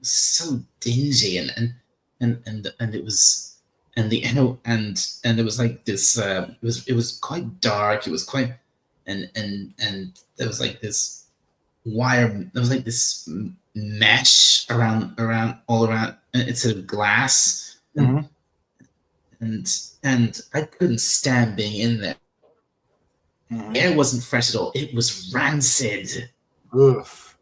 so dingy, and it was, and there was like this. It was quite dark. It was quite, and there was like this wire. There was like this mesh around all around instead of glass, and I couldn't stand being in there. The air wasn't fresh at all. It was rancid. Oof.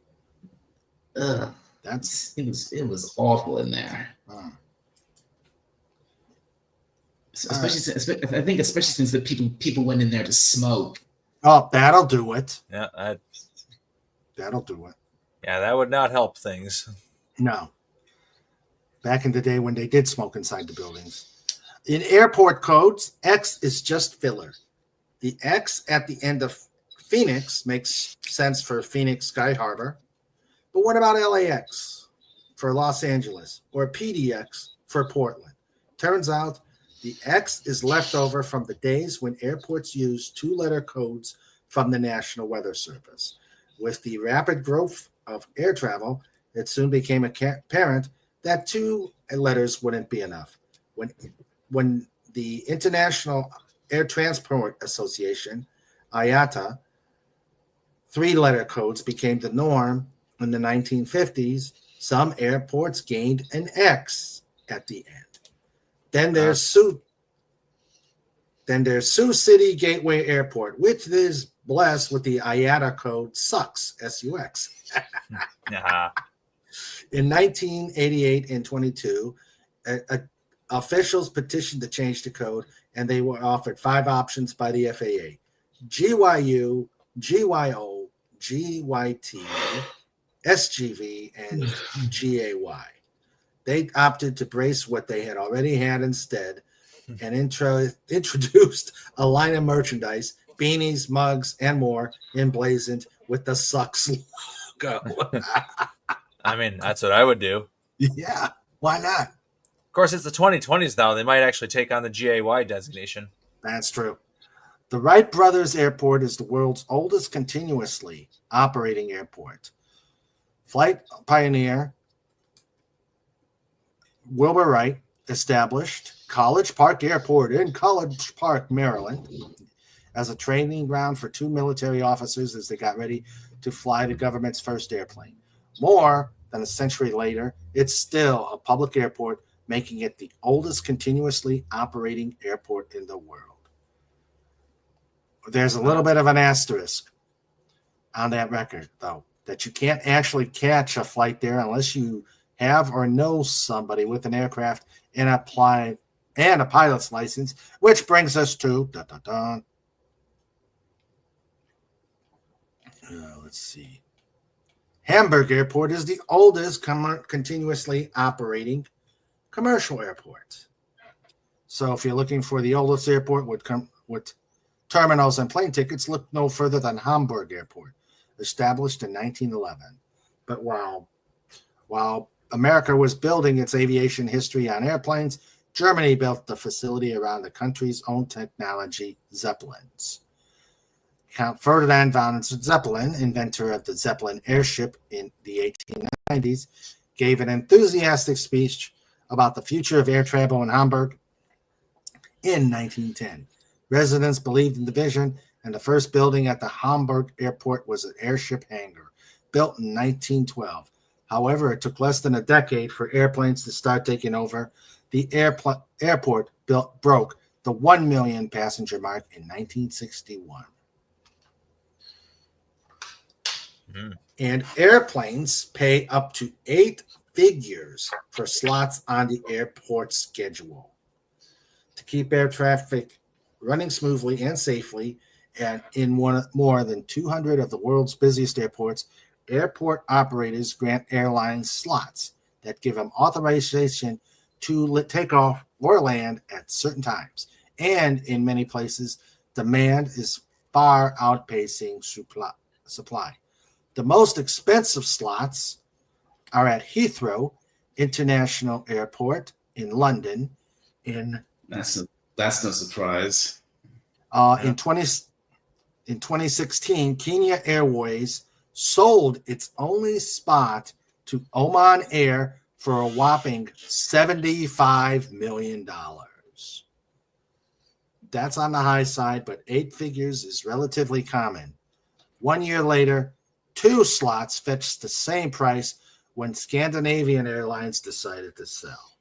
Ugh. It was awful in there. Especially since the people went in there to smoke. Oh, that'll do it. Yeah, that'll do it. Yeah, that would not help things. No. Back in the day when they did smoke inside the buildings. In airport codes, X is just filler. The X at the end of Phoenix makes sense for Phoenix Sky Harbor. But what about LAX for Los Angeles or PDX for Portland? Turns out the X is left over from the days when airports used 2-letter codes from the National Weather Service. With the rapid growth of air travel, it soon became apparent that 2 letters wouldn't be enough. When the International Air Transport Association, IATA, 3-letter codes became the norm in the 1950s, some airports gained an X at the end. Then there's Then there's Sioux City Gateway Airport, which is blessed with the IATA code SUX, S-U-X. In 1988 and 22, officials petitioned to change the code, and they were offered 5 options by the FAA: GYU, GYO, GYT, SGV, and GAY. They opted to brace what they had already had instead and introduced a line of merchandise, beanies, mugs, and more, emblazoned with the SUX logo. I mean, that's what I would do. Yeah, why not? Of course, it's the 2020s now. They might actually take on the GAY designation. That's true. The Wright Brothers Airport is the world's oldest continuously operating airport. Flight pioneer Wilbur Wright established College Park Airport in College Park, Maryland, as a training ground for 2 military officers as they got ready to fly the government's first airplane. More than a century later, it's still a public airport, making it the oldest continuously operating airport in the world. There's a little bit of an asterisk on that record, though, that you can't actually catch a flight there unless you have or know somebody with an aircraft and a pilot's license, which brings us to let's see. Hamburg Airport is the oldest continuously operating commercial airport. So if you're looking for the oldest airport with terminals and plane tickets, look no further than Hamburg Airport, established in 1911. But while America was building its aviation history on airplanes, Germany built the facility around the country's own technology, Zeppelins. Count Ferdinand von Zeppelin, inventor of the Zeppelin airship in the 1890s, gave an enthusiastic speech about the future of air travel in Hamburg in 1910. Residents believed in the vision, and the first building at the Hamburg airport was an airship hangar, built in 1912. However, it took less than a decade for airplanes to start taking over. The airport broke the 1 million passenger mark in 1961. And airplanes pay up to 8 figures for slots on the airport schedule. To keep air traffic running smoothly and safely, and in more than 200 of the world's busiest airports, airport operators grant airlines slots that give them authorization to take off or land at certain times. And in many places, demand is far outpacing supply. The most expensive slots are at Heathrow International Airport in London. That's no surprise. In 2016, Kenya Airways sold its only spot to Oman Air for a whopping $75 million. That's on the high side, but 8 figures is relatively common. 1 year later, 2 slots fetched the same price when Scandinavian Airlines decided to sell.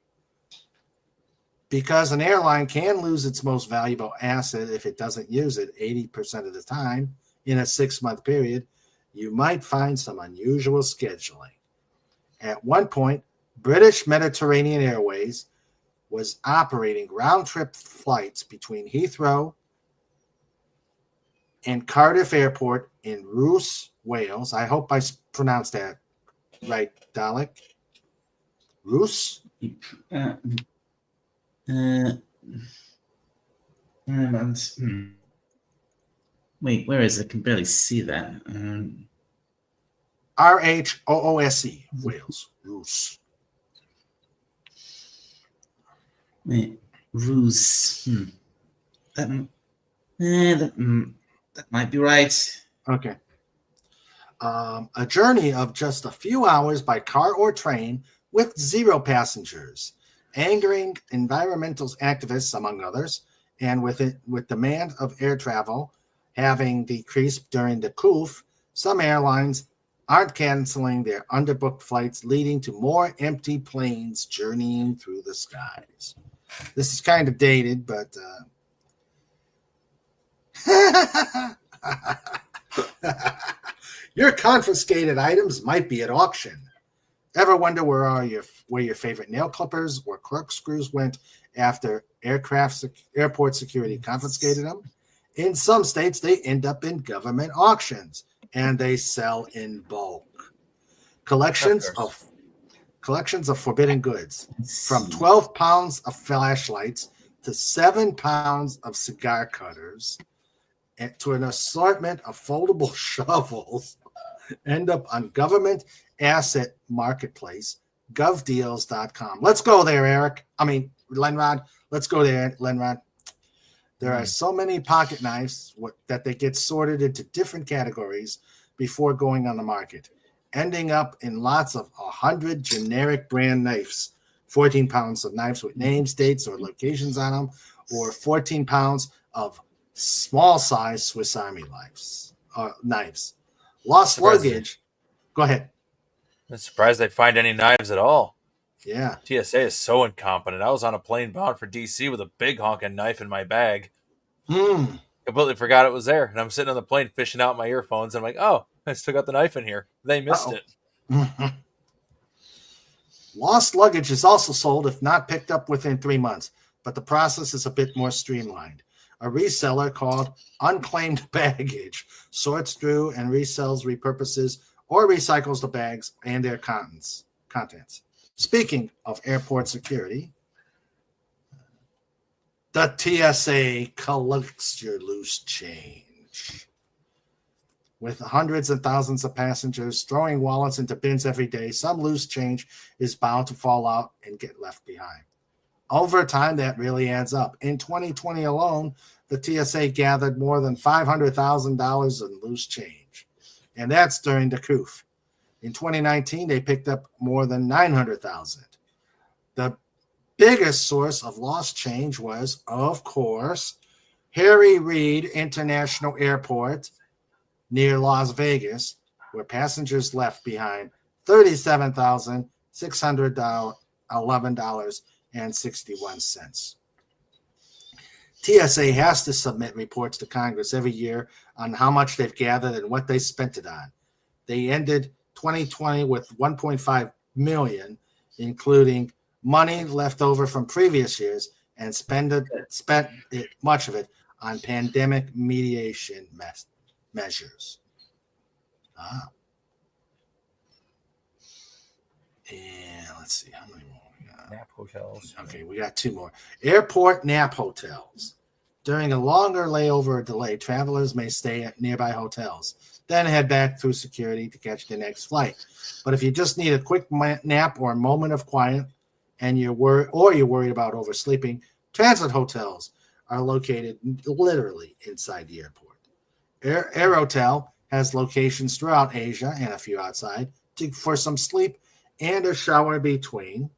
Because an airline can lose its most valuable asset if it doesn't use it 80% of the time in a 6-month period, you might find some unusual scheduling. At one point, British Mediterranean Airways was operating round-trip flights between Heathrow and Cardiff Airport in Roos, Wales. I hope I pronounced that right, Dalek. Roos? Wait, where is it? I can barely see that. R-H-O-O-S-E, Wales. Roos. Wait, Roos. That might be right. Okay. A journey of just a few hours by car or train with 0 passengers, angering environmental activists, among others, and with demand of air travel having decreased during the coup, some airlines aren't canceling their underbooked flights, leading to more empty planes journeying through the skies. This is kind of dated, but Your confiscated items might be at auction. Ever wonder where your favorite nail clippers or corkscrews went after airport security confiscated them? In some states, they end up in government auctions, and they sell in bulk. Collections of forbidden goods, from 12 pounds of flashlights to 7 pounds of cigar cutters, and to an assortment of foldable shovels, end up on government asset marketplace, govdeals.com. Let's go there, Lenrod. Let's go there, Lenrod. There are so many pocket knives that they get sorted into different categories before going on the market, ending up in lots of 100 generic brand knives, 14 pounds of knives with names, dates, or locations on them, or 14 pounds of small size Swiss Army knives. Lost luggage. Go ahead. I'm surprised they'd find any knives at all. Yeah. TSA is so incompetent. I was on a plane bound for DC with a big honking knife in my bag. Completely forgot it was there. And I'm sitting on the plane fishing out my earphones. And I'm like, oh, I still got the knife in here. They missed it. Lost luggage is also sold if not picked up within 3 months, but the process is a bit more streamlined. A reseller called Unclaimed Baggage sorts through and resells, repurposes, or recycles the bags and their contents. Speaking of airport security, the TSA collects your loose change. With hundreds and thousands of passengers throwing wallets into bins every day, some loose change is bound to fall out and get left behind. Over time, that really adds up. In 2020 alone, the TSA gathered more than $500,000 in loose change, and that's during the coup. In 2019, they picked up more than $900,000. The biggest source of lost change was, of course, Harry Reid International Airport near Las Vegas, where passengers left behind $37,611.61. TSA has to submit reports to Congress every year on how much they've gathered and what they spent it on. They ended 2020 with $1.5 million, including money left over from previous years, and spent much of it on pandemic mediation measures. And let's see how many more we got. Nap hotels. Okay, we got 2 more. Airport nap hotels. During a longer layover or delay, travelers may stay at nearby hotels, then head back through security to catch the next flight. But if you just need a quick nap or a moment of quiet, and you're worried about oversleeping, transit hotels are located literally inside the airport. Aerotel has locations throughout Asia and a few outside for some sleep and a shower between,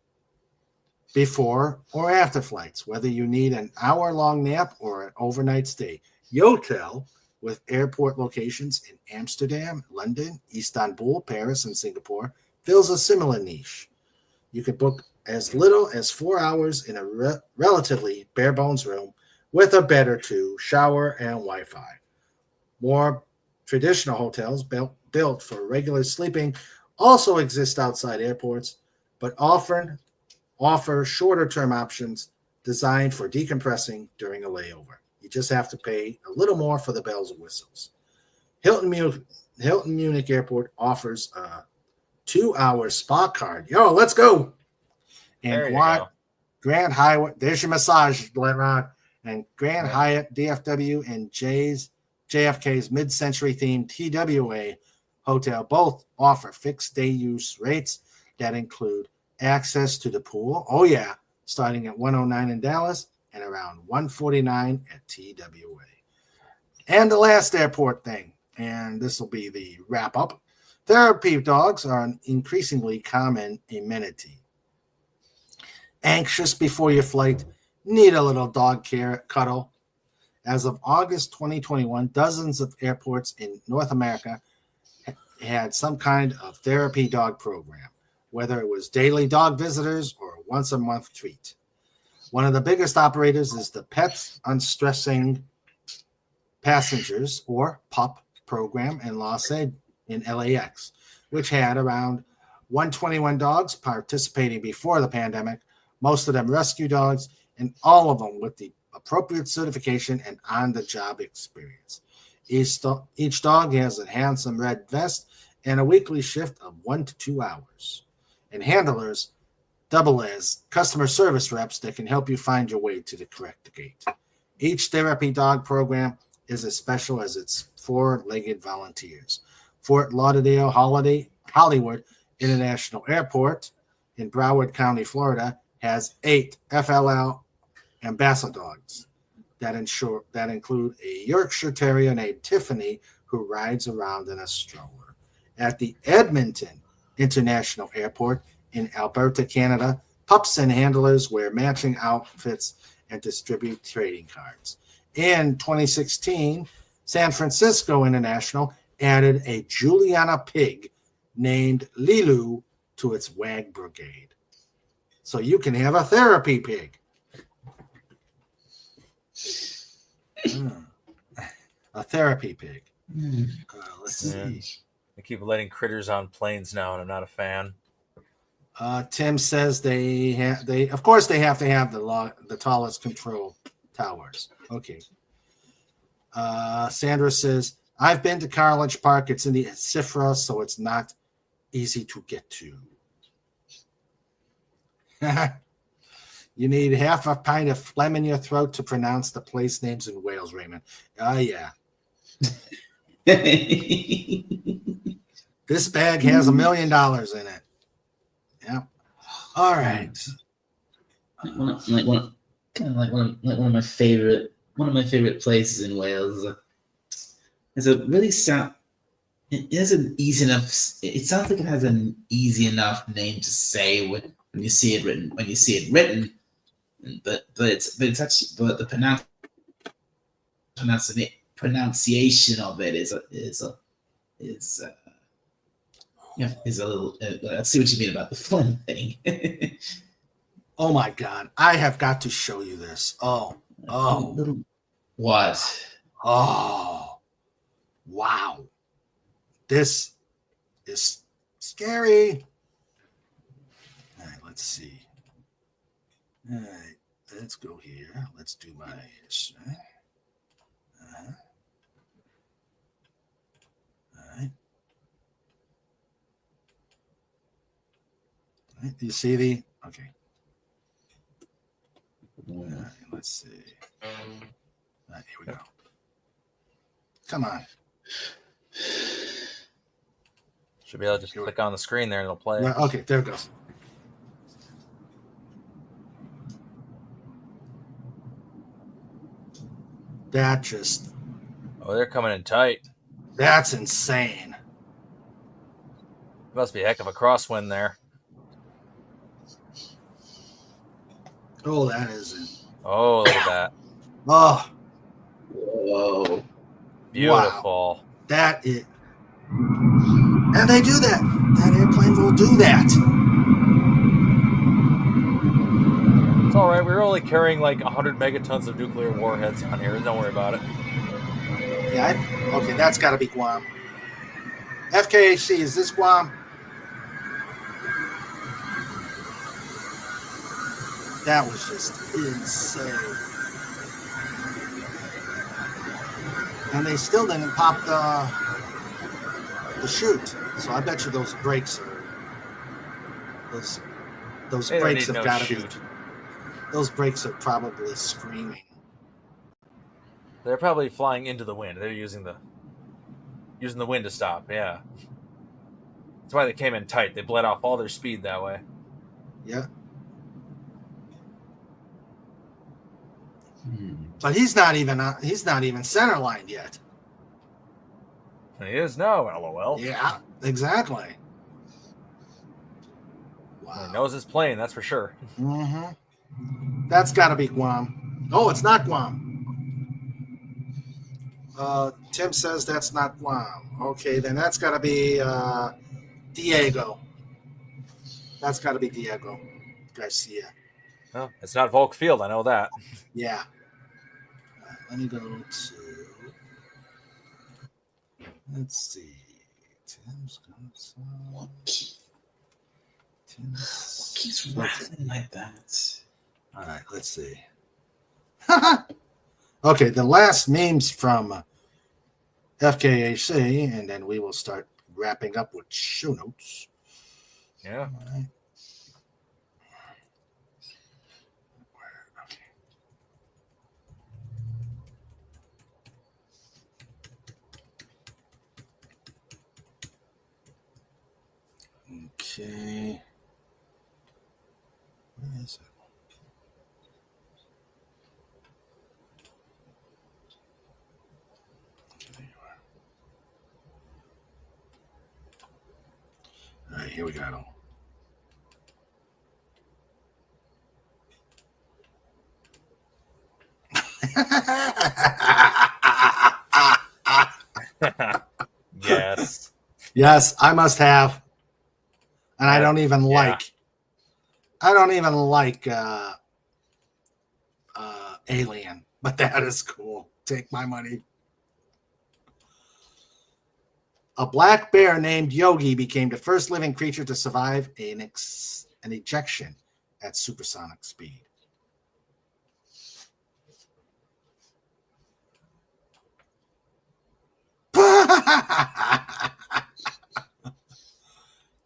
before, or after flights, whether you need an hour-long nap or an overnight stay. Yotel, with airport locations in Amsterdam, London, Istanbul, Paris, and Singapore, fills a similar niche. You can book as little as 4 hours in a relatively bare-bones room with a bed or two, shower, and Wi-Fi. More traditional hotels built for regular sleeping also exist outside airports, but often offer shorter-term options designed for decompressing during a layover. You just have to pay a little more for the bells and whistles. Hilton Munich Airport offers a 2-hour spa card. Yo, let's go! And Grand Hyatt, there's your massage, Lenron. And Grand Hyatt, DFW, and JFK's mid-century themed TWA hotel both offer fixed day use rates that include access to the pool. Oh yeah, starting at $109 in Dallas and around $149 at TWA. And the last airport thing, and this will be the wrap up. Therapy dogs are an increasingly common amenity. Anxious before your flight, need a little dog cuddle. As of August 2021, dozens of airports in North America had some kind of therapy dog program, whether it was daily dog visitors or a once-a-month treat. One of the biggest operators is the Pets Unstressing Passengers or PUP program in LAX, which had around 121 dogs participating before the pandemic, most of them rescue dogs, and all of them with the appropriate certification and on-the-job experience. Each dog has a handsome red vest and a weekly shift of 1 to 2 hours. And handlers double as customer service reps that can help you find your way to the correct gate. Each therapy dog program is as special as its four-legged volunteers. Fort Lauderdale Hollywood International Airport in Broward County, Florida, has 8 FLL ambassador dogs that include a Yorkshire Terrier named Tiffany, who rides around in a stroller. At the Edmonton International Airport in Alberta, Canada, pups and handlers wear matching outfits and distribute trading cards. In 2016, San Francisco International added a Juliana pig named Lilu to its WAG brigade. So you can have a therapy pig. A therapy pig. Let's see. They keep letting critters on planes now, and I'm not a fan. Tim says they of course they have to have the tallest control towers. Okay. Sandra says, I've been to Carlage Park. It's in the Cifra, so it's not easy to get to. You need half a pint of phlegm in your throat to pronounce the place names in Wales, Raymond. Oh, yeah. This bag has $1 million in it. Yeah. All right. One of my favorite places in Wales. It's a really sound. It has an easy enough. It sounds like it has an easy enough name to say when you see it written. But it's actually the pronunciation of it is a little. I see what you mean about the fun thing. Oh my God! I have got to show you this. Oh. What? Oh. Wow. This is scary. All right, let's see. All right, let's go here. Let's do my. All right. Do you see the? Okay. All right, let's see. All right, here we go. Come on. Should be able to just click on the screen there and it'll play. Yeah, okay, there it goes. That just. Oh, they're coming in tight. That's insane. Must be a heck of a crosswind there. Oh, that isn't. Oh, look at that. Oh. Whoa. Beautiful. Wow. That is. And they do that. That airplane will do that. It's all right. We're only carrying like 100 megatons of nuclear warheads on here. Don't worry about it. Yeah. Okay, that's got to be Guam. FKHC, is this Guam? That was just insane. And they still didn't pop the chute. So I bet you those brakes are those brakes have got to be. Those brakes are probably screaming. They're probably flying into the wind. They're using the wind to stop. Yeah, that's why they came in tight. They bled off all their speed that way. Yeah. But he's not even center lined yet. He is now. LOL. Yeah, exactly. Wow. He knows his plane. That's for sure. Mm-hmm. That's got to be Guam. Oh, it's not Guam. Tim says that's not Guam. Okay, then that's got to be Diego. That's got to be Diego Garcia. Oh, it's not Volk Field. I know that. Yeah. Let me go to. Let's see. Tim's What keeps rattling like that? All right, let's see. Okay, the last memes from FKAC, and then we will start wrapping up with show notes. Yeah. All right. Okay. Where is it? Okay, there you are. All right, here we go. Yes. Yes, I must have. And I don't even like Alien, but that is cool. Take my money. A black bear named Yogi became the first living creature to survive an ejection at supersonic speed.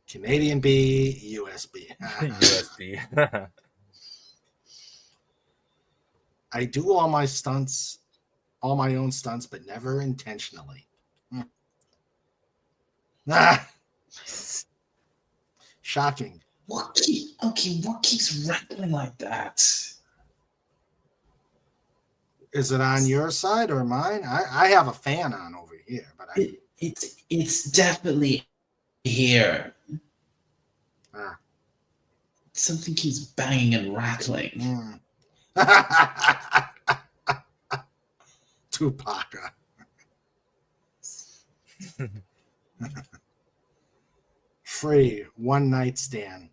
Canadian B, USB. USB. I do all my stunts, all my own stunts, but never intentionally. Shocking. What keeps rattling like that? Is it on your side or mine? I have a fan on over here, but it's definitely here. Something keeps banging and rattling. Tupac. Free one night stand.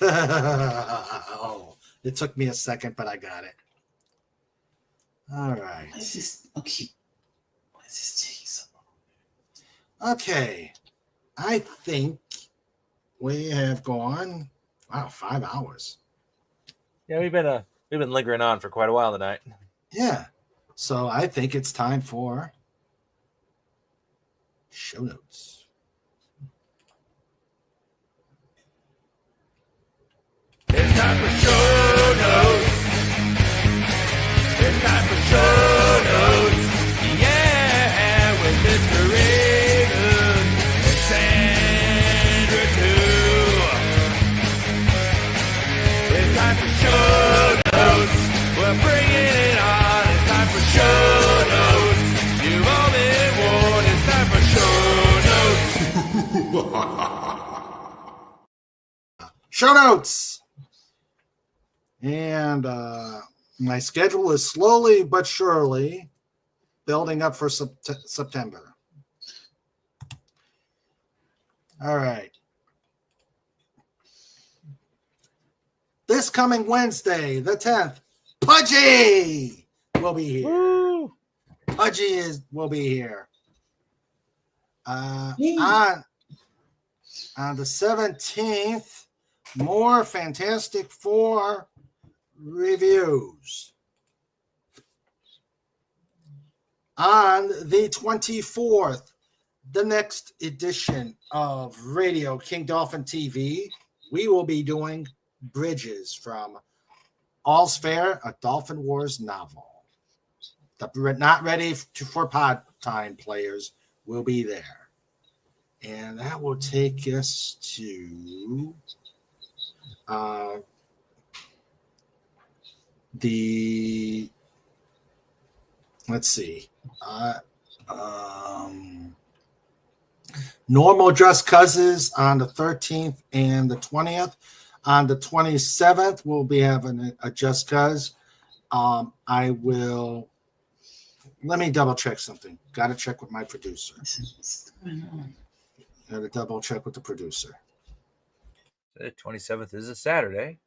Oh, it took me a second, but I got it. All right. Why is this taking so long? Okay. I think we have gone 5 hours. Yeah, we've been lingering on for quite a while tonight. Yeah. So I think it's time for show notes. It's time for show notes. It's time for show notes. Yeah, with Mr. Raven and Sandra too. It's time for show notes. We're bringing it on. It's time for show notes. You've all been warned. It's time for show notes. Show notes. And my schedule is slowly but surely building up for September. All right. This coming Wednesday, the 10th, Pudgy will be here. Woo! Pudgy will be here. On the 17th, more Fantastic Four reviews. On the 24th, the next edition of Radio King Dolphin TV, we will be doing Bridges from All's Fair, a Dolphin Wars novel. The Not Ready for Pod Time players will be there. And that will take us to let's see. Normal Just Cousins on the 13th and the 20th. On the 27th, we'll be having a Just Cuz. Let me double check something. Got to check with my producer. Got to double check with the producer. The 27th is a Saturday.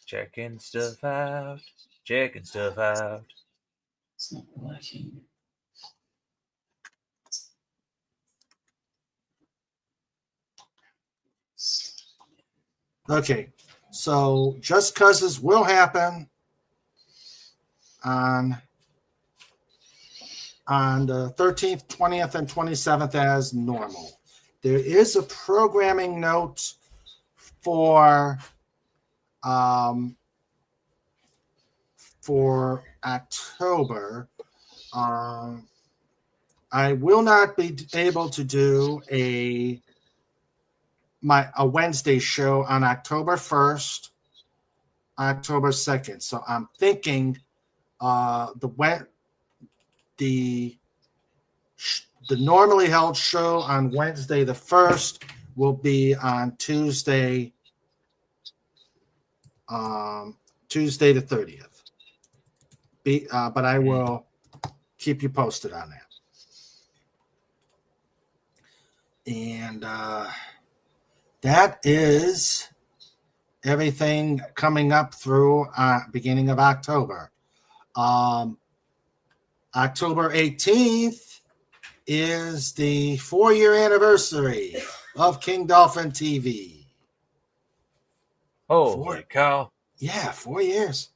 Checking stuff out. Checking stuff out. It's not working. Okay, so Just Causes will happen on the 13th, 20th, and 27th as normal. There is a programming note for October. I will not be able to do a Wednesday show on October 1st, October 2nd. So I'm thinking the normally held show on Wednesday the 1st will be on Tuesday the 30th. But I will keep you posted on that. And that is everything coming up through beginning of October. October 18th is the 4-year anniversary of King Dolphin TV. Holy cow. Yeah, 4 years.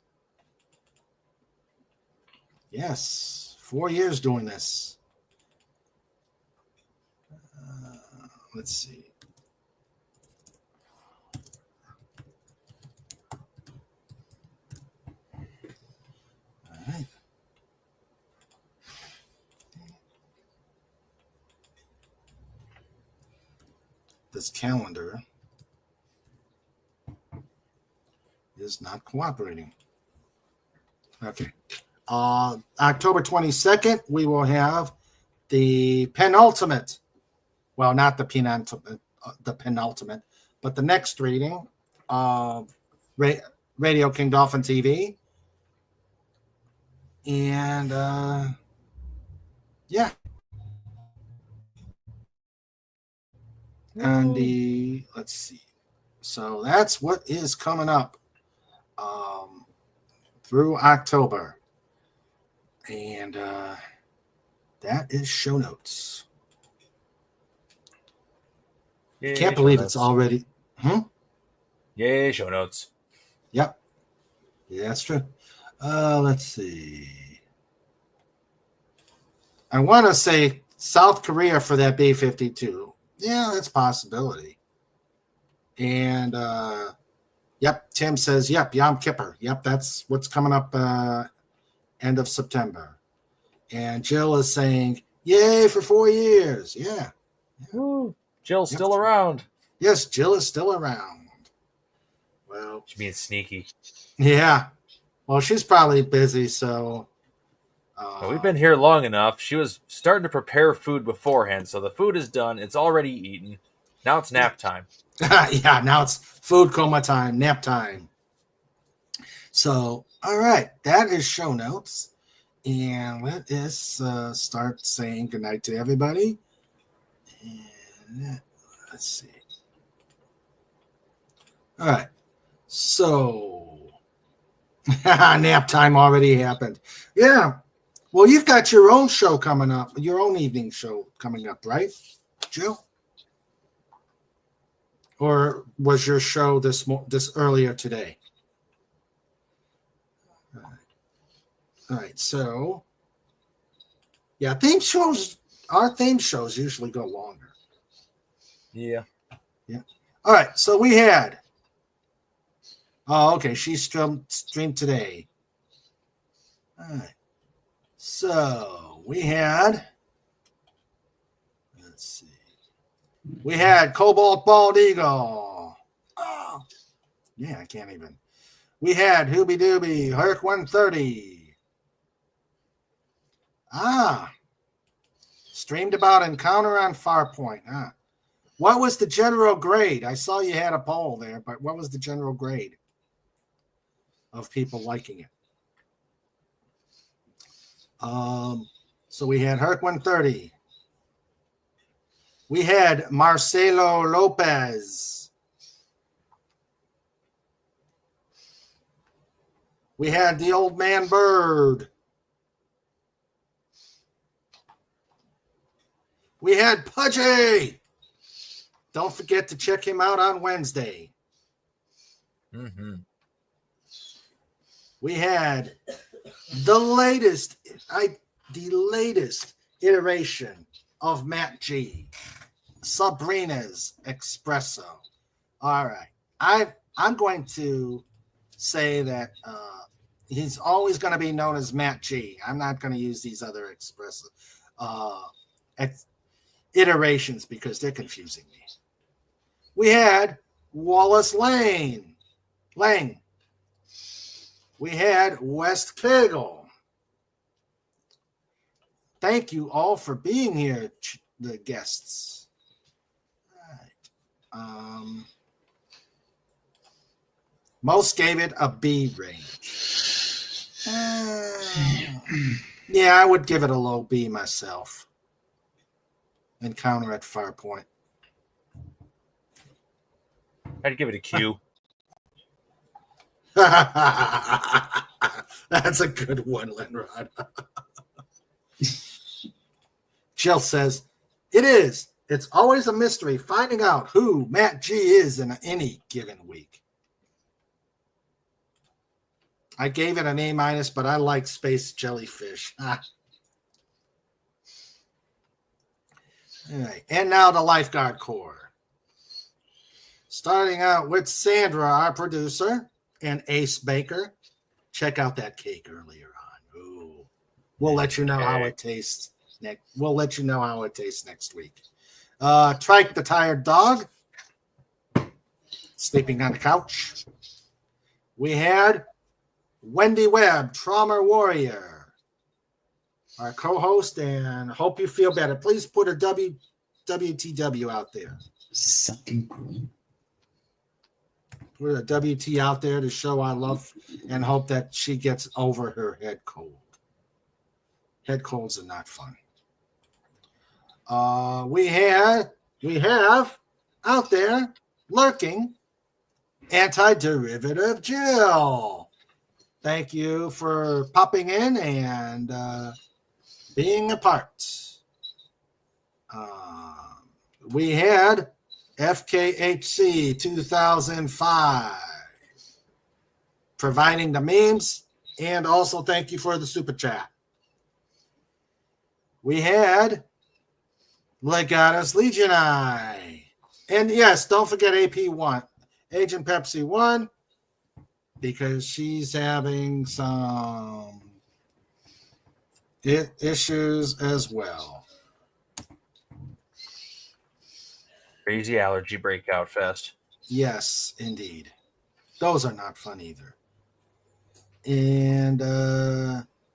Yes, 4 years doing this. Let's see. All right. This calendar is not cooperating. Okay. October 22nd, we will have the penultimate. Well, not the penultimate, but the next reading of Radio King Dolphin TV. And yeah. And let's see. So that's what is coming up through October. And that is show notes. Yay, Can't believe show it's notes. already. Yay, show notes. Yep. Yeah, that's true. Let's see. I want to say South Korea for that B-52. Yeah, that's a possibility. And yep, Tim says, yep, Yom Kippur. Yep, that's what's coming up end of September. And Jill is saying, yay for 4 years. Yeah. Woo. Jill's still around. Yes, Jill is still around. Well, She's being sneaky. Yeah. Well, she's probably busy, so. Well, we've been here long enough. She was starting to prepare food beforehand, so the food is done. It's already eaten. Now it's nap time. Yeah, now it's food coma time, nap time. So, all right, that is show notes. And let us start saying goodnight to everybody. And let's see. All right. So, nap time already happened. Yeah. Well, you've got your own show coming up, your own evening show coming up, right, Jill? Or was your show this earlier today? All right. So, yeah, our theme shows usually go longer. Yeah. Yeah. All right. So we had. Oh, okay. She streamed today. All right. So we had. Let's see. We had Cobalt Bald Eagle. Oh, yeah, I can't even. We had Hooby Dooby, Herc 130. Streamed about Encounter on Farpoint. What was the general grade? I saw you had a poll there, but what was the general grade of people liking it? So we had Herc 130. We had Marcelo Lopez. We had the old man bird. We had Pudgy. Don't forget to check him out on Wednesday. Mm-hmm. We had the latest iteration of Matt G. Sabrina's Espresso. All right. I'm going to say that he's always going to be known as Matt G. I'm not going to use these other iterations because they're confusing me. We had Wallace Lang. We had West Kegel. Thank you all for being here, the guests. All right. Most gave it a B range. Yeah, I would give it a low B myself. Encounter at Farpoint. I'd give it a Q. That's a good one, Lenrod. Jill says, it is. It's always a mystery finding out who Matt G is in any given week. I gave it an A-, but I like Space Jellyfish. All right. And now the Lifeguard Corps. Starting out with Sandra, our producer, and Ace Baker. Check out that cake earlier on. Ooh. We'll let you know how it tastes next. We'll let you know how it tastes next week. Trike the Tired Dog, sleeping on the couch. We had Wendy Webb, Trauma Warrior, our co-host, and hope you feel better. Please put a WTW out there. Something cool. Put a WT out there to show our love and hope that she gets over her head cold. Head colds are not fun. We have out there lurking Anti-Derivative Jill. Thank you for popping in and being a part. We had FKHC 2005 providing the memes, and also thank you for the super chat. We had Legatus Legionii. And yes, don't forget AP1, Agent Pepsi 1, because she's having some issues as well. Crazy allergy breakout fest. Yes, indeed. Those are not fun either. And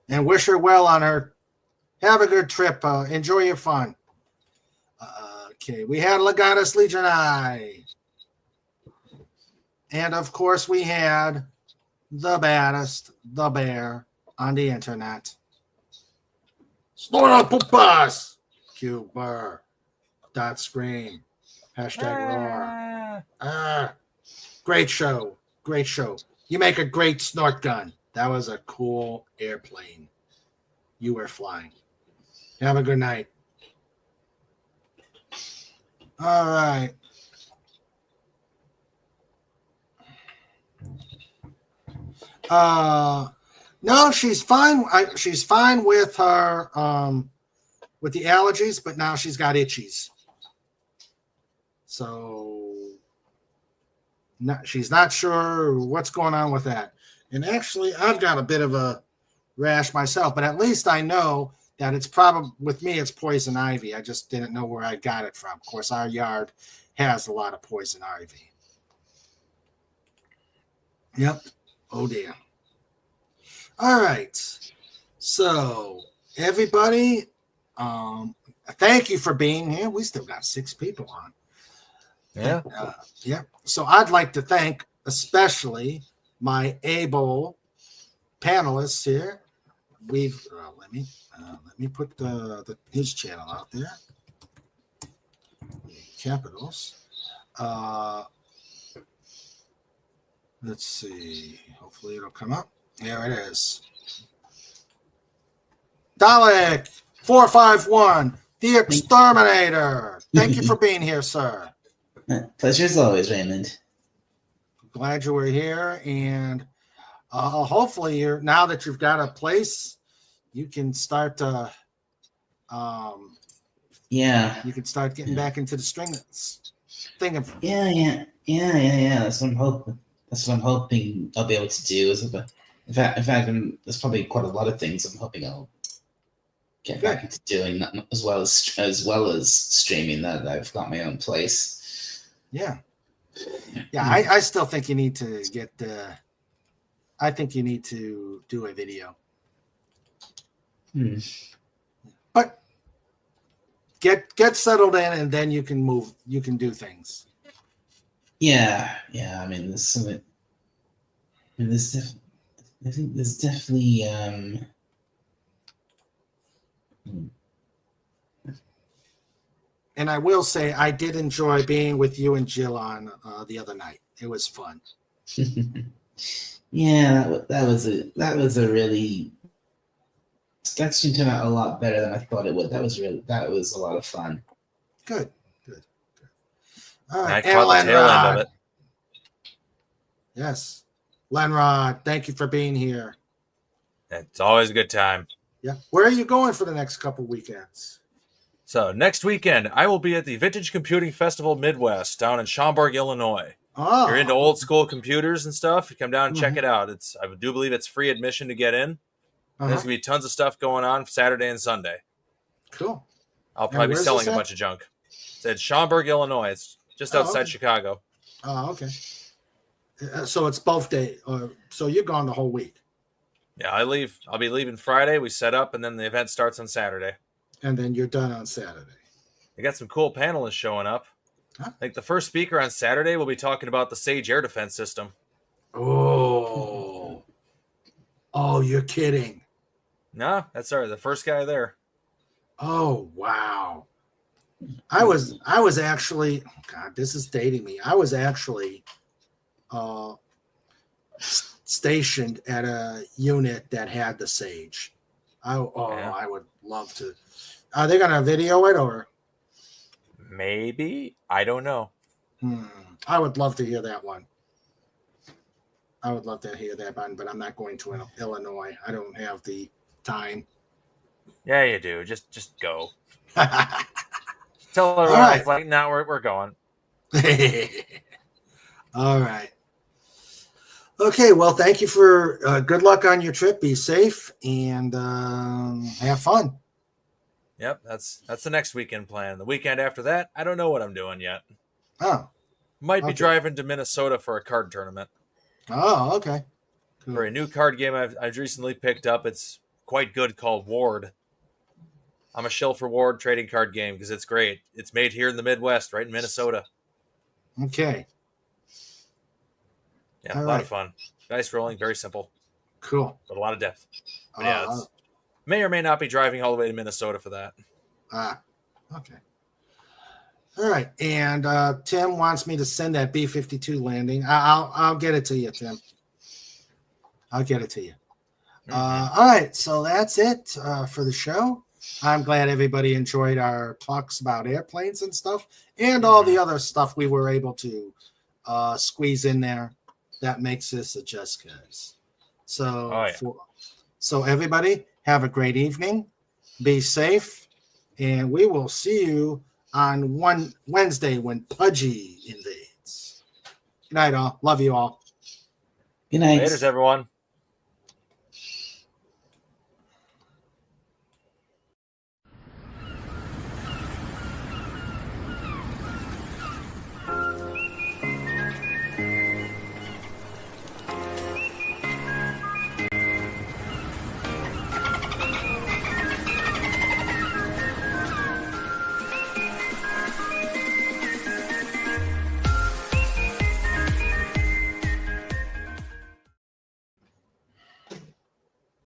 wish her well on her. Have a good trip. Enjoy your fun. Okay, we had Legatus Legionii. And of course, we had the baddest, the bear on the internet. Snort Pupas! Cuber. Dot scream. Hashtag roar. Great show. Great show. You make a great snort gun. That was a cool airplane you were flying. Have a good night. All right. No, she's fine. She's fine with her with the allergies, but now she's got itchies. So she's not sure what's going on with that. And actually, I've got a bit of a rash myself, but at least I know that it's probably, with me, it's poison ivy. I just didn't know where I got it from. Of course, our yard has a lot of poison ivy. Yep. Oh, dear. All right. So, everybody, thank you for being here. We still got 6 people on. Yeah. Yeah. So, I'd like to thank especially my able panelists here. We've let me put his channel out there. Capitals. Let's see. Hopefully it'll come up. There it is. Dalek 451, the Exterminator. Thank you for being here, sir. Pleasure as always, Raymond. Glad you were here, and hopefully, now that you've got a place, you can start. You can start getting back into the thing of. Yeah. That's what I'm hoping. That's what I'm hoping I'll be able to do. In fact, there's probably quite a lot of things I'm hoping I'll get back into doing, as well as streaming. That I've got my own place. Yeah. I still think you need to get. I think you need to do a video. But get settled in, and then you can move. You can do things. Yeah. I mean, there's something. I think there's definitely. And I will say, I did enjoy being with you and Jill on the other night. It was fun. Yeah, that was a really. That seemed to turn out a lot better than I thought it would. That was a lot of fun. Good. I caught the tail end of it. Yes. Lenrod, thank you for being here. It's always a good time. Yeah. Where are you going for the next couple weekends? So next weekend, I will be at the Vintage Computing Festival Midwest down in Schaumburg, Illinois. Oh. If you're into old school computers and stuff, you come down and check it out. I do believe it's free admission to get in. There's going to be tons of stuff going on Saturday and Sunday. Cool. I'll probably be selling a bunch of junk. It's at Schaumburg, Illinois. It's just outside Chicago. Oh, okay. So it's both days. So you're gone the whole week. Yeah, I'll be leaving Friday. We set up, and then the event starts on Saturday. And then you're done on Saturday. We got some cool panelists showing up. Huh? I think the first speaker on Saturday will be talking about the Sage air defense system. Oh, you're kidding. No, that's the first guy there. Oh, wow. I was actually, God, this is dating me. I was actually stationed at a unit that had the Sage. I would love to. Are they going to video it or? Maybe. I don't know. I would love to hear that one. I would love to hear that one, but I'm not going to Illinois. I don't have the time. Yeah, you do. Just go. Tell everyone, like, now we're going. All right. Okay, well, thank you for good luck on your trip. Be safe and have fun. Yep, that's the next weekend plan. The weekend after that, I don't know what I'm doing yet. Oh. Might be driving to Minnesota for a card tournament. Oh, okay. Cool. For a new card game I've recently picked up. It's quite good, called Ward. I'm a shill for Ward trading card game because it's great. It's made here in the Midwest, right in Minnesota. Okay. Yeah, a lot of fun. Dice rolling, very simple. Cool. But a lot of depth. But may or may not be driving all the way to Minnesota for that. Okay. All right. And Tim wants me to send that B-52 landing. I'll get it to you, Tim. I'll get it to you. All right. So that's it for the show. I'm glad everybody enjoyed our talks about airplanes and stuff and all the other stuff we were able to squeeze in there that makes this a Just Cause. So, so everybody have a great evening. Be safe. And we will see you on Wednesday when Pudgy invades. Good night, all. Love you all. Good night. Laters, everyone.